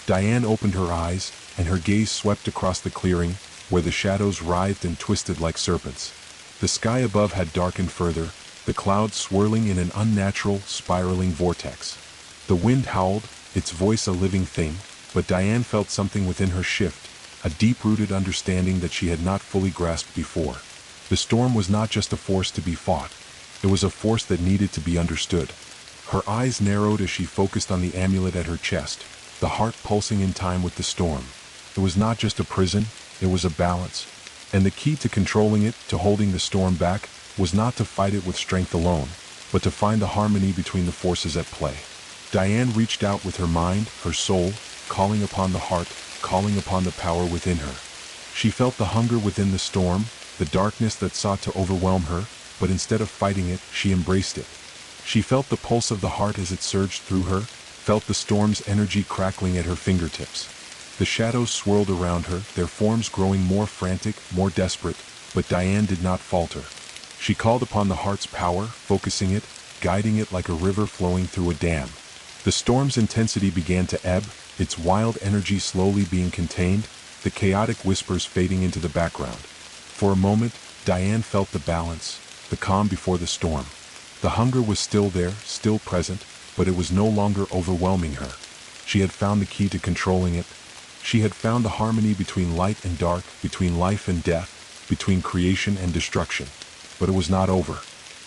Diane opened her eyes, and her gaze swept across the clearing, where the shadows writhed and twisted like serpents. The sky above had darkened further, the clouds swirling in an unnatural, spiraling vortex. The wind howled, its voice a living thing, but Diane felt something within her shift, a deep-rooted understanding that she had not fully grasped before. The storm was not just a force to be fought. It was a force that needed to be understood. Her eyes narrowed as she focused on the amulet at her chest, the heart pulsing in time with the storm. It was not just a prison, it was a balance. And the key to controlling it, to holding the storm back, was not to fight it with strength alone, but to find the harmony between the forces at play. Diane reached out with her mind, her soul, calling upon the heart, calling upon the power within her. She felt the hunger within the storm, the darkness that sought to overwhelm her, but instead of fighting it, she embraced it. She felt the pulse of the heart as it surged through her, felt the storm's energy crackling at her fingertips. The shadows swirled around her, their forms growing more frantic, more desperate, but Diane did not falter. She called upon the heart's power, focusing it, guiding it like a river flowing through a dam. The storm's intensity began to ebb, its wild energy slowly being contained, the chaotic whispers fading into the background. For a moment, Diane felt the balance, the calm before the storm. The hunger was still there, still present, but it was no longer overwhelming her. She had found the key to controlling it. She had found the harmony between light and dark, between life and death, between creation and destruction. But it was not over.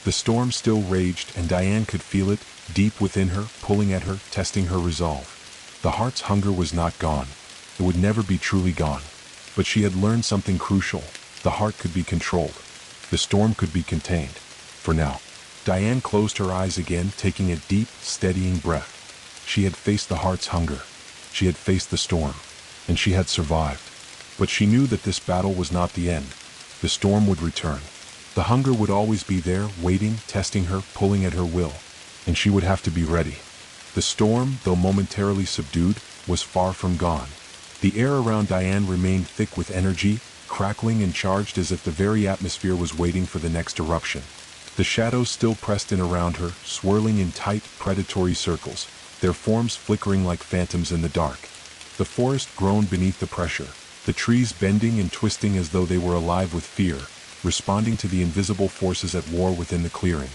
The storm still raged, and Diane could feel it, deep within her, pulling at her, testing her resolve. The heart's hunger was not gone. It would never be truly gone. But she had learned something crucial. The heart could be controlled. The storm could be contained. For now. Diane closed her eyes again, taking a deep, steadying breath. She had faced the heart's hunger. She had faced the storm. And she had survived. But she knew that this battle was not the end. The storm would return. The hunger would always be there, waiting, testing her, pulling at her will. And she would have to be ready. The storm, though momentarily subdued, was far from gone. The air around Diane remained thick with energy, crackling and charged as if the very atmosphere was waiting for the next eruption. The shadows still pressed in around her, swirling in tight, predatory circles, their forms flickering like phantoms in the dark. The forest groaned beneath the pressure, the trees bending and twisting as though they were alive with fear, responding to the invisible forces at war within the clearing.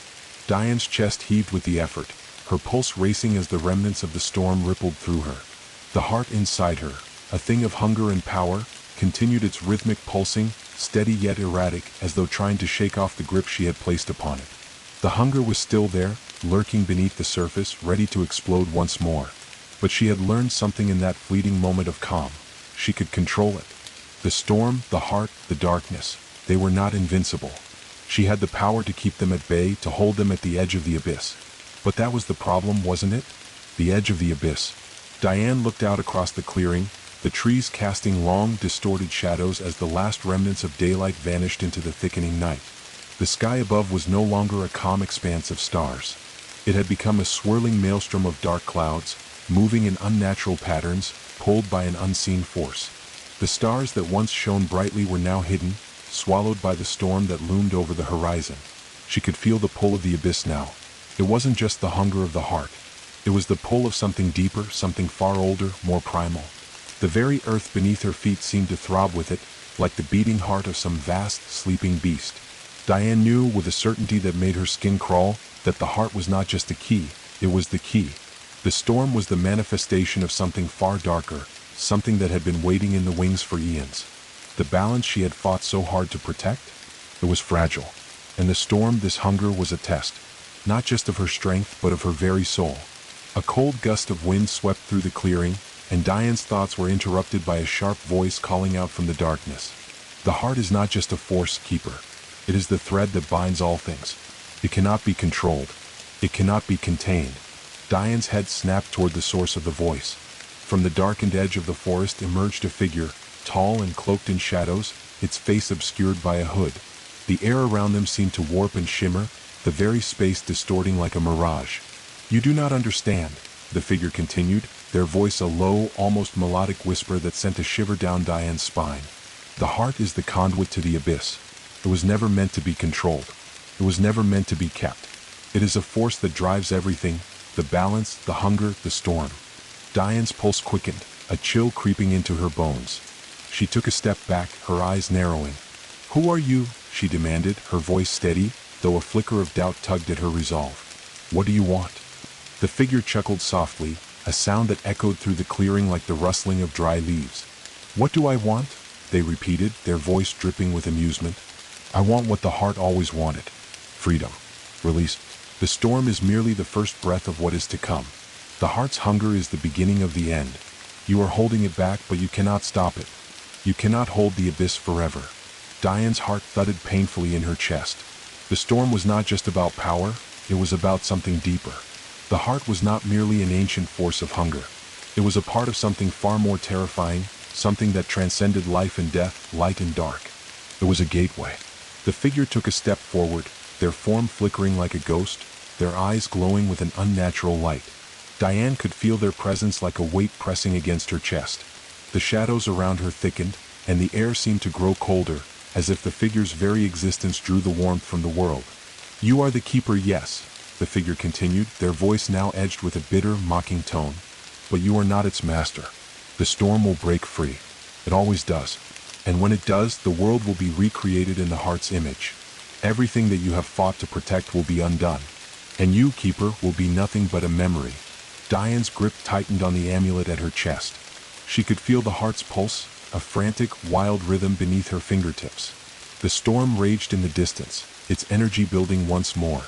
Diane's chest heaved with the effort, her pulse racing as the remnants of the storm rippled through her. The heart inside her, a thing of hunger and power, continued its rhythmic pulsing, steady yet erratic, as though trying to shake off the grip she had placed upon it. The hunger was still there, lurking beneath the surface, ready to explode once more. But she had learned something in that fleeting moment of calm. She could control it. The storm, the heart, the darkness, they were not invincible. She had the power to keep them at bay, to hold them at the edge of the abyss. But that was the problem, wasn't it? The edge of the abyss. Diane looked out across the clearing, the trees casting long, distorted shadows as the last remnants of daylight vanished into the thickening night. The sky above was no longer a calm expanse of stars. It had become a swirling maelstrom of dark clouds, moving in unnatural patterns, pulled by an unseen force. The stars that once shone brightly were now hidden, swallowed by the storm that loomed over the horizon. She could feel the pull of the abyss now. It wasn't just the hunger of the heart. It was the pull of something deeper, something far older, more primal. The very earth beneath her feet seemed to throb with it, like the beating heart of some vast, sleeping beast. Diane knew with a certainty that made her skin crawl that the heart was not just a key, it was the key. The storm was the manifestation of something far darker, something that had been waiting in the wings for eons. The balance she had fought so hard to protect? It was fragile. And the storm, this hunger, was a test, not just of her strength but of her very soul. A cold gust of wind swept through the clearing, and Diane's thoughts were interrupted by a sharp voice calling out from the darkness. The heart is not just a force keeper. It is the thread that binds all things. It cannot be controlled. It cannot be contained. Diane's head snapped toward the source of the voice. From the darkened edge of the forest emerged a figure, tall and cloaked in shadows, its face obscured by a hood. The air around them seemed to warp and shimmer, the very space distorting like a mirage. "You do not understand," the figure continued, their voice a low, almost melodic whisper that sent a shiver down Diane's spine. "The heart is the conduit to the abyss. It was never meant to be controlled. It was never meant to be kept. It is a force that drives everything, the balance, the hunger, the storm." Diane's pulse quickened, a chill creeping into her bones. She took a step back, her eyes narrowing. "Who are you?" she demanded, her voice steady, though a flicker of doubt tugged at her resolve. "What do you want?" The figure chuckled softly, a sound that echoed through the clearing like the rustling of dry leaves. "What do I want?" they repeated, their voice dripping with amusement. "I want what the heart always wanted. Freedom. Release. The storm is merely the first breath of what is to come. The heart's hunger is the beginning of the end. You are holding it back, but you cannot stop it. You cannot hold the abyss forever." Diane's heart thudded painfully in her chest. The storm was not just about power, it was about something deeper. The heart was not merely an ancient force of hunger. It was a part of something far more terrifying, something that transcended life and death, light and dark. It was a gateway. The figure took a step forward, their form flickering like a ghost, their eyes glowing with an unnatural light. Diane could feel their presence like a weight pressing against her chest. The shadows around her thickened, and the air seemed to grow colder, as if the figure's very existence drew the warmth from the world. "You are the keeper, yes," the figure continued, their voice now edged with a bitter, mocking tone. "But you are not its master. The storm will break free. It always does. And when it does, the world will be recreated in the heart's image. Everything that you have fought to protect will be undone. And you, keeper, will be nothing but a memory." Diane's grip tightened on the amulet at her chest. She could feel the heart's pulse, a frantic, wild rhythm beneath her fingertips. The storm raged in the distance, its energy building once more.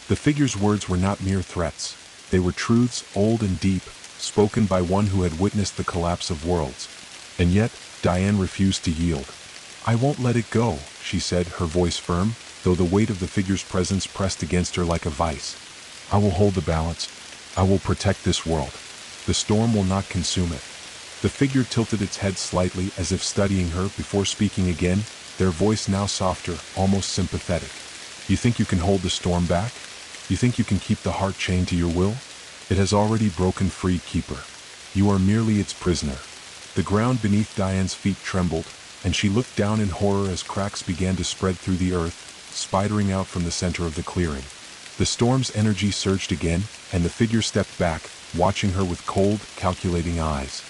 The figure's words were not mere threats. They were truths, old and deep, spoken by one who had witnessed the collapse of worlds. And yet, Diane refused to yield. "I won't let it go," she said, her voice firm, though the weight of the figure's presence pressed against her like a vice. "I will hold the balance. I will protect this world. The storm will not consume it." The figure tilted its head slightly as if studying her before speaking again, their voice now softer, almost sympathetic. "You think you can hold the storm back? You think you can keep the heart chained to your will? It has already broken free, keeper. You are merely its prisoner." The ground beneath Diane's feet trembled, and she looked down in horror as cracks began to spread through the earth, spidering out from the center of the clearing. The storm's energy surged again, and the figure stepped back, watching her with cold, calculating eyes.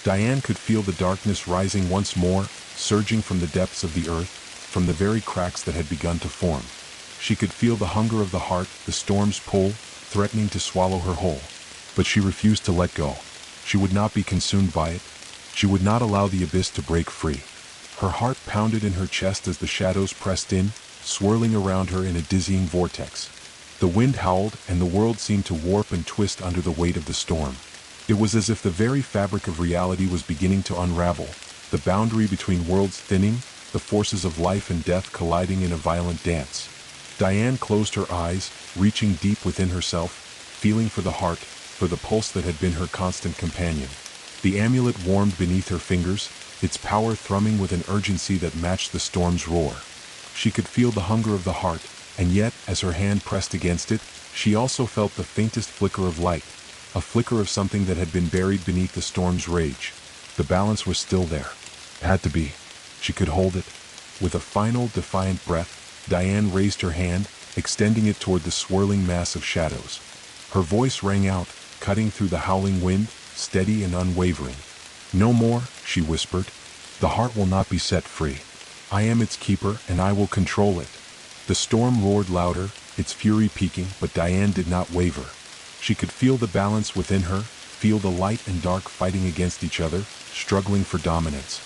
Diane could feel the darkness rising once more, surging from the depths of the earth, from the very cracks that had begun to form. She could feel the hunger of the heart, the storm's pull, threatening to swallow her whole. But she refused to let go. She would not be consumed by it. She would not allow the abyss to break free. Her heart pounded in her chest as the shadows pressed in, swirling around her in a dizzying vortex. The wind howled, and the world seemed to warp and twist under the weight of the storm. It was as if the very fabric of reality was beginning to unravel, the boundary between worlds thinning, the forces of life and death colliding in a violent dance. Diane closed her eyes, reaching deep within herself, feeling for the heart, for the pulse that had been her constant companion. The amulet warmed beneath her fingers, its power thrumming with an urgency that matched the storm's roar. She could feel the hunger of the heart, and yet, as her hand pressed against it, she also felt the faintest flicker of light. a flicker of something that had been buried beneath the storm's rage. The balance was still there. It had to be. She could hold it. With a final, defiant breath, Diane raised her hand, extending it toward the swirling mass of shadows. Her voice rang out, cutting through the howling wind, steady and unwavering. "No more," she whispered. "The heart will not be set free. I am its keeper, and I will control it." The storm roared louder, its fury peaking, but Diane did not waver. She could feel the balance within her, feel the light and dark fighting against each other, struggling for dominance.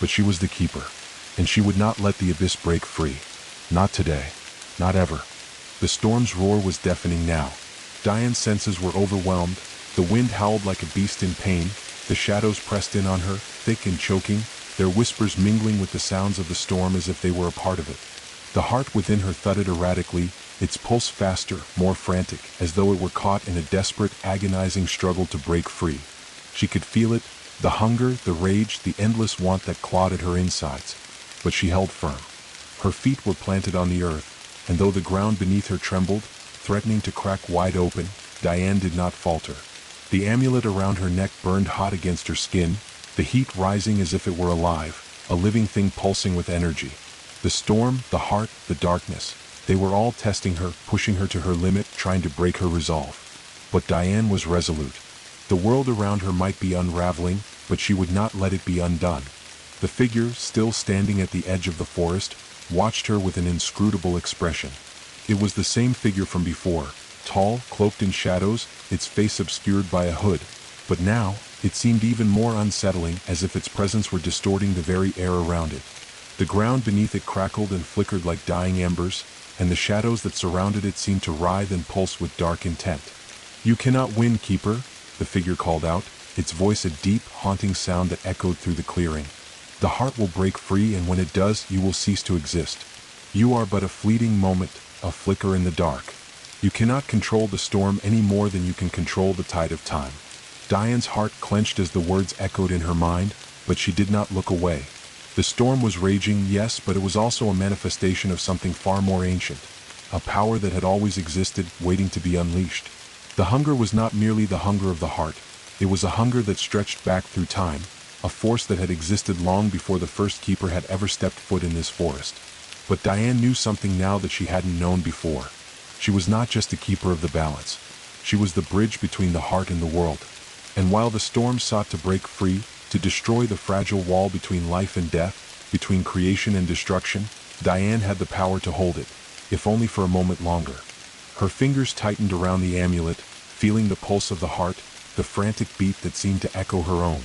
But she was the keeper, and she would not let the abyss break free. Not today. Not ever. The storm's roar was deafening now. Diane's senses were overwhelmed. The wind howled like a beast in pain. The shadows pressed in on her, thick and choking, their whispers mingling with the sounds of the storm as if they were a part of it. The heart within her thudded erratically, its pulse faster, more frantic, as though it were caught in a desperate, agonizing struggle to break free. She could feel it, the hunger, the rage, the endless want that clawed at her insides. But she held firm. Her feet were planted on the earth, and though the ground beneath her trembled, threatening to crack wide open, Diane did not falter. The amulet around her neck burned hot against her skin, the heat rising as if it were alive, a living thing pulsing with energy. The storm, the heart, the darkness, they were all testing her, pushing her to her limit, trying to break her resolve. But Diane was resolute. The world around her might be unraveling, but she would not let it be undone. The figure, still standing at the edge of the forest, watched her with an inscrutable expression. It was the same figure from before, tall, cloaked in shadows, its face obscured by a hood. But now, it seemed even more unsettling, as if its presence were distorting the very air around it. The ground beneath it crackled and flickered like dying embers, and the shadows that surrounded it seemed to writhe and pulse with dark intent. "You cannot win, Keeper," the figure called out, its voice a deep, haunting sound that echoed through the clearing. "The heart will break free, and when it does, you will cease to exist. You are but a fleeting moment, a flicker in the dark. You cannot control the storm any more than you can control the tide of time." Diane's heart clenched as the words echoed in her mind, but she did not look away. The storm was raging, yes, but it was also a manifestation of something far more ancient, a power that had always existed, waiting to be unleashed. The hunger was not merely the hunger of the heart, it was a hunger that stretched back through time, a force that had existed long before the first keeper had ever stepped foot in this forest. But Diane knew something now that she hadn't known before. She was not just a keeper of the balance. She was the bridge between the heart and the world. And while the storm sought to break free, to destroy the fragile wall between life and death, between creation and destruction, Diane had the power to hold it, if only for a moment longer. Her fingers tightened around the amulet, feeling the pulse of the heart, the frantic beat that seemed to echo her own.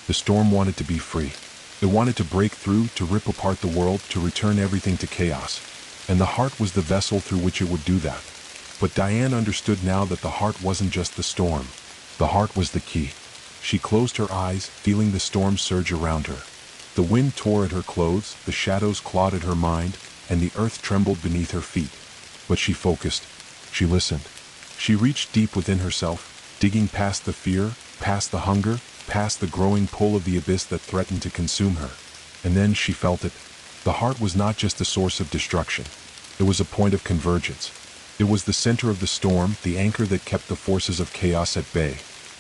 The storm wanted to be free. It wanted to break through, to rip apart the world, to return everything to chaos. And the heart was the vessel through which it would do that. But Diane understood now that the heart wasn't just the storm. The heart was the key. She closed her eyes, feeling the storm surge around her. The wind tore at her clothes, the shadows clawed at her mind, and the earth trembled beneath her feet. But she focused. She listened. She reached deep within herself, digging past the fear, past the hunger, past the growing pull of the abyss that threatened to consume her. And then she felt it. The heart was not just a source of destruction. It was a point of convergence. It was the center of the storm, the anchor that kept the forces of chaos at bay.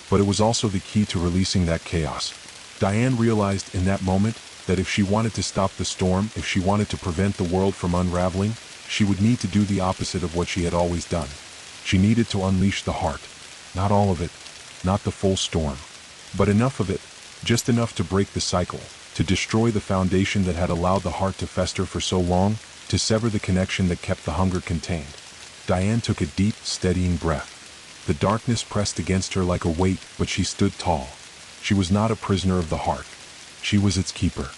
But it was also the key to releasing that chaos. Diane realized in that moment that if she wanted to stop the storm, if she wanted to prevent the world from unraveling, she would need to do the opposite of what she had always done. She needed to unleash the heart. Not all of it, not the full storm, but enough of it, just enough to break the cycle, to destroy the foundation that had allowed the heart to fester for so long, to sever the connection that kept the hunger contained. Diane took a deep, steadying breath. The darkness pressed against her like a weight, but she stood tall. She was not a prisoner of the heart. She was its keeper.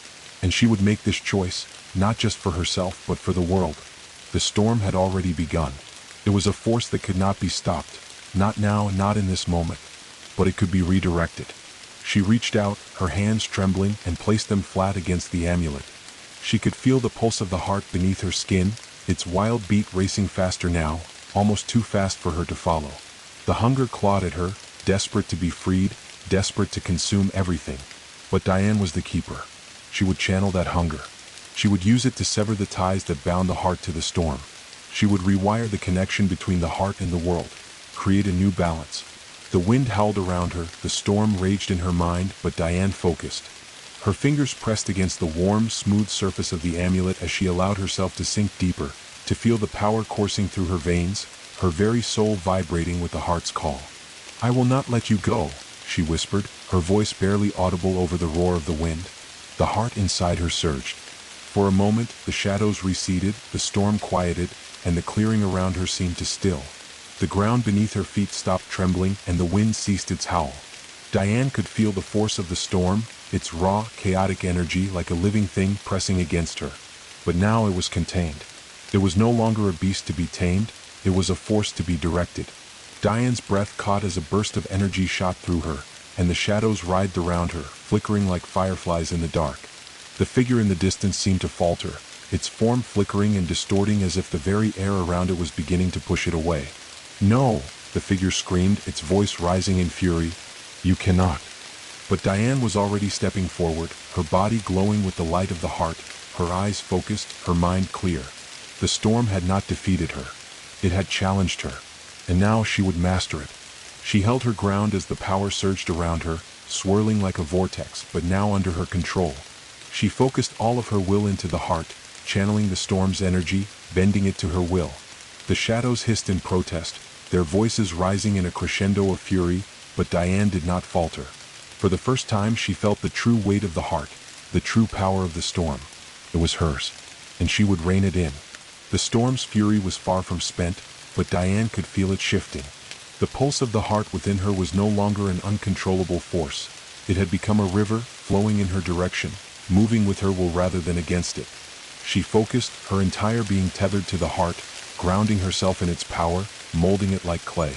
And she would make this choice, not just for herself, but for the world. The storm had already begun. It was a force that could not be stopped. Not now, not in this moment. But it could be redirected. She reached out, her hands trembling, and placed them flat against the amulet. She could feel the pulse of the heart beneath her skin, its wild beat racing faster now, almost too fast for her to follow. The hunger clawed at her, desperate to be freed, desperate to consume everything. But Diane was the keeper. She would channel that hunger. She would use it to sever the ties that bound the heart to the storm. She would rewire the connection between the heart and the world, create a new balance. The wind howled around her, the storm raged in her mind, but Diane focused. Her fingers pressed against the warm, smooth surface of the amulet as she allowed herself to sink deeper, to feel the power coursing through her veins, her very soul vibrating with the heart's call. "I will not let you go," she whispered, her voice barely audible over the roar of the wind. The heart inside her surged. For a moment, the shadows receded, the storm quieted, and the clearing around her seemed to still. The ground beneath her feet stopped trembling, and the wind ceased its howl. Diane could feel the force of the storm, its raw, chaotic energy like a living thing pressing against her. But now it was contained. It was no longer a beast to be tamed, it was a force to be directed. Diane's breath caught as a burst of energy shot through her, and the shadows writhed around her, flickering like fireflies in the dark. The figure in the distance seemed to falter, its form flickering and distorting as if the very air around it was beginning to push it away. "No!" the figure screamed, its voice rising in fury. "You cannot." But Diane was already stepping forward, her body glowing with the light of the heart, her eyes focused, her mind clear. The storm had not defeated her. It had challenged her. And now she would master it. She held her ground as the power surged around her, swirling like a vortex, but now under her control. She focused all of her will into the heart, channeling the storm's energy, bending it to her will. The shadows hissed in protest, their voices rising in a crescendo of fury, but Diane did not falter. For the first time she felt the true weight of the heart, the true power of the storm. It was hers, and she would rein it in. The storm's fury was far from spent, but Diane could feel it shifting. The pulse of the heart within her was no longer an uncontrollable force. It had become a river, flowing in her direction, moving with her will rather than against it. She focused, her entire being tethered to the heart, grounding herself in its power, molding it like clay.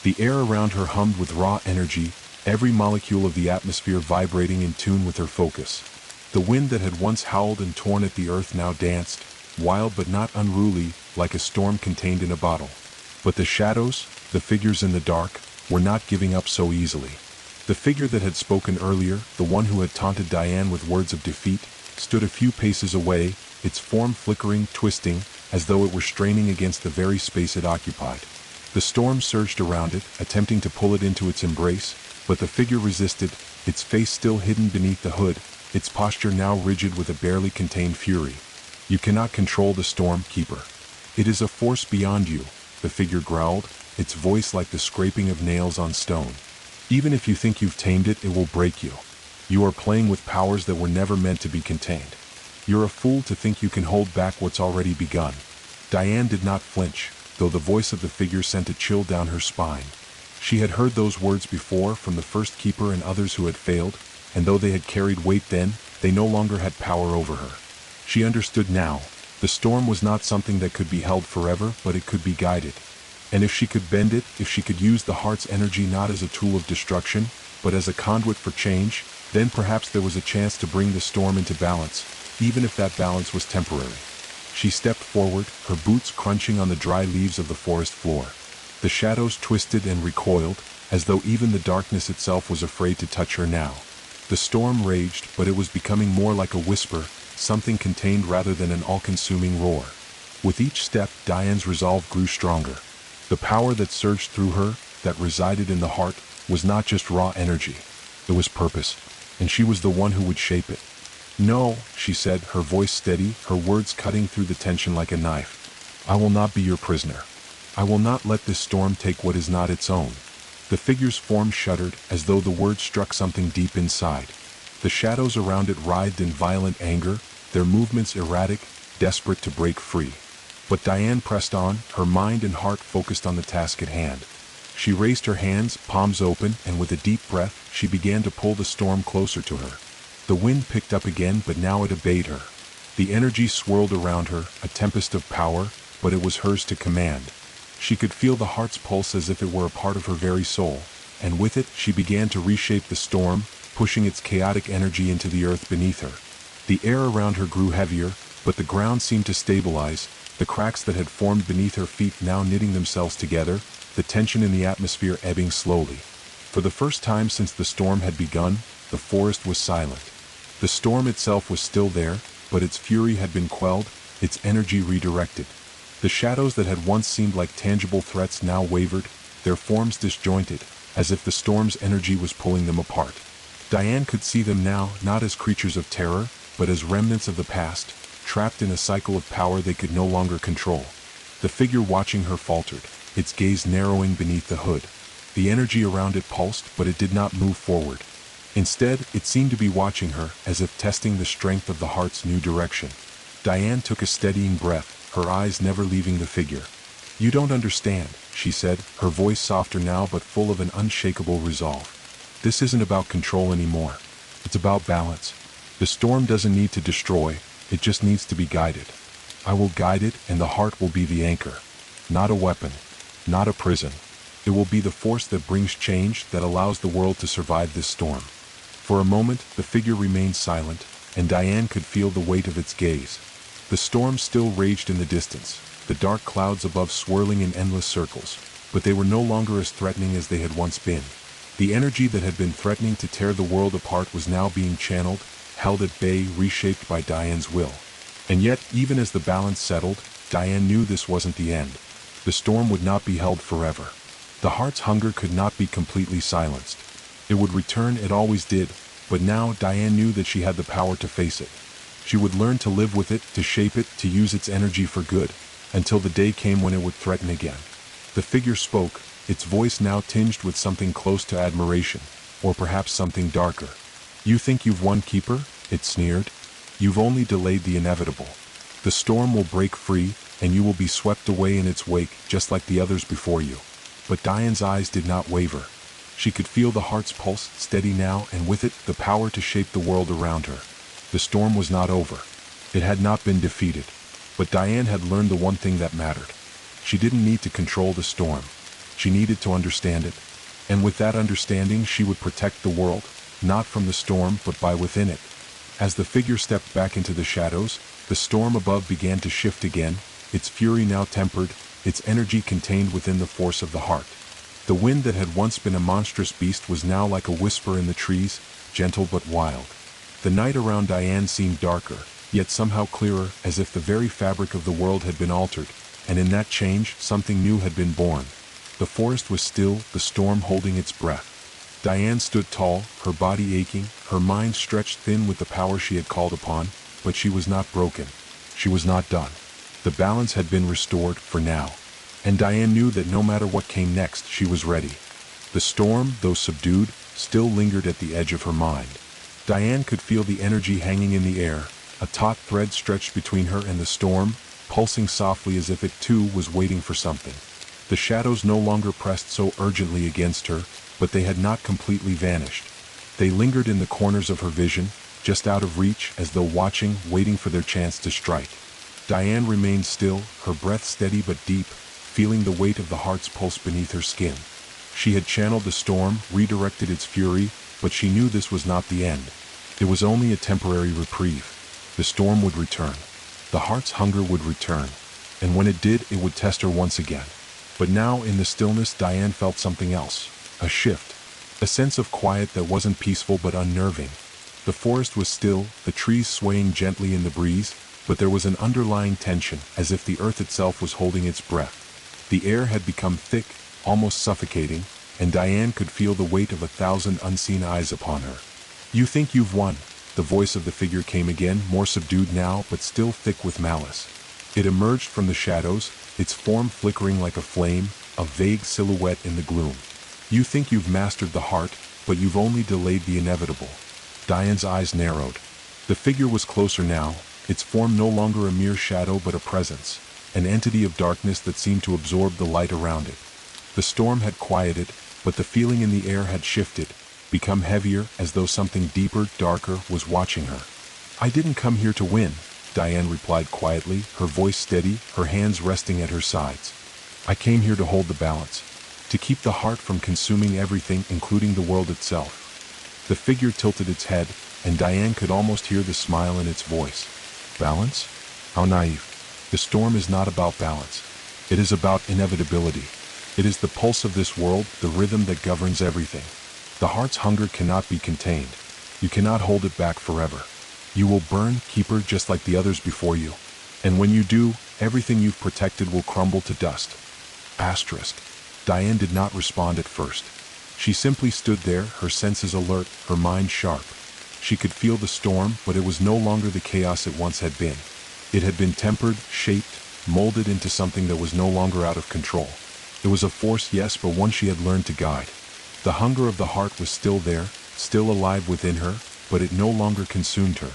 The air around her hummed with raw energy, every molecule of the atmosphere vibrating in tune with her focus. The wind that had once howled and torn at the earth now danced, wild but not unruly, like a storm contained in a bottle. But the shadows, the figures in the dark, were not giving up so easily. The figure that had spoken earlier, the one who had taunted Diane with words of defeat, stood a few paces away, its form flickering, twisting, as though it were straining against the very space it occupied. The storm surged around it, attempting to pull it into its embrace, but the figure resisted, its face still hidden beneath the hood, its posture now rigid with a barely contained fury. "You cannot control the storm, Keeper. It is a force beyond you," the figure growled, its voice like the scraping of nails on stone. "Even if you think you've tamed it, it will break you. You are playing with powers that were never meant to be contained. You're a fool to think you can hold back what's already begun." Diane did not flinch, though the voice of the figure sent a chill down her spine. She had heard those words before from the first Keeper and others who had failed, and though they had carried weight then, they no longer had power over her. She understood now. The storm was not something that could be held forever, but it could be guided. And if she could bend it, if she could use the heart's energy not as a tool of destruction, but as a conduit for change, then perhaps there was a chance to bring the storm into balance, even if that balance was temporary. She stepped forward, her boots crunching on the dry leaves of the forest floor. The shadows twisted and recoiled, as though even the darkness itself was afraid to touch her now. The storm raged, but it was becoming more like a whisper, something contained rather than an all-consuming roar. With each step, Diane's resolve grew stronger. The power that surged through her, that resided in the heart, was not just raw energy. It was purpose, and she was the one who would shape it. "No," she said, her voice steady, her words cutting through the tension like a knife. "I will not be your prisoner. I will not let this storm take what is not its own." The figure's form shuddered, as though the word struck something deep inside. The shadows around it writhed in violent anger, their movements erratic, desperate to break free. But Diane pressed on, her mind and heart focused on the task at hand. She raised her hands, palms open, and with a deep breath, she began to pull the storm closer to her. The wind picked up again, but now it obeyed her. The energy swirled around her, a tempest of power, but it was hers to command. She could feel the heart's pulse as if it were a part of her very soul, and with it, she began to reshape the storm, pushing its chaotic energy into the earth beneath her. The air around her grew heavier, but the ground seemed to stabilize, the cracks that had formed beneath her feet now knitting themselves together, the tension in the atmosphere ebbing slowly. For the first time since the storm had begun, the forest was silent. The storm itself was still there, but its fury had been quelled, its energy redirected. The shadows that had once seemed like tangible threats now wavered, their forms disjointed, as if the storm's energy was pulling them apart. Diane could see them now, not as creatures of terror, but as remnants of the past, trapped in a cycle of power they could no longer control. The figure watching her faltered, its gaze narrowing beneath the hood. The energy around it pulsed, but it did not move forward. Instead, it seemed to be watching her, as if testing the strength of the heart's new direction. Diane took a steadying breath, her eyes never leaving the figure. "You don't understand," she said, her voice softer now but full of an unshakable resolve. "This isn't about control anymore. It's about balance. The storm doesn't need to destroy, it just needs to be guided. I will guide it, and the heart will be the anchor. Not a weapon, not a prison. It will be the force that brings change, that allows the world to survive this storm." For a moment, the figure remained silent, and Diane could feel the weight of its gaze. The storm still raged in the distance, the dark clouds above swirling in endless circles, but they were no longer as threatening as they had once been. The energy that had been threatening to tear the world apart was now being channeled, held at bay, reshaped by Diane's will. And yet, even as the balance settled, Diane knew this wasn't the end. The storm would not be held forever. The heart's hunger could not be completely silenced. It would return, it always did, but now Diane knew that she had the power to face it. She would learn to live with it, to shape it, to use its energy for good, until the day came when it would threaten again. The figure spoke, its voice now tinged with something close to admiration, or perhaps something darker. "You think you've won, Keeper?" it sneered. "You've only delayed the inevitable. The storm will break free, and you will be swept away in its wake, just like the others before you." But Diane's eyes did not waver. She could feel the heart's pulse, steady now, and with it, the power to shape the world around her. The storm was not over. It had not been defeated. But Diane had learned the one thing that mattered. She didn't need to control the storm. She needed to understand it. And with that understanding, she would protect the world, not from the storm, but by within it. As the figure stepped back into the shadows, the storm above began to shift again, its fury now tempered, its energy contained within the force of the heart. The wind that had once been a monstrous beast was now like a whisper in the trees, gentle but wild. The night around Diane seemed darker, yet somehow clearer, as if the very fabric of the world had been altered, and in that change, something new had been born. The forest was still, the storm holding its breath. Diane stood tall, her body aching, her mind stretched thin with the power she had called upon, but she was not broken. She was not done. The balance had been restored, for now. And Diane knew that no matter what came next, she was ready. The storm, though subdued, still lingered at the edge of her mind. Diane could feel the energy hanging in the air, a taut thread stretched between her and the storm, pulsing softly as if it too was waiting for something. The shadows no longer pressed so urgently against her, but they had not completely vanished. They lingered in the corners of her vision, just out of reach, as though watching, waiting for their chance to strike. Diane remained still, her breath steady but deep, feeling the weight of the heart's pulse beneath her skin. She had channeled the storm, redirected its fury, but she knew this was not the end. It was only a temporary reprieve. The storm would return. The heart's hunger would return. And when it did, it would test her once again. But now, in the stillness, Diane felt something else. A shift. A sense of quiet that wasn't peaceful but unnerving. The forest was still, the trees swaying gently in the breeze, but there was an underlying tension, as if the earth itself was holding its breath. The air had become thick, almost suffocating, and Diane could feel the weight of 1,000 unseen eyes upon her. "You think you've won?" The voice of the figure came again, more subdued now, but still thick with malice. It emerged from the shadows, its form flickering like a flame, a vague silhouette in the gloom. "You think you've mastered the heart, but you've only delayed the inevitable." Diane's eyes narrowed. The figure was closer now, its form no longer a mere shadow but a presence, an entity of darkness that seemed to absorb the light around it. The storm had quieted, but the feeling in the air had shifted, become heavier, as though something deeper, darker, was watching her. "I didn't come here to win," Diane replied quietly, her voice steady, her hands resting at her sides. "I came here to hold the balance, to keep the heart from consuming everything, including the world itself." The figure tilted its head, and Diane could almost hear the smile in its voice. "Balance? How naive. The storm is not about balance. It is about inevitability. It is the pulse of this world, the rhythm that governs everything. The heart's hunger cannot be contained. You cannot hold it back forever. You will burn, Keeper, just like the others before you. And when you do, everything you've protected will crumble to dust." Asterisk. Diane did not respond at first. She simply stood there, her senses alert, her mind sharp. She could feel the storm, but it was no longer the chaos it once had been. It had been tempered, shaped, molded into something that was no longer out of control. It was a force, yes, but one she had learned to guide. The hunger of the heart was still there, still alive within her, but it no longer consumed her.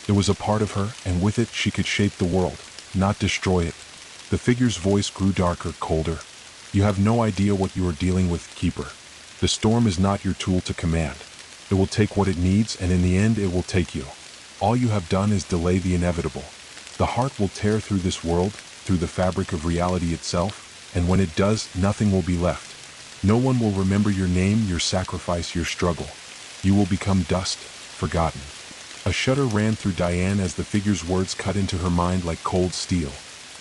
It was a part of her, and with it she could shape the world, not destroy it. The figure's voice grew darker, colder. You have no idea what you are dealing with, Keeper. The storm is not your tool to command. It will take what it needs, and in the end it will take you. All you have done is delay the inevitable. The heart will tear through this world, through the fabric of reality itself, and when it does, nothing will be left. No one will remember your name, your sacrifice, your struggle. You will become dust, forgotten. A shudder ran through Diane as the figure's words cut into her mind like cold steel.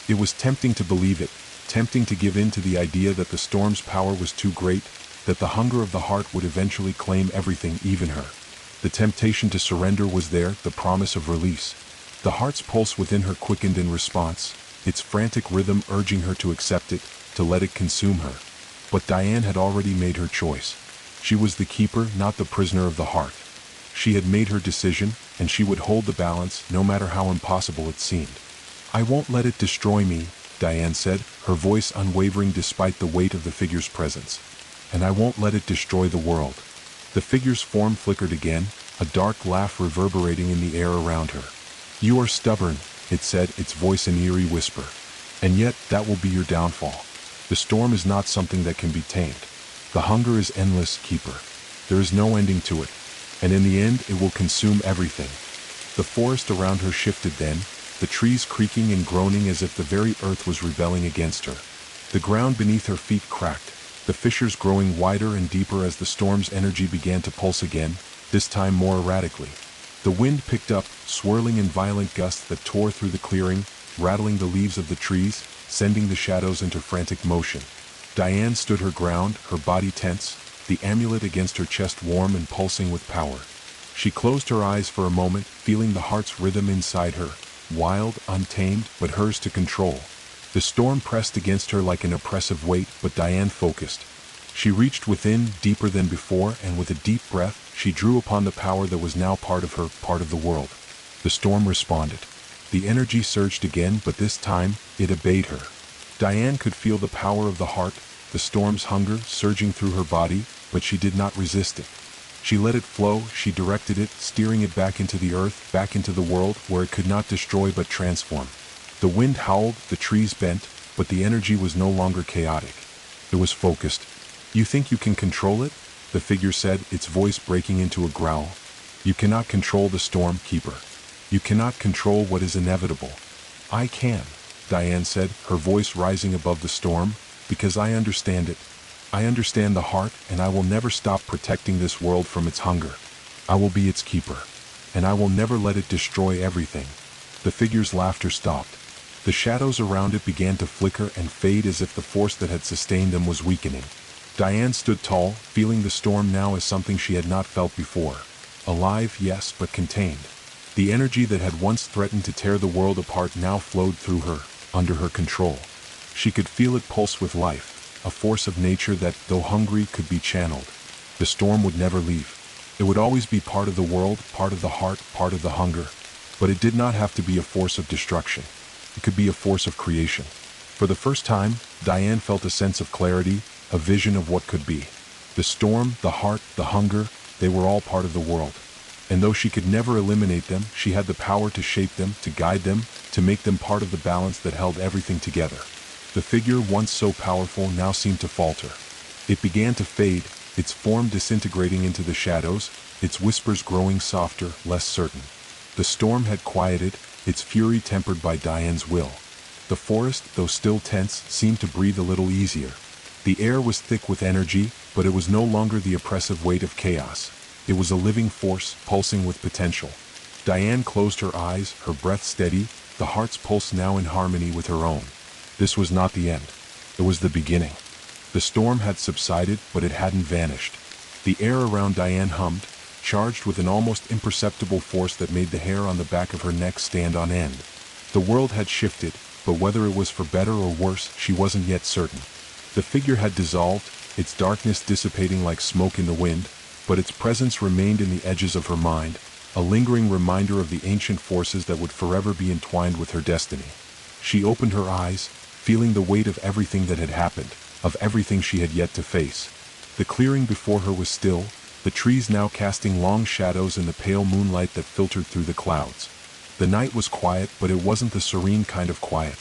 It was tempting to believe it, tempting to give in to the idea that the storm's power was too great, that the hunger of the heart would eventually claim everything, even her. The temptation to surrender was there, the promise of release. The heart's pulse within her quickened in response, its frantic rhythm urging her to accept it, to let it consume her. But Diane had already made her choice. She was the keeper, not the prisoner of the heart. She had made her decision, and she would hold the balance, no matter how impossible it seemed. "I won't let it destroy me," Diane said, her voice unwavering despite the weight of the figure's presence. "And I won't let it destroy the world." The figure's form flickered again, a dark laugh reverberating in the air around her. "You are stubborn," it said, its voice an eerie whisper. "And yet, that will be your downfall. The storm is not something that can be tamed. The hunger is endless, Keeper. There is no ending to it. And in the end, it will consume everything." The forest around her shifted then, the trees creaking and groaning as if the very earth was rebelling against her. The ground beneath her feet cracked, the fissures growing wider and deeper as the storm's energy began to pulse again, this time more erratically. The wind picked up, swirling in violent gusts that tore through the clearing, rattling the leaves of the trees, sending the shadows into frantic motion. Diane stood her ground, her body tense, the amulet against her chest warm and pulsing with power. She closed her eyes for a moment, feeling the heart's rhythm inside her, wild, untamed, but hers to control. The storm pressed against her like an oppressive weight, but Diane focused. She reached within, deeper than before, and with a deep breath, she drew upon the power that was now part of her, part of the world. The storm responded. The energy surged again, but this time, it obeyed her. Diane could feel the power of the heart, the storm's hunger, surging through her body, but she did not resist it. She let it flow, she directed it, steering it back into the earth, back into the world, where it could not destroy but transform. The wind howled, the trees bent, but the energy was no longer chaotic. It was focused. "You think you can control it?" the figure said, its voice breaking into a growl. "You cannot control the storm, Keeper. You cannot control what is inevitable." "I can," Diane said, her voice rising above the storm, "because I understand it. I understand the heart, and I will never stop protecting this world from its hunger. I will be its keeper, and I will never let it destroy everything." The figure's laughter stopped. The shadows around it began to flicker and fade as if the force that had sustained them was weakening. Diane stood tall, feeling the storm now as something she had not felt before. Alive, yes, but contained. The energy that had once threatened to tear the world apart now flowed through her, under her control. She could feel it pulse with life, a force of nature that, though hungry, could be channeled. The storm would never leave. It would always be part of the world, part of the heart, part of the hunger. But it did not have to be a force of destruction. It could be a force of creation. For the first time, Diane felt a sense of clarity, a vision of what could be. The storm, the heart, the hunger, they were all part of the world. And though she could never eliminate them, she had the power to shape them, to guide them, to make them part of the balance that held everything together. The figure, once so powerful, now seemed to falter. It began to fade, its form disintegrating into the shadows, its whispers growing softer, less certain. The storm had quieted, its fury tempered by Diane's will. The forest, though still tense, seemed to breathe a little easier. The air was thick with energy, but it was no longer the oppressive weight of chaos. It was a living force, pulsing with potential. Diane closed her eyes, her breath steady, the heart's pulse now in harmony with her own. This was not the end. It was the beginning. The storm had subsided, but it hadn't vanished. The air around Diane hummed, charged with an almost imperceptible force that made the hair on the back of her neck stand on end. The world had shifted, but whether it was for better or worse, she wasn't yet certain. The figure had dissolved, its darkness dissipating like smoke in the wind, but its presence remained in the edges of her mind, a lingering reminder of the ancient forces that would forever be entwined with her destiny. She opened her eyes, feeling the weight of everything that had happened, of everything she had yet to face. The clearing before her was still, the trees now casting long shadows in the pale moonlight that filtered through the clouds. The night was quiet, but it wasn't the serene kind of quiet.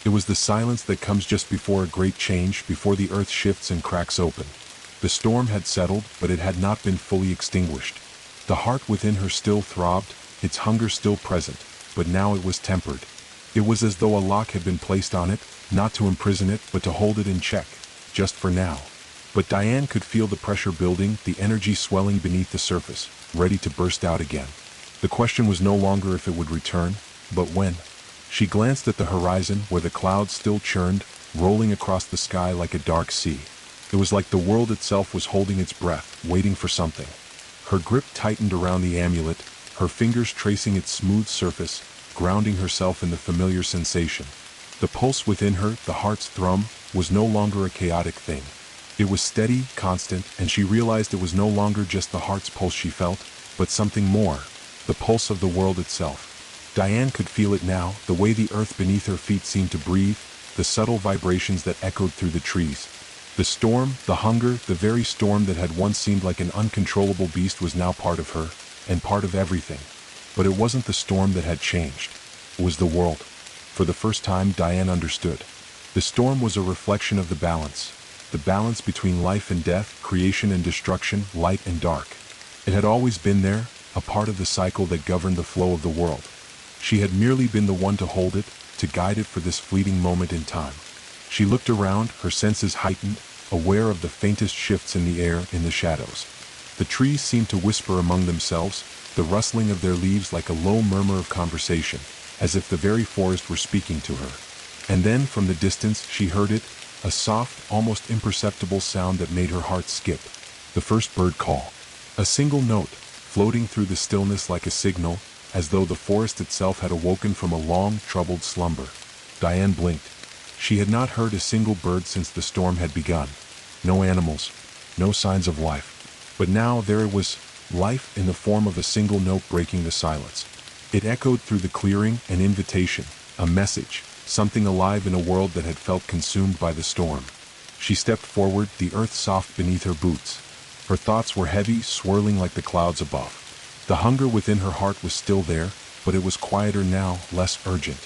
It was the silence that comes just before a great change, before the earth shifts and cracks open. The storm had settled, but it had not been fully extinguished. The heart within her still throbbed, its hunger still present, but now it was tempered. It was as though a lock had been placed on it, not to imprison it, but to hold it in check, just for now. But Diane could feel the pressure building, the energy swelling beneath the surface, ready to burst out again. The question was no longer if it would return, but when. She glanced at the horizon where the clouds still churned, rolling across the sky like a dark sea. It was like the world itself was holding its breath, waiting for something. Her grip tightened around the amulet, her fingers tracing its smooth surface, grounding herself in the familiar sensation. The pulse within her, the heart's thrum, was no longer a chaotic thing. It was steady, constant, and she realized it was no longer just the heart's pulse she felt, but something more, the pulse of the world itself. Diane could feel it now, the way the earth beneath her feet seemed to breathe, the subtle vibrations that echoed through the trees. The storm, the hunger, the very storm that had once seemed like an uncontrollable beast was now part of her, and part of everything. But it wasn't the storm that had changed. It was the world. For the first time, Diane understood. The storm was a reflection of the balance between life and death, creation and destruction, light and dark. It had always been there, a part of the cycle that governed the flow of the world. She had merely been the one to hold it, to guide it for this fleeting moment in time. She looked around, her senses heightened, aware of the faintest shifts in the air, in the shadows. The trees seemed to whisper among themselves, the rustling of their leaves like a low murmur of conversation, as if the very forest were speaking to her. And then, from the distance, she heard it, a soft, almost imperceptible sound that made her heart skip. The first bird call. A single note, floating through the stillness like a signal, as though the forest itself had awoken from a long, troubled slumber. Diane blinked. She had not heard a single bird since the storm had begun. No animals, no signs of life. But now there it was, life in the form of a single note breaking the silence. It echoed through the clearing, an invitation, a message, something alive in a world that had felt consumed by the storm. She stepped forward, the earth soft beneath her boots. Her thoughts were heavy, swirling like the clouds above. The hunger within her heart was still there, but it was quieter now, less urgent.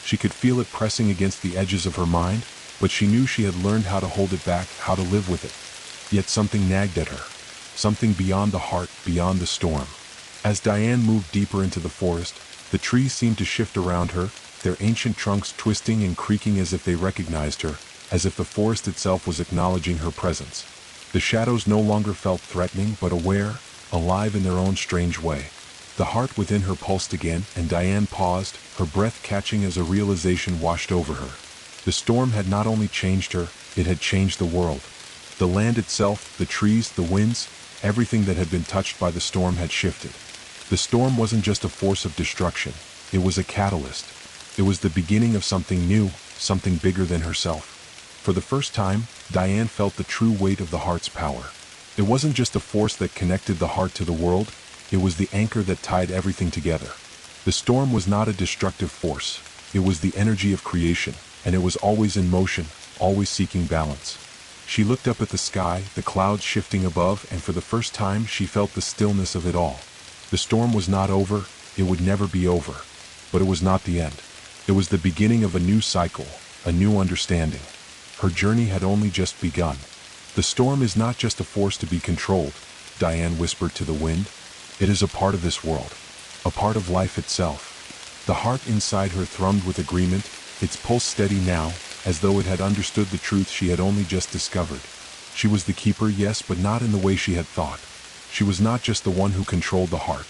She could feel it pressing against the edges of her mind, but she knew she had learned how to hold it back, how to live with it. Yet something nagged at her. Something beyond the heart, beyond the storm. As Diane moved deeper into the forest, the trees seemed to shift around her, their ancient trunks twisting and creaking as if they recognized her, as if the forest itself was acknowledging her presence. The shadows no longer felt threatening, but aware, alive in their own strange way. The heart within her pulsed again, and Diane paused, her breath catching as a realization washed over her. The storm had not only changed her, it had changed the world. The land itself, the trees, the winds, everything that had been touched by the storm had shifted. The storm wasn't just a force of destruction, it was a catalyst. It was the beginning of something new, something bigger than herself. For the first time, Diane felt the true weight of the heart's power. It wasn't just a force that connected the heart to the world, it was the anchor that tied everything together. The storm was not a destructive force, it was the energy of creation, and it was always in motion, always seeking balance. She looked up at the sky, the clouds shifting above, and for the first time she felt the stillness of it all. The storm was not over, it would never be over. But it was not the end. It was the beginning of a new cycle, a new understanding. Her journey had only just begun. The storm is not just a force to be controlled, Diane whispered to the wind. It is a part of this world, a part of life itself. The heart inside her thrummed with agreement, its pulse steady now, as though it had understood the truth she had only just discovered. She was the keeper, yes, but not in the way she had thought. She was not just the one who controlled the heart.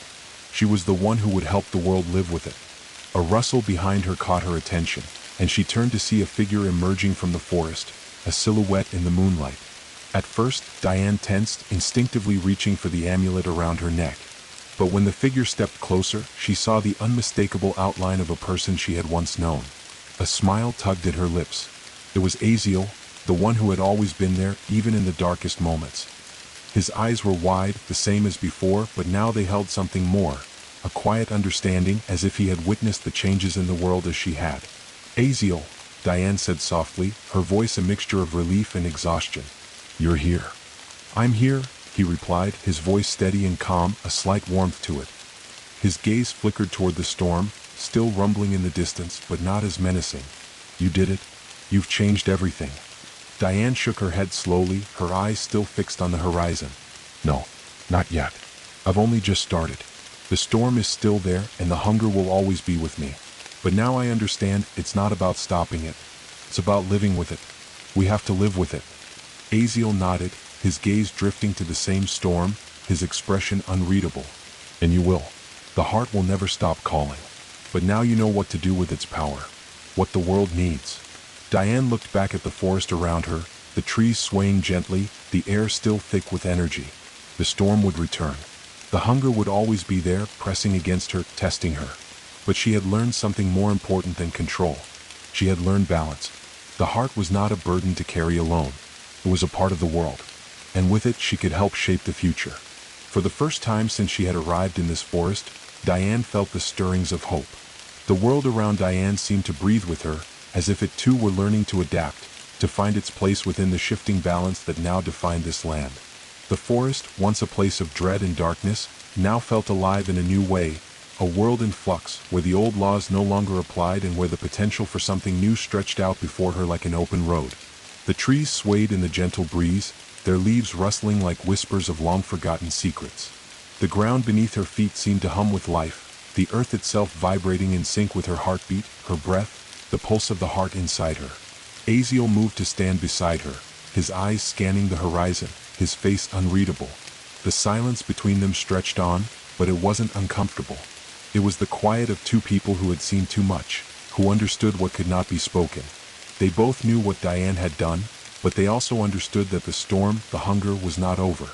She was the one who would help the world live with it. A rustle behind her caught her attention, and she turned to see a figure emerging from the forest, a silhouette in the moonlight. At first, Diane tensed, instinctively reaching for the amulet around her neck. But when the figure stepped closer, she saw the unmistakable outline of a person she had once known. A smile tugged at her lips. It was Aziel, the one who had always been there, even in the darkest moments. His eyes were wide, the same as before, but now they held something more, a quiet understanding, as if he had witnessed the changes in the world as she had. "Aziel," Diane said softly, her voice a mixture of relief and exhaustion. "You're here." "I'm here," he replied, his voice steady and calm, a slight warmth to it. His gaze flickered toward the storm, still rumbling in the distance, but not as menacing. "You did it. You've changed everything." Diane shook her head slowly, her eyes still fixed on the horizon. "No, not yet. I've only just started. The storm is still there, and the hunger will always be with me. But now I understand it's not about stopping it. It's about living with it. We have to live with it." Aziel nodded, his gaze drifting to the same storm, his expression unreadable. "And you will. The heart will never stop calling. But now you know what to do with its power. What the world needs." Diane looked back at the forest around her, the trees swaying gently, the air still thick with energy. The storm would return. The hunger would always be there, pressing against her, testing her. But she had learned something more important than control. She had learned balance. The heart was not a burden to carry alone. It was a part of the world. And with it she could help shape the future. For the first time since she had arrived in this forest, Diane felt the stirrings of hope. The world around Diane seemed to breathe with her, as if it too were learning to adapt, to find its place within the shifting balance that now defined this land. The forest, once a place of dread and darkness, now felt alive in a new way, a world in flux, where the old laws no longer applied and where the potential for something new stretched out before her like an open road. The trees swayed in the gentle breeze, their leaves rustling like whispers of long-forgotten secrets. The ground beneath her feet seemed to hum with life, the earth itself vibrating in sync with her heartbeat, her breath, the pulse of the heart inside her. Aziel moved to stand beside her, his eyes scanning the horizon, his face unreadable. The silence between them stretched on, but it wasn't uncomfortable. It was the quiet of two people who had seen too much, who understood what could not be spoken. They both knew what Diane had done, but they also understood that the storm, the hunger, was not over.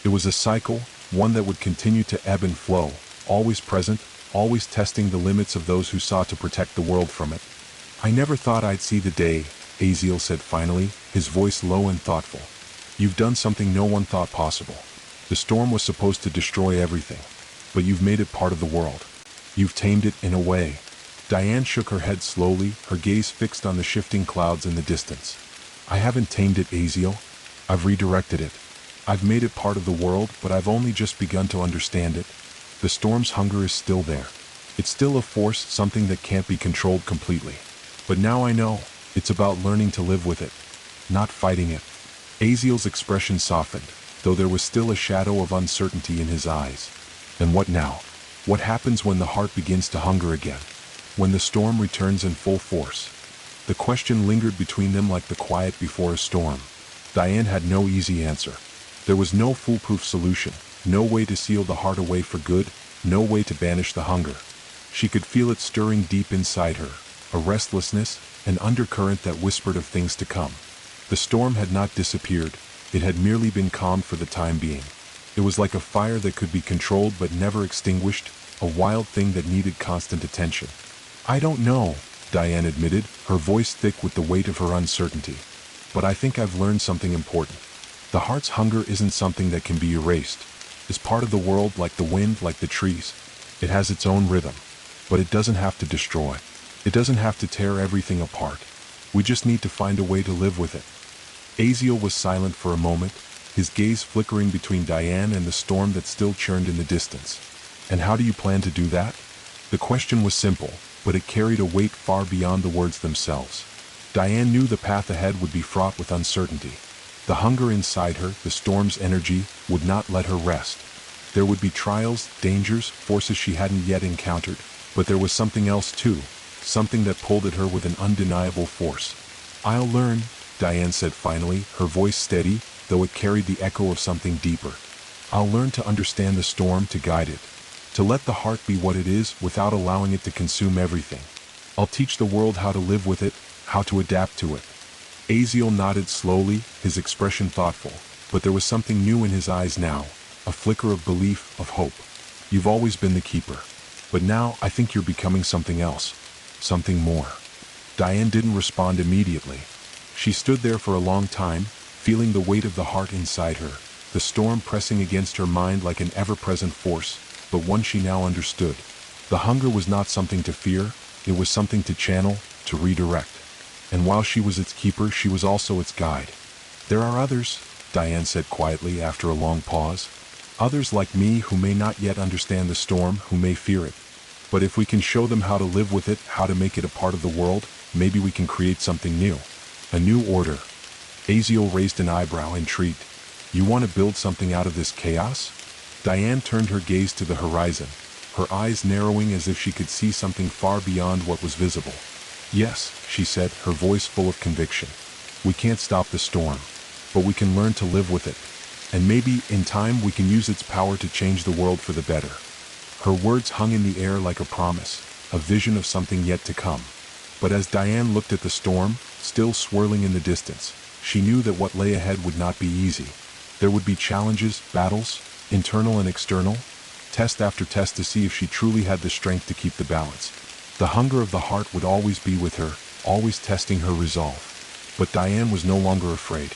It was a cycle, one that would continue to ebb and flow, always present, always testing the limits of those who sought to protect the world from it. "I never thought I'd see the day," Aziel said finally, his voice low and thoughtful. "You've done something no one thought possible. The storm was supposed to destroy everything, but you've made it part of the world. You've tamed it in a way." Diane shook her head slowly, her gaze fixed on the shifting clouds in the distance. "I haven't tamed it, Aziel. I've redirected it. I've made it part of the world, but I've only just begun to understand it. The storm's hunger is still there. It's still a force, something that can't be controlled completely. But now I know, it's about learning to live with it, not fighting it." Aziel's expression softened, though there was still a shadow of uncertainty in his eyes. "And what now? What happens when the heart begins to hunger again? When the storm returns in full force?" The question lingered between them like the quiet before a storm. Diane had no easy answer. There was no foolproof solution, no way to seal the heart away for good, no way to banish the hunger. She could feel it stirring deep inside her, a restlessness, an undercurrent that whispered of things to come. The storm had not disappeared, it had merely been calmed for the time being. It was like a fire that could be controlled but never extinguished, a wild thing that needed constant attention. "I don't know," Diane admitted, her voice thick with the weight of her uncertainty. "But I think I've learned something important. The heart's hunger isn't something that can be erased. It's part of the world, like the wind, like the trees. It has its own rhythm. But it doesn't have to destroy. It doesn't have to tear everything apart. We just need to find a way to live with it." Aziel was silent for a moment, his gaze flickering between Diane and the storm that still churned in the distance. "And how do you plan to do that?" The question was simple, but it carried a weight far beyond the words themselves. Diane knew the path ahead would be fraught with uncertainty. The hunger inside her, the storm's energy, would not let her rest. There would be trials, dangers, forces she hadn't yet encountered, but there was something else too, something that pulled at her with an undeniable force. "I'll learn," Diane said finally, her voice steady, though it carried the echo of something deeper. "I'll learn to understand the storm, to guide it, to let the heart be what it is without allowing it to consume everything. I'll teach the world how to live with it, how to adapt to it." Aziel nodded slowly, his expression thoughtful, but there was something new in his eyes now, a flicker of belief, of hope. "You've always been the keeper. But now I think you're becoming something else. Something more." Diane didn't respond immediately. She stood there for a long time, feeling the weight of the heart inside her, the storm pressing against her mind like an ever-present force, but one she now understood. The hunger was not something to fear, it was something to channel, to redirect. And while she was its keeper, she was also its guide. "There are others," Diane said quietly after a long pause. "Others like me who may not yet understand the storm, who may fear it. But if we can show them how to live with it, how to make it a part of the world, maybe we can create something new. A new order." Aziel raised an eyebrow, intrigued. "You want to build something out of this chaos?" Diane turned her gaze to the horizon, her eyes narrowing as if she could see something far beyond what was visible. "Yes," she said, her voice full of conviction. "We can't stop the storm, but we can learn to live with it. And maybe, in time, we can use its power to change the world for the better." Her words hung in the air like a promise, a vision of something yet to come. But as Diane looked at the storm, still swirling in the distance, she knew that what lay ahead would not be easy. There would be challenges, battles, internal and external, test after test to see if she truly had the strength to keep the balance. The hunger of the heart would always be with her, always testing her resolve. But Diane was no longer afraid.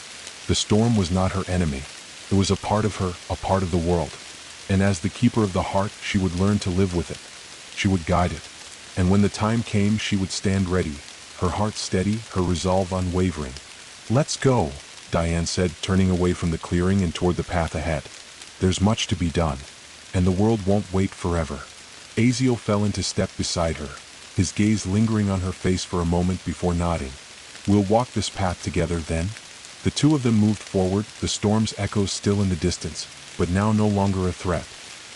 The storm was not her enemy. It was a part of her, a part of the world. And as the keeper of the heart, she would learn to live with it. She would guide it. And when the time came, she would stand ready, her heart steady, her resolve unwavering. "Let's go," Diane said, turning away from the clearing and toward the path ahead. "There's much to be done. And the world won't wait forever." Aziel fell into step beside her, his gaze lingering on her face for a moment before nodding. "We'll walk this path together, then?" The two of them moved forward, the storm's echoes still in the distance, but now no longer a threat.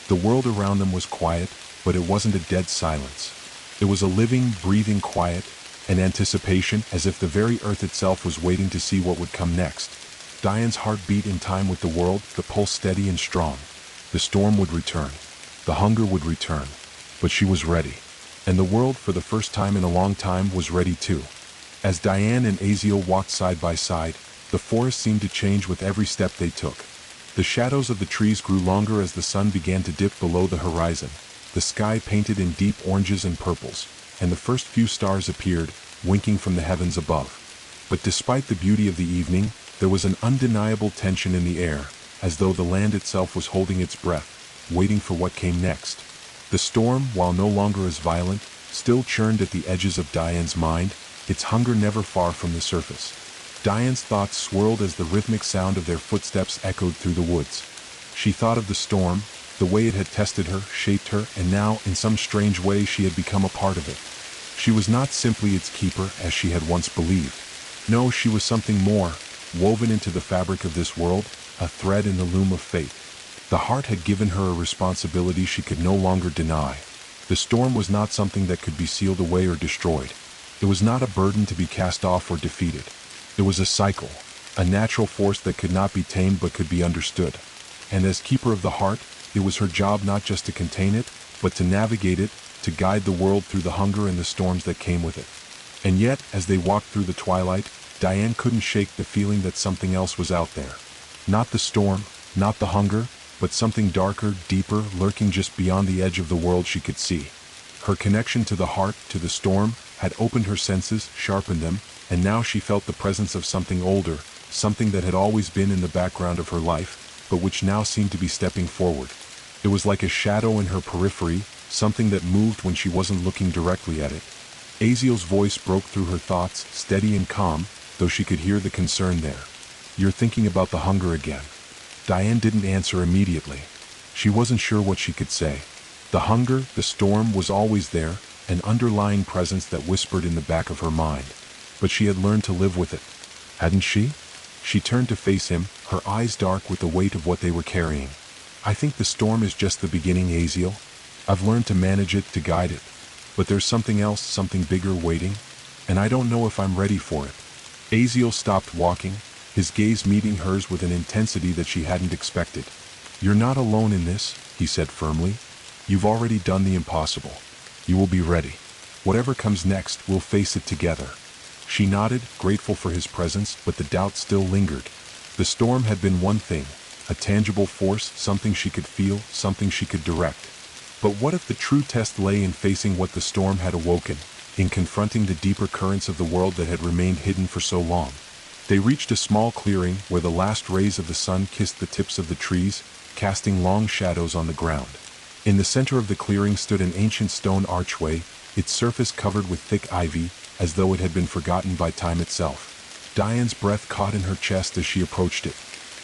The world around them was quiet, but it wasn't a dead silence. It was a living, breathing quiet, an anticipation, as if the very earth itself was waiting to see what would come next. Diane's heart beat in time with the world, the pulse steady and strong. The storm would return. The hunger would return. But she was ready. And the world, for the first time in a long time, was ready too. As Diane and Aziel walked side by side, the forest seemed to change with every step they took. The shadows of the trees grew longer as the sun began to dip below the horizon, the sky painted in deep oranges and purples, and the first few stars appeared, winking from the heavens above. But despite the beauty of the evening, there was an undeniable tension in the air, as though the land itself was holding its breath, waiting for what came next. The storm, while no longer as violent, still churned at the edges of Diane's mind, its hunger never far from the surface. Diane's thoughts swirled as the rhythmic sound of their footsteps echoed through the woods. She thought of the storm, the way it had tested her, shaped her, and now, in some strange way, she had become a part of it. She was not simply its keeper, as she had once believed. No, she was something more, woven into the fabric of this world, a thread in the loom of fate. The heart had given her a responsibility she could no longer deny. The storm was not something that could be sealed away or destroyed. It was not a burden to be cast off or defeated. It was a cycle, a natural force that could not be tamed but could be understood. And as keeper of the heart, it was her job not just to contain it, but to navigate it, to guide the world through the hunger and the storms that came with it. And yet, as they walked through the twilight, Diane couldn't shake the feeling that something else was out there. Not the storm, not the hunger, but something darker, deeper, lurking just beyond the edge of the world she could see. Her connection to the heart, to the storm, had opened her senses, sharpened them, and now she felt the presence of something older, something that had always been in the background of her life, but which now seemed to be stepping forward. It was like a shadow in her periphery, something that moved when she wasn't looking directly at it. Aziel's voice broke through her thoughts, steady and calm, though she could hear the concern there. "You're thinking about the hunger again." Diane didn't answer immediately. She wasn't sure what she could say. The hunger, the storm, was always there, an underlying presence that whispered in the back of her mind. But she had learned to live with it, hadn't she? She turned to face him, her eyes dark with the weight of what they were carrying. "I think the storm is just the beginning, Aziel. I've learned to manage it, to guide it. But there's something else, something bigger waiting, and I don't know if I'm ready for it." Aziel stopped walking, his gaze meeting hers with an intensity that she hadn't expected. "You're not alone in this," he said firmly. "You've already done the impossible. You will be ready. Whatever comes next, we'll face it together." She nodded, grateful for his presence, but the doubt still lingered. The storm had been one thing, a tangible force, something she could feel, something she could direct. But what if the true test lay in facing what the storm had awoken, in confronting the deeper currents of the world that had remained hidden for so long? They reached a small clearing where the last rays of the sun kissed the tips of the trees, casting long shadows on the ground. In the center of the clearing stood an ancient stone archway, its surface covered with thick ivy, as though it had been forgotten by time itself. Diane's breath caught in her chest as she approached it.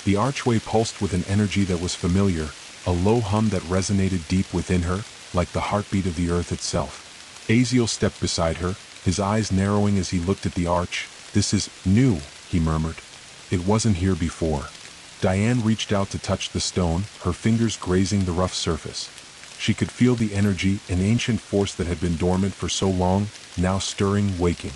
The archway pulsed with an energy that was familiar, a low hum that resonated deep within her, like the heartbeat of the earth itself. Aziel stepped beside her, his eyes narrowing as he looked at the arch. "This is new," he murmured. "It wasn't here before." Diane reached out to touch the stone, her fingers grazing the rough surface. She could feel the energy, an ancient force that had been dormant for so long, now stirring, waking.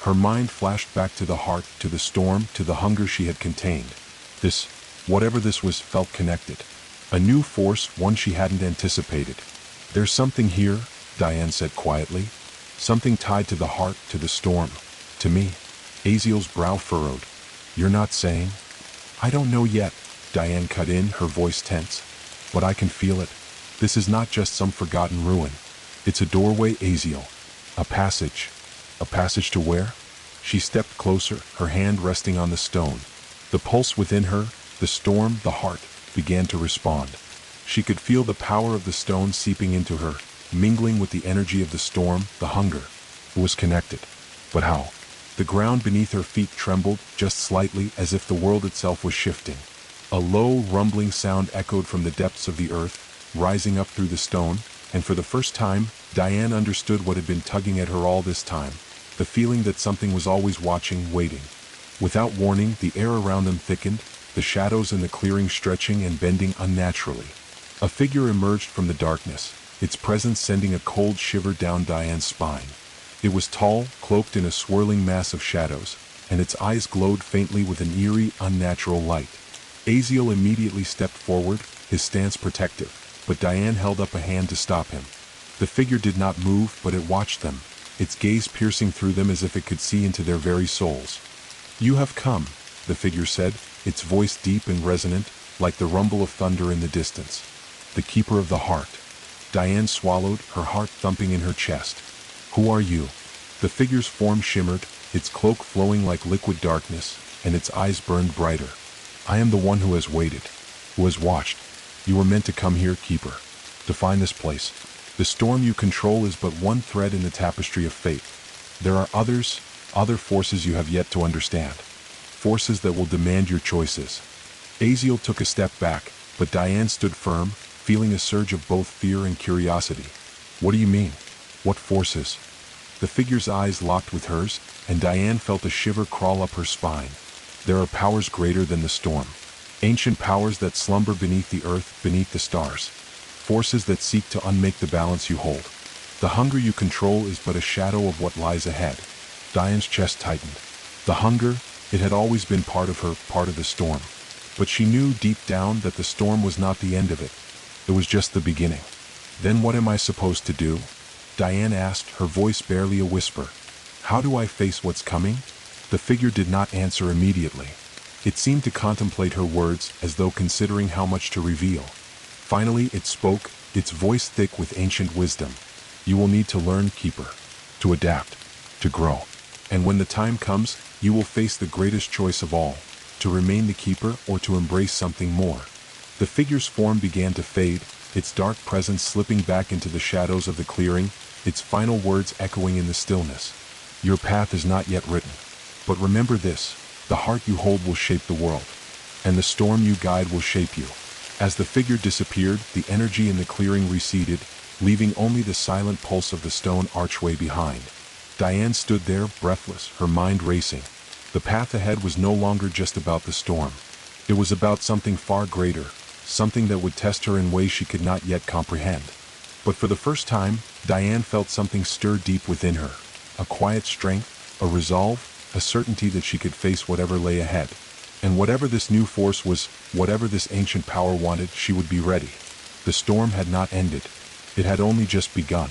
Her mind flashed back to the heart, to the storm, to the hunger she had contained. This, whatever this was, felt connected. A new force, one she hadn't anticipated. "There's something here," Diane said quietly. "Something tied to the heart, to the storm, to me." Aziel's brow furrowed. "You're not saying?" "I don't know yet," Diane cut in, her voice tense. "But I can feel it. This is not just some forgotten ruin. It's a doorway, Aziel. A passage. A passage to where?" She stepped closer, her hand resting on the stone. The pulse within her, the storm, the heart, began to respond. She could feel the power of the stone seeping into her, mingling with the energy of the storm, the hunger. It was connected. But how? The ground beneath her feet trembled, just slightly, as if the world itself was shifting. A low, rumbling sound echoed from the depths of the earth, rising up through the stone, and for the first time, Diane understood what had been tugging at her all this time, the feeling that something was always watching, waiting. Without warning, the air around them thickened, the shadows in the clearing stretching and bending unnaturally. A figure emerged from the darkness, its presence sending a cold shiver down Diane's spine. It was tall, cloaked in a swirling mass of shadows, and its eyes glowed faintly with an eerie, unnatural light. Aziel immediately stepped forward, his stance protective, but Diane held up a hand to stop him. The figure did not move, but it watched them, its gaze piercing through them as if it could see into their very souls. "You have come," the figure said, its voice deep and resonant, like the rumble of thunder in the distance. "The keeper of the heart." Diane swallowed, her heart thumping in her chest. "Who are you?" The figure's form shimmered, its cloak flowing like liquid darkness, and its eyes burned brighter. "I am the one who has waited, who has watched. You were meant to come here, Keeper, to find this place. The storm you control is but one thread in the tapestry of fate. There are others, other forces you have yet to understand. Forces that will demand your choices." Aziel took a step back, but Diane stood firm, feeling a surge of both fear and curiosity. "What do you mean? What forces?" The figure's eyes locked with hers, and Diane felt a shiver crawl up her spine. "There are powers greater than the storm. Ancient powers that slumber beneath the earth, beneath the stars. Forces that seek to unmake the balance you hold. The hunger you control is but a shadow of what lies ahead." Diane's chest tightened. The hunger, it had always been part of her, part of the storm. But she knew deep down that the storm was not the end of it. It was just the beginning. "Then what am I supposed to do?" Diane asked, her voice barely a whisper. "How do I face what's coming?" The figure did not answer immediately. It seemed to contemplate her words, as though considering how much to reveal. Finally it spoke, its voice thick with ancient wisdom. "You will need to learn, Keeper. To adapt. To grow. And when the time comes, you will face the greatest choice of all. To remain the Keeper or to embrace something more." The figure's form began to fade, its dark presence slipping back into the shadows of the clearing, its final words echoing in the stillness. "Your path is not yet written. But remember this, the heart you hold will shape the world. And the storm you guide will shape you." As the figure disappeared, the energy in the clearing receded, leaving only the silent pulse of the stone archway behind. Diane stood there, breathless, her mind racing. The path ahead was no longer just about the storm. It was about something far greater, something that would test her in ways she could not yet comprehend. But for the first time, Diane felt something stir deep within her. A quiet strength, a resolve, a certainty that she could face whatever lay ahead. And whatever this new force was, whatever this ancient power wanted, she would be ready. The storm had not ended. It had only just begun.